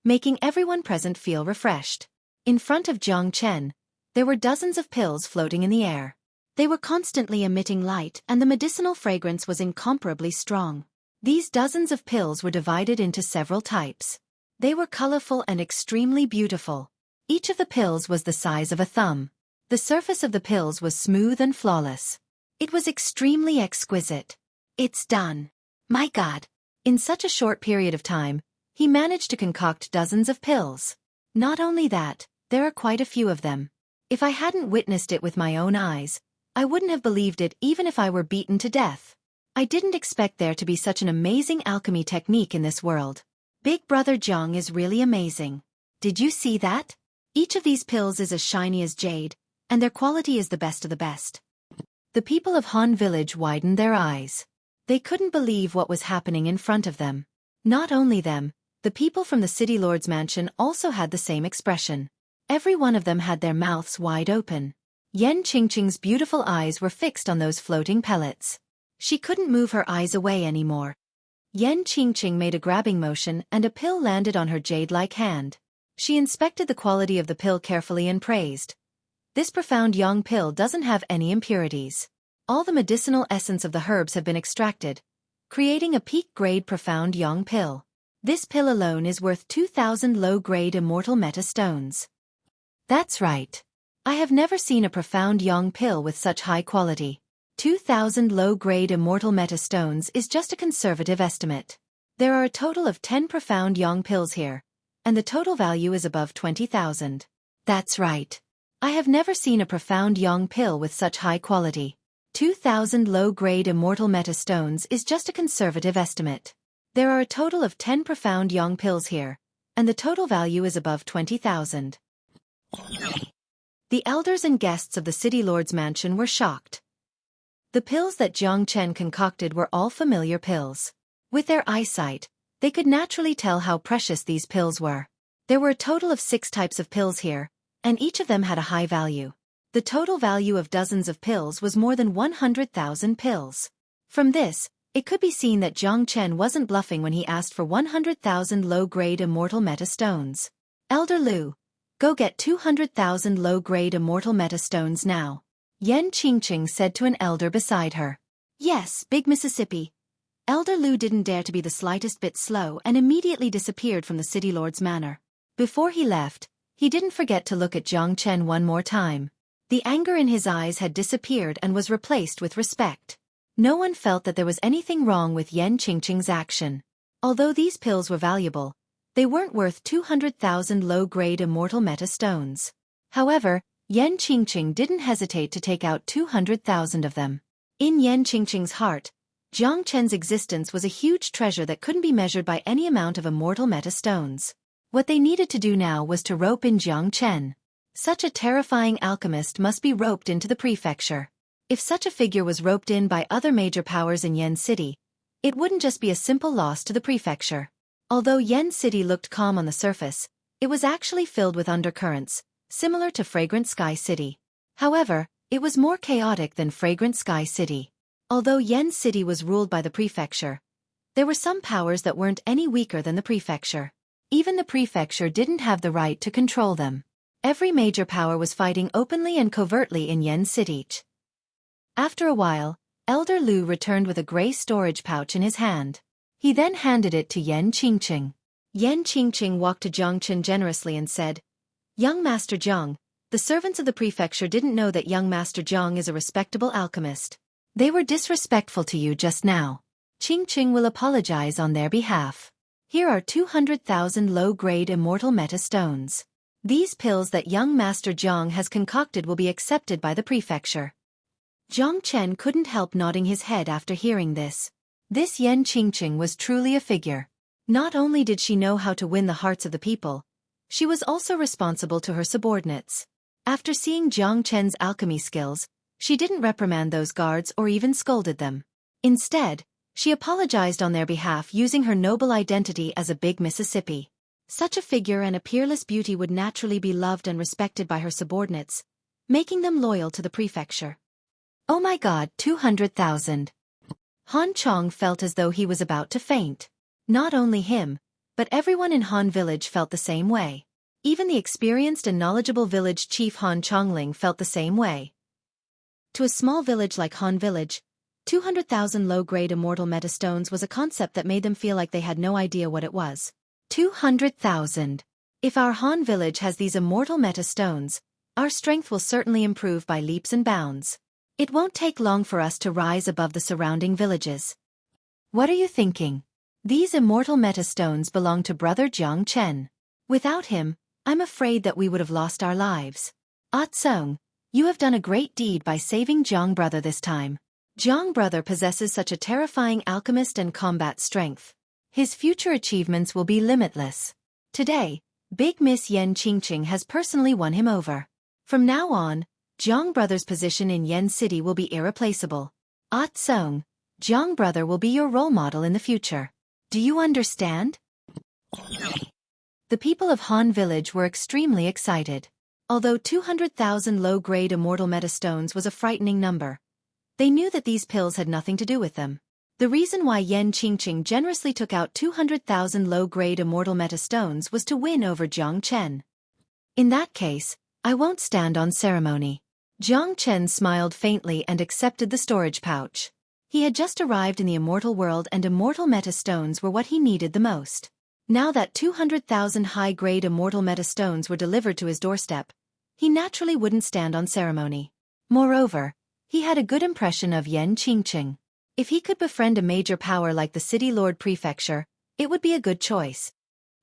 making everyone present feel refreshed. In front of Jiang Chen, there were dozens of pills floating in the air. They were constantly emitting light and the medicinal fragrance was incomparably strong. These dozens of pills were divided into several types. They were colorful and extremely beautiful. Each of the pills was the size of a thumb. The surface of the pills was smooth and flawless. It was extremely exquisite. It's done. My God! In such a short period of time, he managed to concoct dozens of pills. Not only that, there are quite a few of them. If I hadn't witnessed it with my own eyes, I wouldn't have believed it even if I were beaten to death. I didn't expect there to be such an amazing alchemy technique in this world. Big Brother Jiang is really amazing. Did you see that? Each of these pills is as shiny as jade, and their quality is the best of the best. The people of Han Village widened their eyes. They couldn't believe what was happening in front of them. Not only them, the people from the city lord's mansion also had the same expression. Every one of them had their mouths wide open. Yan Qingqing's beautiful eyes were fixed on those floating pellets. She couldn't move her eyes away anymore. Yan Qingqing made a grabbing motion and a pill landed on her jade-like hand. She inspected the quality of the pill carefully and praised. This profound yang pill doesn't have any impurities. All the medicinal essence of the herbs have been extracted, creating a peak-grade profound yang pill. This pill alone is worth 2,000 low-grade immortal meta stones. That's right. I have never seen a profound yang pill with such high quality. 2,000 low-grade immortal meta stones is just a conservative estimate. There are a total of 10 profound yang pills here, and the total value is above 20,000. That's right. I have never seen a profound yang pill with such high quality. 2,000 low-grade immortal meta stones is just a conservative estimate. There are a total of 10 profound yang pills here, and the total value is above 20,000. The elders and guests of the city lord's mansion were shocked. The pills that Jiang Chen concocted were all familiar pills. With their eyesight, they could naturally tell how precious these pills were. There were a total of 6 types of pills here, and each of them had a high value. The total value of dozens of pills was more than 100,000 pills. From this, it could be seen that Jiang Chen wasn't bluffing when he asked for 100,000 low-grade immortal meta stones. Elder Lu, go get 200,000 low-grade immortal meta stones now. Yan Qingqing said to an elder beside her. Yes, Big Mississippi. Elder Lu didn't dare to be the slightest bit slow and immediately disappeared from the city lord's manor. Before he left, he didn't forget to look at Jiang Chen one more time. The anger in his eyes had disappeared and was replaced with respect. No one felt that there was anything wrong with Yan Qingqing's action. Although these pills were valuable, they weren't worth 200,000 low-grade immortal meta stones. However, Yan Qingqing didn't hesitate to take out 200,000 of them. In Yan Qingqing's heart, Jiang Chen's existence was a huge treasure that couldn't be measured by any amount of immortal meta stones. What they needed to do now was to rope in Jiang Chen. Such a terrifying alchemist must be roped into the prefecture. If such a figure was roped in by other major powers in Yen City, it wouldn't just be a simple loss to the prefecture. Although Yen City looked calm on the surface, it was actually filled with undercurrents, similar to Fragrant Sky City. However, it was more chaotic than Fragrant Sky City. Although Yen City was ruled by the prefecture, there were some powers that weren't any weaker than the prefecture. Even the prefecture didn't have the right to control them. Every major power was fighting openly and covertly in Yen City. After a while, Elder Lu returned with a gray storage pouch in his hand. He then handed it to Yen Qingqing. Yen Qingqing walked to Jiang Chen generously and said, "Young Master Jiang, the servants of the prefecture didn't know that young Master Jiang is a respectable alchemist. They were disrespectful to you just now. Qingqing will apologize on their behalf. Here are 200,000 low-grade immortal meta stones. These pills that young Master Jiang has concocted will be accepted by the prefecture." Jiang Chen couldn't help nodding his head after hearing this. This Yen Qingqing was truly a figure. Not only did she know how to win the hearts of the people, she was also responsible to her subordinates. After seeing Jiang Chen's alchemy skills, she didn't reprimand those guards or even scolded them. Instead, she apologized on their behalf using her noble identity as a big Mississippi. Such a figure and a peerless beauty would naturally be loved and respected by her subordinates, making them loyal to the prefecture. Oh my God, 200,000. Han Chong felt as though he was about to faint. Not only him, but everyone in Han Village felt the same way. Even the experienced and knowledgeable village chief Han Chongling felt the same way. To a small village like Han Village, 200,000 low-grade immortal metastones was a concept that made them feel like they had no idea what it was. 200,000. If our Han Village has these immortal metastones, our strength will certainly improve by leaps and bounds. It won't take long for us to rise above the surrounding villages. What are you thinking? These immortal metastones belong to Brother Jiang Chen. Without him, I'm afraid that we would have lost our lives. Tsung, you have done a great deed by saving Jiang Brother this time. Jiang Brother possesses such a terrifying alchemist and combat strength. His future achievements will be limitless. Today, Big Miss Yen Qingqing has personally won him over. From now on, Jiang Brother's position in Yen City will be irreplaceable. Tsung, Jiang Brother will be your role model in the future. Do you understand? The people of Han Village were extremely excited. Although 200,000 low-grade immortal metastones was a frightening number, they knew that these pills had nothing to do with them. The reason why Yen Qingqing generously took out 200,000 low-grade immortal metastones was to win over Jiang Chen. In that case, I won't stand on ceremony. Jiang Chen smiled faintly and accepted the storage pouch. He had just arrived in the immortal world and immortal metastones were what he needed the most. Now that 200,000 high-grade immortal metastones were delivered to his doorstep, he naturally wouldn't stand on ceremony. Moreover, he had a good impression of Yen Qingqing. If he could befriend a major power like the City Lord Prefecture, it would be a good choice.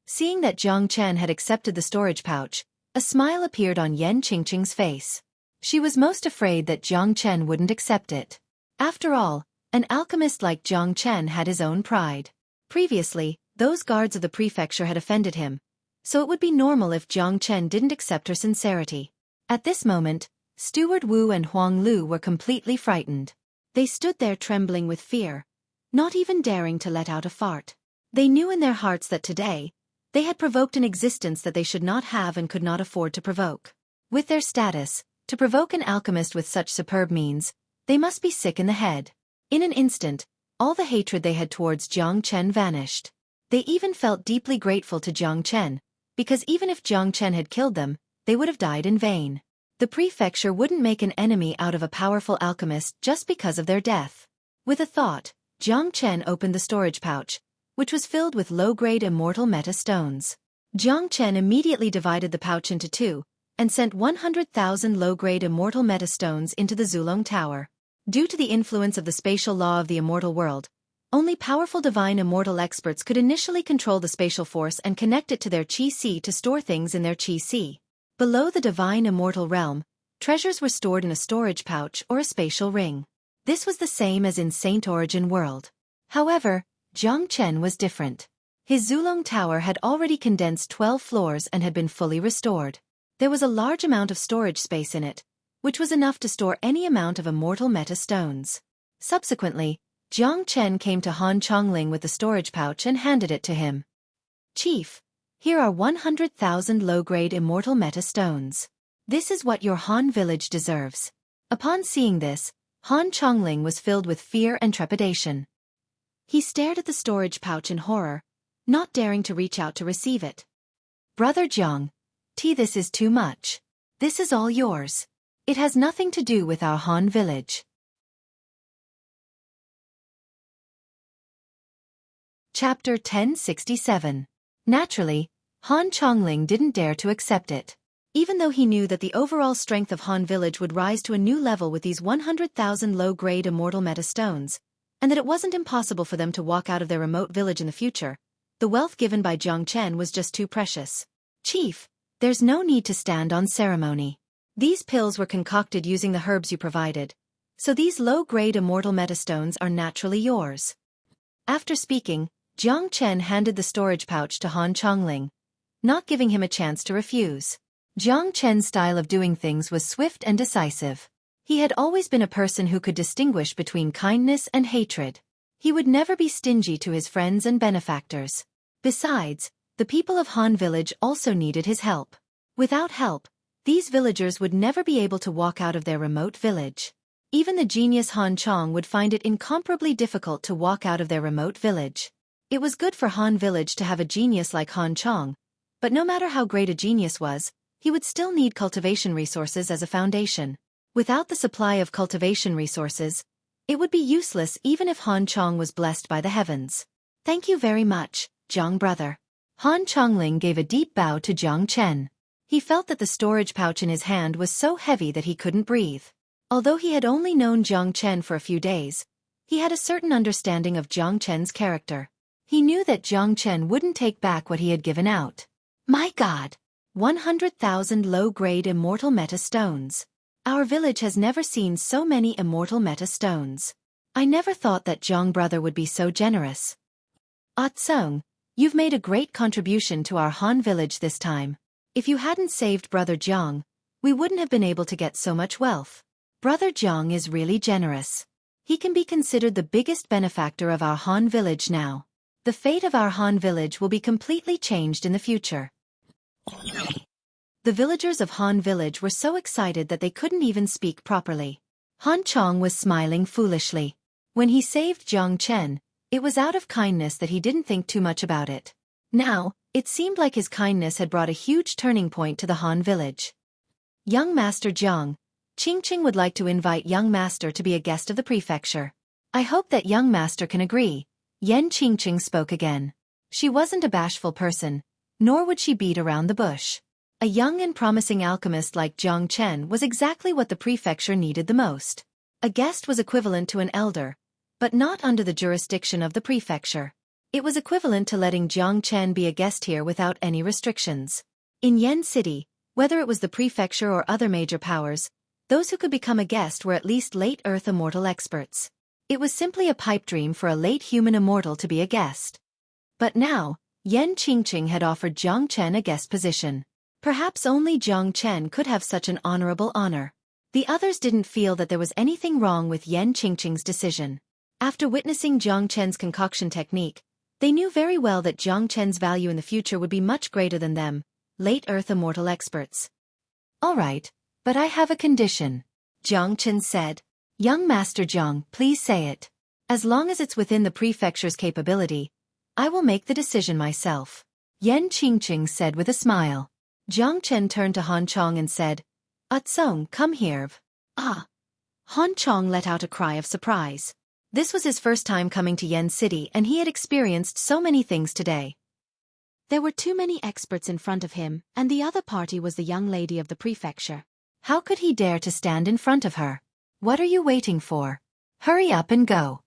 Seeing that Jiang Chen had accepted the storage pouch, a smile appeared on Yen Qingqing's face. She was most afraid that Jiang Chen wouldn't accept it. After all, an alchemist like Jiang Chen had his own pride. Previously, those guards of the prefecture had offended him, so it would be normal if Jiang Chen didn't accept her sincerity. At this moment, Steward Wu and Huang Lu were completely frightened. They stood there trembling with fear, not even daring to let out a fart. They knew in their hearts that today, they had provoked an existence that they should not have and could not afford to provoke. With their status, to provoke an alchemist with such superb means, they must be sick in the head. In an instant, all the hatred they had towards Jiang Chen vanished. They even felt deeply grateful to Jiang Chen, because even if Jiang Chen had killed them, they would have died in vain. The prefecture wouldn't make an enemy out of a powerful alchemist just because of their death. With a thought, Jiang Chen opened the storage pouch, which was filled with low-grade immortal meta stones. Jiang Chen immediately divided the pouch into two, and sent 100,000 low-grade immortal meta stones into the Zulong Tower. Due to the influence of the spatial law of the immortal world, only powerful divine immortal experts could initially control the spatial force and connect it to their Qi-Si to store things in their Qi-Si. Below the divine immortal realm, treasures were stored in a storage pouch or a spatial ring. This was the same as in Saint Origin World. However, Jiang Chen was different. His Zulong Tower had already condensed 12 floors and had been fully restored. There was a large amount of storage space in it, which was enough to store any amount of immortal meta stones. Subsequently, Jiang Chen came to Han Chongling with the storage pouch and handed it to him. Chief, here are 100,000 low-grade immortal meta stones. This is what your Han village deserves. Upon seeing this, Han Chongling was filled with fear and trepidation. He stared at the storage pouch in horror, not daring to reach out to receive it. Brother Jiang, this is too much. This is all yours. It has nothing to do with our Han village. Chapter 1067. Naturally, Han Chongling didn't dare to accept it. Even though he knew that the overall strength of Han village would rise to a new level with these 100,000 low-grade immortal meta stones, and that it wasn't impossible for them to walk out of their remote village in the future, the wealth given by Jiang Chen was just too precious. Chief, there's no need to stand on ceremony. These pills were concocted using the herbs you provided, so these low-grade immortal metastones are naturally yours. After speaking, Jiang Chen handed the storage pouch to Han Chongling, not giving him a chance to refuse. Jiang Chen's style of doing things was swift and decisive. He had always been a person who could distinguish between kindness and hatred. He would never be stingy to his friends and benefactors. Besides, the people of Han village also needed his help. Without help, these villagers would never be able to walk out of their remote village. Even the genius Han Chong would find it incomparably difficult to walk out of their remote village. It was good for Han village to have a genius like Han Chong, but no matter how great a genius was, he would still need cultivation resources as a foundation. Without the supply of cultivation resources, it would be useless even if Han Chong was blessed by the heavens. Thank you very much, Jiang brother. Han Chongling gave a deep bow to Jiang Chen. He felt that the storage pouch in his hand was so heavy that he couldn't breathe. Although he had only known Jiang Chen for a few days, he had a certain understanding of Jiang Chen's character. He knew that Jiang Chen wouldn't take back what he had given out. My God! 100,000 low-grade immortal meta stones. Our village has never seen so many immortal meta stones. I never thought that Jiang brother would be so generous. Tsung, you've made a great contribution to our Han village this time. If you hadn't saved Brother Jiang, we wouldn't have been able to get so much wealth. Brother Jiang is really generous. He can be considered the biggest benefactor of our Han village now. The fate of our Han village will be completely changed in the future. The villagers of Han village were so excited that they couldn't even speak properly. Han Chong was smiling foolishly. When he saved Jiang Chen, it was out of kindness that he didn't think too much about it. Now, it seemed like his kindness had brought a huge turning point to the Han village. Young Master Jiang, Qingqing would like to invite Young Master to be a guest of the prefecture. I hope that Young Master can agree. Yan Qingqing spoke again. She wasn't a bashful person, nor would she beat around the bush. A young and promising alchemist like Jiang Chen was exactly what the prefecture needed the most. A guest was equivalent to an elder, but not under the jurisdiction of the prefecture. It was equivalent to letting Jiang Chen be a guest here without any restrictions. In Yen City, whether it was the prefecture or other major powers, those who could become a guest were at least late Earth immortal experts. It was simply a pipe dream for a late human immortal to be a guest. But now, Yan Qingqing had offered Jiang Chen a guest position. Perhaps only Jiang Chen could have such an honorable honor. The others didn't feel that there was anything wrong with Yan Qingqing's decision. After witnessing Jiang Chen's concoction technique, they knew very well that Jiang Chen's value in the future would be much greater than them, late Earth immortal experts. All right, but I have a condition, Jiang Chen said. Young Master Jiang, please say it. As long as it's within the prefecture's capability, I will make the decision myself. Yan Qingqing said with a smile. Jiang Chen turned to Han Chong and said, Tsung, come here. Ah! Han Chong let out a cry of surprise. This was his first time coming to Yen City and he had experienced so many things today. There were too many experts in front of him, and the other party was the young lady of the prefecture. How could he dare to stand in front of her? What are you waiting for? Hurry up and go.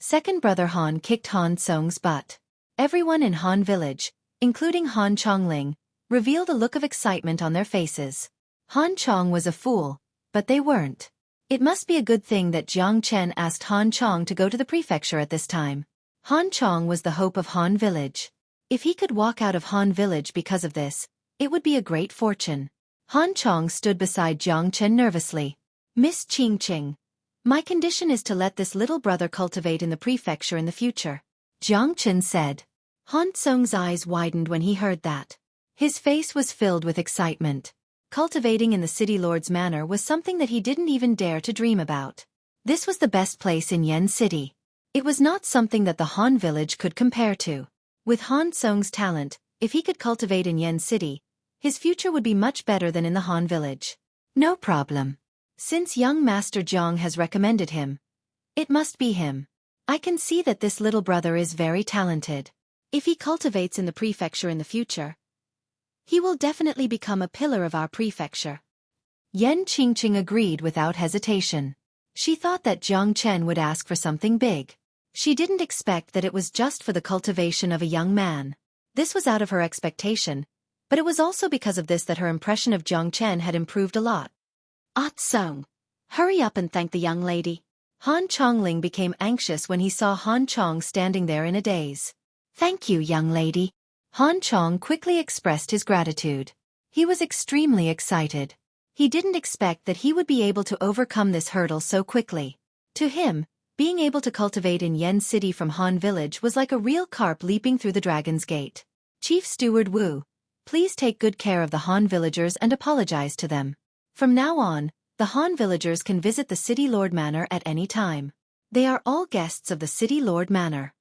Second brother Han kicked Han Tsung's butt. Everyone in Han village, including Han Chongling, revealed a look of excitement on their faces. Han Chong was a fool, but they weren't. It must be a good thing that Jiang Chen asked Han Chong to go to the prefecture at this time. Han Chong was the hope of Han village. If he could walk out of Han village because of this, it would be a great fortune. Han Chong stood beside Jiang Chen nervously. Miss Qingqing, my condition is to let this little brother cultivate in the prefecture in the future, Jiang Chen said. Han Song's eyes widened when he heard that. His face was filled with excitement. Cultivating in the city lord's manor was something that he didn't even dare to dream about. This was the best place in Yen City. It was not something that the Han village could compare to. With Han Song's talent, if he could cultivate in Yen City, his future would be much better than in the Han village. No problem. Since young Master Jiang has recommended him, it must be him. I can see that this little brother is very talented. If he cultivates in the prefecture in the future, he will definitely become a pillar of our prefecture. Yen Qingqing agreed without hesitation. She thought that Jiang Chen would ask for something big. She didn't expect that it was just for the cultivation of a young man. This was out of her expectation, but it was also because of this that her impression of Jiang Chen had improved a lot. Song, hurry up and thank the young lady. Han Chongling became anxious when he saw Han Chong standing there in a daze. Thank you, young lady. Han Chong quickly expressed his gratitude. He was extremely excited. He didn't expect that he would be able to overcome this hurdle so quickly. To him, being able to cultivate in Yen City from Han Village was like a real carp leaping through the Dragon's Gate. Chief Steward Wu, please take good care of the Han villagers and apologize to them. From now on, the Han villagers can visit the City Lord Manor at any time. They are all guests of the City Lord Manor.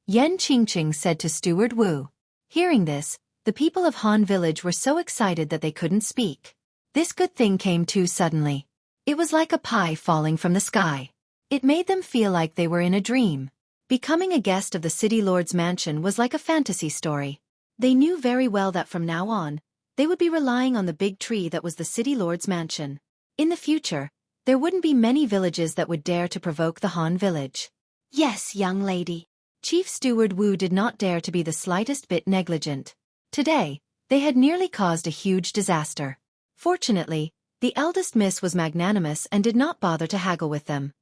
Yen Qingqing said to Steward Wu. Hearing this, the people of Han Village were so excited that they couldn't speak. This good thing came too suddenly. It was like a pie falling from the sky. It made them feel like they were in a dream. Becoming a guest of the City Lord's mansion was like a fantasy story. They knew very well that from now on, they would be relying on the big tree that was the City Lord's mansion. In the future, there wouldn't be many villages that would dare to provoke the Han village. Yes, young lady. Chief Steward Wu did not dare to be the slightest bit negligent. Today, they had nearly caused a huge disaster. Fortunately, the eldest miss was magnanimous and did not bother to haggle with them.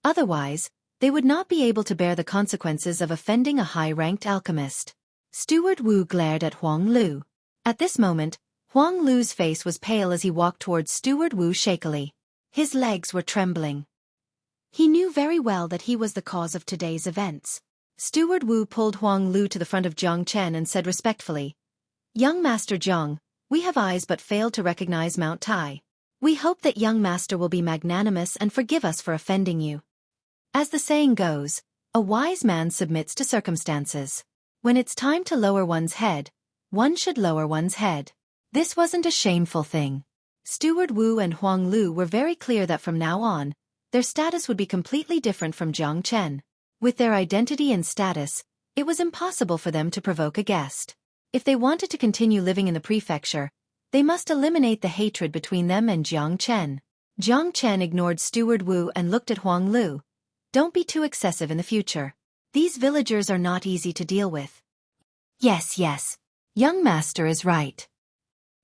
Otherwise, they would not be able to bear the consequences of offending a high-ranked alchemist. Steward Wu glared at Huang Lu. At this moment, Huang Lu's face was pale as he walked towards Steward Wu shakily. His legs were trembling. He knew very well that he was the cause of today's events. Steward Wu pulled Huang Lu to the front of Jiang Chen and said respectfully, "Young Master Jiang, we have eyes but failed to recognize Mount Tai. We hope that young master will be magnanimous and forgive us for offending you." As the saying goes, a wise man submits to circumstances. When it's time to lower one's head, one should lower one's head. This wasn't a shameful thing. Steward Wu and Huang Lu were very clear that from now on, their status would be completely different from Jiang Chen. With their identity and status, it was impossible for them to provoke a guest. If they wanted to continue living in the prefecture, they must eliminate the hatred between them and Jiang Chen. Jiang Chen ignored Steward Wu and looked at Huang Lu. Don't be too excessive in the future. These villagers are not easy to deal with. Yes. Young master is right.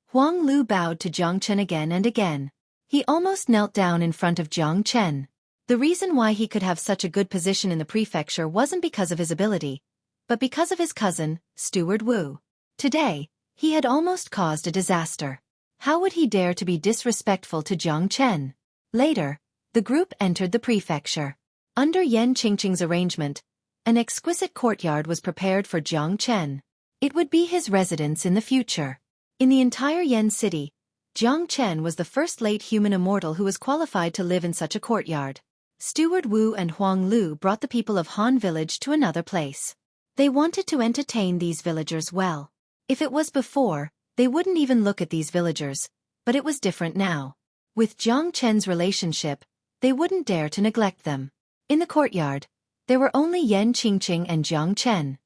Huang Lu bowed to Jiang Chen again and again. He almost knelt down in front of Jiang Chen. The reason why he could have such a good position in the prefecture wasn't because of his ability, but because of his cousin, Steward Wu. Today, he had almost caused a disaster. How would he dare to be disrespectful to Jiang Chen? Later, the group entered the prefecture. Under Yen Qingqing's arrangement, an exquisite courtyard was prepared for Jiang Chen. It would be his residence in the future. In the entire Yen city, Jiang Chen was the first late human immortal who was qualified to live in such a courtyard. Steward Wu and Huang Lu brought the people of Han Village to another place. They wanted to entertain these villagers well. If it was before, they wouldn't even look at these villagers, but it was different now. With Jiang Chen's relationship, they wouldn't dare to neglect them. In the courtyard, there were only Yen Qingqing and Jiang Chen.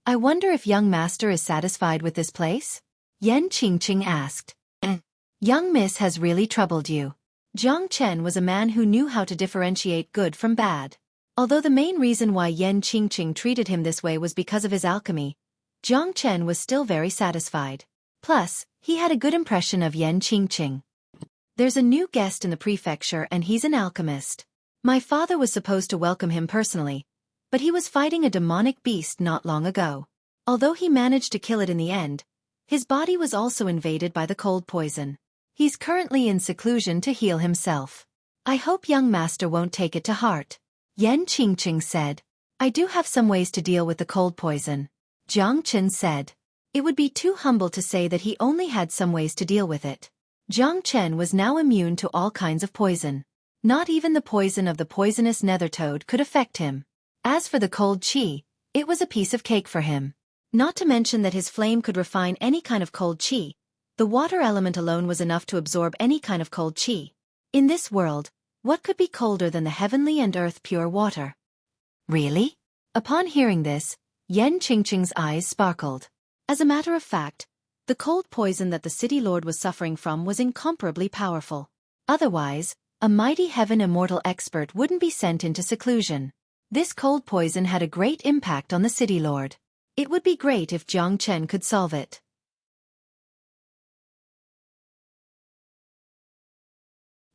I wonder if young master is satisfied with this place? Yen Qingqing asked. Young miss has really troubled you. Jiang Chen was a man who knew how to differentiate good from bad. Although the main reason why Yen Qingqing treated him this way was because of his alchemy, Jiang Chen was still very satisfied. Plus, he had a good impression of Yen Qingqing. There's a new guest in the prefecture and he's an alchemist. My father was supposed to welcome him personally, but he was fighting a demonic beast not long ago. Although he managed to kill it in the end, His body was also invaded by the cold poison. He's currently in seclusion to heal himself. I hope young master won't take it to heart. Yan Qingqing said. I do have some ways to deal with the cold poison. Jiang Chen said. It would be too humble to say that he only had some ways to deal with it. Jiang Chen was now immune to all kinds of poison. Not even the poison of the poisonous nether toad could affect him. As for the cold qi, it was a piece of cake for him. Not to mention that his flame could refine any kind of cold qi. The water element alone was enough to absorb any kind of cold qi. In this world, what could be colder than the heavenly and earth pure water? Really? Upon hearing this, Yan Qingqing's eyes sparkled. As a matter of fact, the cold poison that the city lord was suffering from was incomparably powerful. Otherwise, a mighty heaven immortal expert wouldn't be sent into seclusion. This cold poison had a great impact on the city lord. It would be great if Jiang Chen could solve it.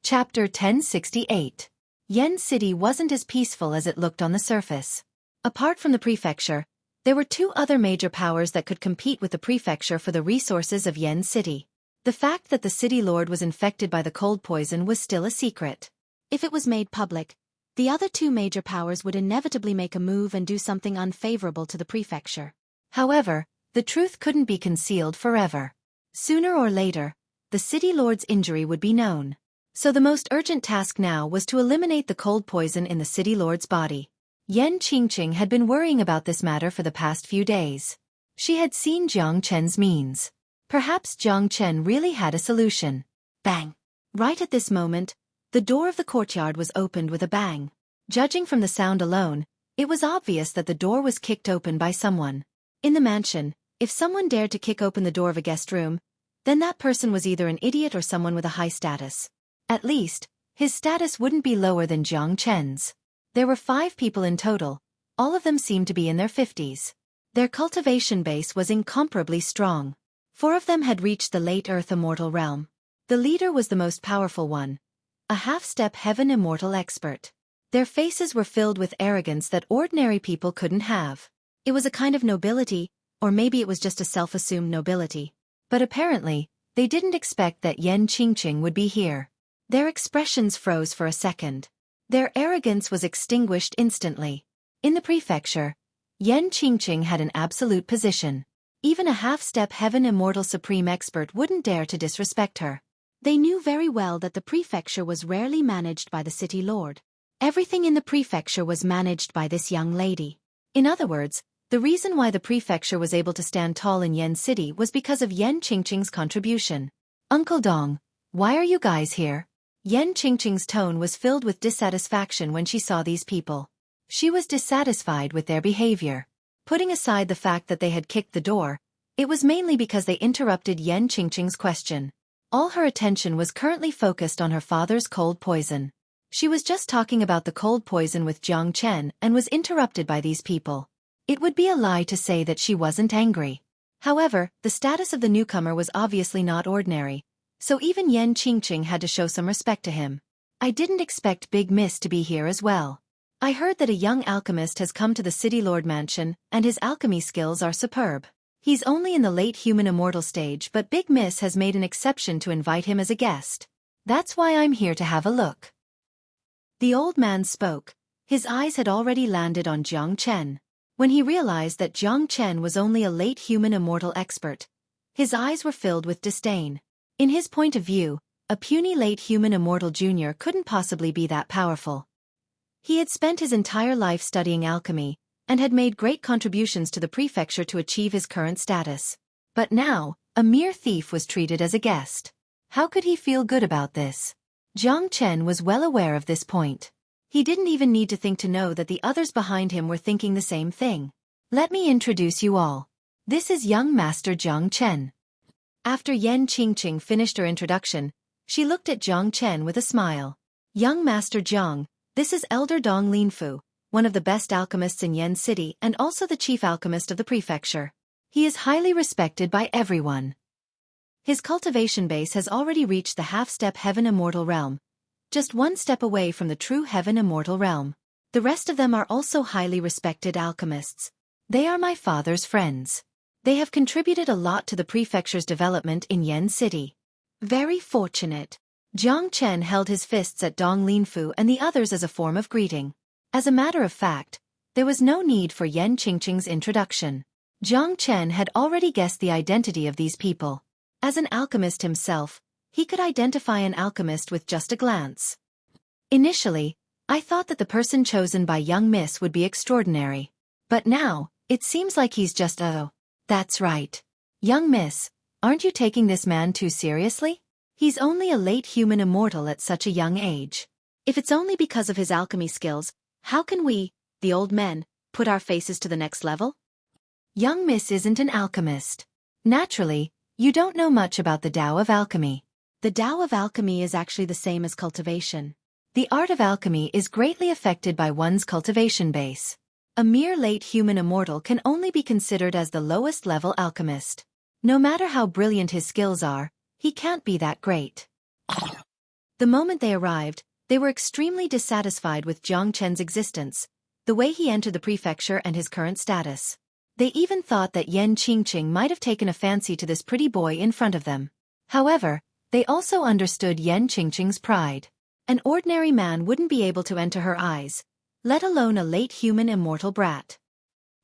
Chapter 1068. Yen City wasn't as peaceful as it looked on the surface. Apart from the prefecture, there were two other major powers that could compete with the prefecture for the resources of Yen City. The fact that the city lord was infected by the cold poison was still a secret. If it was made public, the other two major powers would inevitably make a move and do something unfavorable to the prefecture. However, the truth couldn't be concealed forever. Sooner or later, the city lord's injury would be known. So the most urgent task now was to eliminate the cold poison in the city lord's body. Yan Qingqing had been worrying about this matter for the past few days. She had seen Jiang Chen's means. Perhaps Jiang Chen really had a solution. Bang! Right at this moment, the door of the courtyard was opened with a bang. Judging from the sound alone, it was obvious that the door was kicked open by someone. In the mansion, if someone dared to kick open the door of a guest room, then that person was either an idiot or someone with a high status. At least, his status wouldn't be lower than Jiang Chen's. There were 5 people in total. All of them seemed to be in their 50s. Their cultivation base was incomparably strong. 4 of them had reached the late Earth Immortal realm. The leader was the most powerful one. A half-step heaven immortal expert. Their faces were filled with arrogance that ordinary people couldn't have. It was a kind of nobility, or maybe it was just a self-assumed nobility. But apparently, they didn't expect that Yan Qingqing would be here. Their expressions froze for a second. Their arrogance was extinguished instantly. In the prefecture, Yan Qingqing had an absolute position. Even a half-step heaven immortal supreme expert wouldn't dare to disrespect her. They knew very well that the prefecture was rarely managed by the city lord. Everything in the prefecture was managed by this young lady. In other words, the reason why the prefecture was able to stand tall in Yen City was because of Yan Qingqing's contribution. Uncle Dong, why are you guys here? Yan Qingqing's tone was filled with dissatisfaction when she saw these people. She was dissatisfied with their behavior. Putting aside the fact that they had kicked the door, it was mainly because they interrupted Yan Qingqing's question. All her attention was currently focused on her father's cold poison. She was just talking about the cold poison with Jiang Chen and was interrupted by these people. It would be a lie to say that she wasn't angry. However, the status of the newcomer was obviously not ordinary, so even Yan Qingqing had to show some respect to him. I didn't expect Big Miss to be here as well. I heard that a young alchemist has come to the City Lord Mansion, and his alchemy skills are superb. He's only in the late human immortal stage, but Big Miss has made an exception to invite him as a guest. That's why I'm here to have a look. The old man spoke. His eyes had already landed on Jiang Chen. When he realized that Jiang Chen was only a late human immortal expert, his eyes were filled with disdain. In his point of view, a puny late human immortal junior couldn't possibly be that powerful. He had spent his entire life studying alchemy, and had made great contributions to the prefecture to achieve his current status. But now, a mere thief was treated as a guest. How could he feel good about this? Jiang Chen was well aware of this point. He didn't even need to think to know that the others behind him were thinking the same thing. Let me introduce you all. This is young Master Jiang Chen. After Yan Qingqing finished her introduction, she looked at Jiang Chen with a smile. Young Master Jiang, this is Elder Dong Linfu, one of the best alchemists in Yen City and also the chief alchemist of the prefecture. He is highly respected by everyone. His cultivation base has already reached the half-step heaven immortal realm, just one step away from the true heaven immortal realm. The rest of them are also highly respected alchemists. They are my father's friends. They have contributed a lot to the prefecture's development in Yen City. Very fortunate. Jiang Chen held his fists at Dong Linfu and the others as a form of greeting. As a matter of fact, there was no need for Yen Qingqing's introduction. Jiang Chen had already guessed the identity of these people. As an alchemist himself, he could identify an alchemist with just a glance. Initially, I thought that the person chosen by young Miss would be extraordinary. But now, it seems like he's just that's right. Young Miss, aren't you taking this man too seriously? He's only a late human immortal at such a young age. If it's only because of his alchemy skills, how can we, the old men, put our faces to the next level? Young Miss isn't an alchemist. Naturally, you don't know much about the Tao of alchemy. The Tao of alchemy is actually the same as cultivation. The art of alchemy is greatly affected by one's cultivation base. A mere late human immortal can only be considered as the lowest level alchemist. No matter how brilliant his skills are, he can't be that great. The moment they arrived, they were extremely dissatisfied with Jiang Chen's existence, the way he entered the prefecture and his current status. They even thought that Yen Qingqing might have taken a fancy to this pretty boy in front of them. However, they also understood Yen Qingqing's pride. An ordinary man wouldn't be able to enter her eyes, let alone a late human immortal brat.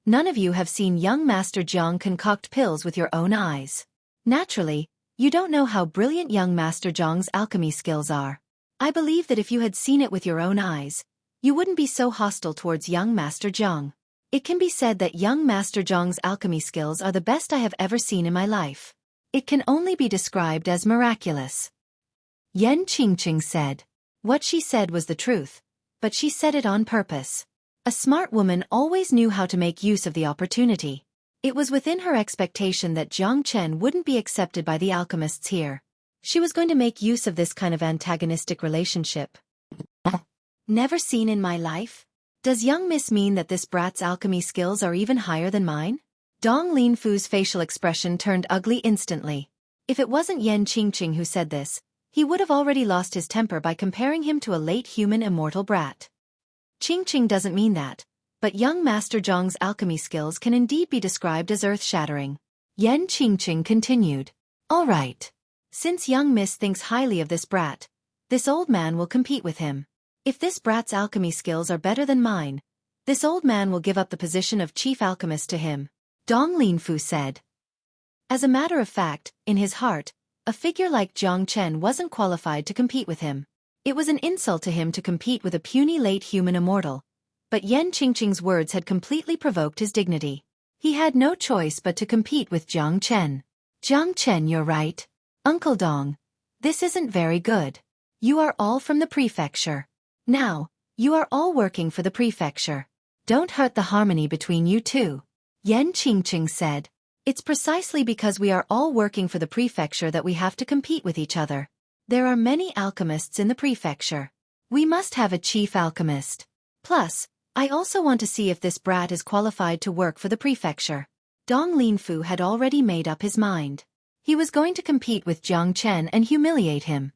None of you have seen young Master Jiang concoct pills with your own eyes. Naturally, you don't know how brilliant young Master Jiang's alchemy skills are. I believe that if you had seen it with your own eyes, you wouldn't be so hostile towards young Master Jiang. It can be said that young Master Jiang's alchemy skills are the best I have ever seen in my life. It can only be described as miraculous. Yen Qingqing said. What she said was the truth, but she said it on purpose. A smart woman always knew how to make use of the opportunity. It was within her expectation that Jiang Chen wouldn't be accepted by the alchemists here. She was going to make use of this kind of antagonistic relationship. Never seen in my life? Does young Miss mean that this brat's alchemy skills are even higher than mine? Dong Linfu's facial expression turned ugly instantly. If it wasn't Yen Qingqing who said this, he would have already lost his temper by comparing him to a late human immortal brat. Qingqing doesn't mean that, but young Master Zhang's alchemy skills can indeed be described as earth-shattering. Yen Qingqing continued. All right. Since young Miss thinks highly of this brat, this old man will compete with him. If this brat's alchemy skills are better than mine, this old man will give up the position of chief alchemist to him, Dong Linfu said. As a matter of fact, in his heart, a figure like Jiang Chen wasn't qualified to compete with him. It was an insult to him to compete with a puny late human immortal, but Yen Qingqing's words had completely provoked his dignity. He had no choice but to compete with Jiang Chen. Jiang Chen, you're right. Uncle Dong, this isn't very good. You are all from the prefecture. Now, you are all working for the prefecture. Don't hurt the harmony between you two. Yen Qingqing said. It's precisely because we are all working for the prefecture that we have to compete with each other. There are many alchemists in the prefecture. We must have a chief alchemist. Plus, I also want to see if this brat is qualified to work for the prefecture. Dong Linfu had already made up his mind. He was going to compete with Jiang Chen and humiliate him.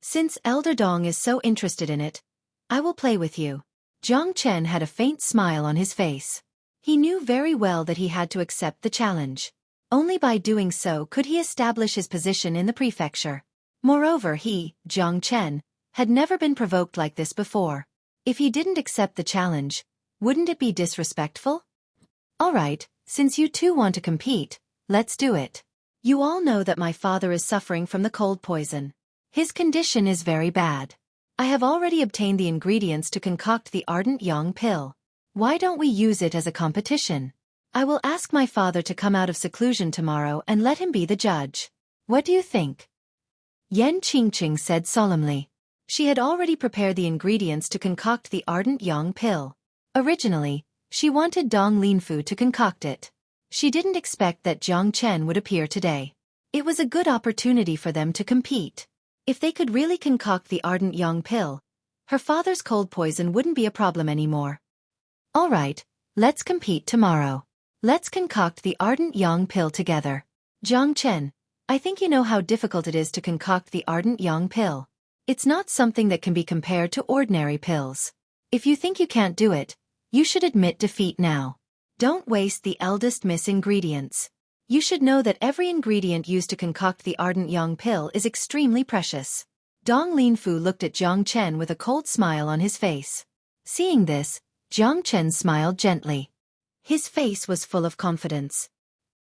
Since Elder Dong is so interested in it, I will play with you. Jiang Chen had a faint smile on his face. He knew very well that he had to accept the challenge. Only by doing so could he establish his position in the prefecture. Moreover, he, Jiang Chen, had never been provoked like this before. If he didn't accept the challenge, wouldn't it be disrespectful? All right, since you two want to compete, let's do it. You all know that my father is suffering from the cold poison. His condition is very bad. I have already obtained the ingredients to concoct the ardent yang pill. Why don't we use it as a competition? I will ask my father to come out of seclusion tomorrow and let him be the judge. What do you think? Yen Qingqing said solemnly. She had already prepared the ingredients to concoct the ardent yang pill. Originally, she wanted Dong Linfu to concoct it. She didn't expect that Jiang Chen would appear today. It was a good opportunity for them to compete. If they could really concoct the ardent yang pill, her father's cold poison wouldn't be a problem anymore. All right, let's compete tomorrow. Let's concoct the ardent yang pill together. Jiang Chen, I think you know how difficult it is to concoct the ardent yang pill. It's not something that can be compared to ordinary pills. If you think you can't do it, you should admit defeat now. Don't waste the eldest miss ingredients. You should know that every ingredient used to concoct the ardent yang pill is extremely precious. Dong Linfu looked at Jiang Chen with a cold smile on his face. Seeing this, Jiang Chen smiled gently. His face was full of confidence.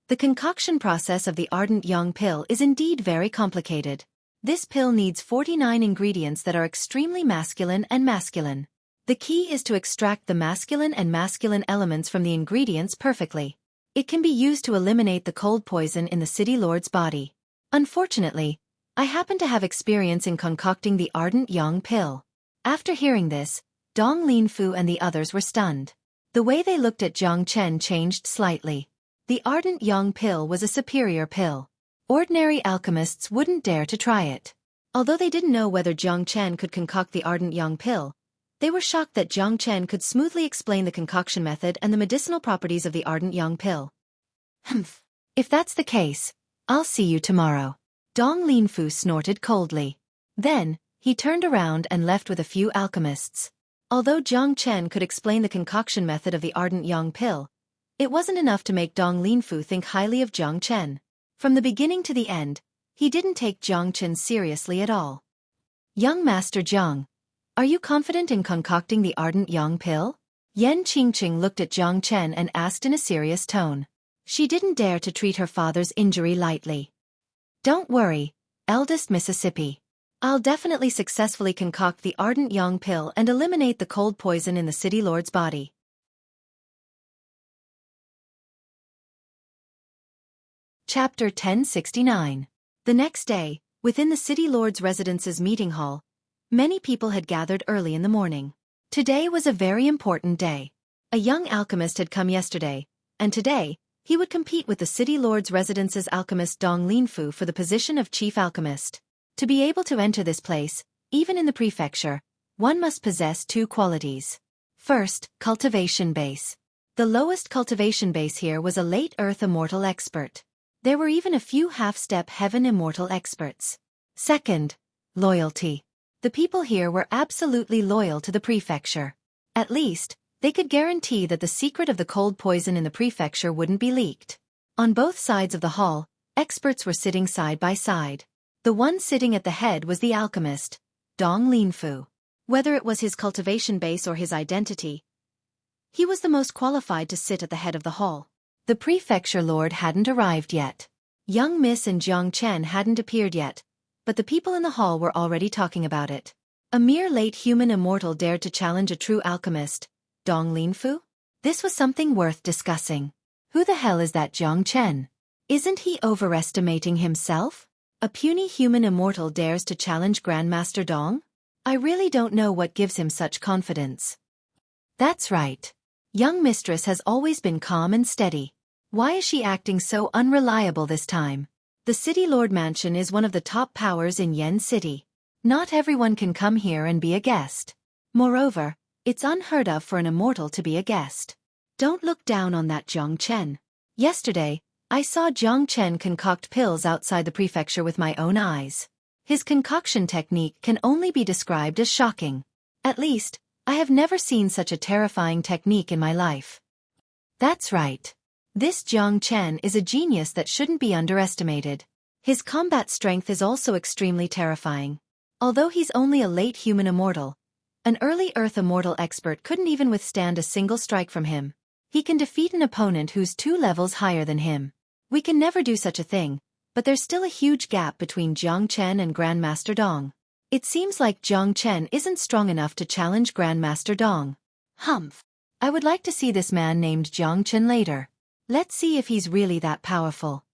The concoction process of the ardent yang pill is indeed very complicated. This pill needs 49 ingredients that are extremely masculine and masculine. The key is to extract the masculine and masculine elements from the ingredients perfectly. It can be used to eliminate the cold poison in the city lord's body. Unfortunately, I happen to have experience in concocting the ardent yang pill. After hearing this, Dong Linfu and the others were stunned. The way they looked at Jiang Chen changed slightly. The ardent yang pill was a superior pill. Ordinary alchemists wouldn't dare to try it. Although they didn't know whether Jiang Chen could concoct the ardent yang pill, they were shocked that Jiang Chen could smoothly explain the concoction method and the medicinal properties of the ardent yang pill. Humph. If that's the case, I'll see you tomorrow. Dong Linfu snorted coldly. Then, he turned around and left with a few alchemists. Although Jiang Chen could explain the concoction method of the ardent yang pill, it wasn't enough to make Dong Linfu think highly of Jiang Chen. From the beginning to the end, he didn't take Jiang Chen seriously at all. Young Master Jiang, are you confident in concocting the ardent yang pill? Yan Qingqing looked at Jiang Chen and asked in a serious tone. She didn't dare to treat her father's injury lightly. Don't worry, eldest Mississippi. I'll definitely successfully concoct the ardent yang pill and eliminate the cold poison in the city lord's body. Chapter 1069. The next day, within the city lord's residence's meeting hall, many people had gathered early in the morning. Today was a very important day. A young alchemist had come yesterday, and today, he would compete with the city lord's residence's alchemist Dong Linfu for the position of chief alchemist. To be able to enter this place, even in the prefecture, one must possess two qualities. First, cultivation base. The lowest cultivation base here was a late earth immortal expert. There were even a few half-step heaven immortal experts. Second, loyalty. The people here were absolutely loyal to the prefecture. At least, they could guarantee that the secret of the cold poison in the prefecture wouldn't be leaked. On both sides of the hall, experts were sitting side by side. The one sitting at the head was the alchemist, Dong Linfu. Whether it was his cultivation base or his identity, he was the most qualified to sit at the head of the hall. The prefecture lord hadn't arrived yet. Young Miss and Jiang Chen hadn't appeared yet, but the people in the hall were already talking about it. A mere late human immortal dared to challenge a true alchemist, Dong Linfu? This was something worth discussing. Who the hell is that Jiang Chen? Isn't he overestimating himself? A puny human immortal dares to challenge Grandmaster Dong? I really don't know what gives him such confidence. That's right. Young mistress has always been calm and steady. Why is she acting so unreliable this time? The City Lord Mansion is one of the top powers in Yen City. Not everyone can come here and be a guest. Moreover, it's unheard of for an immortal to be a guest. Don't look down on that Jiang Chen. Yesterday, I saw Jiang Chen concoct pills outside the prefecture with my own eyes. His concoction technique can only be described as shocking. At least, I have never seen such a terrifying technique in my life. That's right. This Jiang Chen is a genius that shouldn't be underestimated. His combat strength is also extremely terrifying. Although he's only a late human immortal, an early Earth immortal expert couldn't even withstand a single strike from him. He can defeat an opponent who's 2 levels higher than him. We can never do such a thing, but there's still a huge gap between Jiang Chen and Grandmaster Dong. It seems like Jiang Chen isn't strong enough to challenge Grandmaster Dong. Humph. I would like to see this man named Jiang Chen later. Let's see if he's really that powerful.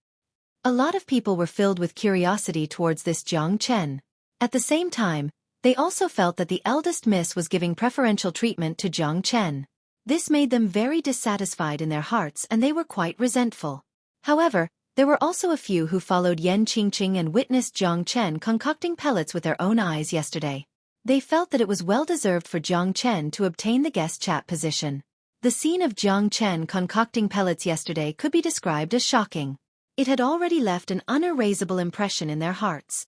A lot of people were filled with curiosity towards this Jiang Chen. At the same time, they also felt that the eldest miss was giving preferential treatment to Jiang Chen. This made them very dissatisfied in their hearts and they were quite resentful. However, there were also a few who followed Yan Qingqing and witnessed Jiang Chen concocting pellets with their own eyes yesterday. They felt that it was well-deserved for Jiang Chen to obtain the guest chat position. The scene of Jiang Chen concocting pellets yesterday could be described as shocking. It had already left an unerasable impression in their hearts.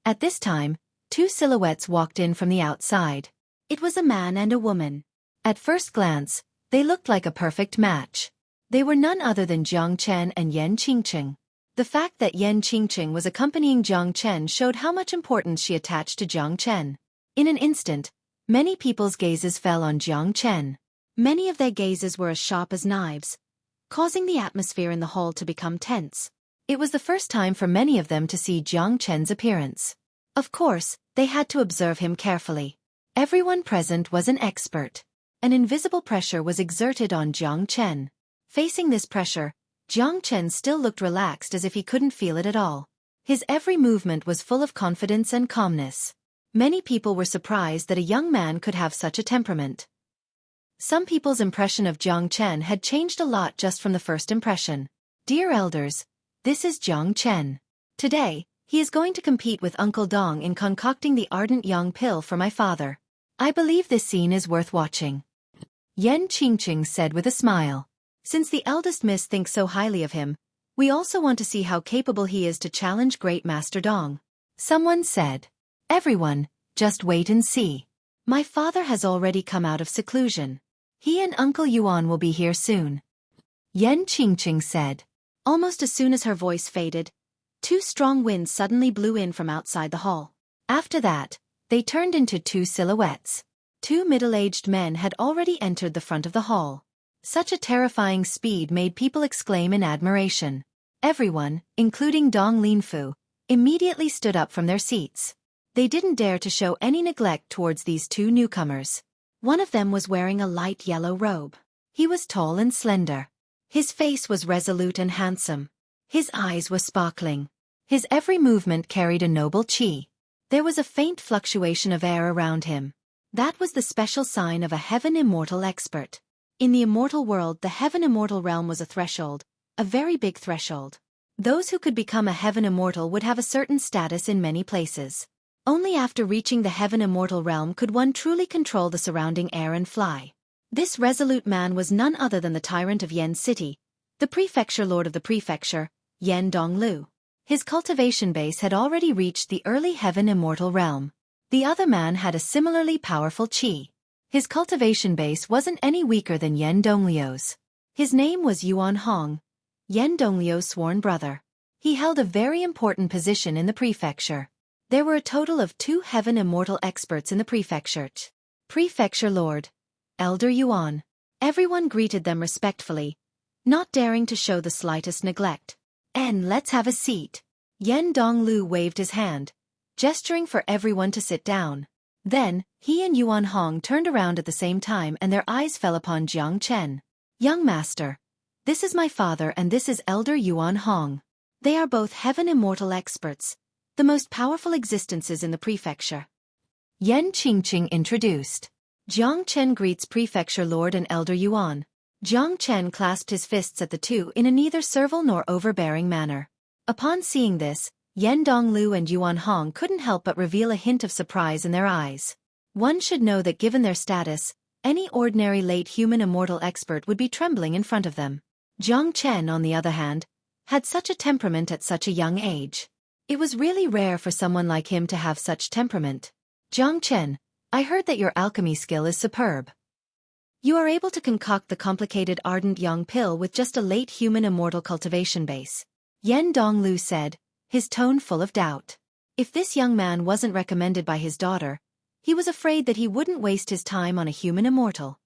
At this time, 2 silhouettes walked in from the outside. It was a man and a woman. At first glance, they looked like a perfect match. They were none other than Jiang Chen and Yan Qingqing. The fact that Yan Qingqing was accompanying Jiang Chen showed how much importance she attached to Jiang Chen. In an instant, many people's gazes fell on Jiang Chen. Many of their gazes were as sharp as knives, causing the atmosphere in the hall to become tense. It was the first time for many of them to see Jiang Chen's appearance. Of course, they had to observe him carefully. Everyone present was an expert. An invisible pressure was exerted on Jiang Chen. Facing this pressure, Jiang Chen still looked relaxed as if he couldn't feel it at all. His every movement was full of confidence and calmness. Many people were surprised that a young man could have such a temperament. Some people's impression of Jiang Chen had changed a lot just from the first impression. Dear elders, this is Jiang Chen. Today, he is going to compete with Uncle Dong in concocting the ardent young pill for my father. I believe this scene is worth watching. Yan Qingqing said with a smile. Since the eldest miss thinks so highly of him, we also want to see how capable he is to challenge Great Master Dong. Someone said. Everyone, just wait and see. My father has already come out of seclusion. He and Uncle Yuan will be here soon. Yan Qingqing said. Almost as soon as her voice faded, two strong winds suddenly blew in from outside the hall. After that, they turned into two silhouettes. Two middle-aged men had already entered the front of the hall. Such a terrifying speed made people exclaim in admiration. Everyone, including Dong Linfu, immediately stood up from their seats. They didn't dare to show any neglect towards these two newcomers. One of them was wearing a light yellow robe. He was tall and slender. His face was resolute and handsome. His eyes were sparkling. His every movement carried a noble qi. There was a faint fluctuation of air around him. That was the special sign of a heaven immortal expert. In the immortal world, the heaven immortal realm was a threshold, a very big threshold. Those who could become a heaven immortal would have a certain status in many places. Only after reaching the heaven immortal realm could one truly control the surrounding air and fly. This resolute man was none other than the tyrant of Yen City, the prefecture lord of the prefecture, Yen Donglu. His cultivation base had already reached the early heaven immortal realm. The other man had a similarly powerful qi. His cultivation base wasn't any weaker than Yen Donglio's. His name was Yuan Hong, Yen Donglio's sworn brother. He held a very important position in the prefecture. There were a total of 2 heaven immortal experts in the prefecture. Prefecture Lord, Elder Yuan. Everyone greeted them respectfully, not daring to show the slightest neglect. "And let's have a seat." Yen Donglu waved his hand, gesturing for everyone to sit down. Then, he and Yuan Hong turned around at the same time and their eyes fell upon Jiang Chen. "Young master, this is my father and this is Elder Yuan Hong. They are both heaven immortal experts, the most powerful existences in the prefecture." Yan Qingqing introduced. Jiang Chen greets Prefecture Lord and Elder Yuan. Jiang Chen clasped his fists at the two in a neither servile nor overbearing manner. Upon seeing this, Yen Donglu and Yuan Hong couldn't help but reveal a hint of surprise in their eyes. One should know that given their status, any ordinary late human immortal expert would be trembling in front of them. Jiang Chen, on the other hand, had such a temperament at such a young age. It was really rare for someone like him to have such temperament. "Jiang Chen, I heard that your alchemy skill is superb. You are able to concoct the complicated ardent young pill with just a late human immortal cultivation base," Yen Donglu said, his tone full of doubt. If this young man wasn't recommended by his daughter, he was afraid that he wouldn't waste his time on a human immortal.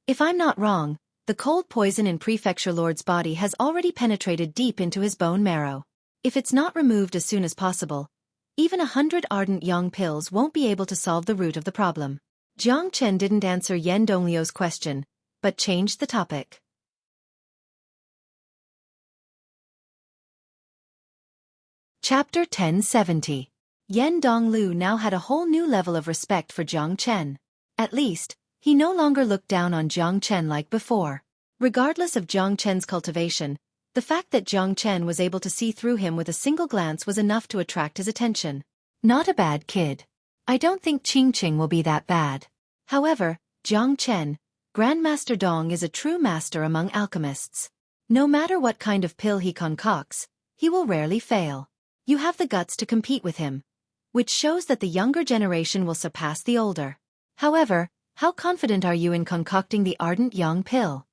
"If I'm not wrong, the cold poison in Prefecture Lord's body has already penetrated deep into his bone marrow. If it's not removed as soon as possible, even 100 ardent young pills won't be able to solve the root of the problem." Jiang Chen didn't answer Yen Donglio's question, but changed the topic. Chapter 1070. Yen Donglu now had a whole new level of respect for Jiang Chen. At least, he no longer looked down on Jiang Chen like before. Regardless of Jiang Chen's cultivation, the fact that Jiang Chen was able to see through him with a single glance was enough to attract his attention. "Not a bad kid. I don't think Qingqing will be that bad. However, Jiang Chen, Grandmaster Dong is a true master among alchemists. No matter what kind of pill he concocts, he will rarely fail. You have the guts to compete with him, which shows that the younger generation will surpass the older. However, how confident are you in concocting the ardent young pill?"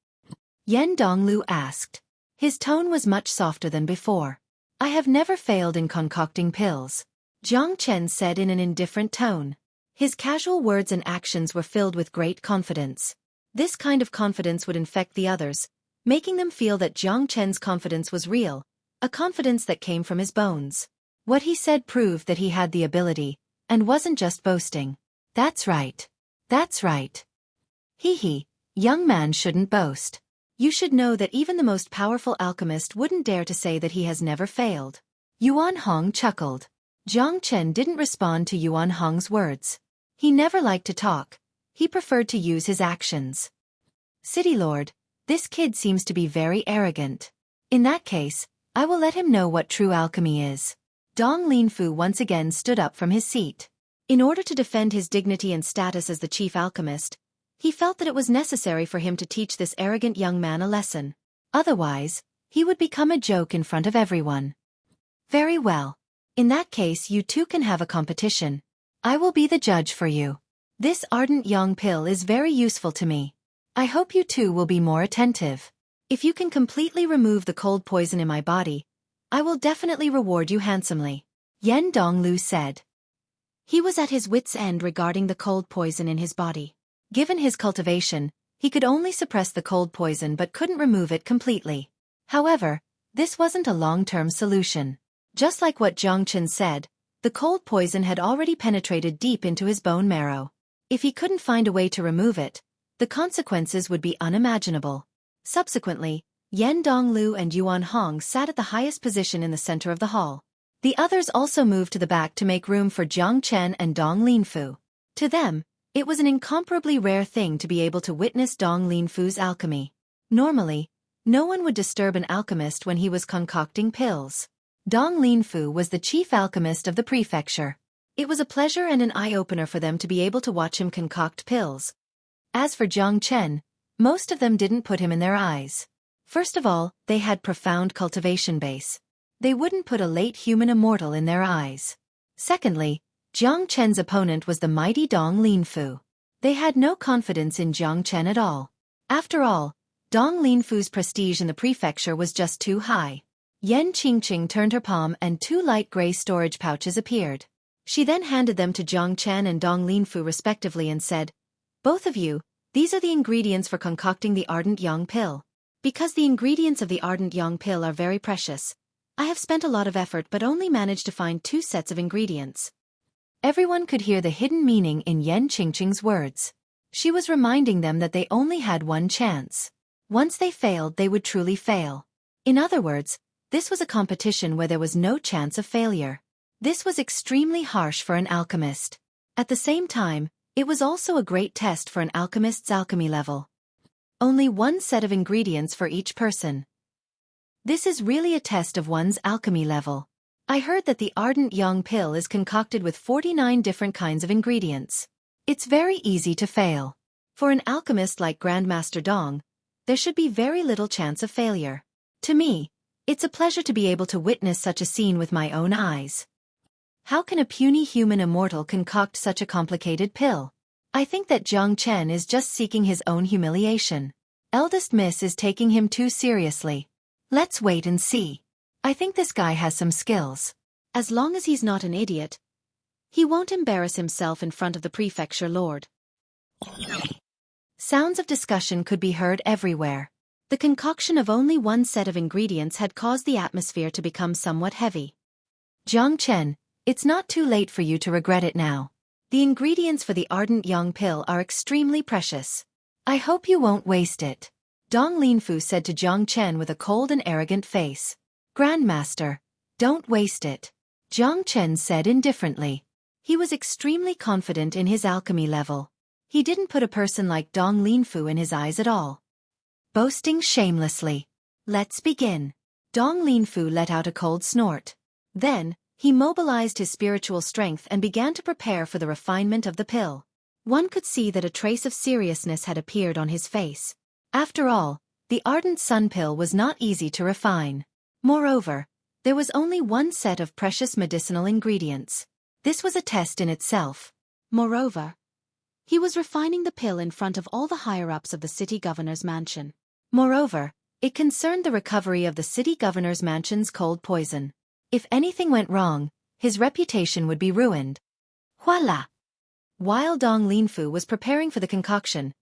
Yen Donglu asked. His tone was much softer than before. I have never failed in concocting pills, Jiang Chen said in an indifferent tone. His casual words and actions were filled with great confidence. This kind of confidence would infect the others, making them feel that Jiang Chen's confidence was real, a confidence that came from his bones. What he said proved that he had the ability, and wasn't just boasting. That's right. That's right. Hee, young man shouldn't boast. You should know that even the most powerful alchemist wouldn't dare to say that he has never failed. Yuan Hong chuckled. Jiang Chen didn't respond to Yuan Hong's words. He never liked to talk. He preferred to use his actions. City Lord, this kid seems to be very arrogant. In that case, I will let him know what true alchemy is. Dong Linfu once again stood up from his seat. In order to defend his dignity and status as the chief alchemist, he felt that it was necessary for him to teach this arrogant young man a lesson. Otherwise, he would become a joke in front of everyone. Very well. In that case, you two can have a competition. I will be the judge for you. This ardent yang pill is very useful to me. I hope you two will be more attentive. If you can completely remove the cold poison in my body, I will definitely reward you handsomely, Yen Donglu said. He was at his wits' end regarding the cold poison in his body. Given his cultivation, he could only suppress the cold poison but couldn't remove it completely. However, this wasn't a long-term solution. Just like what Jiang Chen said, the cold poison had already penetrated deep into his bone marrow. If he couldn't find a way to remove it, the consequences would be unimaginable. Subsequently, Yen Donglu and Yuan Hong sat at the highest position in the center of the hall. The others also moved to the back to make room for Jiang Chen and Dong Linfu. To them, it was an incomparably rare thing to be able to witness Dong Linfu's alchemy. Normally, no one would disturb an alchemist when he was concocting pills. Dong Linfu was the chief alchemist of the prefecture. It was a pleasure and an eye-opener for them to be able to watch him concoct pills. As for Jiang Chen, most of them didn't put him in their eyes. First of all, they had profound cultivation base. They wouldn't put a late human immortal in their eyes. Secondly, Jiang Chen's opponent was the mighty Dong Linfu. They had no confidence in Jiang Chen at all. After all, Dong Linfu's prestige in the prefecture was just too high. Yen Qingqing turned her palm and two light gray storage pouches appeared. She then handed them to Jiang Chen and Dong Linfu respectively and said, "Both of you, these are the ingredients for concocting the ardent yang pill. Because the ingredients of the ardent yang pill are very precious, I have spent a lot of effort but only managed to find 2 sets of ingredients." Everyone could hear the hidden meaning in Yen Qingqing's words. She was reminding them that they only had one chance. Once they failed, they would truly fail. In other words, this was a competition where there was no chance of failure. This was extremely harsh for an alchemist. At the same time, it was also a great test for an alchemist's alchemy level. Only 1 set of ingredients for each person. This is really a test of one's alchemy level. I heard that the ardent yang pill is concocted with 49 different kinds of ingredients. It's very easy to fail. For an alchemist like Grandmaster Dong, there should be very little chance of failure. To me, it's a pleasure to be able to witness such a scene with my own eyes. How can a puny human immortal concoct such a complicated pill? I think that Jiang Chen is just seeking his own humiliation. Eldest Miss is taking him too seriously. Let's wait and see. I think this guy has some skills. As long as he's not an idiot, he won't embarrass himself in front of the prefecture lord. Sounds of discussion could be heard everywhere. The concoction of only 1 set of ingredients had caused the atmosphere to become somewhat heavy. Jiang Chen, it's not too late for you to regret it now. The ingredients for the ardent yang pill are extremely precious. I hope you won't waste it, Dong Linfu said to Jiang Chen with a cold and arrogant face. Grandmaster, don't waste it, Jiang Chen said indifferently. He was extremely confident in his alchemy level. He didn't put a person like Dong Linfu in his eyes at all. Boasting shamelessly. Let's begin. Dong Linfu let out a cold snort. Then, he mobilized his spiritual strength and began to prepare for the refinement of the pill. One could see that a trace of seriousness had appeared on his face. After all, the ardent sun pill was not easy to refine. Moreover, there was only 1 set of precious medicinal ingredients. This was a test in itself. Moreover, he was refining the pill in front of all the higher-ups of the city governor's mansion. Moreover, it concerned the recovery of the city governor's mansion's cold poison. If anything went wrong, his reputation would be ruined. Voila! While Dong Linfu was preparing for the concoction,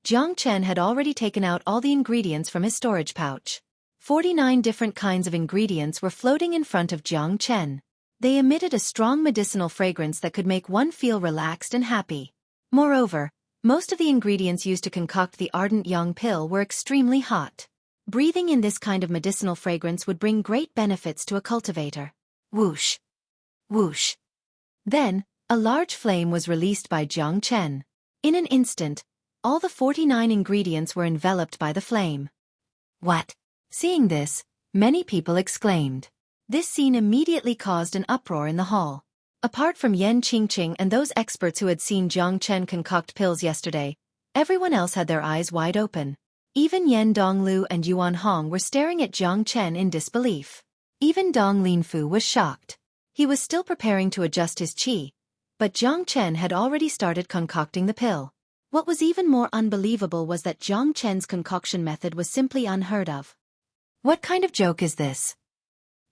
Jiang Chen had already taken out all the ingredients from his storage pouch. 49 different kinds of ingredients were floating in front of Jiang Chen. They emitted a strong medicinal fragrance that could make one feel relaxed and happy. Moreover, most of the ingredients used to concoct the ardent yang pill were extremely hot. Breathing in this kind of medicinal fragrance would bring great benefits to a cultivator. Whoosh! Whoosh! Then, a large flame was released by Jiang Chen. In an instant, all the 49 ingredients were enveloped by the flame. What? Seeing this, many people exclaimed. This scene immediately caused an uproar in the hall. Apart from Yan Qingqing and those experts who had seen Jiang Chen concoct pills yesterday, everyone else had their eyes wide open. Even Yan Donglu and Yuan Hong were staring at Jiang Chen in disbelief. Even Dong Linfu was shocked. He was still preparing to adjust his qi, but Jiang Chen had already started concocting the pill. What was even more unbelievable was that Jiang Chen's concoction method was simply unheard of. What kind of joke is this?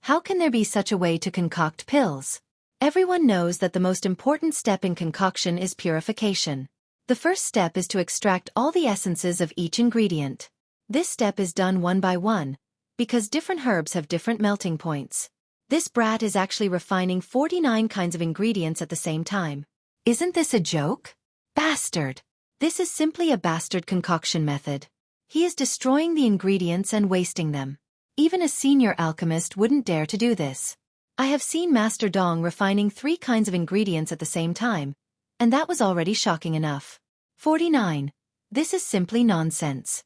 How can there be such a way to concoct pills? Everyone knows that the most important step in concoction is purification. The first step is to extract all the essences of each ingredient. This step is done one by one, because different herbs have different melting points. This brat is actually refining 49 kinds of ingredients at the same time. Isn't this a joke? Bastard! This is simply a bastard concoction method. He is destroying the ingredients and wasting them. Even a senior alchemist wouldn't dare to do this. I have seen Master Dong refining 3 kinds of ingredients at the same time, and that was already shocking enough. 49. This is simply nonsense.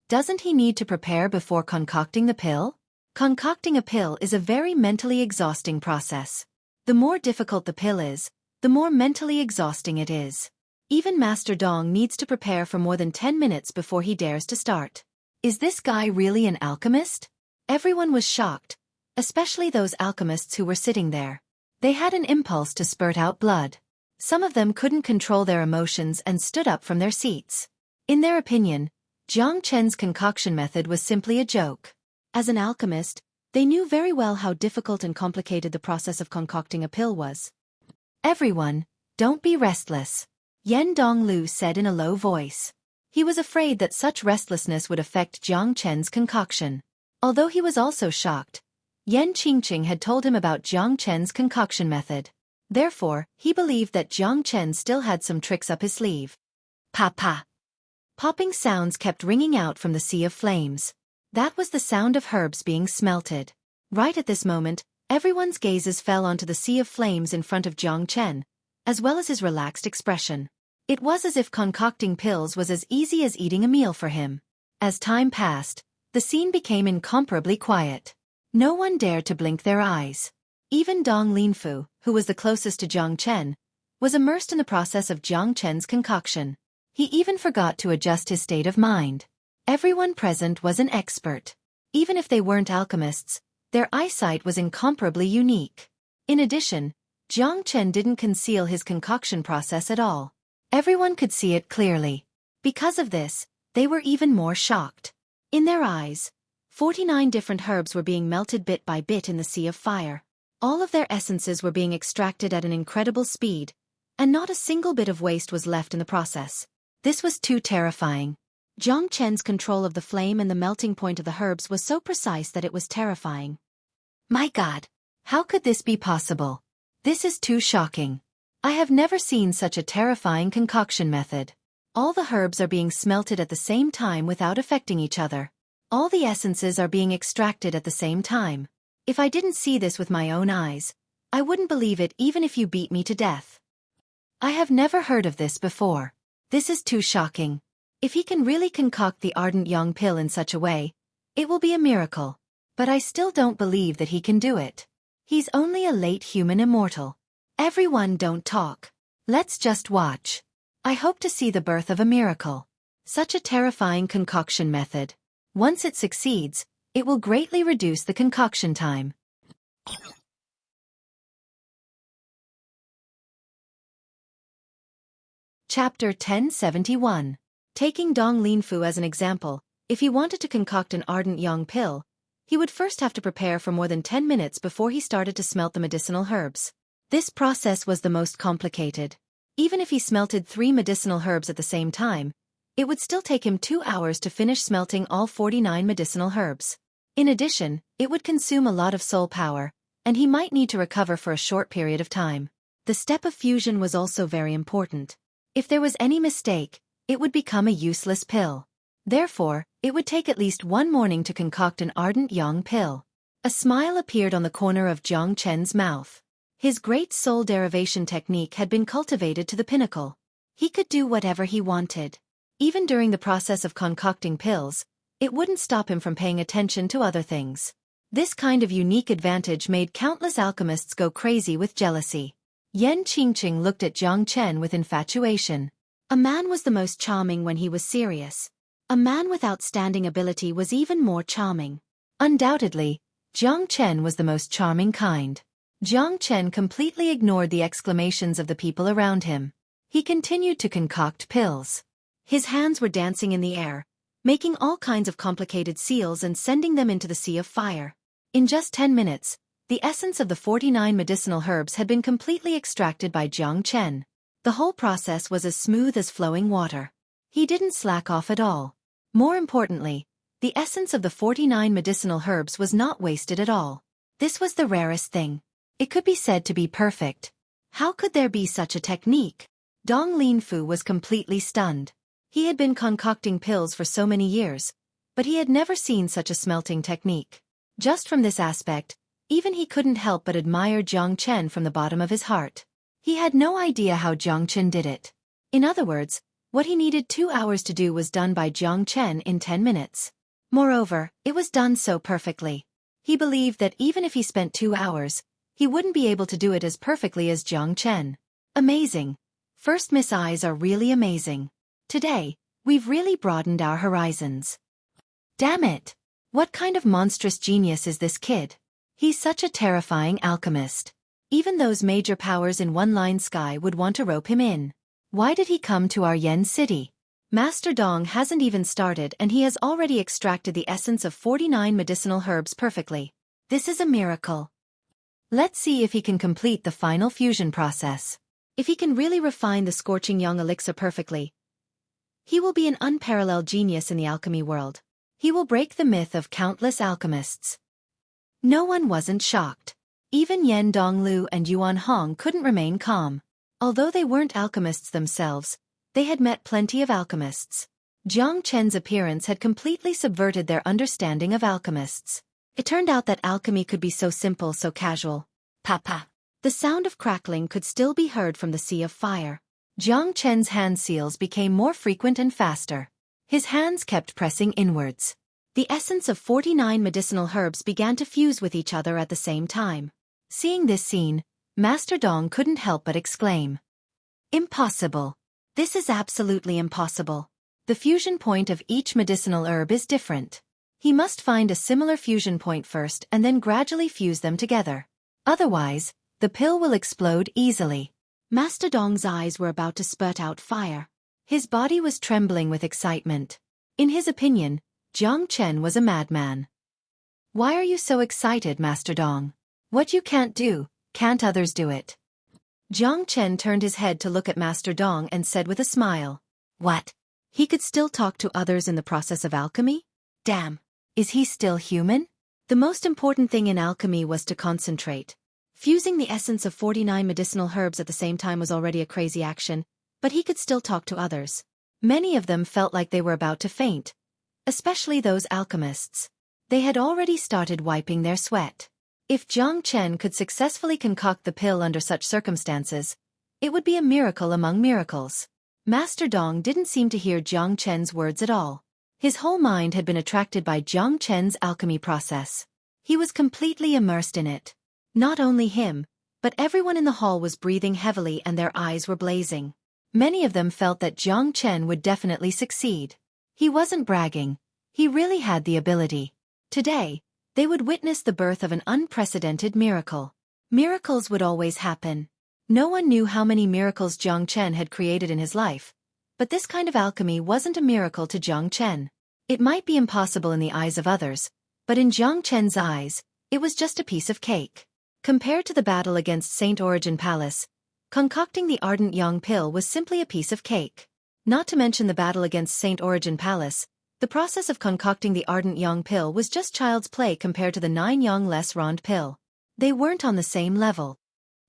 Doesn't he need to prepare before concocting the pill? Concocting a pill is a very mentally exhausting process. The more difficult the pill is, the more mentally exhausting it is. Even Master Dong needs to prepare for more than 10 minutes before he dares to start. Is this guy really an alchemist? Everyone was shocked, especially those alchemists who were sitting there. They had an impulse to spurt out blood. Some of them couldn't control their emotions and stood up from their seats. In their opinion, Jiang Chen's concoction method was simply a joke. As an alchemist, they knew very well how difficult and complicated the process of concocting a pill was. Everyone, don't be restless, Yan Donglu said in a low voice. He was afraid that such restlessness would affect Jiang Chen's concoction. Although he was also shocked, Yan Qingqing had told him about Jiang Chen's concoction method. Therefore, he believed that Jiang Chen still had some tricks up his sleeve. Pa-pa! Popping sounds kept ringing out from the sea of flames. That was the sound of herbs being smelted. Right at this moment, everyone's gazes fell onto the sea of flames in front of Jiang Chen, as well as his relaxed expression. It was as if concocting pills was as easy as eating a meal for him. As time passed, the scene became incomparably quiet. No one dared to blink their eyes. Even Dong Linfu, who was the closest to Jiang Chen, was immersed in the process of Jiang Chen's concoction. He even forgot to adjust his state of mind. Everyone present was an expert. Even if they weren't alchemists, their eyesight was incomparably unique. In addition, Jiang Chen didn't conceal his concoction process at all. Everyone could see it clearly. Because of this, they were even more shocked. In their eyes, 49 different herbs were being melted bit by bit in the sea of fire. All of their essences were being extracted at an incredible speed, and not a single bit of waste was left in the process. This was too terrifying. Jiang Chen's control of the flame and the melting point of the herbs was so precise that it was terrifying. My God! How could this be possible? This is too shocking. I have never seen such a terrifying concoction method. All the herbs are being smelted at the same time without affecting each other. All the essences are being extracted at the same time. If I didn't see this with my own eyes, I wouldn't believe it even if you beat me to death. I have never heard of this before. This is too shocking. If he can really concoct the ardent yang pill in such a way, it will be a miracle. But I still don't believe that he can do it. He's only a late human immortal. Everyone don't talk. Let's just watch. I hope to see the birth of a miracle. Such a terrifying concoction method. Once it succeeds, it will greatly reduce the concoction time. Chapter 1071. Taking Dong Linfu as an example, If he wanted to concoct an ardent yang pill, he would first have to prepare for more than 10 minutes before he started to smelt the medicinal herbs. This process was the most complicated. Even if he smelted 3 medicinal herbs at the same time, it would still take him 2 hours to finish smelting all 49 medicinal herbs. In addition, it would consume a lot of soul power, and he might need to recover for a short period of time. The step of fusion was also very important. If there was any mistake, it would become a useless pill. Therefore, it would take at least 1 morning to concoct an ardent yang pill. A smile appeared on the corner of Jiang Chen's mouth. His great soul derivation technique had been cultivated to the pinnacle. He could do whatever he wanted. Even during the process of concocting pills, it wouldn't stop him from paying attention to other things. This kind of unique advantage made countless alchemists go crazy with jealousy. Yan Qingqing looked at Jiang Chen with infatuation. A man was the most charming when he was serious. A man with outstanding ability was even more charming. Undoubtedly, Jiang Chen was the most charming kind. Jiang Chen completely ignored the exclamations of the people around him. He continued to concoct pills. His hands were dancing in the air, making all kinds of complicated seals and sending them into the sea of fire. In just 10 minutes, the essence of the 49 medicinal herbs had been completely extracted by Jiang Chen. The whole process was as smooth as flowing water. He didn't slack off at all. More importantly, the essence of the 49 medicinal herbs was not wasted at all. This was the rarest thing. It could be said to be perfect. How could there be such a technique? Dong Linfu was completely stunned. He had been concocting pills for so many years, but he had never seen such a smelting technique. Just from this aspect, even he couldn't help but admire Jiang Chen from the bottom of his heart. He had no idea how Jiang Chen did it. In other words, what he needed 2 hours to do was done by Jiang Chen in 10 minutes. Moreover, it was done so perfectly. He believed that even if he spent 2 hours, he wouldn't be able to do it as perfectly as Jiang Chen. Amazing. First Miss Eyes are really amazing. Today, we've really broadened our horizons. Damn it! What kind of monstrous genius is this kid? He's such a terrifying alchemist. Even those major powers in one-line sky would want to rope him in. Why did he come to our Yen city? Master Dong hasn't even started and he has already extracted the essence of 49 medicinal herbs perfectly. This is a miracle. Let's see if he can complete the final fusion process. If he can really refine the scorching young elixir perfectly, he will be an unparalleled genius in the alchemy world. He will break the myth of countless alchemists. No one wasn't shocked. Even Yen Donglu and Yuan Hong couldn't remain calm. Although they weren't alchemists themselves, they had met plenty of alchemists. Jiang Chen's appearance had completely subverted their understanding of alchemists. It turned out that alchemy could be so simple, so casual. Papa. The sound of crackling could still be heard from the sea of fire. Jiang Chen's hand seals became more frequent and faster. His hands kept pressing inwards. The essence of 49 medicinal herbs began to fuse with each other at the same time. Seeing this scene, Master Dong couldn't help but exclaim. Impossible. This is absolutely impossible. The fusion point of each medicinal herb is different. He must find a similar fusion point first and then gradually fuse them together. Otherwise, the pill will explode easily. Master Dong's eyes were about to spurt out fire. His body was trembling with excitement. In his opinion, Jiang Chen was a madman. Why are you so excited, Master Dong? What you can't do, can't others do it? Jiang Chen turned his head to look at Master Dong and said with a smile. What? He could still talk to others in the process of alchemy? Damn. Is he still human? The most important thing in alchemy was to concentrate. Fusing the essence of 49 medicinal herbs at the same time was already a crazy action, but he could still talk to others. Many of them felt like they were about to faint, especially those alchemists. They had already started wiping their sweat. If Jiang Chen could successfully concoct the pill under such circumstances, it would be a miracle among miracles. Master Dong didn't seem to hear Jiang Chen's words at all. His whole mind had been attracted by Jiang Chen's alchemy process. He was completely immersed in it. Not only him, but everyone in the hall was breathing heavily and their eyes were blazing. Many of them felt that Jiang Chen would definitely succeed. He wasn't bragging. He really had the ability. Today, they would witness the birth of an unprecedented miracle. Miracles would always happen. No one knew how many miracles Jiang Chen had created in his life, but this kind of alchemy wasn't a miracle to Jiang Chen. It might be impossible in the eyes of others, but in Jiang Chen's eyes, it was just a piece of cake. Compared to the battle against Saint Origin Palace, concocting the ardent yang pill was simply a piece of cake. Not to mention the battle against Saint Origin Palace, the process of concocting the ardent yang pill was just child's play compared to the 9 yang less rond pill. They weren't on the same level.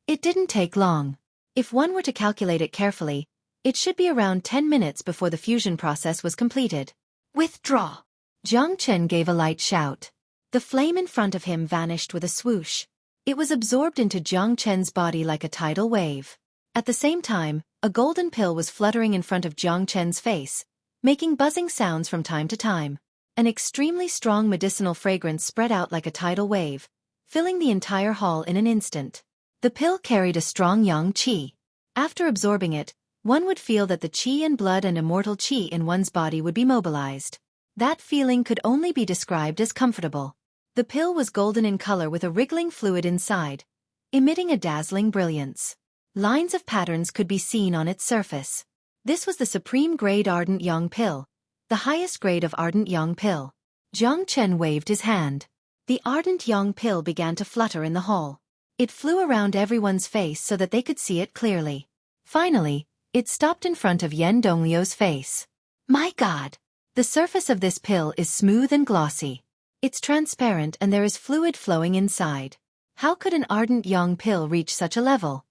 It didn't take long. If one were to calculate it carefully, it should be around 10 minutes before the fusion process was completed. Withdraw! Jiang Chen gave a light shout. The flame in front of him vanished with a swoosh. It was absorbed into Jiang Chen's body like a tidal wave. At the same time, a golden pill was fluttering in front of Jiang Chen's face, making buzzing sounds from time to time. An extremely strong medicinal fragrance spread out like a tidal wave, filling the entire hall in an instant. The pill carried a strong yang qi. After absorbing it, one would feel that the qi and blood and immortal qi in one's body would be mobilized. That feeling could only be described as comfortable. The pill was golden in color with a wriggling fluid inside, emitting a dazzling brilliance. Lines of patterns could be seen on its surface. This was the supreme grade ardent yang pill, the highest grade of ardent yang pill. Jiang Chen waved his hand. The ardent yang pill began to flutter in the hall. It flew around everyone's face so that they could see it clearly. Finally, it stopped in front of Yan Dongliu's face. My God! The surface of this pill is smooth and glossy. It's transparent and there is fluid flowing inside. How could an ardent yang pill reach such a level?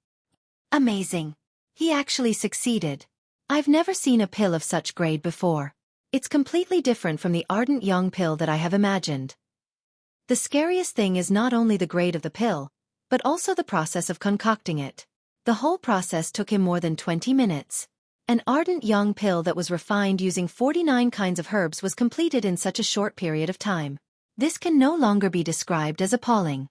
Amazing! He actually succeeded. I've never seen a pill of such grade before. It's completely different from the ardent yang pill that I have imagined. The scariest thing is not only the grade of the pill, but also the process of concocting it. The whole process took him more than 20 minutes. An ardent yang pill that was refined using 49 kinds of herbs was completed in such a short period of time. This can no longer be described as appalling.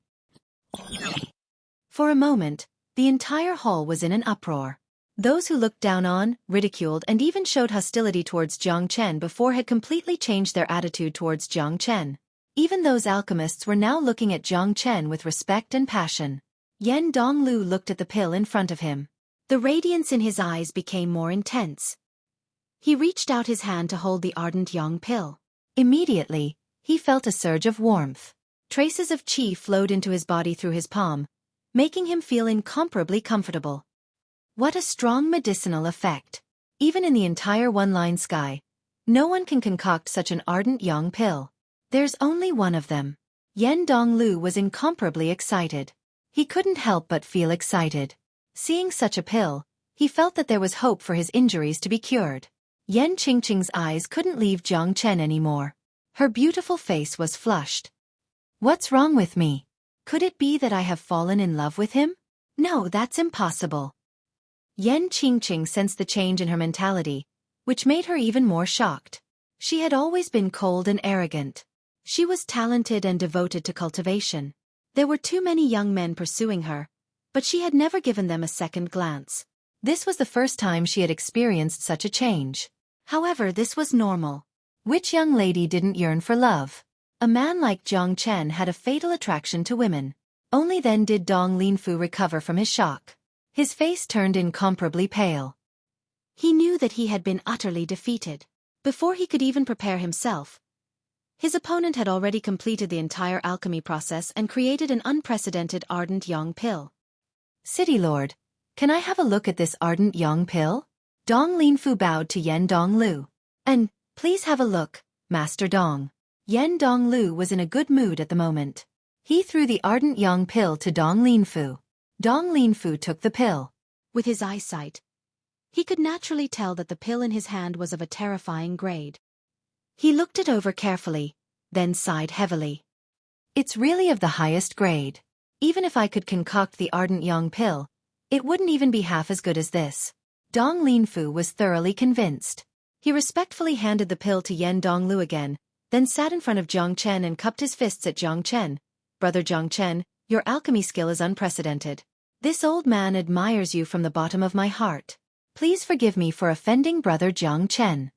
For a moment, the entire hall was in an uproar. Those who looked down on, ridiculed and even showed hostility towards Jiang Chen before had completely changed their attitude towards Jiang Chen. Even those alchemists were now looking at Jiang Chen with respect and passion. Yan Donglu looked at the pill in front of him. The radiance in his eyes became more intense. He reached out his hand to hold the ardent yang pill. Immediately, he felt a surge of warmth. Traces of qi flowed into his body through his palm, making him feel incomparably comfortable. What a strong medicinal effect! Even in the entire one-line sky, no one can concoct such an ardent yang pill. There's only one of them. Yan Donglu was incomparably excited. He couldn't help but feel excited. Seeing such a pill, he felt that there was hope for his injuries to be cured. Yan Qingqing's eyes couldn't leave Jiang Chen anymore. Her beautiful face was flushed. What's wrong with me? Could it be that I have fallen in love with him? No, that's impossible. Yan Qingqing sensed the change in her mentality, which made her even more shocked. She had always been cold and arrogant. She was talented and devoted to cultivation. There were too many young men pursuing her, but she had never given them a second glance. This was the first time she had experienced such a change. However, this was normal. Which young lady didn't yearn for love? A man like Jiang Chen had a fatal attraction to women. Only then did Dong Linfu recover from his shock. His face turned incomparably pale. He knew that he had been utterly defeated. Before he could even prepare himself, his opponent had already completed the entire alchemy process and created an unprecedented ardent yang pill. City Lord, can I have a look at this ardent yang pill? Dong Linfu bowed to Yan Donglu. And, please have a look, Master Dong. Yan Donglu was in a good mood at the moment. He threw the ardent yang pill to Dong Linfu. Dong Linfu took the pill. With his eyesight, he could naturally tell that the pill in his hand was of a terrifying grade. He looked it over carefully, then sighed heavily. It's really of the highest grade. Even if I could concoct the ardent yang pill, it wouldn't even be half as good as this. Dong Linfu was thoroughly convinced. He respectfully handed the pill to Yan Donglu again, then sat in front of Jiang Chen and cupped his fists at Jiang Chen. Brother Jiang Chen, your alchemy skill is unprecedented. This old man admires you from the bottom of my heart. Please forgive me for offending Brother Jiang Chen.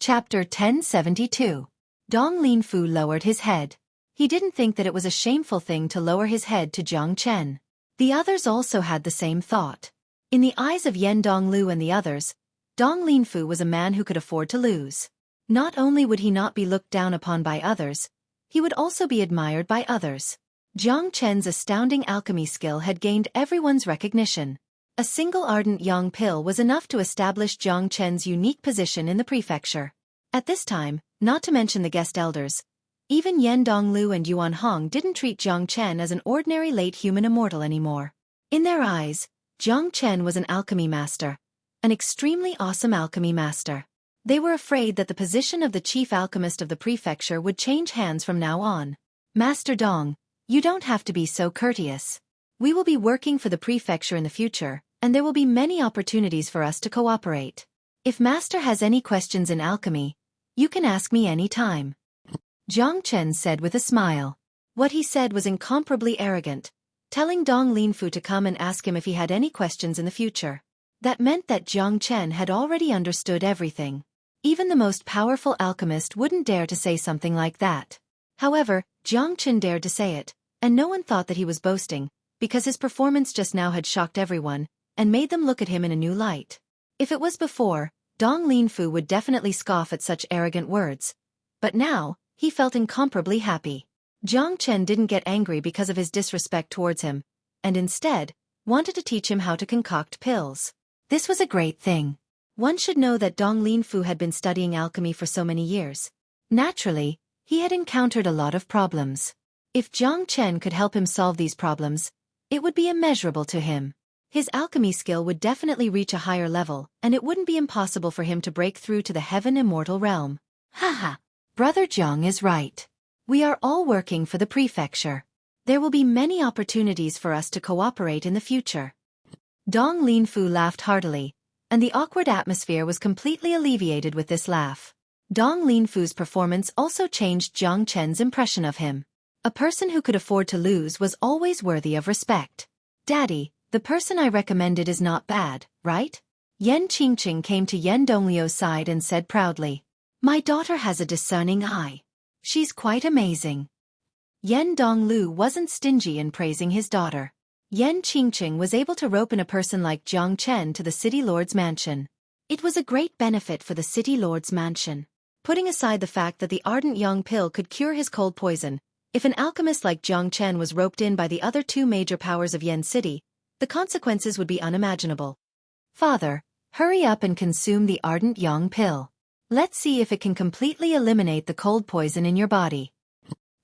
Chapter 1072. Dong Linfu lowered his head. He didn't think that it was a shameful thing to lower his head to Jiang Chen. The others also had the same thought. In the eyes of Yen Donglu and the others, Dong Linfu was a man who could afford to lose. Not only would he not be looked down upon by others, he would also be admired by others. Jiang Chen's astounding alchemy skill had gained everyone's recognition. A single ardent yang pill was enough to establish Jiang Chen's unique position in the prefecture. At this time, not to mention the guest elders, even Yen Donglu and Yuan Hong didn't treat Jiang Chen as an ordinary late human immortal anymore. In their eyes, Jiang Chen was an alchemy master, an extremely awesome alchemy master. They were afraid that the position of the chief alchemist of the prefecture would change hands from now on. Master Dong, you don't have to be so courteous. We will be working for the prefecture in the future, and there will be many opportunities for us to cooperate. If Master has any questions in alchemy, you can ask me any time. Jiang Chen said with a smile. What he said was incomparably arrogant, telling Dong Linfu to come and ask him if he had any questions in the future. That meant that Jiang Chen had already understood everything. Even the most powerful alchemist wouldn't dare to say something like that. However, Jiang Chen dared to say it, and no one thought that he was boasting, because his performance just now had shocked everyone, and made them look at him in a new light. If it was before, Dong Linfu would definitely scoff at such arrogant words. But now, he felt incomparably happy. Jiang Chen didn't get angry because of his disrespect towards him, and instead, wanted to teach him how to concoct pills. This was a great thing. One should know that Dong Linfu had been studying alchemy for so many years. Naturally, he had encountered a lot of problems. If Jiang Chen could help him solve these problems, it would be immeasurable to him. His alchemy skill would definitely reach a higher level, and it wouldn't be impossible for him to break through to the heaven immortal realm. Haha. Brother Jiang is right. We are all working for the prefecture. There will be many opportunities for us to cooperate in the future. Dong Linfu laughed heartily, and the awkward atmosphere was completely alleviated with this laugh. Dong Linfu's performance also changed Jiang Chen's impression of him. A person who could afford to lose was always worthy of respect. Daddy, the person I recommended is not bad, right? Yen Qingqing came to Yen Donglio's side and said proudly. My daughter has a discerning eye. She's quite amazing. Yen Donglu wasn't stingy in praising his daughter. Yen Qingqing was able to rope in a person like Jiang Chen to the city lord's mansion. It was a great benefit for the city lord's mansion. Putting aside the fact that the ardent yang pill could cure his cold poison, if an alchemist like Jiang Chen was roped in by the other two major powers of Yen City, the consequences would be unimaginable. Father, hurry up and consume the ardent yang pill. Let's see if it can completely eliminate the cold poison in your body.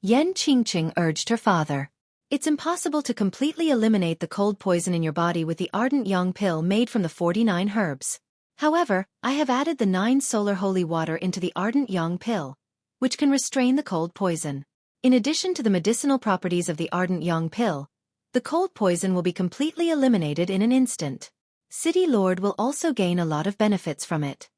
Yen Qingqing urged her father. It's impossible to completely eliminate the cold poison in your body with the ardent yang pill made from the 49 herbs. However, I have added the 9 solar holy water into the ardent yang pill, which can restrain the cold poison. In addition to the medicinal properties of the ardent yang pill, the cold poison will be completely eliminated in an instant. City Lord will also gain a lot of benefits from it.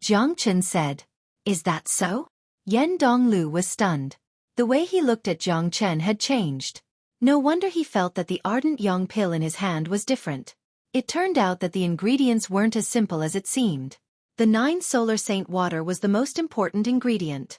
Jiang Chen said. Is that so? Yen Donglu was stunned. The way he looked at Jiang Chen had changed. No wonder he felt that the ardent yang pill in his hand was different. It turned out that the ingredients weren't as simple as it seemed. The 9 solar saint water was the most important ingredient.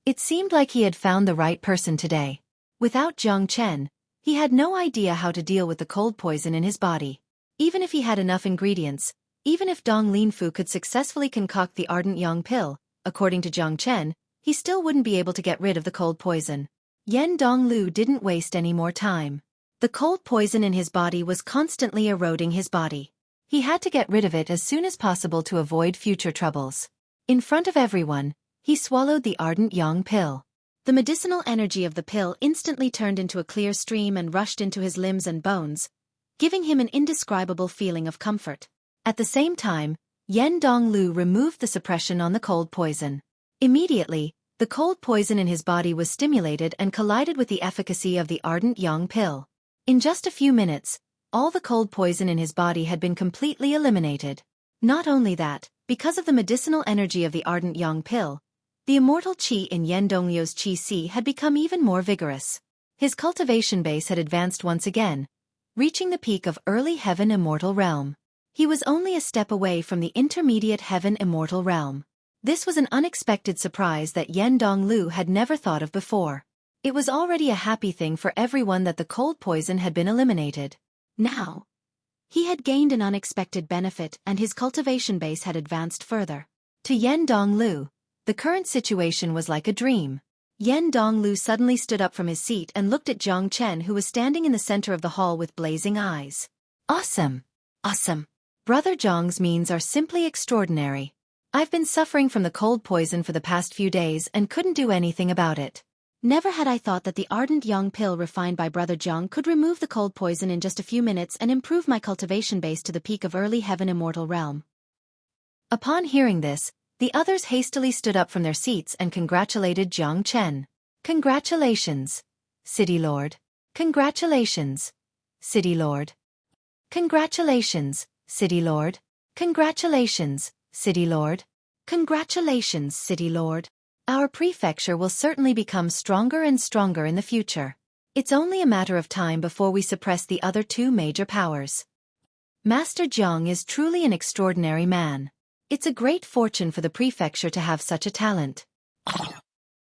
It seemed like he had found the right person today. Without Jiang Chen, he had no idea how to deal with the cold poison in his body. Even if he had enough ingredients, even if Dong Linfu could successfully concoct the ardent yang pill, according to Jiang Chen, he still wouldn't be able to get rid of the cold poison. Yen Donglu didn't waste any more time. The cold poison in his body was constantly eroding his body. He had to get rid of it as soon as possible to avoid future troubles. In front of everyone, he swallowed the ardent yang pill. The medicinal energy of the pill instantly turned into a clear stream and rushed into his limbs and bones, giving him an indescribable feeling of comfort. At the same time, Yen Donglu removed the suppression on the cold poison. Immediately, the cold poison in his body was stimulated and collided with the efficacy of the ardent yang pill. In just a few minutes, all the cold poison in his body had been completely eliminated. Not only that, because of the medicinal energy of the ardent yang pill, the immortal qi in Yen Donglio's qi si had become even more vigorous. His cultivation base had advanced once again, reaching the peak of early heaven immortal realm. He was only a step away from the intermediate heaven immortal realm. This was an unexpected surprise that Yen Donglu had never thought of before. It was already a happy thing for everyone that the cold poison had been eliminated. Now, He had gained an unexpected benefit and his cultivation base had advanced further. To Yen Donglu, the current situation was like a dream. Yen Donglu suddenly stood up from his seat and looked at Jiang Chen, who was standing in the center of the hall with blazing eyes. Awesome! Awesome! Brother Zhang's means are simply extraordinary. I've been suffering from the cold poison for the past few days and couldn't do anything about it. Never had I thought that the ardent young pill refined by Brother Zhang could remove the cold poison in just a few minutes and improve my cultivation base to the peak of early heaven immortal realm. Upon hearing this, the others hastily stood up from their seats and congratulated Jiang Chen. Congratulations, City Lord. Congratulations, City Lord. Congratulations, City Lord. Congratulations, City Lord. Congratulations, City Lord. Our prefecture will certainly become stronger and stronger in the future. It's only a matter of time before we suppress the other two major powers. Master Jiang is truly an extraordinary man. It's a great fortune for the prefecture to have such a talent.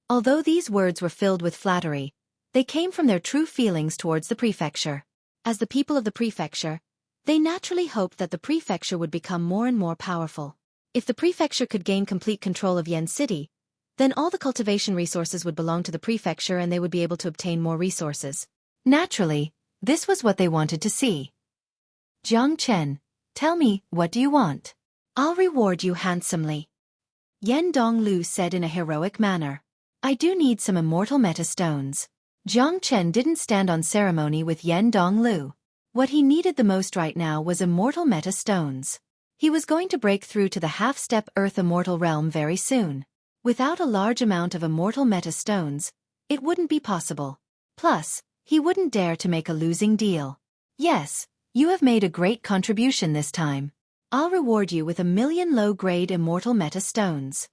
Although these words were filled with flattery, they came from their true feelings towards the prefecture. As the people of the prefecture, they naturally hoped that the prefecture would become more and more powerful. If the prefecture could gain complete control of Yen City, then all the cultivation resources would belong to the prefecture and they would be able to obtain more resources. Naturally, this was what they wanted to see. Jiang Chen, tell me, what do you want? I'll reward you handsomely. Yen Donglu said in a heroic manner. I do need some immortal meta stones. Jiang Chen didn't stand on ceremony with Yen Donglu. What he needed the most right now was immortal meta stones. He was going to break through to the half-step Earth immortal realm very soon. Without a large amount of immortal meta stones, it wouldn't be possible. Plus, he wouldn't dare to make a losing deal. Yes, you have made a great contribution this time. I'll reward you with 1,000,000 low-grade immortal meta stones.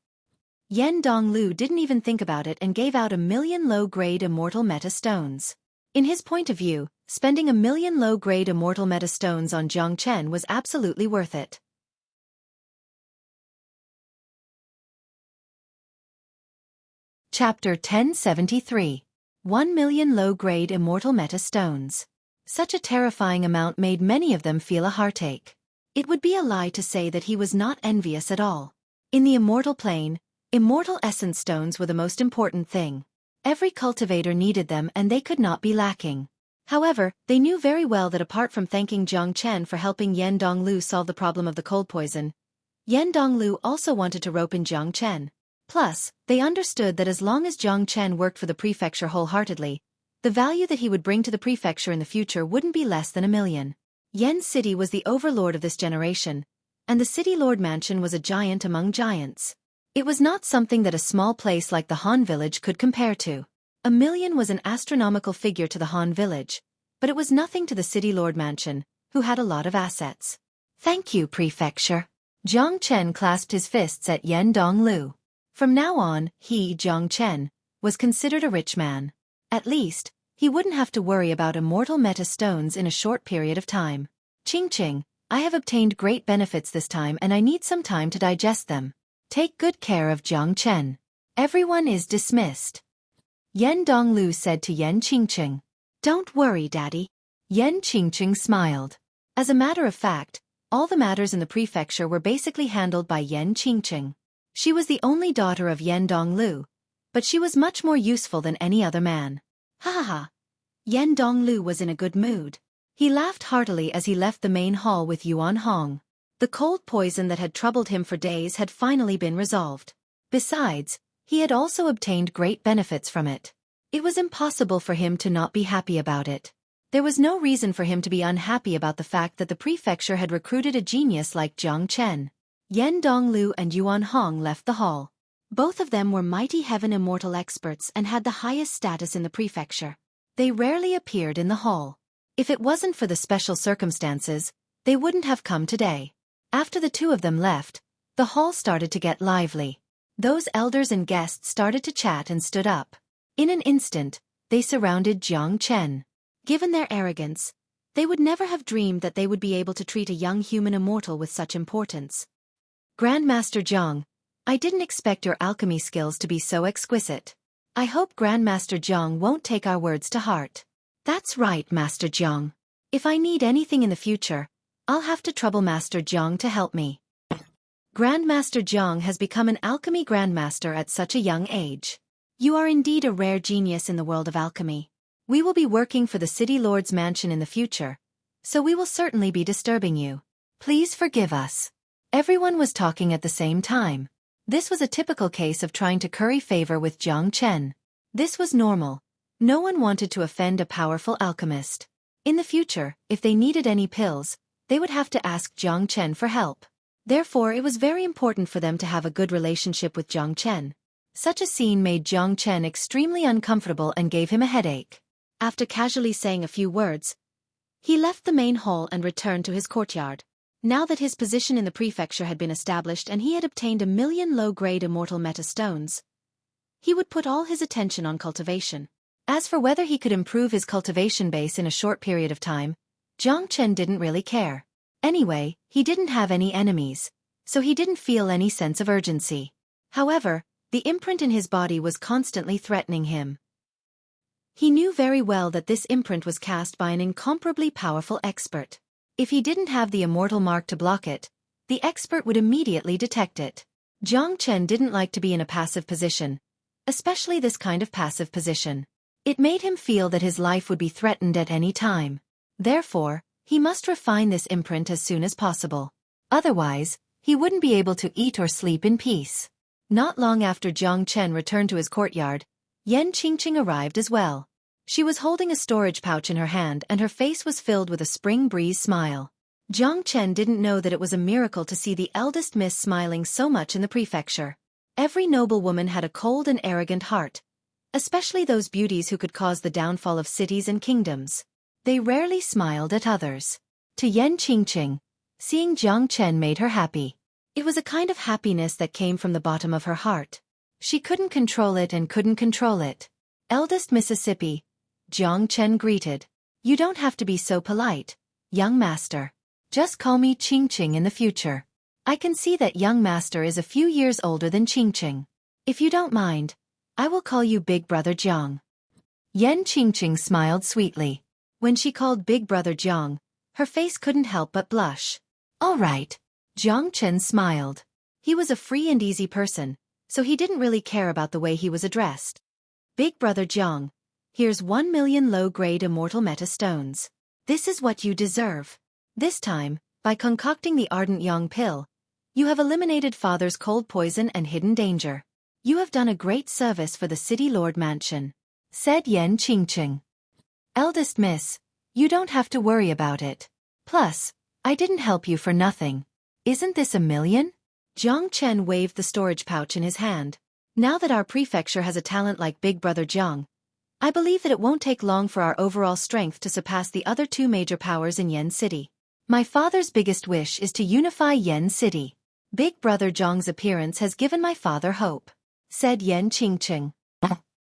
Yen Donglu didn't even think about it and gave out 1,000,000 low-grade immortal meta stones. In his point of view, spending 1,000,000 low-grade immortal meta stones on Jiang Chen was absolutely worth it. Chapter 1073. 1,000,000 low-grade immortal meta stones. Such a terrifying amount made many of them feel a heartache. It would be a lie to say that he was not envious at all. In the immortal plane, immortal essence stones were the most important thing. Every cultivator needed them and they could not be lacking. However, they knew very well that apart from thanking Jiang Chen for helping Yen Donglu solve the problem of the cold poison, Yen Donglu also wanted to rope in Jiang Chen. Plus, they understood that as long as Jiang Chen worked for the prefecture wholeheartedly, the value that he would bring to the prefecture in the future wouldn't be less than 1,000,000. Yen City was the overlord of this generation, and the City Lord Mansion was a giant among giants. It was not something that a small place like the Han Village could compare to. 1,000,000 was an astronomical figure to the Han Village, but it was nothing to the City Lord Mansion, who had a lot of assets. Thank you, prefecture. Jiang Chen clasped his fists at Yen Donglu. From now on, he, Jiang Chen, was considered a rich man. At least, he wouldn't have to worry about immortal meta stones in a short period of time. Ching, I have obtained great benefits this time and I need some time to digest them. Take good care of Jiang Chen. Everyone is dismissed. Yen Donglu said to Yen Qingqing. Don't worry, Daddy. Yen Qingqing smiled. As a matter of fact, all the matters in the prefecture were basically handled by Yen Qingqing. She was the only daughter of Yen Donglu, but she was much more useful than any other man. Ha ha ha. Yen Donglu was in a good mood. He laughed heartily as he left the main hall with Yuan Hong. The cold poison that had troubled him for days had finally been resolved. Besides, he had also obtained great benefits from it. It was impossible for him to not be happy about it. There was no reason for him to be unhappy about the fact that the prefecture had recruited a genius like Jiang Chen. Yen Donglu and Yuan Hong left the hall. Both of them were mighty heaven immortal experts and had the highest status in the prefecture. They rarely appeared in the hall. If it wasn't for the special circumstances, they wouldn't have come today. After the two of them left, the hall started to get lively. Those elders and guests started to chat and stood up. In an instant, they surrounded Jiang Chen. Given their arrogance, they would never have dreamed that they would be able to treat a young human immortal with such importance. Grandmaster Jiang, I didn't expect your alchemy skills to be so exquisite. I hope Grandmaster Jiang won't take our words to heart. That's right, Master Jiang. If I need anything in the future, I'll have to trouble Master Jiang to help me. Grandmaster Jiang has become an alchemy grandmaster at such a young age. You are indeed a rare genius in the world of alchemy. We will be working for the City Lord's mansion in the future, so we will certainly be disturbing you. Please forgive us. Everyone was talking at the same time. This was a typical case of trying to curry favor with Jiang Chen. This was normal. No one wanted to offend a powerful alchemist. In the future, if they needed any pills, they would have to ask Jiang Chen for help. Therefore, it was very important for them to have a good relationship with Jiang Chen. Such a scene made Jiang Chen extremely uncomfortable and gave him a headache. After casually saying a few words, he left the main hall and returned to his courtyard. Now that his position in the prefecture had been established and he had obtained 1,000,000 low-grade immortal meta stones, he would put all his attention on cultivation. As for whether he could improve his cultivation base in a short period of time, Jiang Chen didn't really care. Anyway, he didn't have any enemies, so he didn't feel any sense of urgency. However, the imprint in his body was constantly threatening him. He knew very well that this imprint was cast by an incomparably powerful expert. If he didn't have the immortal mark to block it, the expert would immediately detect it. Jiang Chen didn't like to be in a passive position, especially this kind of passive position. It made him feel that his life would be threatened at any time. Therefore, he must refine this imprint as soon as possible. Otherwise, he wouldn't be able to eat or sleep in peace. Not long after Jiang Chen returned to his courtyard, Yan Qingqing arrived as well. She was holding a storage pouch in her hand and her face was filled with a spring breeze smile. Jiang Chen didn't know that it was a miracle to see the eldest miss smiling so much in the prefecture. Every noble woman had a cold and arrogant heart, especially those beauties who could cause the downfall of cities and kingdoms. They rarely smiled at others. To Yan Qingqing, seeing Jiang Chen made her happy. It was a kind of happiness that came from the bottom of her heart. She couldn't control it and couldn't control it. Eldest Mississippi, Jiang Chen greeted. You don't have to be so polite, young master. Just call me Qingqing in the future. I can see that young master is a few years older than Qingqing. If you don't mind, I will call you Big Brother Jiang. Yan Qingqing smiled sweetly. When she called Big Brother Jiang, her face couldn't help but blush. All right. Jiang Chen smiled. He was a free and easy person, so he didn't really care about the way he was addressed. Big Brother Jiang, here's 1,000,000 low-grade immortal meta stones. This is what you deserve. This time, by concocting the Ardent Yang pill, you have eliminated Father's cold poison and hidden danger. You have done a great service for the City Lord Mansion, said Yan Qingqing. Eldest Miss, you don't have to worry about it. Plus, I didn't help you for nothing. Isn't this 1,000,000? Jiang Chen waved the storage pouch in his hand. Now that our prefecture has a talent like Big Brother Jiang, I believe that it won't take long for our overall strength to surpass the other two major powers in Yen City. My father's biggest wish is to unify Yen City. Big Brother Jiang's appearance has given my father hope, said Yan Qingqing.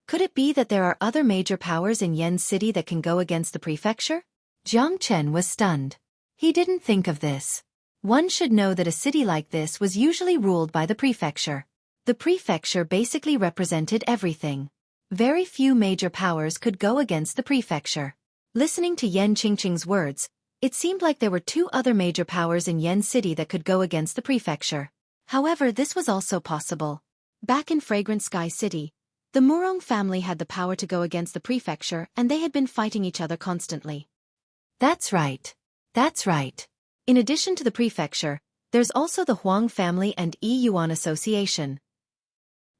Could it be that there are other major powers in Yen City that can go against the prefecture? Jiang Chen was stunned. He didn't think of this. One should know that a city like this was usually ruled by the prefecture. The prefecture basically represented everything. Very few major powers could go against the prefecture. Listening to Yan Qingqing's words, it seemed like there were two other major powers in Yen City that could go against the prefecture. However, this was also possible. Back in Fragrant Sky City, the Murong family had the power to go against the prefecture and they had been fighting each other constantly. That's right. That's right. In addition to the prefecture, there's also the Huang family and Yi Yuan Association.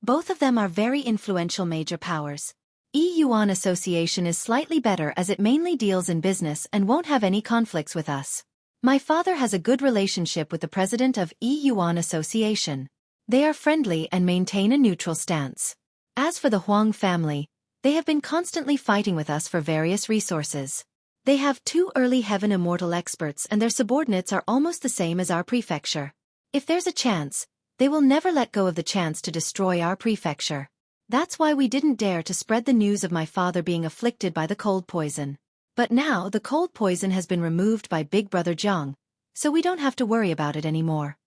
Both of them are very influential major powers. Yi Yuan Association is slightly better as it mainly deals in business and won't have any conflicts with us. My father has a good relationship with the president of Yi Yuan Association. They are friendly and maintain a neutral stance. As for the Huang family, they have been constantly fighting with us for various resources. They have two early heaven immortal experts and their subordinates are almost the same as our prefecture. If there's a chance, they will never let go of the chance to destroy our prefecture. That's why we didn't dare to spread the news of my father being afflicted by the cold poison. But now the cold poison has been removed by Big Brother Jiang, so we don't have to worry about it anymore.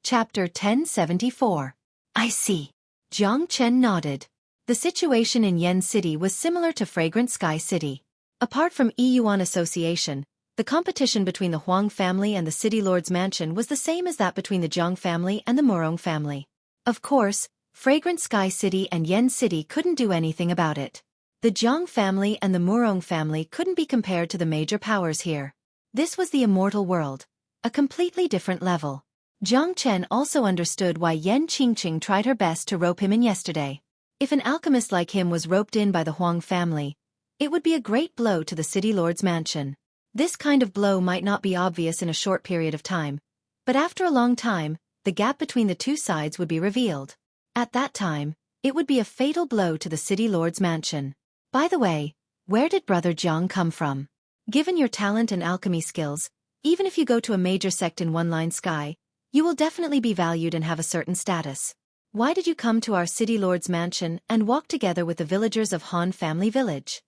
Chapter 1074. I see. Jiang Chen nodded. The situation in Yen City was similar to Fragrant Sky City. Apart from Yuan Association, the competition between the Huang family and the City Lord's mansion was the same as that between the Zhang family and the Murong family. Of course, Fragrant Sky City and Yen City couldn't do anything about it. The Zhang family and the Murong family couldn't be compared to the major powers here. This was the immortal world, a completely different level. Jiang Chen also understood why Yen Qingqing tried her best to rope him in yesterday. If an alchemist like him was roped in by the Huang family, it would be a great blow to the City Lord's mansion. This kind of blow might not be obvious in a short period of time, but after a long time, the gap between the two sides would be revealed. At that time, it would be a fatal blow to the City Lord's mansion. By the way, where did Brother Jiang come from? Given your talent and alchemy skills, even if you go to a major sect in One Line Sky, you will definitely be valued and have a certain status. Why did you come to our City Lord's mansion and walk together with the villagers of Han Family Village?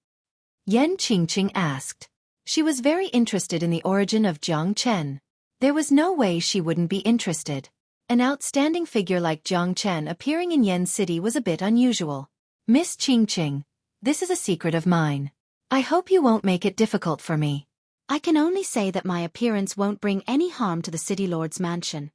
Yen Qingqing asked. She was very interested in the origin of Jiang Chen. There was no way she wouldn't be interested. An outstanding figure like Jiang Chen appearing in Yen City was a bit unusual. Miss Qingqing, this is a secret of mine. I hope you won't make it difficult for me. I can only say that my appearance won't bring any harm to the City Lord's mansion.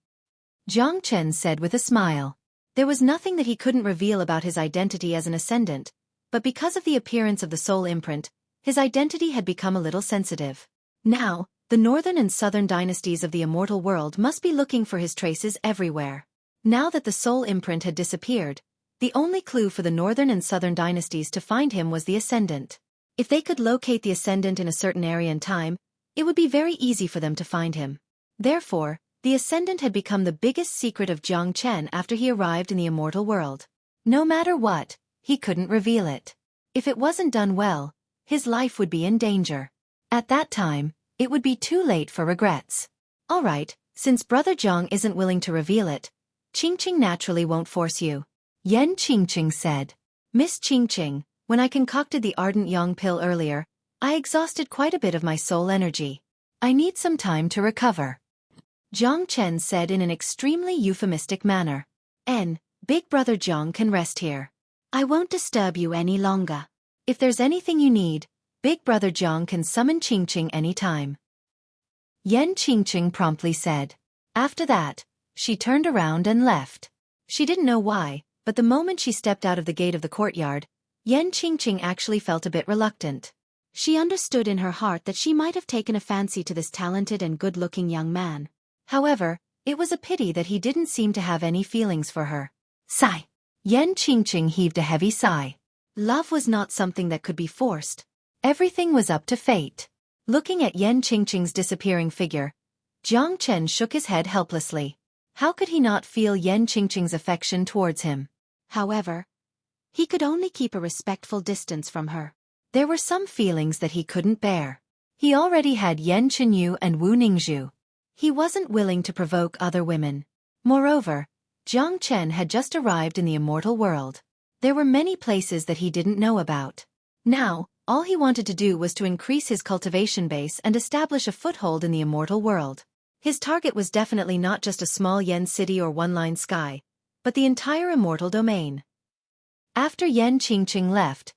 Jiang Chen said with a smile. There was nothing that he couldn't reveal about his identity as an ascendant, but because of the appearance of the soul imprint, his identity had become a little sensitive. Now, the northern and southern dynasties of the immortal world must be looking for his traces everywhere. Now that the soul imprint had disappeared, the only clue for the northern and southern dynasties to find him was the ascendant. If they could locate the ascendant in a certain area and time, it would be very easy for them to find him. Therefore, the ascendant had become the biggest secret of Jiang Chen after he arrived in the immortal world. No matter what, he couldn't reveal it. If it wasn't done well, his life would be in danger. At that time, it would be too late for regrets. Alright, since Brother Jiang isn't willing to reveal it, Qingqing naturally won't force you. Yen Qingqing said. Miss Qingqing, when I concocted the ardent yang pill earlier, I exhausted quite a bit of my soul energy. I need some time to recover. Jiang Chen said in an extremely euphemistic manner. Big Brother Jiang can rest here. I won't disturb you any longer. If there's anything you need, Big Brother Jiang can summon Qingqing any time. Yen Qingqing promptly said. After that, she turned around and left. She didn't know why, but the moment she stepped out of the gate of the courtyard, Yen Qingqing actually felt a bit reluctant. She understood in her heart that she might have taken a fancy to this talented and good-looking young man. However, it was a pity that he didn't seem to have any feelings for her. Sigh. Yen Qingqing heaved a heavy sigh. Love was not something that could be forced. Everything was up to fate. Looking at Yen Qingqing's disappearing figure, Jiang Chen shook his head helplessly. How could he not feel Yen Qingqing's affection towards him? However, he could only keep a respectful distance from her. There were some feelings that he couldn't bear. He already had Yen Chenyu and Wu Ningzhu. He wasn't willing to provoke other women. Moreover, Jiang Chen had just arrived in the immortal world. There were many places that he didn't know about. Now, all he wanted to do was to increase his cultivation base and establish a foothold in the immortal world. His target was definitely not just a small Yen city or One Line Sky, but the entire immortal domain. After Yen Qingqing left,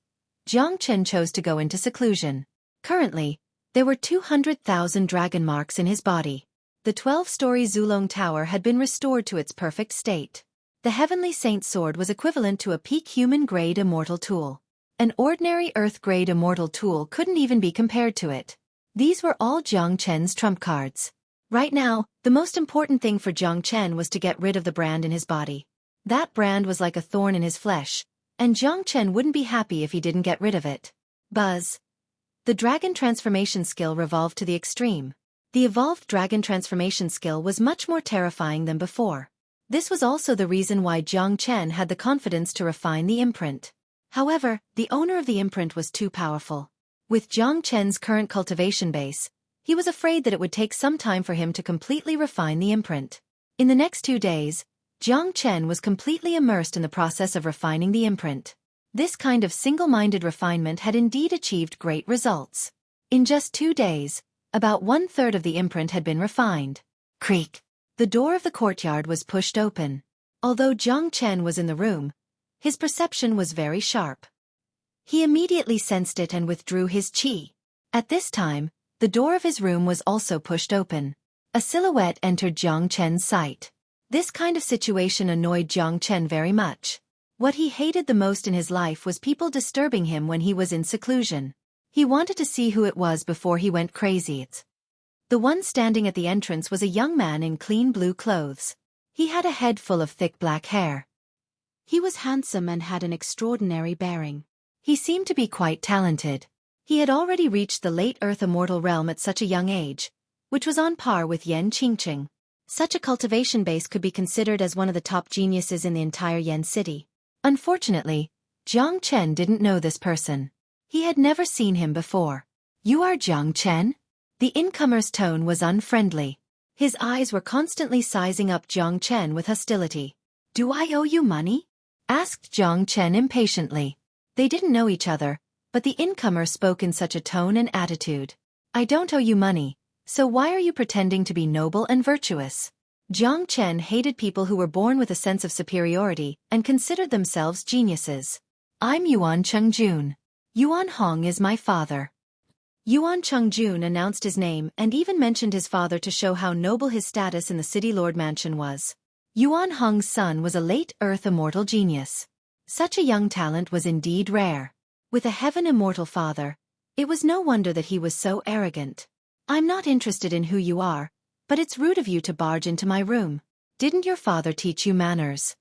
Jiang Chen chose to go into seclusion. Currently, there were 200,000 dragon marks in his body. The 12-story Zulong Tower had been restored to its perfect state. The Heavenly Saint Sword was equivalent to a peak human-grade immortal tool. An ordinary Earth-grade immortal tool couldn't even be compared to it. These were all Jiang Chen's trump cards. Right now, the most important thing for Jiang Chen was to get rid of the brand in his body. That brand was like a thorn in his flesh, and Jiang Chen wouldn't be happy if he didn't get rid of it. Buzz. The dragon transformation skill revolved to the extreme. The evolved dragon transformation skill was much more terrifying than before. This was also the reason why Jiang Chen had the confidence to refine the imprint. However, the owner of the imprint was too powerful. With Jiang Chen's current cultivation base, he was afraid that it would take some time for him to completely refine the imprint. In the next 2 days, Jiang Chen was completely immersed in the process of refining the imprint. This kind of single-minded refinement had indeed achieved great results. In just 2 days, about 1/3 of the imprint had been refined. Creak. The door of the courtyard was pushed open. Although Jiang Chen was in the room, His perception was very sharp. He immediately sensed it and withdrew his qi. At this time, the door of his room was also pushed open. A silhouette entered Jiang Chen's sight. This kind of situation annoyed Jiang Chen very much. What he hated the most in his life was people disturbing him when he was in seclusion. He wanted to see who it was before he went crazy. The one standing at the entrance was a young man in clean blue clothes. He had a head full of thick black hair. He was handsome and had an extraordinary bearing. He seemed to be quite talented. He had already reached the late Earth immortal realm at such a young age, which was on par with Yan Qingqing. Such a cultivation base could be considered as one of the top geniuses in the entire Yan city. Unfortunately, Jiang Chen didn't know this person. He had never seen him before. "You are Jiang Chen?" The incomer's tone was unfriendly. His eyes were constantly sizing up Jiang Chen with hostility. "Do I owe you money?" asked Jiang Chen impatiently. They didn't know each other, but the incomer spoke in such a tone and attitude. "I don't owe you money, so why are you pretending to be noble and virtuous?" Jiang Chen hated people who were born with a sense of superiority and considered themselves geniuses. "I'm Yuan Chengjun. Yuan Hong is my father." Yuan Chengjun announced his name and even mentioned his father to show how noble his status in the city lord mansion was. Yuan Hong's son was a late Earth immortal genius. Such a young talent was indeed rare. With a heaven immortal father, it was no wonder that he was so arrogant. "I'm not interested in who you are, but it's rude of you to barge into my room. Didn't your father teach you manners?"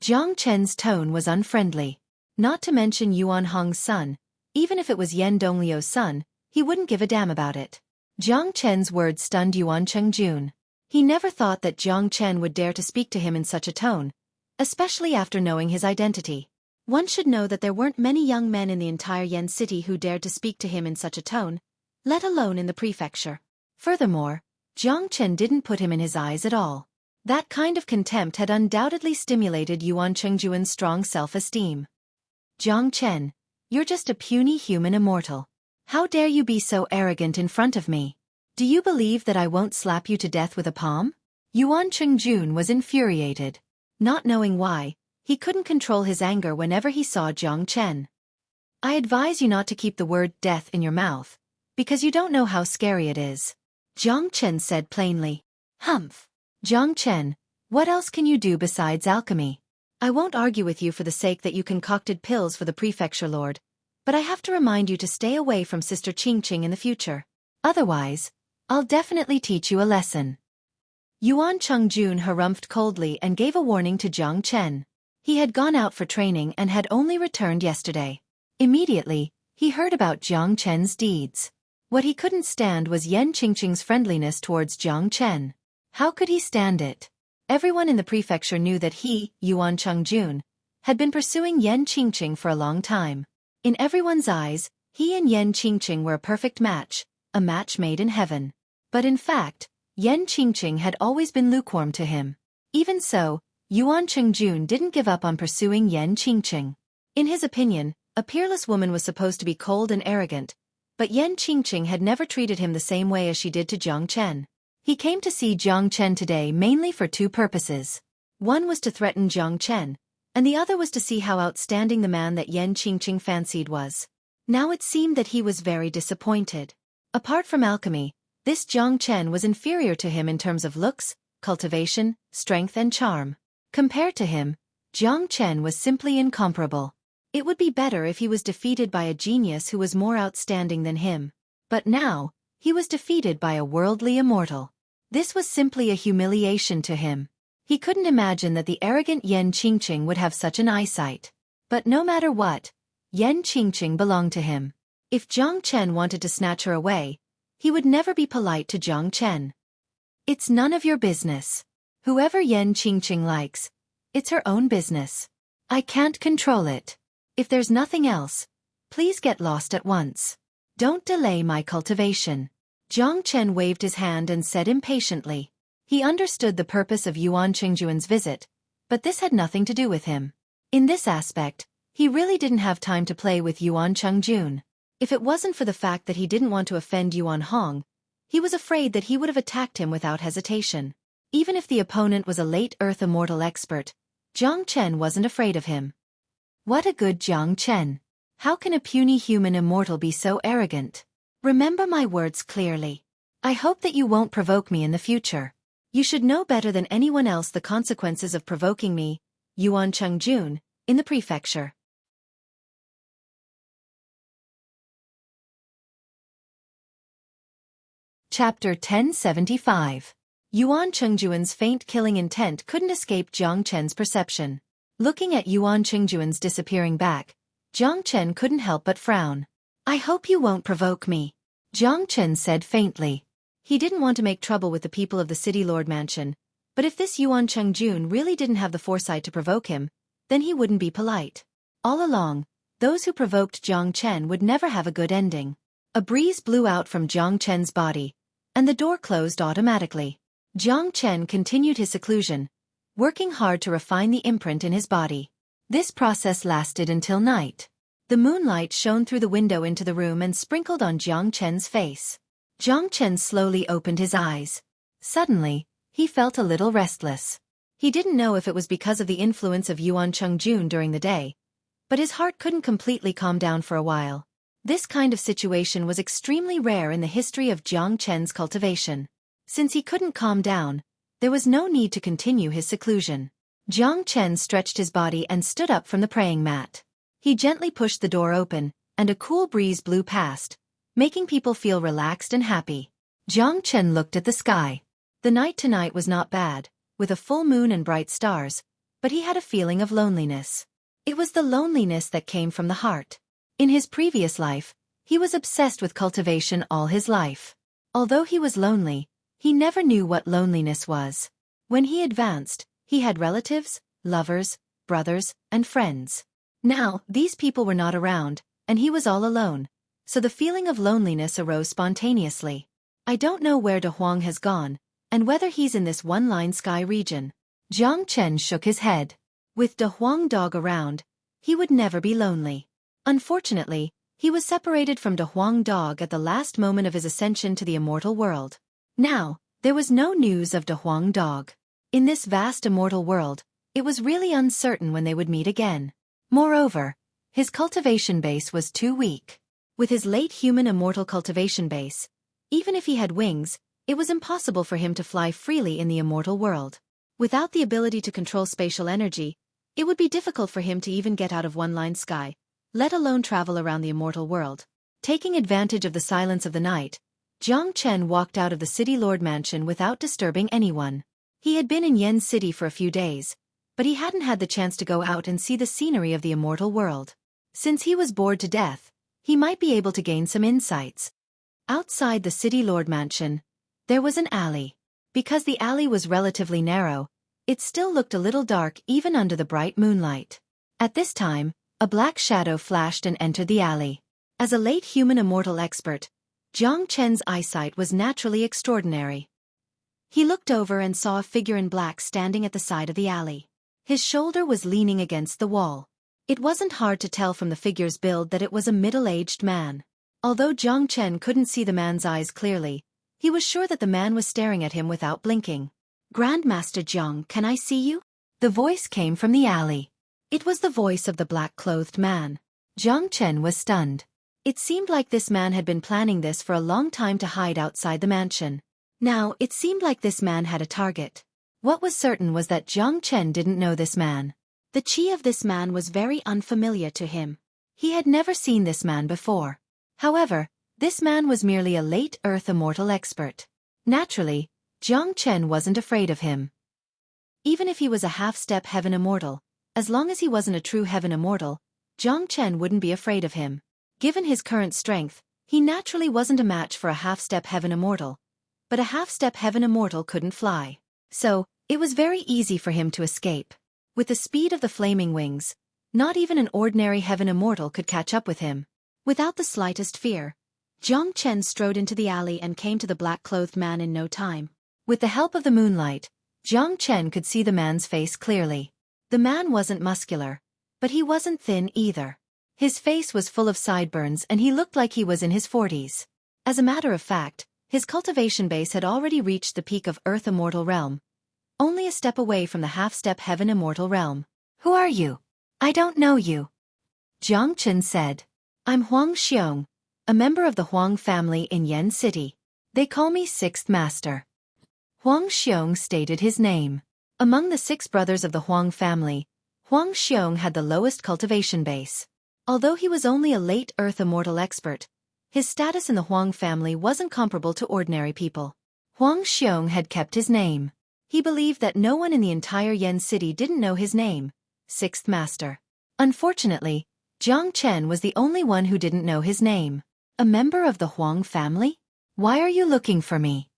Jiang Chen's tone was unfriendly. Not to mention Yuan Hong's son, even if it was Yan Dongliu's son, he wouldn't give a damn about it. Jiang Chen's words stunned Yuan Chengjun. He never thought that Jiang Chen would dare to speak to him in such a tone, especially after knowing his identity. One should know that there weren't many young men in the entire Yan city who dared to speak to him in such a tone, let alone in the prefecture. Furthermore, Jiang Chen didn't put him in his eyes at all. That kind of contempt had undoubtedly stimulated Yuan Chengjun's strong self-esteem. "Jiang Chen, you're just a puny human immortal. How dare you be so arrogant in front of me? Do you believe that I won't slap you to death with a palm?" Yuan Chengjun was infuriated. Not knowing why, he couldn't control his anger whenever he saw Jiang Chen. "I advise you not to keep the word death in your mouth, because you don't know how scary it is," Jiang Chen said plainly. "Humph. Jiang Chen, what else can you do besides alchemy? I won't argue with you for the sake that you concocted pills for the prefecture lord, but I have to remind you to stay away from Sister Qingqing in the future. Otherwise, I'll definitely teach you a lesson." Yuan Chengjun harumphed coldly and gave a warning to Jiang Chen. He had gone out for training and had only returned yesterday. Immediately, he heard about Jiang Chen's deeds. What he couldn't stand was Yan Qingqing's friendliness towards Jiang Chen. How could he stand it? Everyone in the prefecture knew that he, Yuan Chengjun, had been pursuing Yan Qingqing for a long time. In everyone's eyes, he and Yan Qingqing were a perfect match, a match made in heaven. But in fact, Yan Qingqing had always been lukewarm to him. Even so, Yuan Chengjun didn't give up on pursuing Yan Qingqing. In his opinion, a peerless woman was supposed to be cold and arrogant, but Yan Qingqing had never treated him the same way as she did to Jiang Chen. He came to see Jiang Chen today mainly for two purposes. One was to threaten Jiang Chen, and the other was to see how outstanding the man that Yan Qingqing fancied was. Now it seemed that he was very disappointed. Apart from alchemy, this Jiang Chen was inferior to him in terms of looks, cultivation, strength and charm. Compared to him, Jiang Chen was simply incomparable. It would be better if he was defeated by a genius who was more outstanding than him. But now, he was defeated by a worldly immortal. This was simply a humiliation to him. He couldn't imagine that the arrogant Yan Qingqing would have such an eyesight. But no matter what, Yan Qingqing belonged to him. If Jiang Chen wanted to snatch her away, he would never be polite to Jiang Chen. "It's none of your business. Whoever Yan Qingqing likes, it's her own business. I can't control it. If there's nothing else, please get lost at once. Don't delay my cultivation." Jiang Chen waved his hand and said impatiently. He understood the purpose of Yuan Chengjun's visit, but this had nothing to do with him. In this aspect, he really didn't have time to play with Yuan Chengjun. If it wasn't for the fact that he didn't want to offend Yuan Hong, he was afraid that he would have attacked him without hesitation. Even if the opponent was a late Earth immortal expert, Jiang Chen wasn't afraid of him. What a good Jiang Chen. How can a puny human immortal be so arrogant? Remember my words clearly. I hope that you won't provoke me in the future. You should know better than anyone else the consequences of provoking me, Yuan Chengjun, in the prefecture. Chapter 1075. Yuan Chengjun's faint killing intent couldn't escape Jiang Chen's perception. Looking at Yuan Chengjun's disappearing back, Jiang Chen couldn't help but frown. I hope you won't provoke me, Jiang Chen said faintly. He didn't want to make trouble with the people of the City Lord Mansion, but if this Yuan Chengjun really didn't have the foresight to provoke him, then he wouldn't be polite. All along, those who provoked Jiang Chen would never have a good ending. A breeze blew out from Jiang Chen's body, and the door closed automatically. Jiang Chen continued his seclusion, working hard to refine the imprint in his body. This process lasted until night. The moonlight shone through the window into the room and sprinkled on Jiang Chen's face. Jiang Chen slowly opened his eyes. Suddenly, he felt a little restless. He didn't know if it was because of the influence of Yuan Chengjun during the day, but his heart couldn't completely calm down for a while. This kind of situation was extremely rare in the history of Jiang Chen's cultivation. Since he couldn't calm down, there was no need to continue his seclusion. Jiang Chen stretched his body and stood up from the praying mat. He gently pushed the door open, and a cool breeze blew past, making people feel relaxed and happy. Jiang Chen looked at the sky. The night tonight was not bad, with a full moon and bright stars, but he had a feeling of loneliness. It was the loneliness that came from the heart. In his previous life, he was obsessed with cultivation all his life. Although he was lonely, he never knew what loneliness was. When he advanced, he had relatives, lovers, brothers, and friends. Now, these people were not around, and he was all alone, so the feeling of loneliness arose spontaneously. I don't know where De Huang has gone, and whether he's in this one-line sky region. Jiang Chen shook his head. With De Huang dog around, he would never be lonely. Unfortunately, he was separated from De Huang dog at the last moment of his ascension to the immortal world. Now, there was no news of De Huang dog. In this vast immortal world, it was really uncertain when they would meet again. Moreover, his cultivation base was too weak. With his late human immortal cultivation base, even if he had wings, it was impossible for him to fly freely in the immortal world. Without the ability to control spatial energy, it would be difficult for him to even get out of one-line sky, let alone travel around the immortal world. Taking advantage of the silence of the night, Jiang Chen walked out of the City Lord Mansion without disturbing anyone. He had been in Yen City for a few days, but he hadn't had the chance to go out and see the scenery of the immortal world. Since he was bored to death, he might be able to gain some insights. Outside the City Lord Mansion, there was an alley. Because the alley was relatively narrow, it still looked a little dark even under the bright moonlight. At this time, a black shadow flashed and entered the alley. As a late human immortal expert, Jiang Chen's eyesight was naturally extraordinary. He looked over and saw a figure in black standing at the side of the alley. His shoulder was leaning against the wall. It wasn't hard to tell from the figure's build that it was a middle-aged man. Although Jiang Chen couldn't see the man's eyes clearly, he was sure that the man was staring at him without blinking. "Grandmaster Jiang, can I see you?" The voice came from the alley. It was the voice of the black-clothed man. Jiang Chen was stunned. It seemed like this man had been planning this for a long time to hide outside the mansion. Now, it seemed like this man had a target. What was certain was that Jiang Chen didn't know this man. The chi of this man was very unfamiliar to him. He had never seen this man before. However, this man was merely a late Earth immortal expert. Naturally, Jiang Chen wasn't afraid of him. Even if he was a half-step heaven immortal, as long as he wasn't a true heaven immortal, Jiang Chen wouldn't be afraid of him. Given his current strength, he naturally wasn't a match for a half-step heaven immortal. But a half-step heaven immortal couldn't fly. So, it was very easy for him to escape. With the speed of the flaming wings, not even an ordinary heaven immortal could catch up with him. Without the slightest fear, Jiang Chen strode into the alley and came to the black-clothed man in no time. With the help of the moonlight, Jiang Chen could see the man's face clearly. The man wasn't muscular, but he wasn't thin either. His face was full of sideburns and he looked like he was in his 40s. As a matter of fact, his cultivation base had already reached the peak of Earth Immortal Realm, only a step away from the half-step Heaven Immortal Realm. "Who are you? I don't know you," Jiang Chen said. I'm Huang Xiong, a member of the Huang family in Yan City. They call me Sixth Master. Huang Xiong stated his name. Among the 6 brothers of the Huang family, Huang Xiong had the lowest cultivation base. Although he was only a late Earth immortal expert, his status in the Huang family wasn't comparable to ordinary people. Huang Xiong had kept his name. He believed that no one in the entire Yan City didn't know his name, Sixth Master. Unfortunately, Jiang Chen was the only one who didn't know his name. A member of the Huang family? Why are you looking for me?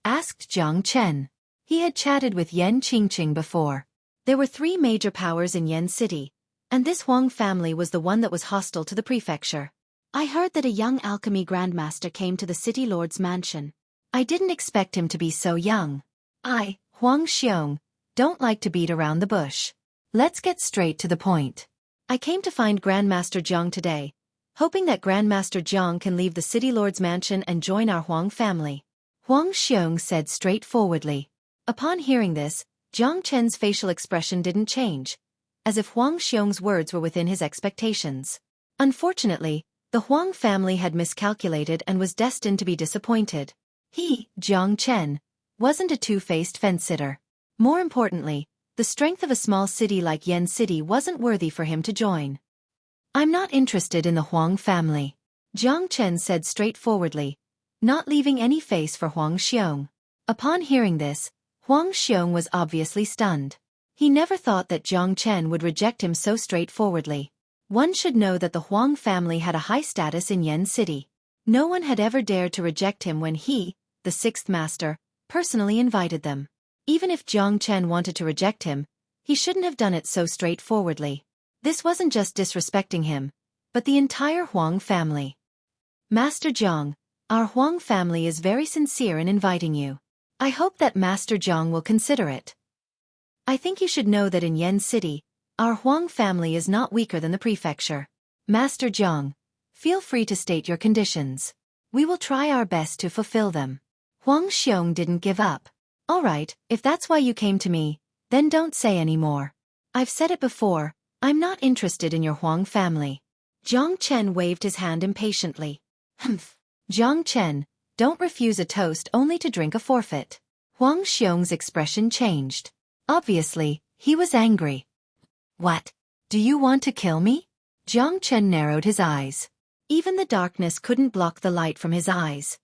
Asked Jiang Chen. He had chatted with Yan Qingqing before. There were 3 major powers in Yan City, and this Huang family was the one that was hostile to the prefecture. I heard that a young alchemy grandmaster came to the city lord's mansion. I didn't expect him to be so young. I, Huang Xiong, don't like to beat around the bush. Let's get straight to the point. I came to find Grandmaster Jiang today, hoping that Grandmaster Jiang can leave the city lord's mansion and join our Huang family. Huang Xiong said straightforwardly. Upon hearing this, Jiang Chen's facial expression didn't change, as if Huang Xiong's words were within his expectations. Unfortunately, the Huang family had miscalculated and was destined to be disappointed. He, Jiang Chen, wasn't a two-faced fence-sitter. More importantly, the strength of a small city like Yan City wasn't worthy for him to join. I'm not interested in the Huang family, Jiang Chen said straightforwardly, not leaving any face for Huang Xiong. Upon hearing this, Huang Xiong was obviously stunned. He never thought that Jiang Chen would reject him so straightforwardly. One should know that the Huang family had a high status in Yan City. No one had ever dared to reject him when he, the 6th master, personally invited them. Even if Jiang Chen wanted to reject him, he shouldn't have done it so straightforwardly. This wasn't just disrespecting him, but the entire Huang family. Master Jiang, our Huang family is very sincere in inviting you. I hope that Master Jiang will consider it. I think you should know that in Yan City, our Huang family is not weaker than the prefecture. Master Jiang, feel free to state your conditions. We will try our best to fulfill them. Huang Xiong didn't give up. All right, if that's why you came to me, then don't say any more. I've said it before, I'm not interested in your Huang family. Jiang Chen waved his hand impatiently. Humph. Jiang Chen, don't refuse a toast only to drink a forfeit. Huang Xiong's expression changed. Obviously, he was angry. What? Do you want to kill me? Jiang Chen narrowed his eyes. Even the darkness couldn't block the light from his eyes.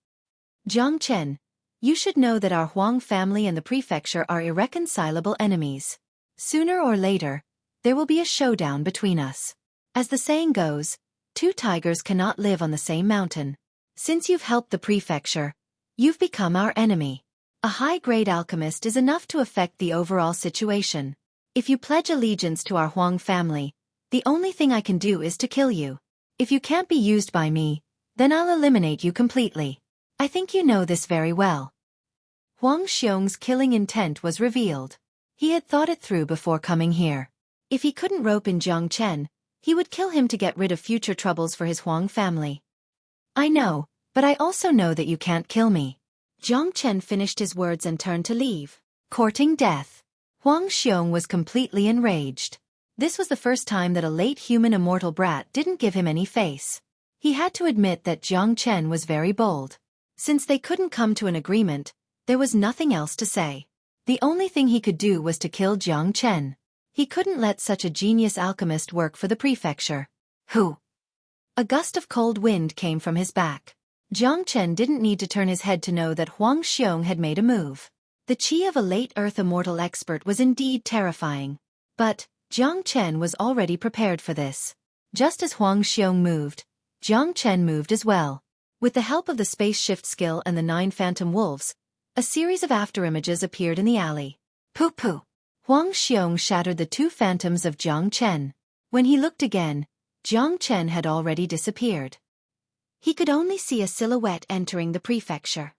Jiang Chen, you should know that our Huang family and the prefecture are irreconcilable enemies. Sooner or later, there will be a showdown between us. As the saying goes, 2 tigers cannot live on the same mountain. Since you've helped the prefecture, you've become our enemy. A high-grade alchemist is enough to affect the overall situation. If you pledge allegiance to our Huang family, the only thing I can do is to kill you. If you can't be used by me, then I'll eliminate you completely. I think you know this very well. Huang Xiong's killing intent was revealed. He had thought it through before coming here. If he couldn't rope in Jiang Chen, he would kill him to get rid of future troubles for his Huang family. I know, but I also know that you can't kill me. Jiang Chen finished his words and turned to leave. Courting death. Huang Xiong was completely enraged. This was the first time that a late human immortal brat didn't give him any face. He had to admit that Jiang Chen was very bold. Since they couldn't come to an agreement, there was nothing else to say. The only thing he could do was to kill Jiang Chen. He couldn't let such a genius alchemist work for the prefecture. Who? A gust of cold wind came from his back. Jiang Chen didn't need to turn his head to know that Huang Xiong had made a move. The chi of a late Earth immortal expert was indeed terrifying. But Jiang Chen was already prepared for this. Just as Huang Xiong moved, Jiang Chen moved as well. With the help of the space shift skill and the 9 phantom wolves, a series of afterimages appeared in the alley. Pooh-pooh. Huang Xiong shattered the 2 phantoms of Jiang Chen. When he looked again, Jiang Chen had already disappeared. He could only see a silhouette entering the prefecture.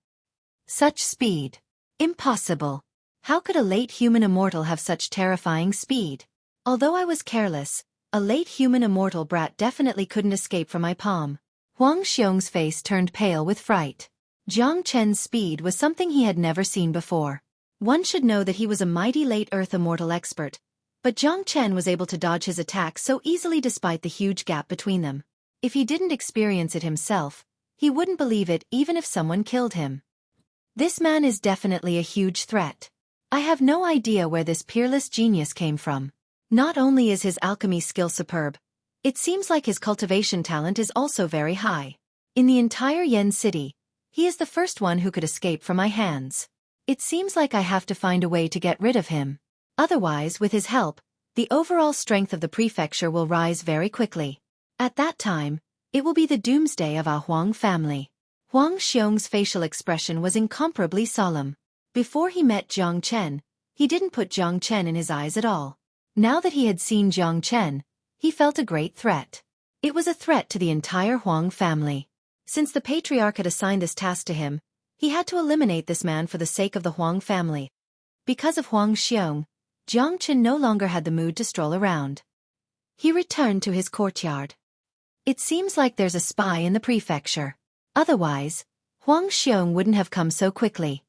Such speed. Impossible. How could a late human immortal have such terrifying speed? Although I was careless, a late human immortal brat definitely couldn't escape from my palm. Huang Xiong's face turned pale with fright. Jiang Chen's speed was something he had never seen before. One should know that he was a mighty late Earth immortal expert, But Jiang Chen was able to dodge his attack so easily despite the huge gap between them. If he didn't experience it himself, he wouldn't believe it even if someone killed him. This man is definitely a huge threat. I have no idea where this peerless genius came from. Not only is his alchemy skill superb, it seems like his cultivation talent is also very high. In the entire Yen city, he is the first one who could escape from my hands. It seems like I have to find a way to get rid of him. Otherwise, with his help, the overall strength of the prefecture will rise very quickly. At that time, it will be the doomsday of our Huang family. Huang Xiong's facial expression was incomparably solemn. Before he met Jiang Chen, he didn't put Jiang Chen in his eyes at all. Now that he had seen Jiang Chen, he felt a great threat. It was a threat to the entire Huang family. Since the patriarch had assigned this task to him, he had to eliminate this man for the sake of the Huang family. Because of Huang Xiong, Jiang Chen no longer had the mood to stroll around. He returned to his courtyard. It seems like there's a spy in the prefecture. Otherwise, Huang Xiong wouldn't have come so quickly.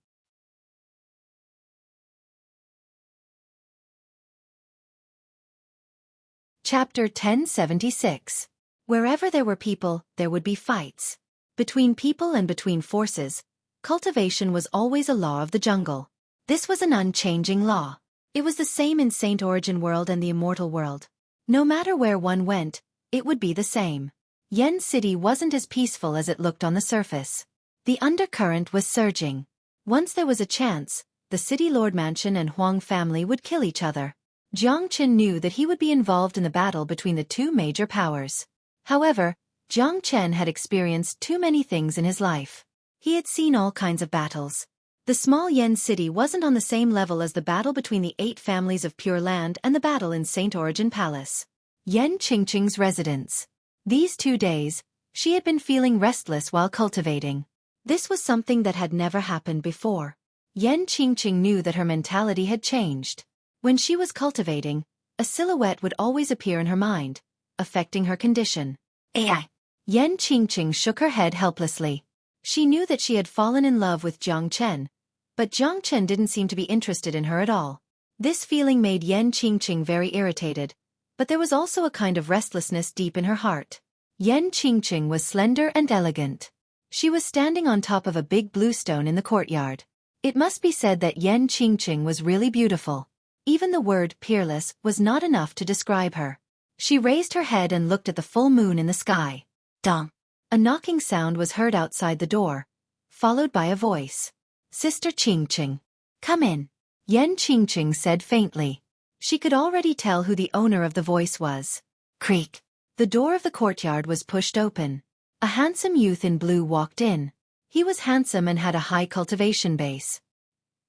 Chapter 1076. Wherever there were people, there would be fights. Between people and between forces, cultivation was always a law of the jungle. This was an unchanging law. It was the same in Saint Origin World and the Immortal World. No matter where one went, it would be the same. Yen City wasn't as peaceful as it looked on the surface. The undercurrent was surging. Once there was a chance, the City Lord Mansion and Huang family would kill each other. Jiang Chen knew that he would be involved in the battle between the two major powers. However, Jiang Chen had experienced too many things in his life. He had seen all kinds of battles. The small Yen city wasn't on the same level as the battle between the 8 families of Pure Land and the battle in Saint Origin Palace. Yen Qingqing's residence. These 2 days, she had been feeling restless while cultivating. This was something that had never happened before. Yen Qingqing knew that her mentality had changed. When she was cultivating, a silhouette would always appear in her mind, affecting her condition. AI. Yen Qingqing shook her head helplessly. She knew that she had fallen in love with Jiang Chen, but Jiang Chen didn't seem to be interested in her at all. This feeling made Yen Qingqing very irritated, but there was also a kind of restlessness deep in her heart. Yen Qingqing was slender and elegant. She was standing on top of a big blue stone in the courtyard. It must be said that Yen Qingqing was really beautiful. Even the word peerless was not enough to describe her. She raised her head and looked at the full moon in the sky. Dong. A knocking sound was heard outside the door, followed by a voice. Sister Qingqing. Come in. Yen Qingqing said faintly. She could already tell who the owner of the voice was. Creak. The door of the courtyard was pushed open. A handsome youth in blue walked in. He was handsome and had a high cultivation base.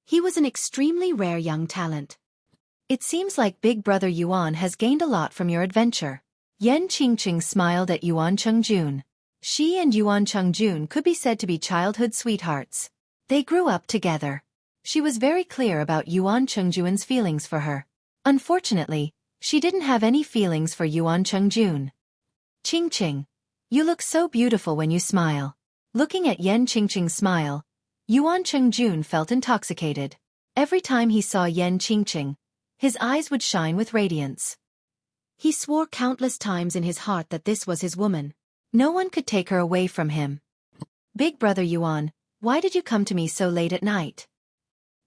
He was an extremely rare young talent. It seems like Big Brother Yuan has gained a lot from your adventure. Yen Qingqing smiled at Yuan Chengjun. She and Yuan Chengjun could be said to be childhood sweethearts. They grew up together. She was very clear about Yuan Chengjun's feelings for her. Unfortunately, she didn't have any feelings for Yuan Chengjun. Qingqing, you look so beautiful when you smile. Looking at Yen Qingqing's smile, Yuan Chengjun felt intoxicated. Every time he saw Yen Qingqing, his eyes would shine with radiance. He swore countless times in his heart that this was his woman. No one could take her away from him. Big Brother Yuan, why did you come to me so late at night?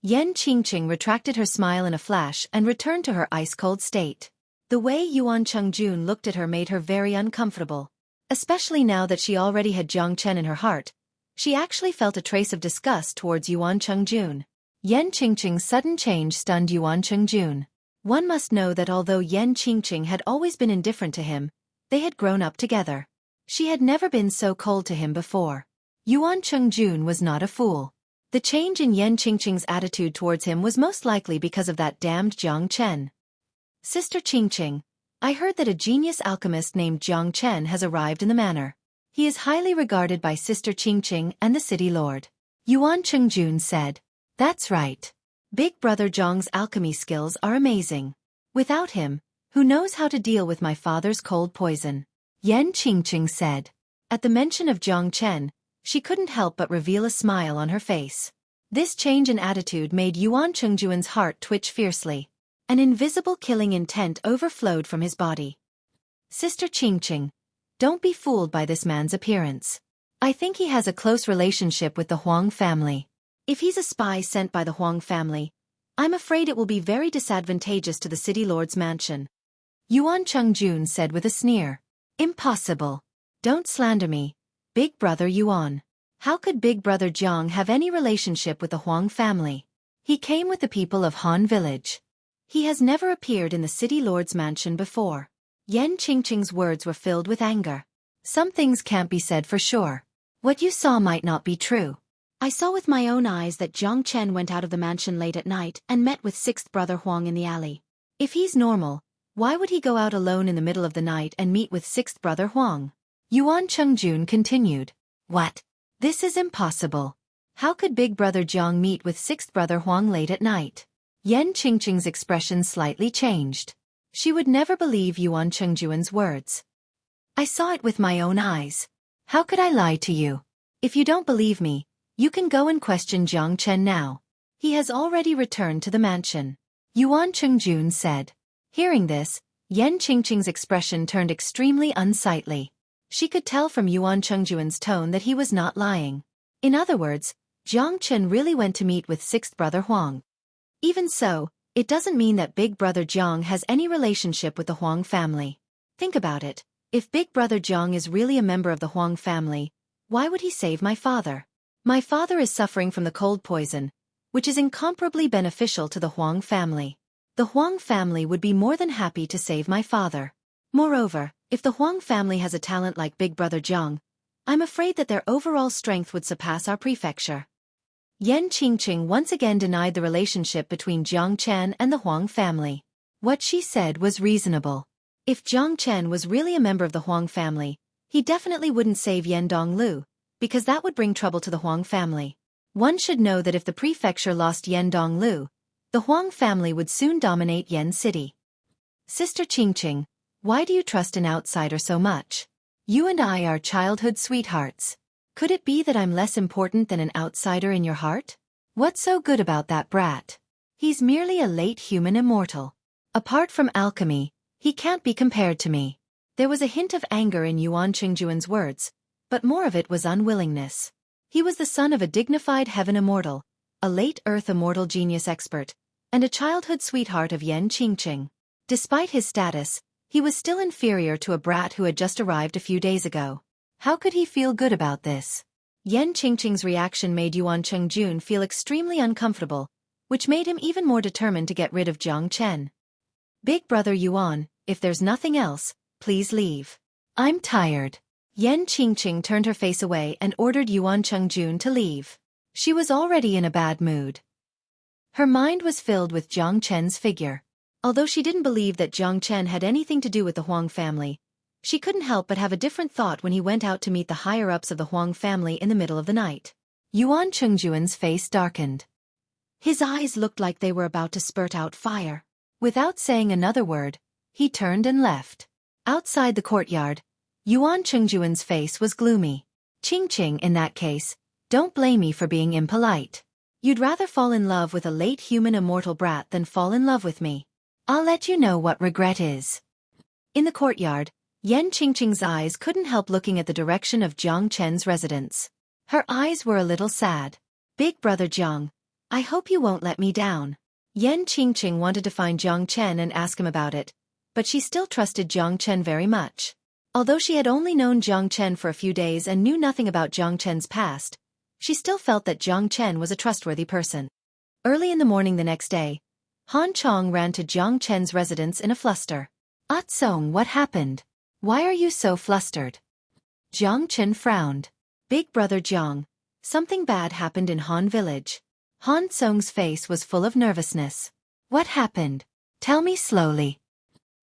Yen Qingqing retracted her smile in a flash and returned to her ice-cold state. The way Yuan Chengjun looked at her made her very uncomfortable. Especially now that she already had Jiang Chen in her heart, she actually felt a trace of disgust towards Yuan Chengjun. Yen Qingqing's sudden change stunned Yuan Chengjun. One must know that although Yen Qingqing had always been indifferent to him, they had grown up together. She had never been so cold to him before. Yuan Chengjun was not a fool. The change in Yen Qingqing's attitude towards him was most likely because of that damned Jiang Chen. Sister Qingqing, I heard that a genius alchemist named Jiang Chen has arrived in the manor. He is highly regarded by Sister Qingqing and the city lord. Yuan Chengjun said. That's right. Big Brother Zhang's alchemy skills are amazing. Without him, who knows how to deal with my father's cold poison? Yen Qingqing said. At the mention of Jiang Chen, she couldn't help but reveal a smile on her face. This change in attitude made Yuan Chengjun's heart twitch fiercely. An invisible killing intent overflowed from his body. Sister Qingqing, don't be fooled by this man's appearance. I think he has a close relationship with the Huang family. If he's a spy sent by the Huang family, I'm afraid it will be very disadvantageous to the city lord's mansion. Yuan Chengjun said with a sneer. Impossible. Don't slander me, Big Brother Yuan. How could Big Brother Jiang have any relationship with the Huang family? He came with the people of Han Village. He has never appeared in the city lord's mansion before. Yan Qingqing's words were filled with anger. Some things can't be said for sure. What you saw might not be true. I saw with my own eyes that Jiang Chen went out of the mansion late at night and met with 6th Brother Huang in the alley. If he's normal, why would he go out alone in the middle of the night and meet with 6th Brother Huang? Yuan Chengjun continued. What? This is impossible. How could Big Brother Jiang meet with 6th Brother Huang late at night? Yan Qingqing's expression slightly changed. She would never believe Yuan Chengjun's words. I saw it with my own eyes. How could I lie to you? If you don't believe me, you can go and question Jiang Chen now. He has already returned to the mansion. Yuan Chengjun said. Hearing this, Yan Qingqing's expression turned extremely unsightly. She could tell from Yuan Chengjun's tone that he was not lying. In other words, Jiang Chen really went to meet with 6th Brother Huang. Even so, it doesn't mean that Big Brother Jiang has any relationship with the Huang family. Think about it. If Big Brother Jiang is really a member of the Huang family, why would he save my father? My father is suffering from the cold poison, which is incomparably beneficial to the Huang family. The Huang family would be more than happy to save my father. Moreover, if the Huang family has a talent like Big Brother Jiang, I'm afraid that their overall strength would surpass our prefecture. Yan Qingqing once again denied the relationship between Jiang Chen and the Huang family. What she said was reasonable. If Jiang Chen was really a member of the Huang family, he definitely wouldn't save Yan Donglu, because that would bring trouble to the Huang family. One should know that if the prefecture lost Yan Donglu, the Huang family would soon dominate Yan City. Sister Qingqing, why do you trust an outsider so much? You and I are childhood sweethearts. Could it be that I'm less important than an outsider in your heart? What's so good about that brat? He's merely a late human immortal. Apart from alchemy, he can't be compared to me. There was a hint of anger in Yuan Chengjun's words, but more of it was unwillingness. He was the son of a dignified heaven immortal, a late earth immortal genius expert, and a childhood sweetheart of Yan Qingqing. Despite his status, he was still inferior to a brat who had just arrived a few days ago. How could he feel good about this? Yan Qingqing's reaction made Yuan Chengjun feel extremely uncomfortable, which made him even more determined to get rid of Jiang Chen. Big Brother Yuan, if there's nothing else, please leave. I'm tired. Yan Qingqing turned her face away and ordered Yuan Chengjun to leave. She was already in a bad mood. Her mind was filled with Jiang Chen's figure. Although she didn't believe that Jiang Chen had anything to do with the Huang family, she couldn't help but have a different thought when he went out to meet the higher-ups of the Huang family in the middle of the night. Yuan Chengjun's face darkened. His eyes looked like they were about to spurt out fire. Without saying another word, he turned and left. Outside the courtyard, Yuan Chengjun's face was gloomy. Qingqing, in that case, don't blame me for being impolite. You'd rather fall in love with a late human immortal brat than fall in love with me. I'll let you know what regret is. In the courtyard, Yan Qingqing's eyes couldn't help looking at the direction of Jiang Chen's residence. Her eyes were a little sad. Big Brother Jiang, I hope you won't let me down. Yan Qingqing wanted to find Jiang Chen and ask him about it, but she still trusted Jiang Chen very much. Although she had only known Jiang Chen for a few days and knew nothing about Jiang Chen's past, she still felt that Jiang Chen was a trustworthy person. Early in the morning the next day, Han Chong ran to Jiang Chen's residence in a fluster. Song, what happened? Why are you so flustered? Jiang Chen frowned. Big Brother Jiang, something bad happened in Han Village. Han Song's face was full of nervousness. What happened? Tell me slowly.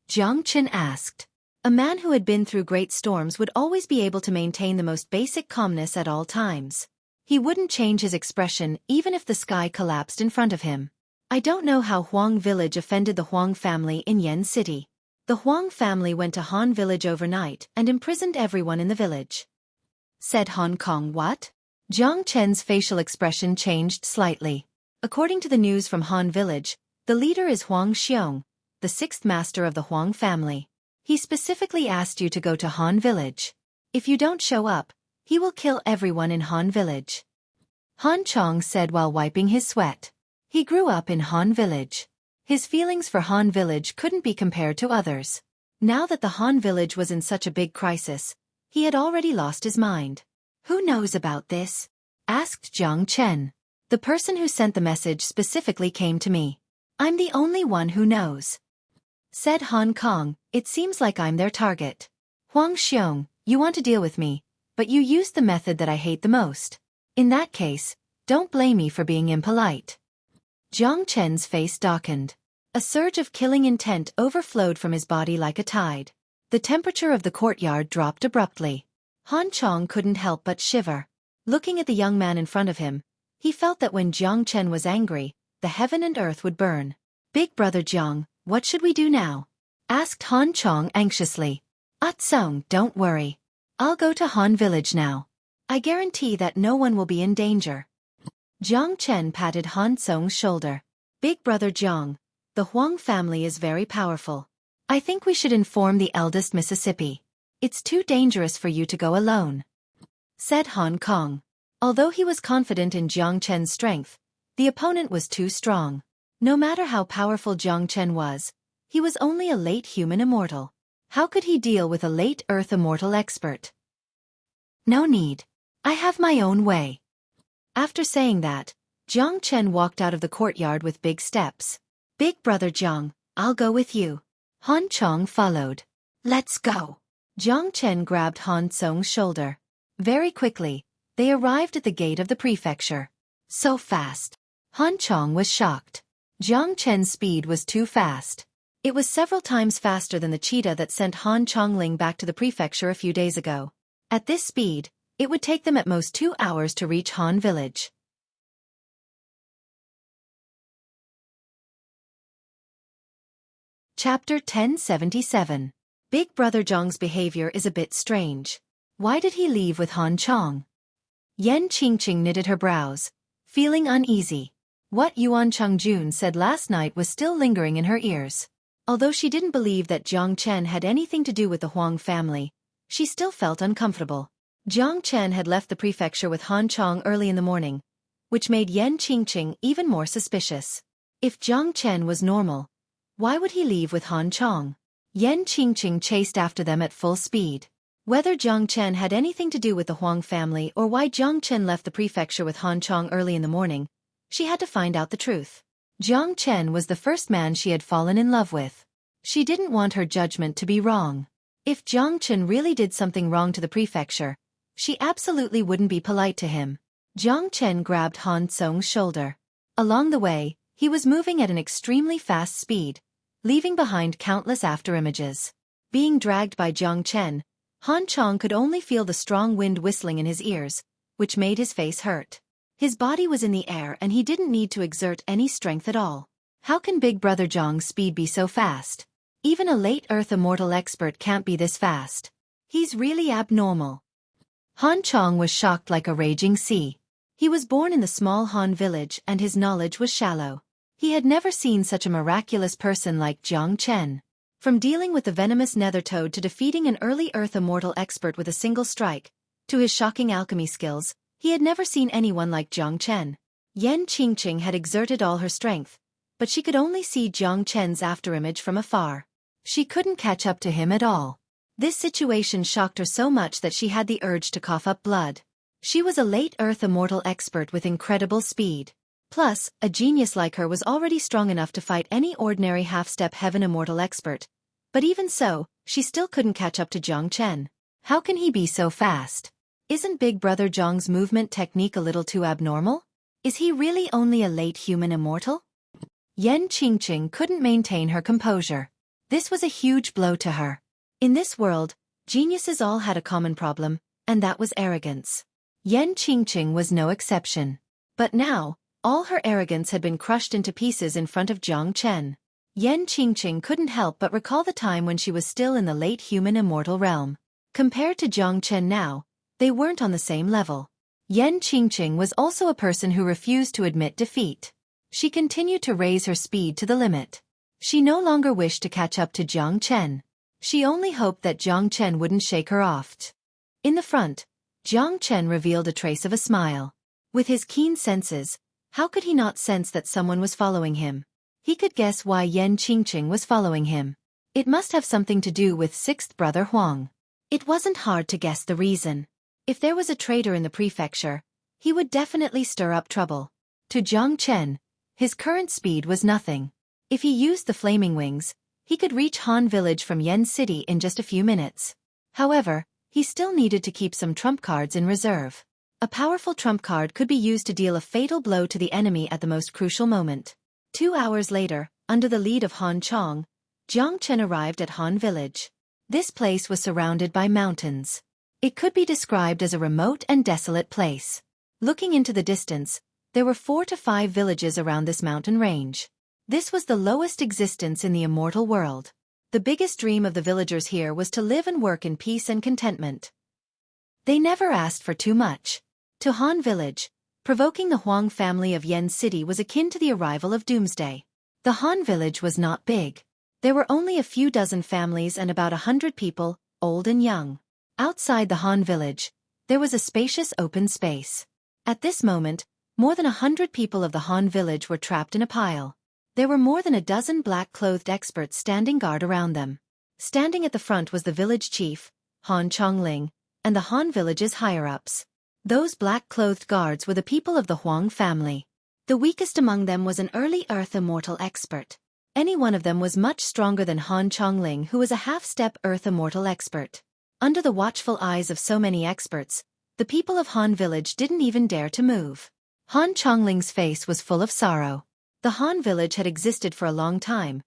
Jiang Chen asked. A man who had been through great storms would always be able to maintain the most basic calmness at all times. He wouldn't change his expression even if the sky collapsed in front of him. I don't know how Huang Village offended the Huang family in Yan City. The Huang family went to Han Village overnight and imprisoned everyone in the village. Said Hong Kong what? Jiang Chen's facial expression changed slightly. According to the news from Han Village, The leader is Huang Xiong, the sixth master of the Huang family. He specifically asked you to go to Han Village. If you don't show up, he will kill everyone in Han Village. Han Chong said while wiping his sweat. He grew up in Han Village. His feelings for Han Village couldn't be compared to others. Now that the Han Village was in such a big crisis, he had already lost his mind. Who knows about this? Asked Jiang Chen. The person who sent the message specifically came to me. I'm the only one who knows. Said Hong Kong, it seems like I'm their target. Huang Xiong, you want to deal with me, but you used the method that I hate the most. In that case, don't blame me for being impolite. Jiang Chen's face darkened. A surge of killing intent overflowed from his body like a tide. The temperature of the courtyard dropped abruptly. Han Chong couldn't help but shiver. Looking at the young man in front of him, he felt that when Jiang Chen was angry, the heaven and earth would burn. Big brother Jiang, what should we do now? Asked Han Chong anxiously. Song, don't worry. I'll go to Han Village now. I guarantee that no one will be in danger. Jiang Chen patted Han Song's shoulder. Big brother Jiang, the Huang family is very powerful. I think we should inform the eldest Mississippi. It's too dangerous for you to go alone. Said Hong Kong. Although he was confident in Jiang Chen's strength, the opponent was too strong. No matter how powerful Jiang Chen was, he was only a late human immortal. How could he deal with a late Earth immortal expert? No need. I have my own way. After saying that, Jiang Chen walked out of the courtyard with big steps. Big brother Jiang, I'll go with you. Han Chong followed. Let's go. Jiang Chen grabbed Han Song's shoulder. Very quickly, they arrived at the gate of the prefecture. So fast. Han Chong was shocked. Jiang Chen's speed was too fast. It was several times faster than the cheetah that sent Han Chongling back to the prefecture a few days ago. At this speed, it would take them at most 2 hours to reach Han Village. Chapter 1077. Big brother Zhang's behavior is a bit strange. Why did he leave with Han Chong? Yan Qingqing knitted her brows, feeling uneasy. What Yuan Changjun said last night was still lingering in her ears. Although she didn't believe that Jiang Chen had anything to do with the Huang family, she still felt uncomfortable. Jiang Chen had left the prefecture with Han Chong early in the morning, which made Yan Qingqing even more suspicious. If Jiang Chen was normal, why would he leave with Han Chong? Yan Qingqing chased after them at full speed. Whether Jiang Chen had anything to do with the Huang family or why Jiang Chen left the prefecture with Han Chong early in the morning, she had to find out the truth. Jiang Chen was the first man she had fallen in love with. She didn't want her judgment to be wrong. If Jiang Chen really did something wrong to the prefecture, she absolutely wouldn't be polite to him. Jiang Chen grabbed Han Song's shoulder. Along the way, he was moving at an extremely fast speed, leaving behind countless afterimages. Being dragged by Jiang Chen, Han Chong could only feel the strong wind whistling in his ears, which made his face hurt. His body was in the air and he didn't need to exert any strength at all. How can Big Brother Zhang's speed be so fast? Even a late Earth immortal expert can't be this fast. He's really abnormal. Han Chong was shocked like a raging sea. He was born in the small Han village and his knowledge was shallow. He had never seen such a miraculous person like Jiang Chen. From dealing with the venomous nether toad to defeating an early Earth immortal expert with a single strike, to his shocking alchemy skills, he had never seen anyone like Jiang Chen. Yan Qingqing had exerted all her strength, but she could only see Jiang Chen's afterimage from afar. She couldn't catch up to him at all. This situation shocked her so much that she had the urge to cough up blood. She was a late Earth immortal expert with incredible speed. Plus, a genius like her was already strong enough to fight any ordinary half-step heaven immortal expert. But even so, she still couldn't catch up to Jiang Chen. How can he be so fast? Isn't Big Brother Zhang's movement technique a little too abnormal? Is he really only a late human immortal? Yan Qingqing couldn't maintain her composure. This was a huge blow to her. In this world, geniuses all had a common problem, and that was arrogance. Yan Qingqing was no exception. But now, all her arrogance had been crushed into pieces in front of Jiang Chen. Yan Qingqing couldn't help but recall the time when she was still in the late human immortal realm. Compared to Jiang Chen now, they weren't on the same level. Yan Qingqing was also a person who refused to admit defeat. She continued to raise her speed to the limit. She no longer wished to catch up to Jiang Chen. She only hoped that Jiang Chen wouldn't shake her off. In the front, Jiang Chen revealed a trace of a smile. With his keen senses, how could he not sense that someone was following him? He could guess why Yan Qingqing was following him. It must have something to do with sixth brother Huang. It wasn't hard to guess the reason. If there was a traitor in the prefecture, he would definitely stir up trouble. To Jiang Chen, his current speed was nothing. If he used the flaming wings, he could reach Han Village from Yen City in just a few minutes. However, he still needed to keep some trump cards in reserve. A powerful trump card could be used to deal a fatal blow to the enemy at the most crucial moment. 2 hours later, under the lead of Han Chong, Jiang Chen arrived at Han Village. This place was surrounded by mountains. It could be described as a remote and desolate place. Looking into the distance, there were 4 to 5 villages around this mountain range. This was the lowest existence in the immortal world. The biggest dream of the villagers here was to live and work in peace and contentment. They never asked for too much. To Han Village, provoking the Huang family of Yen City was akin to the arrival of doomsday. The Han Village was not big. There were only a few dozen families and about 100 people, old and young. Outside the Han Village, there was a spacious open space. At this moment, more than 100 people of the Han Village were trapped in a pile. There were more than a dozen black-clothed experts standing guard around them. Standing at the front was the village chief, Han Chongling, and the Han Village's higher-ups. Those black-clothed guards were the people of the Huang family. The weakest among them was an early Earth Immortal expert. Any one of them was much stronger than Han Chongling, who was a half-step Earth Immortal expert. Under the watchful eyes of so many experts, the people of Han Village didn't even dare to move. Han Chongling's face was full of sorrow. The Han Village had existed for a long time,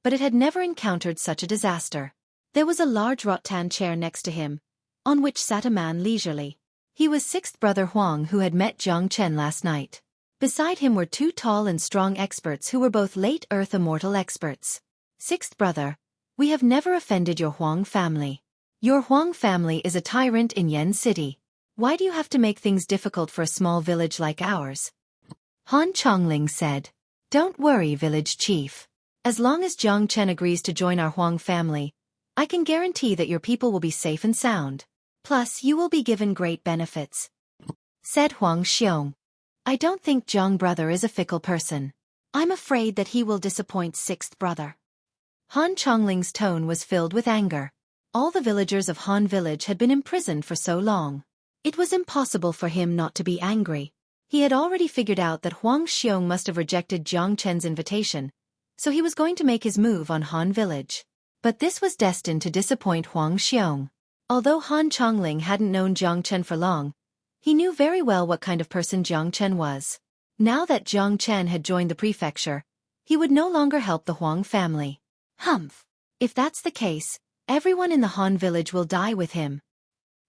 but it had never encountered such a disaster. There was a large rattan chair next to him, on which sat a man leisurely. He was sixth brother Huang, who had met Jiang Chen last night. Beside him were 2 tall and strong experts who were both late Earth Immortal experts. Sixth brother, we have never offended your Huang family. Your Huang family is a tyrant in Yen City. Why do you have to make things difficult for a small village like ours? Han Chongling said. Don't worry, village chief. As long as Jiang Chen agrees to join our Huang family, I can guarantee that your people will be safe and sound. Plus, you will be given great benefits. Said Huang Xiong. I don't think Jiang brother is a fickle person. I'm afraid that he will disappoint sixth brother. Han Chongling's tone was filled with anger. All the villagers of Han Village had been imprisoned for so long. It was impossible for him not to be angry. He had already figured out that Huang Xiong must have rejected Jiang Chen's invitation, so he was going to make his move on Han Village. But this was destined to disappoint Huang Xiong. Although Han Chongling hadn't known Jiang Chen for long, he knew very well what kind of person Jiang Chen was. Now that Jiang Chen had joined the prefecture, he would no longer help the Huang family. Humph! If that's the case, everyone in the Han Village will die with him.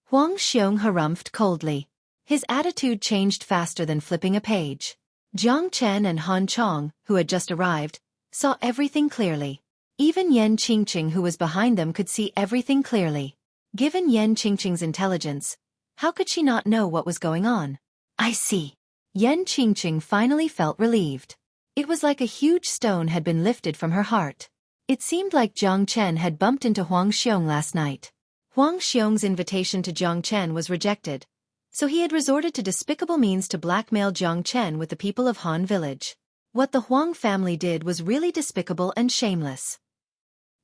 Huang Xiong harumphed coldly. His attitude changed faster than flipping a page. Jiang Chen and Han Chong, who had just arrived, saw everything clearly. Even Yan Qingqing, who was behind them, could see everything clearly. Given Yan Qingqing's intelligence, how could she not know what was going on? I see. Yan Qingqing finally felt relieved. It was like a huge stone had been lifted from her heart. It seemed like Jiang Chen had bumped into Huang Xiong last night. Huang Xiong's invitation to Jiang Chen was rejected, so he had resorted to despicable means to blackmail Jiang Chen with the people of Han Village. What the Huang family did was really despicable and shameless.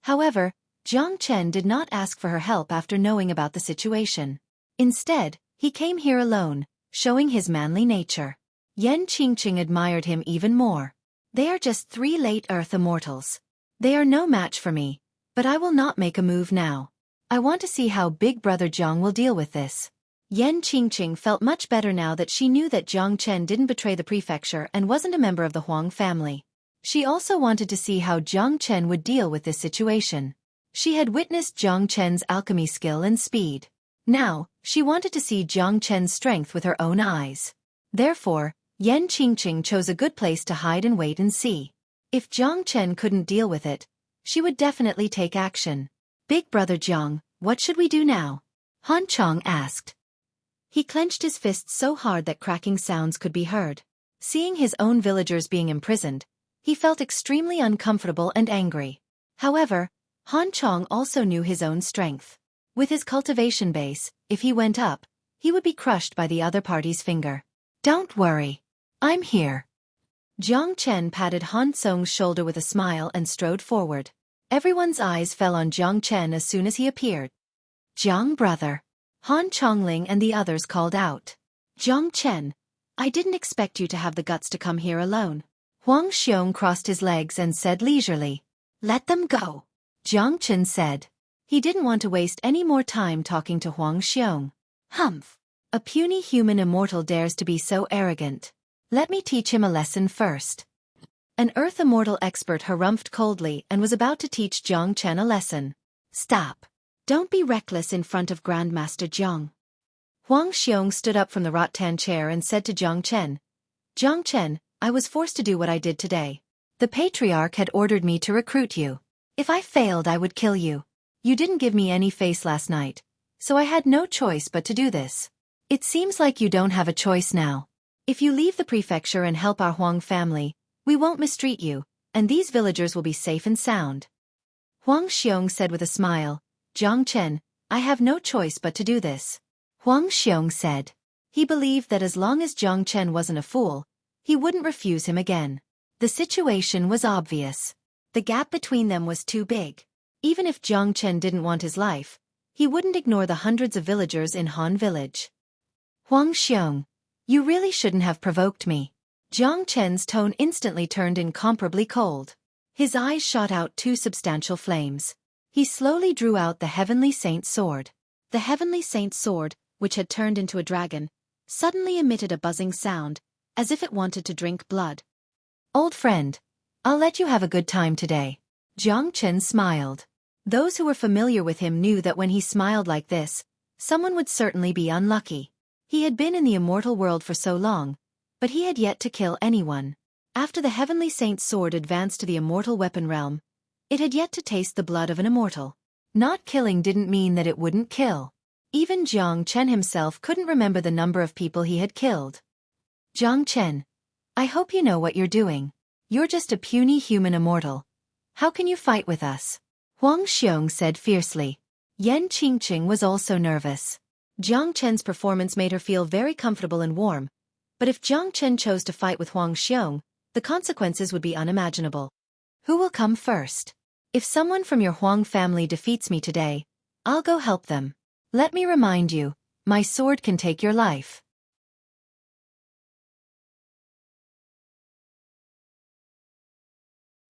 However, Jiang Chen did not ask for her help after knowing about the situation. Instead, he came here alone, showing his manly nature. Yan Qingqing admired him even more. They are just 3 late Earth Immortals. They are no match for me, but I will not make a move now. I want to see how Big Brother Jiang will deal with this. Yan Qingqing felt much better now that she knew that Jiang Chen didn't betray the prefecture and wasn't a member of the Huang family. She also wanted to see how Jiang Chen would deal with this situation. She had witnessed Jiang Chen's alchemy skill and speed. Now, she wanted to see Jiang Chen's strength with her own eyes. Therefore, Yan Qingqing chose a good place to hide and wait and see. If Jiang Chen couldn't deal with it, she would definitely take action. Big Brother Jiang, what should we do now? Han Chong asked. He clenched his fists so hard that cracking sounds could be heard. Seeing his own villagers being imprisoned, he felt extremely uncomfortable and angry. However, Han Chong also knew his own strength. With his cultivation base, if he went up, he would be crushed by the other party's finger. "Don't worry. I'm here." Jiang Chen patted Han Song's shoulder with a smile and strode forward. Everyone's eyes fell on Jiang Chen as soon as he appeared. "Jiang brother." Han Chongling and the others called out. "Jiang Chen, I didn't expect you to have the guts to come here alone." Huang Xiong crossed his legs and said leisurely. "Let them go." Jiang Chen said. He didn't want to waste any more time talking to Huang Xiong. "Humph. A puny human immortal dares to be so arrogant. Let me teach him a lesson first." An Earth Immortal expert harumphed coldly and was about to teach Jiang Chen a lesson. "Stop. Don't be reckless in front of Grandmaster Jiang." Huang Xiong stood up from the rattan chair and said to Jiang Chen, "Jiang Chen, I was forced to do what I did today. The Patriarch had ordered me to recruit you. If I failed, I would kill you. You didn't give me any face last night, so I had no choice but to do this. It seems like you don't have a choice now. If you leave the prefecture and help our Huang family, we won't mistreat you, and these villagers will be safe and sound." Huang Xiong said with a smile, "Jiang Chen, I have no choice but to do this." Huang Xiong said. He believed that as long as Jiang Chen wasn't a fool, he wouldn't refuse him again. The situation was obvious. The gap between them was too big. Even if Jiang Chen didn't want his life, he wouldn't ignore the hundreds of villagers in Han Village. "Huang Xiong, you really shouldn't have provoked me." Jiang Chen's tone instantly turned incomparably cold. His eyes shot out two substantial flames. He slowly drew out the Heavenly Saint's sword. The Heavenly Saint's sword, which had turned into a dragon, suddenly emitted a buzzing sound, as if it wanted to drink blood. "Old friend, I'll let you have a good time today." Jiang Chen smiled. Those who were familiar with him knew that when he smiled like this, someone would certainly be unlucky. He had been in the immortal world for so long, but he had yet to kill anyone. After the Heavenly Saint's sword advanced to the immortal weapon realm, it had yet to taste the blood of an immortal. Not killing didn't mean that it wouldn't kill. Even Jiang Chen himself couldn't remember the number of people he had killed. "Jiang Chen, I hope you know what you're doing. You're just a puny human immortal. How can you fight with us?" Huang Xiong said fiercely. Yan Qingqing was also nervous. Jiang Chen's performance made her feel very comfortable and warm, but if Jiang Chen chose to fight with Huang Xiong, the consequences would be unimaginable. "Who will come first? If someone from your Huang family defeats me today, I'll go help them. Let me remind you, my sword can take your life."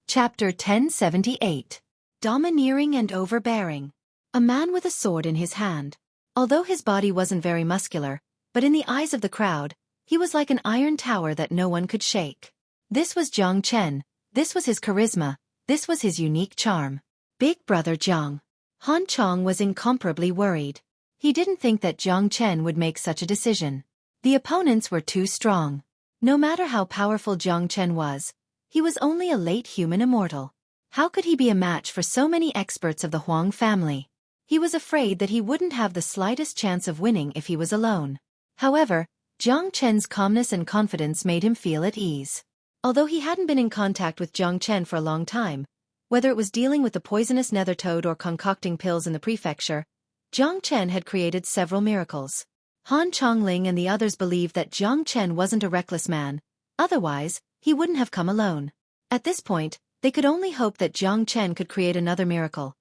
Chapter 1078. Domineering and Overbearing. A man with a sword in his hand. Although his body wasn't very muscular, but in the eyes of the crowd, he was like an iron tower that no one could shake. This was Jiang Chen, this was his charisma, this was his unique charm. Big brother Jiang. Han Chong was incomparably worried. He didn't think that Jiang Chen would make such a decision. The opponents were too strong. No matter how powerful Jiang Chen was, he was only a late human immortal. How could he be a match for so many experts of the Huang family? He was afraid that he wouldn't have the slightest chance of winning if he was alone. However, Jiang Chen's calmness and confidence made him feel at ease. Although he hadn't been in contact with Jiang Chen for a long time, whether it was dealing with the poisonous nether toad or concocting pills in the prefecture, Jiang Chen had created several miracles. Han Chongling and the others believed that Jiang Chen wasn't a reckless man, otherwise, he wouldn't have come alone. At this point, they could only hope that Jiang Chen could create another miracle.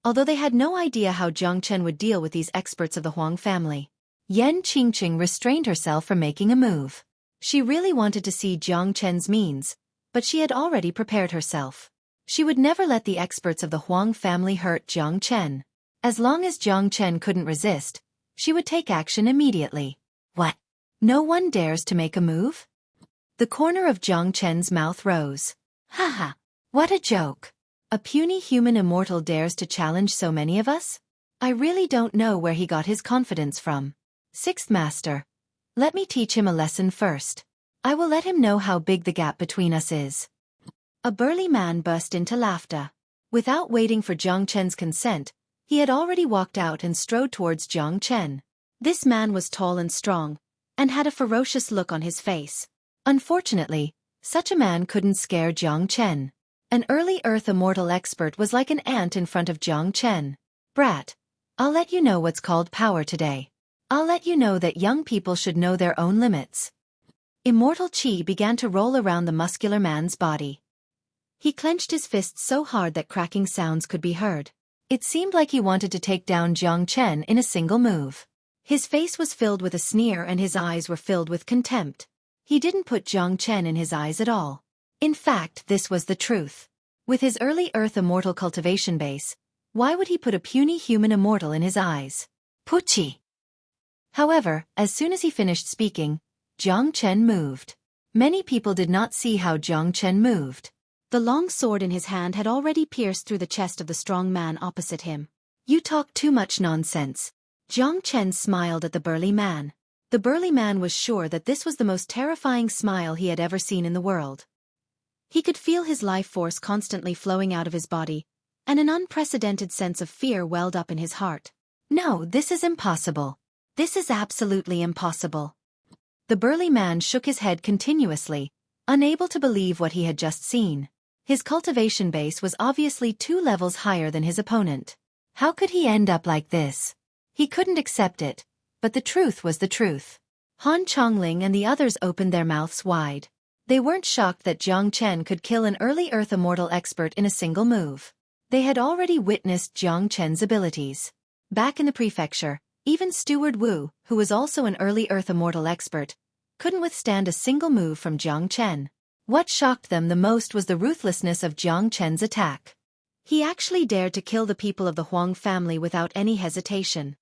Although they had no idea how Jiang Chen would deal with these experts of the Huang family. Yan Qingqing restrained herself from making a move. She really wanted to see Jiang Chen's means, but she had already prepared herself. She would never let the experts of the Huang family hurt Jiang Chen. As long as Jiang Chen couldn't resist, she would take action immediately. "What? No one dares to make a move?" The corner of Jiang Chen's mouth rose. "Haha, what a joke. A puny human immortal dares to challenge so many of us? I really don't know where he got his confidence from. Sixth Master, let me teach him a lesson first. I will let him know how big the gap between us is." A burly man burst into laughter. Without waiting for Jiang Chen's consent, he had already walked out and strode towards Jiang Chen. This man was tall and strong, and had a ferocious look on his face. Unfortunately, such a man couldn't scare Jiang Chen. An early Earth immortal expert was like an ant in front of Jiang Chen. Brat, I'll let you know what's called power today. I'll let you know that young people should know their own limits. Immortal Qi began to roll around the muscular man's body. He clenched his fists so hard that cracking sounds could be heard. It seemed like he wanted to take down Jiang Chen in a single move. His face was filled with a sneer and his eyes were filled with contempt. He didn't put Jiang Chen in his eyes at all. In fact, this was the truth. With his early Earth immortal cultivation base, why would he put a puny human immortal in his eyes? Pucci. However, as soon as he finished speaking, Jiang Chen moved. Many people did not see how Jiang Chen moved. The long sword in his hand had already pierced through the chest of the strong man opposite him. You talk too much nonsense. Jiang Chen smiled at the burly man. The burly man was sure that this was the most terrifying smile he had ever seen in the world. He could feel his life force constantly flowing out of his body, and an unprecedented sense of fear welled up in his heart. No, this is impossible. This is absolutely impossible. The burly man shook his head continuously, unable to believe what he had just seen. His cultivation base was obviously 2 levels higher than his opponent. How could he end up like this? He couldn't accept it, but the truth was the truth. Han Chongling and the others opened their mouths wide. They weren't shocked that Jiang Chen could kill an early Earth immortal expert in a single move. They had already witnessed Jiang Chen's abilities. Back in the prefecture, even Steward Wu, who was also an early Earth immortal expert, couldn't withstand a single move from Jiang Chen. What shocked them the most was the ruthlessness of Jiang Chen's attack. He actually dared to kill the people of the Huang family without any hesitation.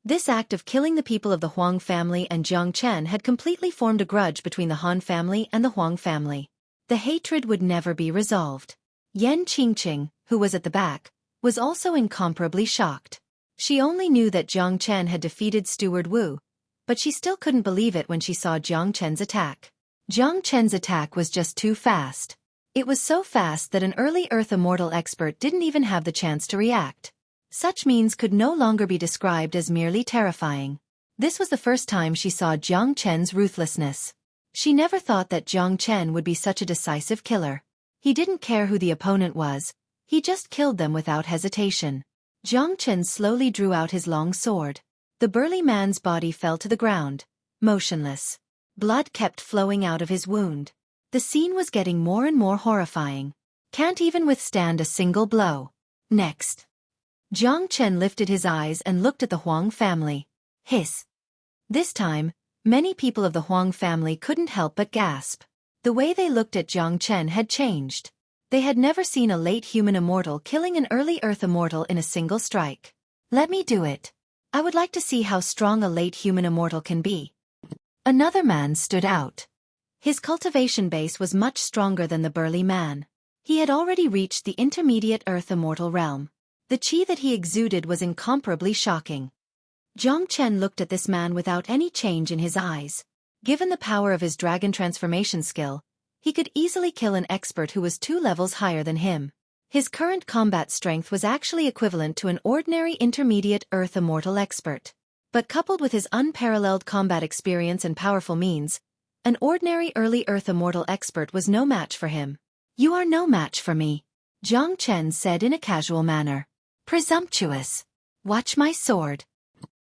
This act of killing the people of the Huang family and Jiang Chen had completely formed a grudge between the Han family and the Huang family. The hatred would never be resolved. Yan Qingqing, who was at the back, was also incomparably shocked. She only knew that Jiang Chen had defeated Steward Wu, but she still couldn't believe it when she saw Jiang Chen's attack. Jiang Chen's attack was just too fast. It was so fast that an early Earth immortal expert didn't even have the chance to react. Such means could no longer be described as merely terrifying. This was the first time she saw Jiang Chen's ruthlessness. She never thought that Jiang Chen would be such a decisive killer. He didn't care who the opponent was, he just killed them without hesitation. Jiang Chen slowly drew out his long sword. The burly man's body fell to the ground, motionless. Blood kept flowing out of his wound. The scene was getting more and more horrifying. Can't even withstand a single blow. Next. Jiang Chen lifted his eyes and looked at the Huang family. Hiss. This time, many people of the Huang family couldn't help but gasp. The way they looked at Jiang Chen had changed. They had never seen a late human immortal killing an early Earth immortal in a single strike. Let me do it. I would like to see how strong a late human immortal can be. Another man stood out. His cultivation base was much stronger than the burly man. He had already reached the intermediate Earth immortal realm. The qi that he exuded was incomparably shocking. Jiang Chen looked at this man without any change in his eyes. Given the power of his dragon transformation skill, he could easily kill an expert who was 2 levels higher than him. His current combat strength was actually equivalent to an ordinary intermediate Earth immortal expert. But coupled with his unparalleled combat experience and powerful means, an ordinary early Earth immortal expert was no match for him. You are no match for me, Jiang Chen said in a casual manner. Presumptuous. Watch my sword.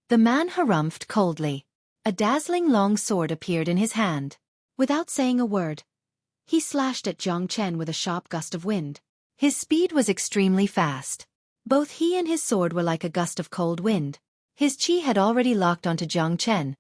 The man harumphed coldly. A dazzling long sword appeared in his hand. Without saying a word, he slashed at Jiang Chen with a sharp gust of wind. His speed was extremely fast. Both he and his sword were like a gust of cold wind. His qi had already locked onto Jiang Chen,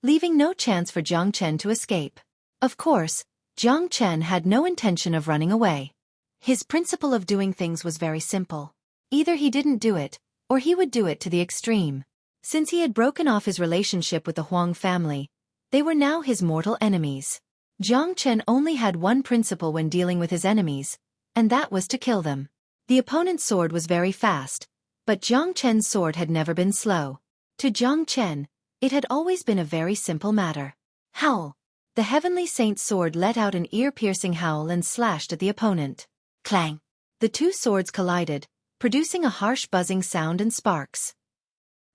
leaving no chance for Jiang Chen to escape. Of course, Jiang Chen had no intention of running away. His principle of doing things was very simple. Either he didn't do it, or he would do it to the extreme. Since he had broken off his relationship with the Huang family, they were now his mortal enemies. Jiang Chen only had one principle when dealing with his enemies, and that was to kill them. The opponent's sword was very fast, but Jiang Chen's sword had never been slow. To Jiang Chen, it had always been a very simple matter. Howl! The heavenly saint's sword let out an ear-piercing howl and slashed at the opponent. Clang! The 2 swords collided, producing a harsh buzzing sound and sparks.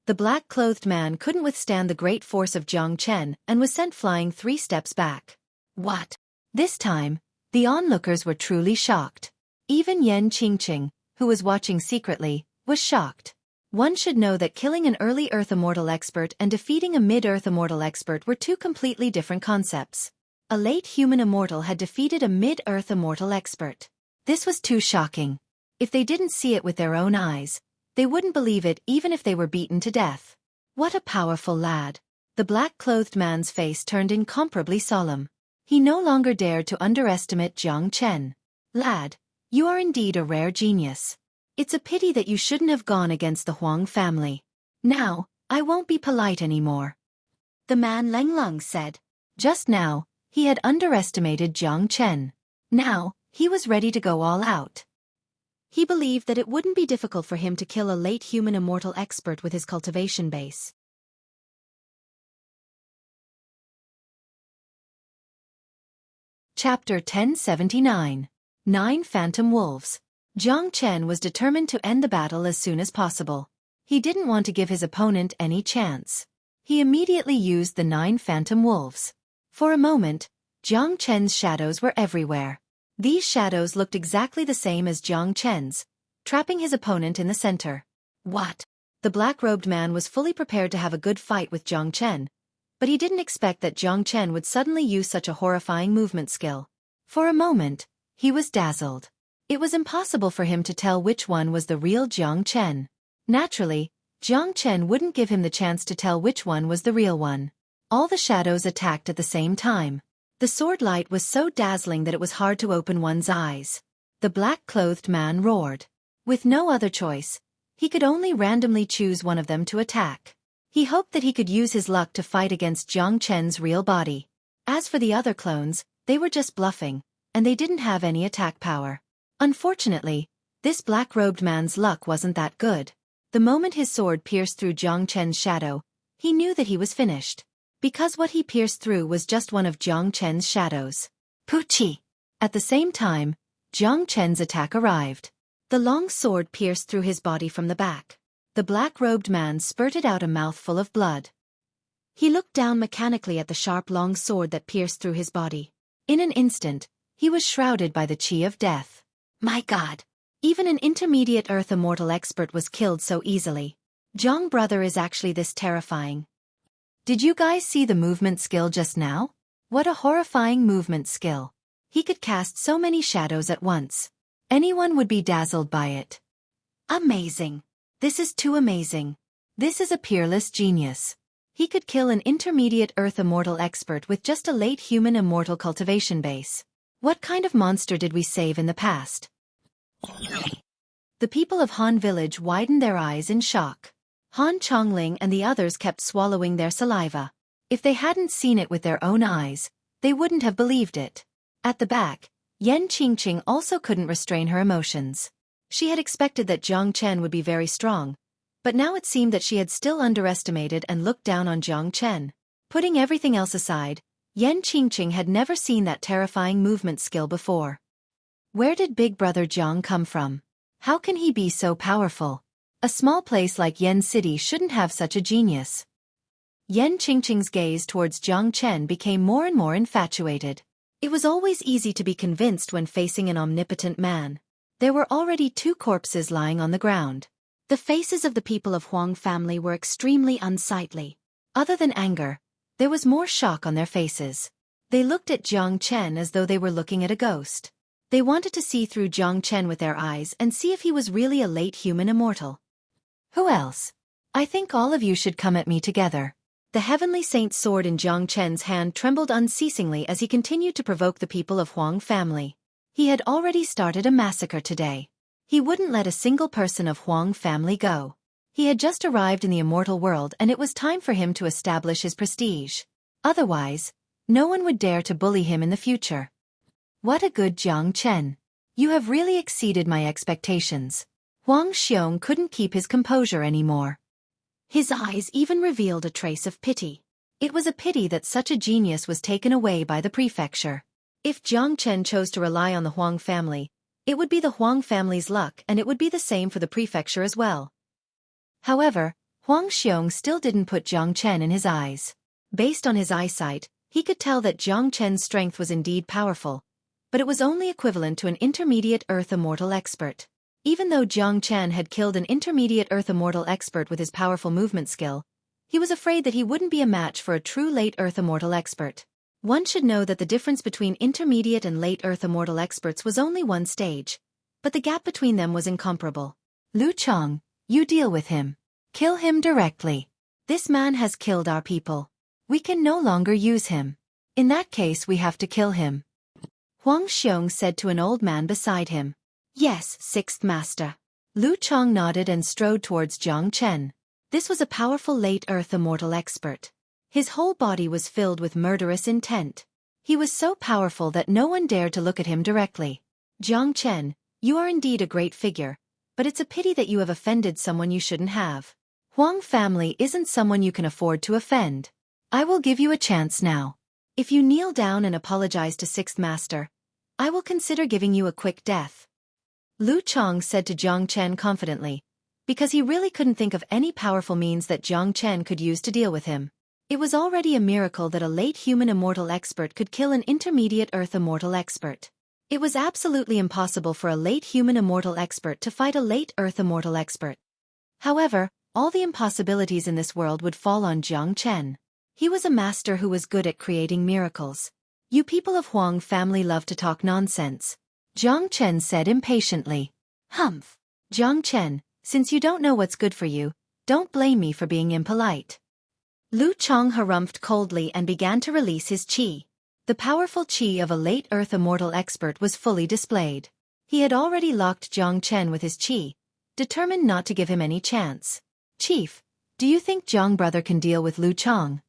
The black-clothed man couldn't withstand the great force of Jiang Chen and was sent flying 3 steps back. What? This time, the onlookers were truly shocked. Even Yan Qingqing, who was watching secretly, was shocked. One should know that killing an early Earth Immortal expert and defeating a mid-Earth Immortal expert were two completely different concepts. A late human immortal had defeated a mid-Earth Immortal expert. This was too shocking. If they didn't see it with their own eyes, they wouldn't believe it even if they were beaten to death. What a powerful lad. The black-clothed man's face turned incomparably solemn. He no longer dared to underestimate Jiang Chen. Lad, you are indeed a rare genius. It's a pity that you shouldn't have gone against the Huang family. Now, I won't be polite anymore. The man Leng Lung said. Just now, he had underestimated Jiang Chen. Now, he was ready to go all out. He believed that it wouldn't be difficult for him to kill a late human immortal expert with his cultivation base. Chapter 1079. 9 Phantom Wolves. Jiang Chen was determined to end the battle as soon as possible. He didn't want to give his opponent any chance. He immediately used the 9 Phantom Wolves. For a moment, Jiang Chen's shadows were everywhere. These shadows looked exactly the same as Jiang Chen's, trapping his opponent in the center. What? The black-robed man was fully prepared to have a good fight with Jiang Chen, but he didn't expect that Jiang Chen would suddenly use such a horrifying movement skill. For a moment, he was dazzled. It was impossible for him to tell which one was the real Jiang Chen. Naturally, Jiang Chen wouldn't give him the chance to tell which one was the real one. All the shadows attacked at the same time. The sword light was so dazzling that it was hard to open one's eyes. The black-clothed man roared. With no other choice, he could only randomly choose one of them to attack. He hoped that he could use his luck to fight against Jiang Chen's real body. As for the other clones, they were just bluffing, and they didn't have any attack power. Unfortunately, this black-robed man's luck wasn't that good. The moment his sword pierced through Jiang Chen's shadow, he knew that he was finished. Because what he pierced through was just one of Jiang Chen's shadows. Puchi! At the same time, Jiang Chen's attack arrived. The long sword pierced through his body from the back. The black-robed man spurted out a mouthful of blood. He looked down mechanically at the sharp long sword that pierced through his body. In an instant, he was shrouded by the chi of death. My God! Even an intermediate Earth Immortal expert was killed so easily. Jiang brother is actually this terrifying. Did you guys see the movement skill just now? What a horrifying movement skill. He could cast so many shadows at once. Anyone would be dazzled by it. Amazing. This is too amazing. This is a peerless genius. He could kill an intermediate Earth Immortal expert with just a late human immortal cultivation base. What kind of monster did we save in the past? The people of Han Village widened their eyes in shock. Han Chongling and the others kept swallowing their saliva. If they hadn't seen it with their own eyes, they wouldn't have believed it. At the back, Yan Qingqing also couldn't restrain her emotions. She had expected that Jiang Chen would be very strong, but now it seemed that she had still underestimated and looked down on Jiang Chen. Putting everything else aside, Yan Qingqing had never seen that terrifying movement skill before. Where did Big Brother Jiang come from? How can he be so powerful? A small place like Yen City shouldn't have such a genius. Yan Qingqing's gaze towards Jiang Chen became more and more infatuated. It was always easy to be convinced when facing an omnipotent man. There were already 2 corpses lying on the ground. The faces of the people of Huang family were extremely unsightly. Other than anger, there was more shock on their faces. They looked at Jiang Chen as though they were looking at a ghost. They wanted to see through Jiang Chen with their eyes and see if he was really a late human immortal. Who else? I think all of you should come at me together. The Heavenly Saint's sword in Jiang Chen's hand trembled unceasingly as he continued to provoke the people of Huang family. He had already started a massacre today. He wouldn't let a single person of Huang family go. He had just arrived in the immortal world and it was time for him to establish his prestige. Otherwise, no one would dare to bully him in the future. What a good Jiang Chen. You have really exceeded my expectations. Huang Xiong couldn't keep his composure anymore. His eyes even revealed a trace of pity. It was a pity that such a genius was taken away by the prefecture. If Jiang Chen chose to rely on the Huang family, it would be the Huang family's luck and it would be the same for the prefecture as well. However, Huang Xiong still didn't put Jiang Chen in his eyes. Based on his eyesight, He could tell that Jiang Chen's strength was indeed powerful, but it was only equivalent to an intermediate Earth Immortal expert. Even though Jiang Chen had killed an intermediate Earth Immortal expert with his powerful movement skill, he was afraid that he wouldn't be a match for a true late Earth Immortal expert. One should know that the difference between intermediate and late Earth Immortal experts was only one stage, but the gap between them was incomparable. Lu Chong, you deal with him. Kill him directly. This man has killed our people. We can no longer use him. In that case we have to kill him. Huang Xiong said to an old man beside him. Yes, Sixth Master. Lu Chong nodded and strode towards Jiang Chen. This was a powerful late Earth Immortal expert. His whole body was filled with murderous intent. He was so powerful that no one dared to look at him directly. Jiang Chen, you are indeed a great figure, but it's a pity that you have offended someone you shouldn't have. Huang family isn't someone you can afford to offend. I will give you a chance now. If you kneel down and apologize to Sixth Master, I will consider giving you a quick death. Lu Chong said to Jiang Chen confidently, because he really couldn't think of any powerful means that Jiang Chen could use to deal with him. It was already a miracle that a late human immortal expert could kill an intermediate Earth Immortal expert. It was absolutely impossible for a late human immortal expert to fight a late Earth Immortal expert. However, all the impossibilities in this world would fall on Jiang Chen. He was a master who was good at creating miracles. You people of Huang family love to talk nonsense. Jiang Chen said impatiently. Humph. Jiang Chen, since you don't know what's good for you, don't blame me for being impolite. Lu Chong harumphed coldly and began to release his qi. The powerful qi of a late Earth Immortal expert was fully displayed. He had already locked Jiang Chen with his qi, determined not to give him any chance. Chief, do you think Jiang brother can deal with Lu Chong?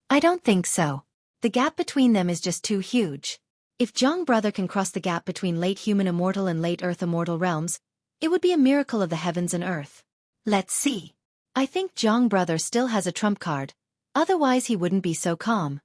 I don't think so. The gap between them is just too huge. If Jiang brother can cross the gap between late human immortal and late Earth Immortal realms, it would be a miracle of the heavens and earth. Let's see. I think Jiang brother still has a trump card, otherwise he wouldn't be so calm.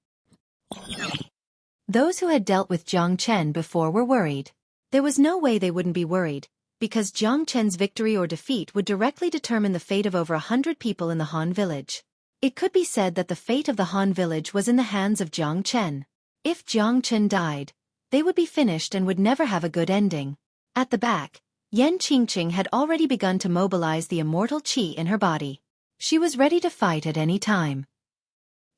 Those who had dealt with Jiang Chen before were worried. There was no way they wouldn't be worried, because Jiang Chen's victory or defeat would directly determine the fate of over 100 people in the Han village. It could be said that the fate of the Han village was in the hands of Jiang Chen. If Jiang Chen died, they would be finished and would never have a good ending. At the back, Yan Qingqing had already begun to mobilize the immortal qi in her body. She was ready to fight at any time.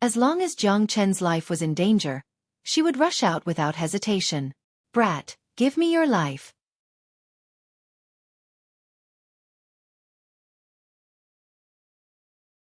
As long as Jiang Chen's life was in danger, she would rush out without hesitation. Brat, give me your life.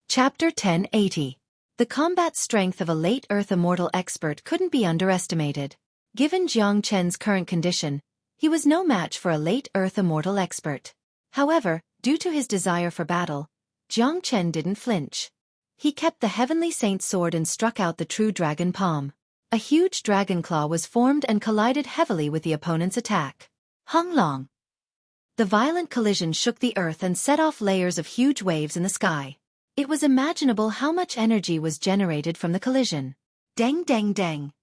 Chapter 1080. The combat strength of a late Earth Immortal expert couldn't be underestimated. Given Jiang Chen's current condition, he was no match for a late Earth Immortal expert. However, due to his desire for battle, Jiang Chen didn't flinch. He kept the Heavenly Saint sword and struck out the true dragon palm. A huge dragon claw was formed and collided heavily with the opponent's attack. Hung Long. The violent collision shook the earth and set off layers of huge waves in the sky. It was imaginable how much energy was generated from the collision. Dang dang dang.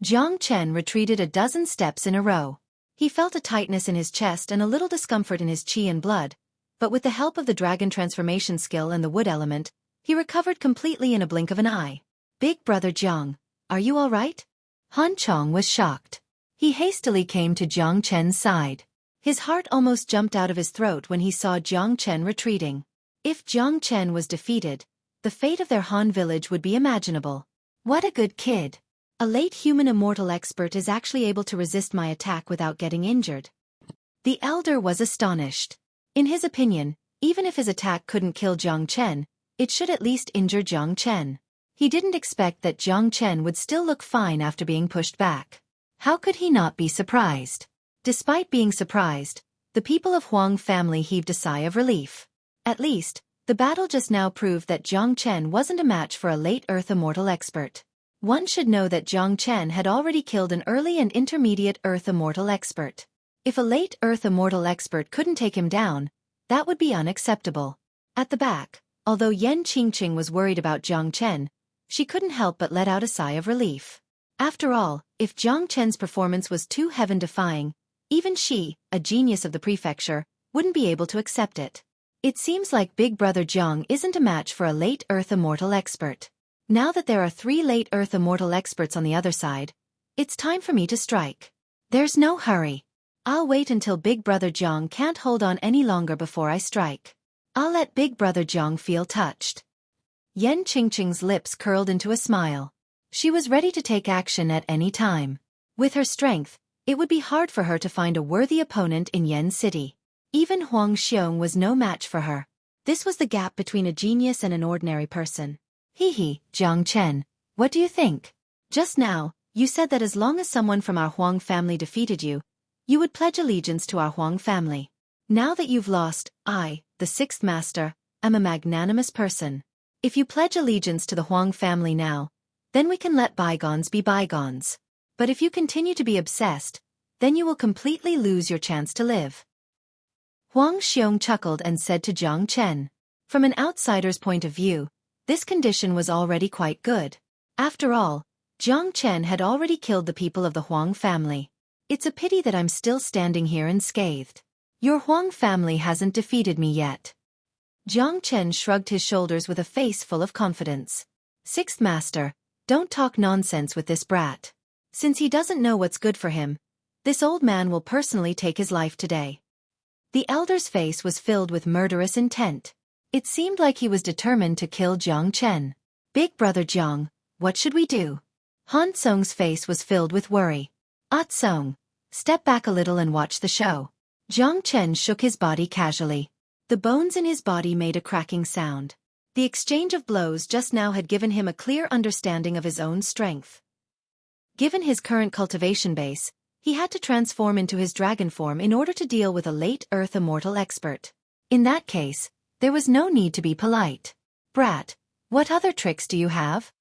Jiang Chen retreated a dozen steps in a row. He felt a tightness in his chest and a little discomfort in his qi and blood, but with the help of the dragon transformation skill and the wood element, he recovered completely in a blink of an eye. Big brother Jiang, are you all right? Han Chong was shocked. He hastily came to Jiang Chen's side. His heart almost jumped out of his throat when he saw Jiang Chen retreating. If Jiang Chen was defeated, the fate of their Han village would be imaginable. What a good kid. A late human immortal expert is actually able to resist my attack without getting injured. The elder was astonished. In his opinion, even if his attack couldn't kill Jiang Chen, it should at least injure Jiang Chen. He didn't expect that Jiang Chen would still look fine after being pushed back. How could he not be surprised? Despite being surprised, the people of Huang family heaved a sigh of relief. At least, the battle just now proved that Jiang Chen wasn't a match for a late Earth Immortal expert. One should know that Jiang Chen had already killed an early and intermediate Earth Immortal expert. If a late Earth Immortal expert couldn't take him down, that would be unacceptable. At the back, although Yan Qingqing was worried about Jiang Chen, she couldn't help but let out a sigh of relief. After all, if Jiang Chen's performance was too heaven-defying, even she, a genius of the prefecture, wouldn't be able to accept it. It seems like Big Brother Jiang isn't a match for a late Earth Immortal expert. Now that there are 3 late Earth immortal experts on the other side, it's time for me to strike. There's no hurry. I'll wait until Big Brother Jiang can't hold on any longer before I strike. I'll let Big Brother Jiang feel touched. Yan Qingqing's lips curled into a smile. She was ready to take action at any time. With her strength, it would be hard for her to find a worthy opponent in Yen City. Even Huang Xiong was no match for her. This was the gap between a genius and an ordinary person. Hee, Jiang Chen, what do you think? Just now, you said that as long as someone from our Huang family defeated you, you would pledge allegiance to our Huang family. Now that you've lost, I, the 6th master, am a magnanimous person. If you pledge allegiance to the Huang family now, then we can let bygones be bygones. But if you continue to be obsessed, then you will completely lose your chance to live. Huang Xiong chuckled and said to Jiang Chen, from an outsider's point of view, this condition was already quite good. After all, Jiang Chen had already killed the people of the Huang family. It's a pity that I'm still standing here unscathed. Your Huang family hasn't defeated me yet. Jiang Chen shrugged his shoulders with a face full of confidence. 6th master, don't talk nonsense with this brat. Since he doesn't know what's good for him, this old man will personally take his life today. The elder's face was filled with murderous intent. It seemed like he was determined to kill Jiang Chen. Big Brother Jiang, what should we do? Han Song's face was filled with worry. Song, step back a little and watch the show. Jiang Chen shook his body casually. The bones in his body made a cracking sound. The exchange of blows just now had given him a clear understanding of his own strength. Given his current cultivation base, he had to transform into his dragon form in order to deal with a late Earth immortal expert. In that case, there was no need to be polite. Brat, what other tricks do you have?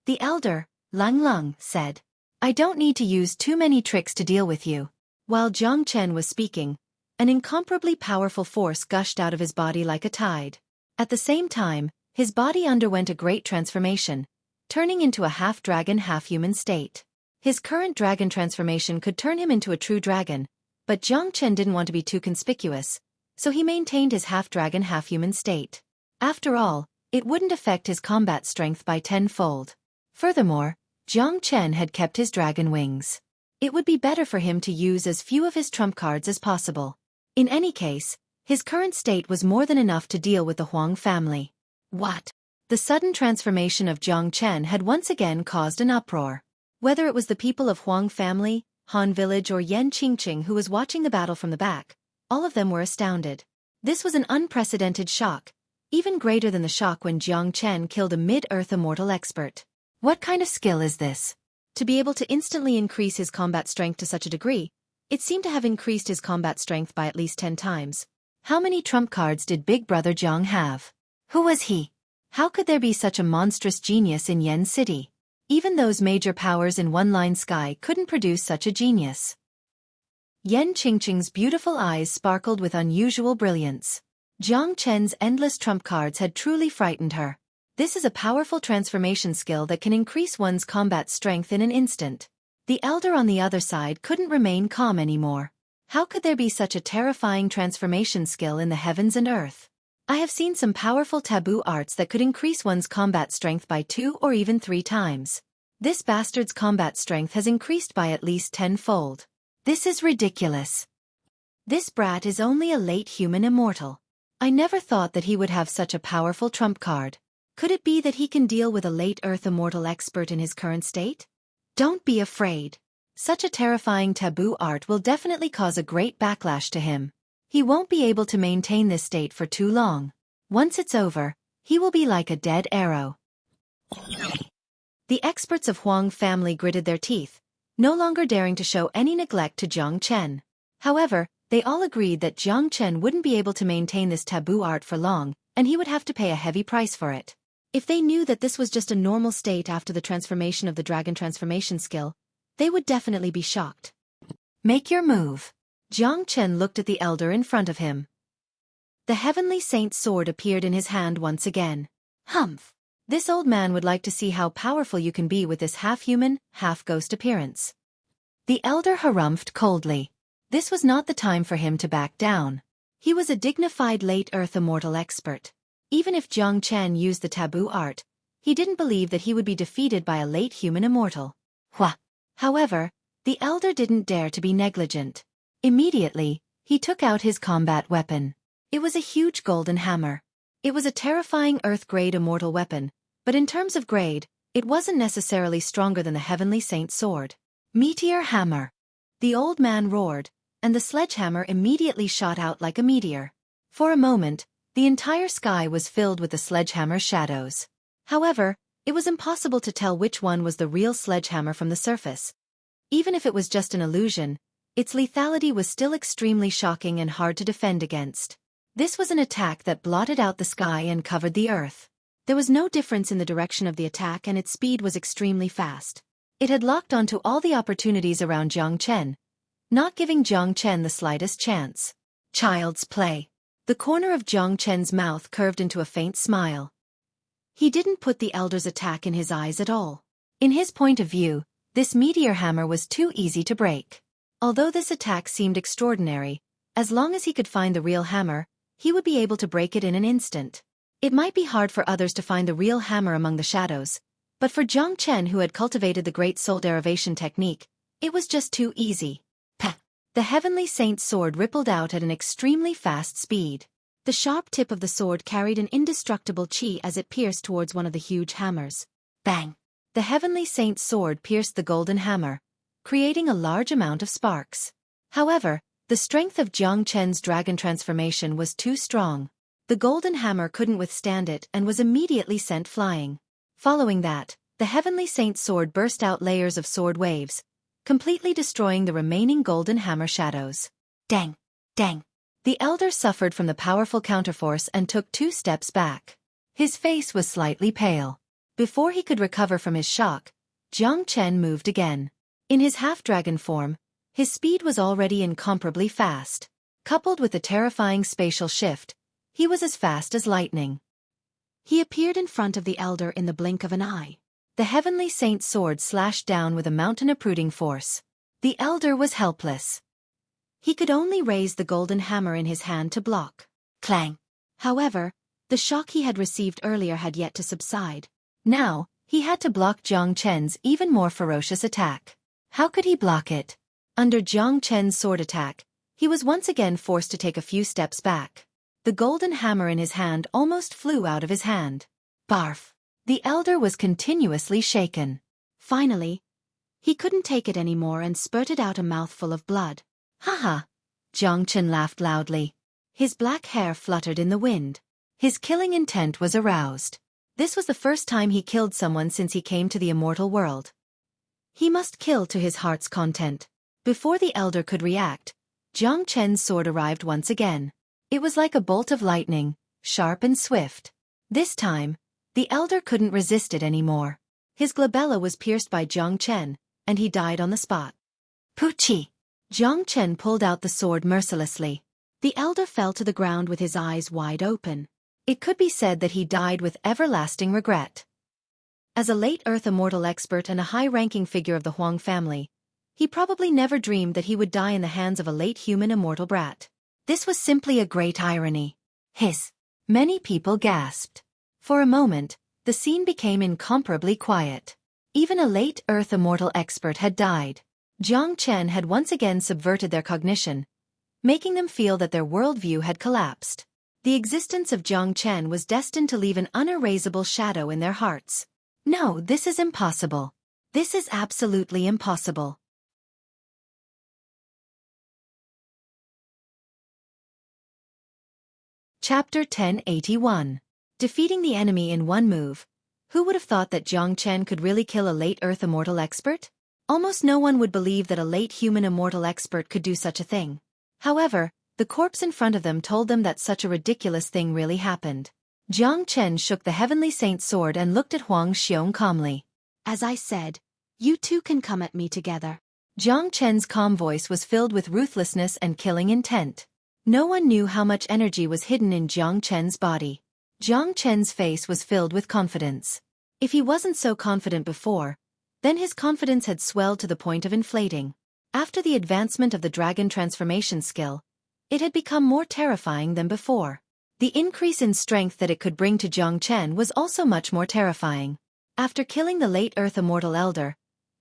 The elder, Lang, said. I don't need to use too many tricks to deal with you. While Jiang Chen was speaking, an incomparably powerful force gushed out of his body like a tide. At the same time, his body underwent a great transformation, turning into a half-dragon, half-human state. His current dragon transformation could turn him into a true dragon, but Jiang Chen didn't want to be too conspicuous, so he maintained his half-dragon, half-human state. After all, it wouldn't affect his combat strength by 10-fold. Furthermore, Jiang Chen had kept his dragon wings. It would be better for him to use as few of his trump cards as possible. In any case, his current state was more than enough to deal with the Huang family. What? The sudden transformation of Jiang Chen had once again caused an uproar. Whether it was the people of Huang family, Han village or Yan Qingqing who was watching the battle from the back, all of them were astounded. This was an unprecedented shock, even greater than the shock when Jiang Chen killed a mid-Earth immortal expert. What kind of skill is this? To be able to instantly increase his combat strength to such a degree, it seemed to have increased his combat strength by at least 10 times. How many trump cards did Big Brother Jiang have? Who was he? How could there be such a monstrous genius in Yen City? Even those major powers in one-line sky couldn't produce such a genius. Yan Qingqing's beautiful eyes sparkled with unusual brilliance. Jiang Chen's endless trump cards had truly frightened her. This is a powerful transformation skill that can increase one's combat strength in an instant. The elder on the other side couldn't remain calm anymore. How could there be such a terrifying transformation skill in the heavens and earth? I have seen some powerful taboo arts that could increase one's combat strength by 2 or even 3 times. This bastard's combat strength has increased by at least 10-fold. This is ridiculous. This brat is only a late human immortal. I never thought that he would have such a powerful trump card. Could it be that he can deal with a late Earth immortal expert in his current state? Don't be afraid. Such a terrifying taboo art will definitely cause a great backlash to him. He won't be able to maintain this state for too long. Once it's over, he will be like a dead arrow. The experts of Huang family gritted their teeth, no longer daring to show any neglect to Jiang Chen. However, they all agreed that Jiang Chen wouldn't be able to maintain this taboo art for long, and he would have to pay a heavy price for it. If they knew that this was just a normal state after the transformation of the dragon transformation skill, they would definitely be shocked. Make your move. Jiang Chen looked at the elder in front of him. The heavenly saint's sword appeared in his hand once again. Humph! This old man would like to see how powerful you can be with this half-human, half-ghost appearance. The elder harumphed coldly. This was not the time for him to back down. He was a dignified late Earth immortal expert. Even if Jiang Chen used the taboo art, He didn't believe that he would be defeated by a late human immortal. Hua! However, the elder didn't dare to be negligent. Immediately, he took out his combat weapon. It was a huge golden hammer. It was a terrifying Earth-grade immortal weapon, but in terms of grade, it wasn't necessarily stronger than the Heavenly Saint's sword. Meteor hammer! The old man roared, and the sledgehammer immediately shot out like a meteor. For a moment, the entire sky was filled with the sledgehammer's shadows. However, it was impossible to tell which one was the real sledgehammer from the surface. Even if it was just an illusion, its lethality was still extremely shocking and hard to defend against. This was an attack that blotted out the sky and covered the earth. There was no difference in the direction of the attack and its speed was extremely fast. It had locked onto all the opportunities around Jiang Chen, not giving Jiang Chen the slightest chance. Child's play. The corner of Jiang Chen's mouth curved into a faint smile. He didn't put the elder's attack in his eyes at all. In his point of view, this meteor hammer was too easy to break. Although this attack seemed extraordinary, as long as he could find the real hammer, he would be able to break it in an instant. It might be hard for others to find the real hammer among the shadows, but for Jiang Chen, who had cultivated the great soul derivation technique, it was just too easy. Pah! The Heavenly Saint's sword rippled out at an extremely fast speed. The sharp tip of the sword carried an indestructible chi as it pierced towards one of the huge hammers. Bang! The Heavenly Saint's sword pierced the golden hammer, creating a large amount of sparks. However, the strength of Jiang Chen's dragon transformation was too strong. The golden hammer couldn't withstand it and was immediately sent flying. Following that, the Heavenly Saint's sword burst out layers of sword waves, completely destroying the remaining golden hammer shadows. Dang! Dang! The elder suffered from the powerful counterforce and took 2 steps back. His face was slightly pale. Before he could recover from his shock, Jiang Chen moved again. In his half-dragon form, his speed was already incomparably fast. Coupled with the terrifying spatial shift, he was as fast as lightning. He appeared in front of the elder in the blink of an eye. The Heavenly Saint's sword slashed down with a mountain-uprooting force. The elder was helpless. He could only raise the golden hammer in his hand to block. Clang! However, the shock he had received earlier had yet to subside. Now, he had to block Jiang Chen's even more ferocious attack. How could he block it? Under Jiang Chen's sword attack, he was once again forced to take a few steps back. The golden hammer in his hand almost flew out of his hand. Barf! The elder was continuously shaken. Finally, he couldn't take it anymore and spurted out a mouthful of blood. Haha! Jiang Chen laughed loudly. His black hair fluttered in the wind. His killing intent was aroused. This was the first time he killed someone since he came to the immortal world. He must kill to his heart's content. Before the elder could react, Jiang Chen's sword arrived once again. It was like a bolt of lightning, sharp and swift. This time, the elder couldn't resist it anymore. His glabella was pierced by Jiang Chen, and he died on the spot. Poochie! Jiang Chen pulled out the sword mercilessly. The elder fell to the ground with his eyes wide open. It could be said that he died with everlasting regret. As a late Earth immortal expert and a high-ranking figure of the Huang family, he probably never dreamed that he would die in the hands of a late human immortal brat. This was simply a great irony. Hiss! Many people gasped. For a moment, the scene became incomparably quiet. Even a late Earth immortal expert had died. Jiang Chen had once again subverted their cognition, making them feel that their worldview had collapsed. The existence of Jiang Chen was destined to leave an unerasable shadow in their hearts. No, this is impossible. This is absolutely impossible. Chapter 1081. Defeating the enemy in one move. Who would have thought that Jiang Chen could really kill a late Earth immortal expert? Almost no one would believe that a late human immortal expert could do such a thing. However, the corpse in front of them told them that such a ridiculous thing really happened. Jiang Chen shook the Heavenly Saint's sword and looked at Huang Xiong calmly. As I said, you two can come at me together. Jiang Chen's calm voice was filled with ruthlessness and killing intent. No one knew how much energy was hidden in Jiang Chen's body. Jiang Chen's face was filled with confidence. If he wasn't so confident before, then his confidence had swelled to the point of inflating. After the advancement of the dragon transformation skill, it had become more terrifying than before. The increase in strength that it could bring to Jiang Chen was also much more terrifying. After killing the late Earth Immortal Elder,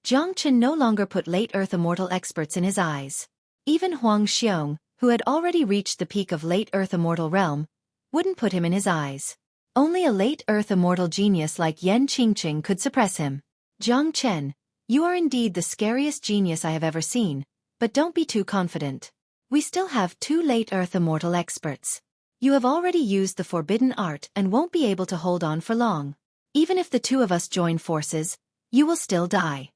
Jiang Chen no longer put late Earth Immortal experts in his eyes. Even Huang Xiong, who had already reached the peak of late Earth Immortal realm, wouldn't put him in his eyes. Only a late Earth Immortal genius like Yan Qingqing could suppress him. Jiang Chen, you are indeed the scariest genius I have ever seen, but don't be too confident. We still have 2 late Earth Immortal experts. You have already used the forbidden art and won't be able to hold on for long. Even if the 2 of us join forces, you will still die.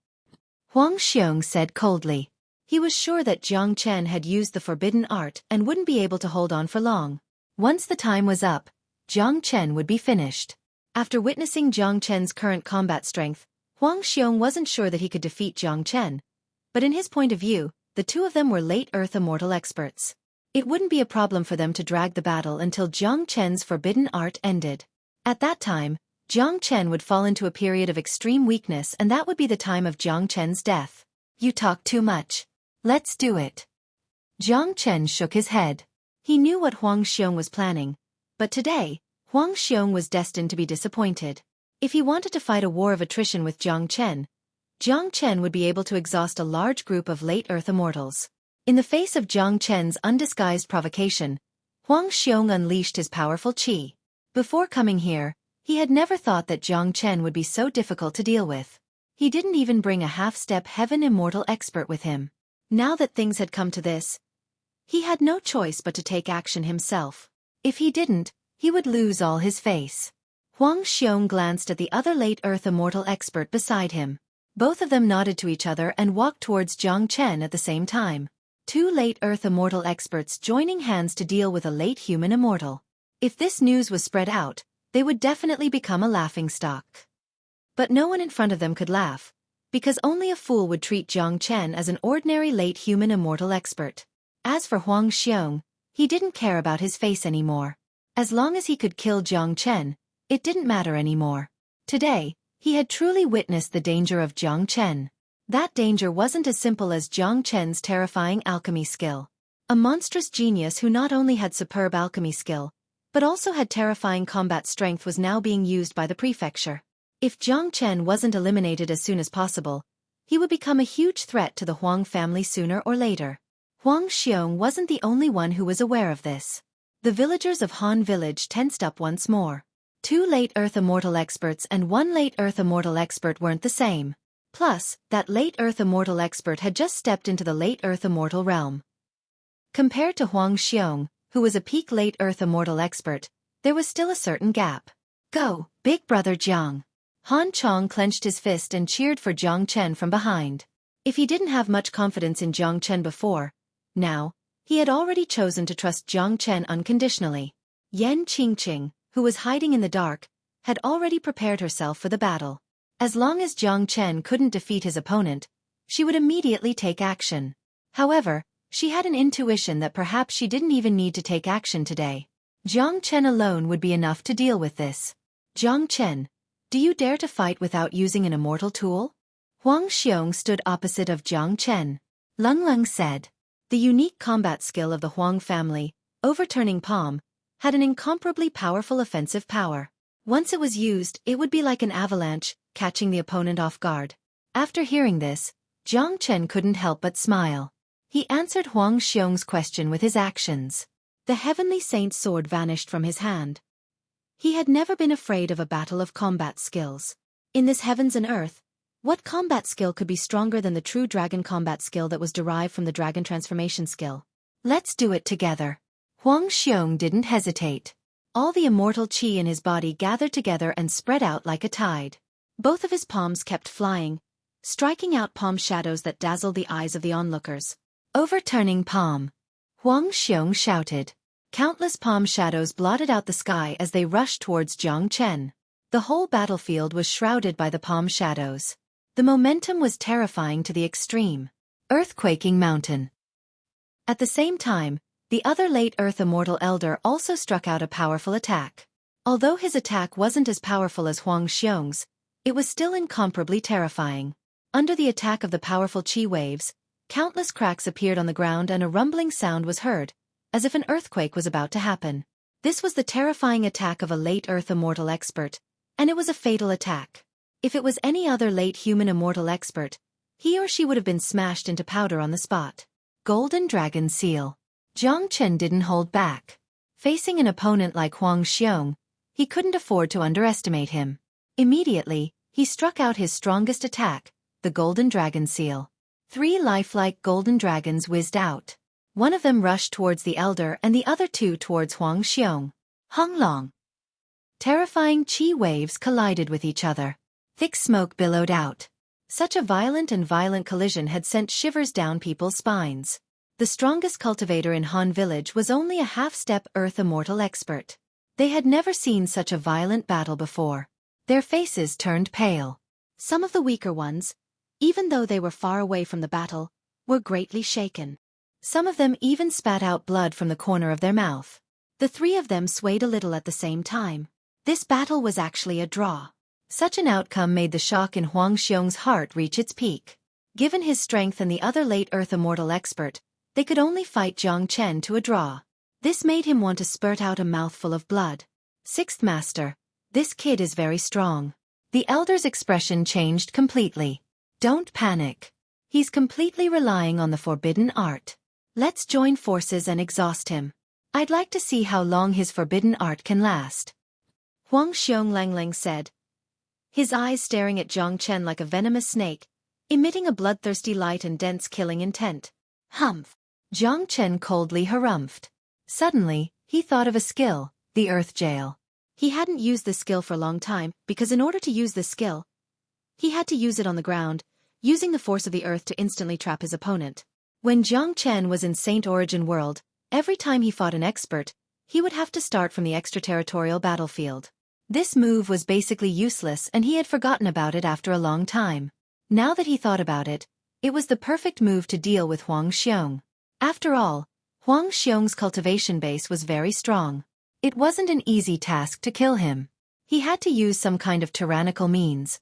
Huang Xiong said coldly. He was sure that Jiang Chen had used the forbidden art and wouldn't be able to hold on for long. Once the time was up, Jiang Chen would be finished. After witnessing Jiang Chen's current combat strength, Huang Xiong wasn't sure that he could defeat Jiang Chen. But in his point of view, the 2 of them were late Earth Immortal experts. It wouldn't be a problem for them to drag the battle until Jiang Chen's forbidden art ended. At that time, Jiang Chen would fall into a period of extreme weakness, and that would be the time of Jiang Chen's death. You talk too much. Let's do it. Jiang Chen shook his head. He knew what Huang Xiong was planning, but today, Huang Xiong was destined to be disappointed. If he wanted to fight a war of attrition with Jiang Chen would be able to exhaust a large group of late Earth Immortals. In the face of Jiang Chen's undisguised provocation, Huang Xiong unleashed his powerful qi. Before coming here, he had never thought that Jiang Chen would be so difficult to deal with. He didn't even bring a half-step Heaven Immortal expert with him. Now that things had come to this, he had no choice but to take action himself. If he didn't, he would lose all his face. Huang Xiong glanced at the other late Earth Immortal expert beside him. Both of them nodded to each other and walked towards Jiang Chen at the same time. 2 late Earth Immortal experts joining hands to deal with a late human immortal. If this news was spread out, they would definitely become a laughingstock. But no one in front of them could laugh, because only a fool would treat Jiang Chen as an ordinary late human immortal expert. As for Huang Xiong, he didn't care about his face anymore. As long as he could kill Jiang Chen, it didn't matter anymore. Today, he had truly witnessed the danger of Jiang Chen. That danger wasn't as simple as Jiang Chen's terrifying alchemy skill. A monstrous genius who not only had superb alchemy skill, but also had terrifying combat strength was now being used by the prefecture. If Jiang Chen wasn't eliminated as soon as possible, he would become a huge threat to the Huang family sooner or later. Huang Xiong wasn't the only one who was aware of this. The villagers of Han Village tensed up once more. 2 late Earth Immortal experts and 1 late Earth Immortal expert weren't the same. Plus, that late Earth Immortal expert had just stepped into the late Earth Immortal realm. Compared to Huang Xiong, who was a peak late Earth Immortal expert, there was still a certain gap. Go, big brother Jiang. Han Chong clenched his fist and cheered for Jiang Chen from behind. If he didn't have much confidence in Jiang Chen before, now, he had already chosen to trust Jiang Chen unconditionally. Yan Qingqing, who was hiding in the dark, had already prepared herself for the battle. As long as Jiang Chen couldn't defeat his opponent, she would immediately take action. However, she had an intuition that perhaps she didn't even need to take action today. Jiang Chen alone would be enough to deal with this. Jiang Chen, do you dare to fight without using an immortal tool? Huang Xiong stood opposite of Jiang Chen. Lung Lung said. The unique combat skill of the Huang family, Overturning Palm, had an incomparably powerful offensive power. Once it was used, it would be like an avalanche, catching the opponent off guard. After hearing this, Jiang Chen couldn't help but smile. He answered Huang Xiong's question with his actions. The Heavenly Saint's sword vanished from his hand. He had never been afraid of a battle of combat skills. In this heavens and earth, what combat skill could be stronger than the true dragon combat skill that was derived from the dragon transformation skill? Let's do it together. Huang Xiong didn't hesitate. All the immortal qi in his body gathered together and spread out like a tide. Both of his palms kept flying, striking out palm shadows that dazzled the eyes of the onlookers. Overturning Palm. Huang Xiong shouted. Countless palm shadows blotted out the sky as they rushed towards Jiang Chen. The whole battlefield was shrouded by the palm shadows. The momentum was terrifying to the extreme. Earthquaking Mountain. At the same time, the other late Earth Immortal Elder also struck out a powerful attack. Although his attack wasn't as powerful as Huang Xiong's, it was still incomparably terrifying. Under the attack of the powerful qi waves, countless cracks appeared on the ground and a rumbling sound was heard, as if an earthquake was about to happen. This was the terrifying attack of a late Earth immortal expert, and it was a fatal attack. If it was any other late human immortal expert, he or she would have been smashed into powder on the spot. Golden Dragon Seal. Jiang Chen didn't hold back. Facing an opponent like Huang Xiong, he couldn't afford to underestimate him. Immediately, he struck out his strongest attack, the Golden Dragon Seal. 3 lifelike golden dragons whizzed out. One of them rushed towards the elder and the other 2 towards Huang Xiong. Hung Long. Terrifying chi waves collided with each other. Thick smoke billowed out. Such a violent collision had sent shivers down people's spines. The strongest cultivator in Han Village was only a half-step Earth immortal expert. They had never seen such a violent battle before. Their faces turned pale. Some of the weaker ones, even though they were far away from the battle, were greatly shaken. Some of them even spat out blood from the corner of their mouth. The 3 of them swayed a little at the same time. This battle was actually a draw. Such an outcome made the shock in Huang Xiong's heart reach its peak. Given his strength and the other late Earth immortal expert, they could only fight Jiang Chen to a draw. This made him want to spurt out a mouthful of blood. 6th Master, this kid is very strong. The elder's expression changed completely. Don't panic. He's completely relying on the forbidden art. Let's join forces and exhaust him. I'd like to see how long his forbidden art can last. Huang Xiong Langlang said, his eyes staring at Jiang Chen like a venomous snake, emitting a bloodthirsty light and dense killing intent. Humph! Jiang Chen coldly harumphed. Suddenly, he thought of a skill, the Earth Jail. He hadn't used this skill for a long time, because in order to use this skill, he had to use it on the ground, using the force of the earth to instantly trap his opponent. When Jiang Chen was in Saint Origin World, every time he fought an expert, he would have to start from the extraterritorial battlefield. This move was basically useless and he had forgotten about it after a long time. Now that he thought about it, it was the perfect move to deal with Huang Xiong. After all, Huang Xiong's cultivation base was very strong. It wasn't an easy task to kill him. He had to use some kind of tyrannical means.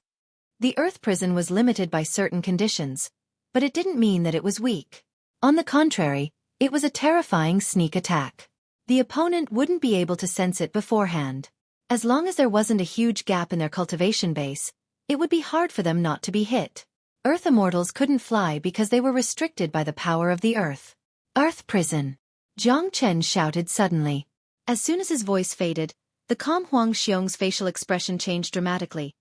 The Earth prison was limited by certain conditions, but it didn't mean that it was weak. On the contrary, it was a terrifying sneak attack. The opponent wouldn't be able to sense it beforehand. As long as there wasn't a huge gap in their cultivation base, it would be hard for them not to be hit. Earth immortals couldn't fly because they were restricted by the power of the Earth. Earth prison! Jiang Chen shouted suddenly. As soon as his voice faded, the calm Huang Xiong's facial expression changed dramatically,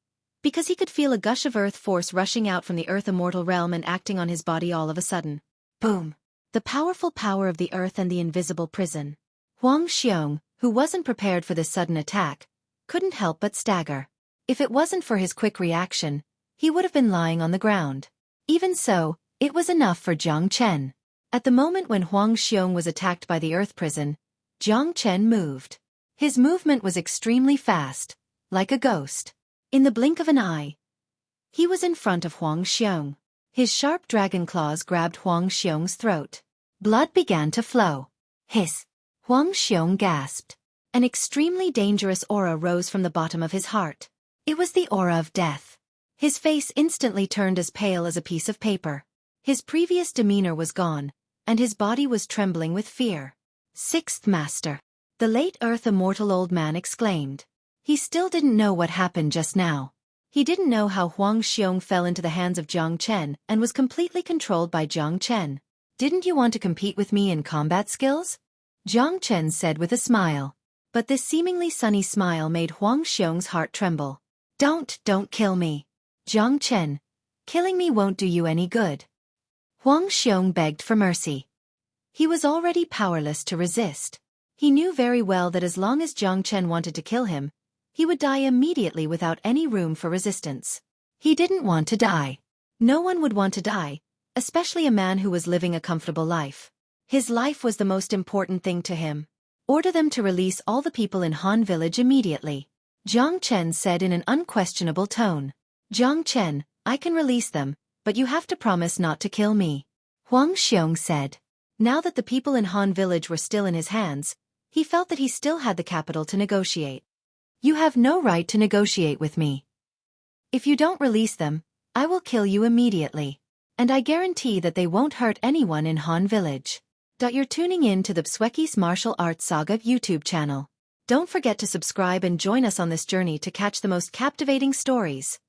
because he could feel a gush of earth force rushing out from the Earth immortal realm and acting on his body all of a sudden. Boom! The powerful power of the Earth and the invisible prison. Huang Xiong, who wasn't prepared for this sudden attack, couldn't help but stagger. If it wasn't for his quick reaction, he would have been lying on the ground. Even so, it was enough for Jiang Chen. At the moment when Huang Xiong was attacked by the Earth prison, Jiang Chen moved. His movement was extremely fast, like a ghost. In the blink of an eye, he was in front of Huang Xiong. His sharp dragon claws grabbed Huang Xiong's throat. Blood began to flow. Hiss! Huang Xiong gasped. An extremely dangerous aura rose from the bottom of his heart. It was the aura of death. His face instantly turned as pale as a piece of paper. His previous demeanor was gone, and his body was trembling with fear. 6th Master! The late Earth immortal old man exclaimed. He still didn't know what happened just now. He didn't know how Huang Xiong fell into the hands of Jiang Chen and was completely controlled by Jiang Chen. Didn't you want to compete with me in combat skills? Jiang Chen said with a smile. But this seemingly sunny smile made Huang Xiong's heart tremble. Don't kill me. Jiang Chen, killing me won't do you any good. Huang Xiong begged for mercy. He was already powerless to resist. He knew very well that as long as Jiang Chen wanted to kill him, he would die immediately without any room for resistance. He didn't want to die. No one would want to die, especially a man who was living a comfortable life. His life was the most important thing to him. Order them to release all the people in Han Village immediately. Jiang Chen said in an unquestionable tone. Jiang Chen, I can release them, but you have to promise not to kill me. Huang Xiong said. Now that the people in Han Village were still in his hands, he felt that he still had the capital to negotiate. You have no right to negotiate with me. If you don't release them, I will kill you immediately. And I guarantee that they won't hurt anyone in Han Village. You're tuning in to the Xueqi's Martial Arts Saga YouTube channel. Don't forget to subscribe and join us on this journey to catch the most captivating stories.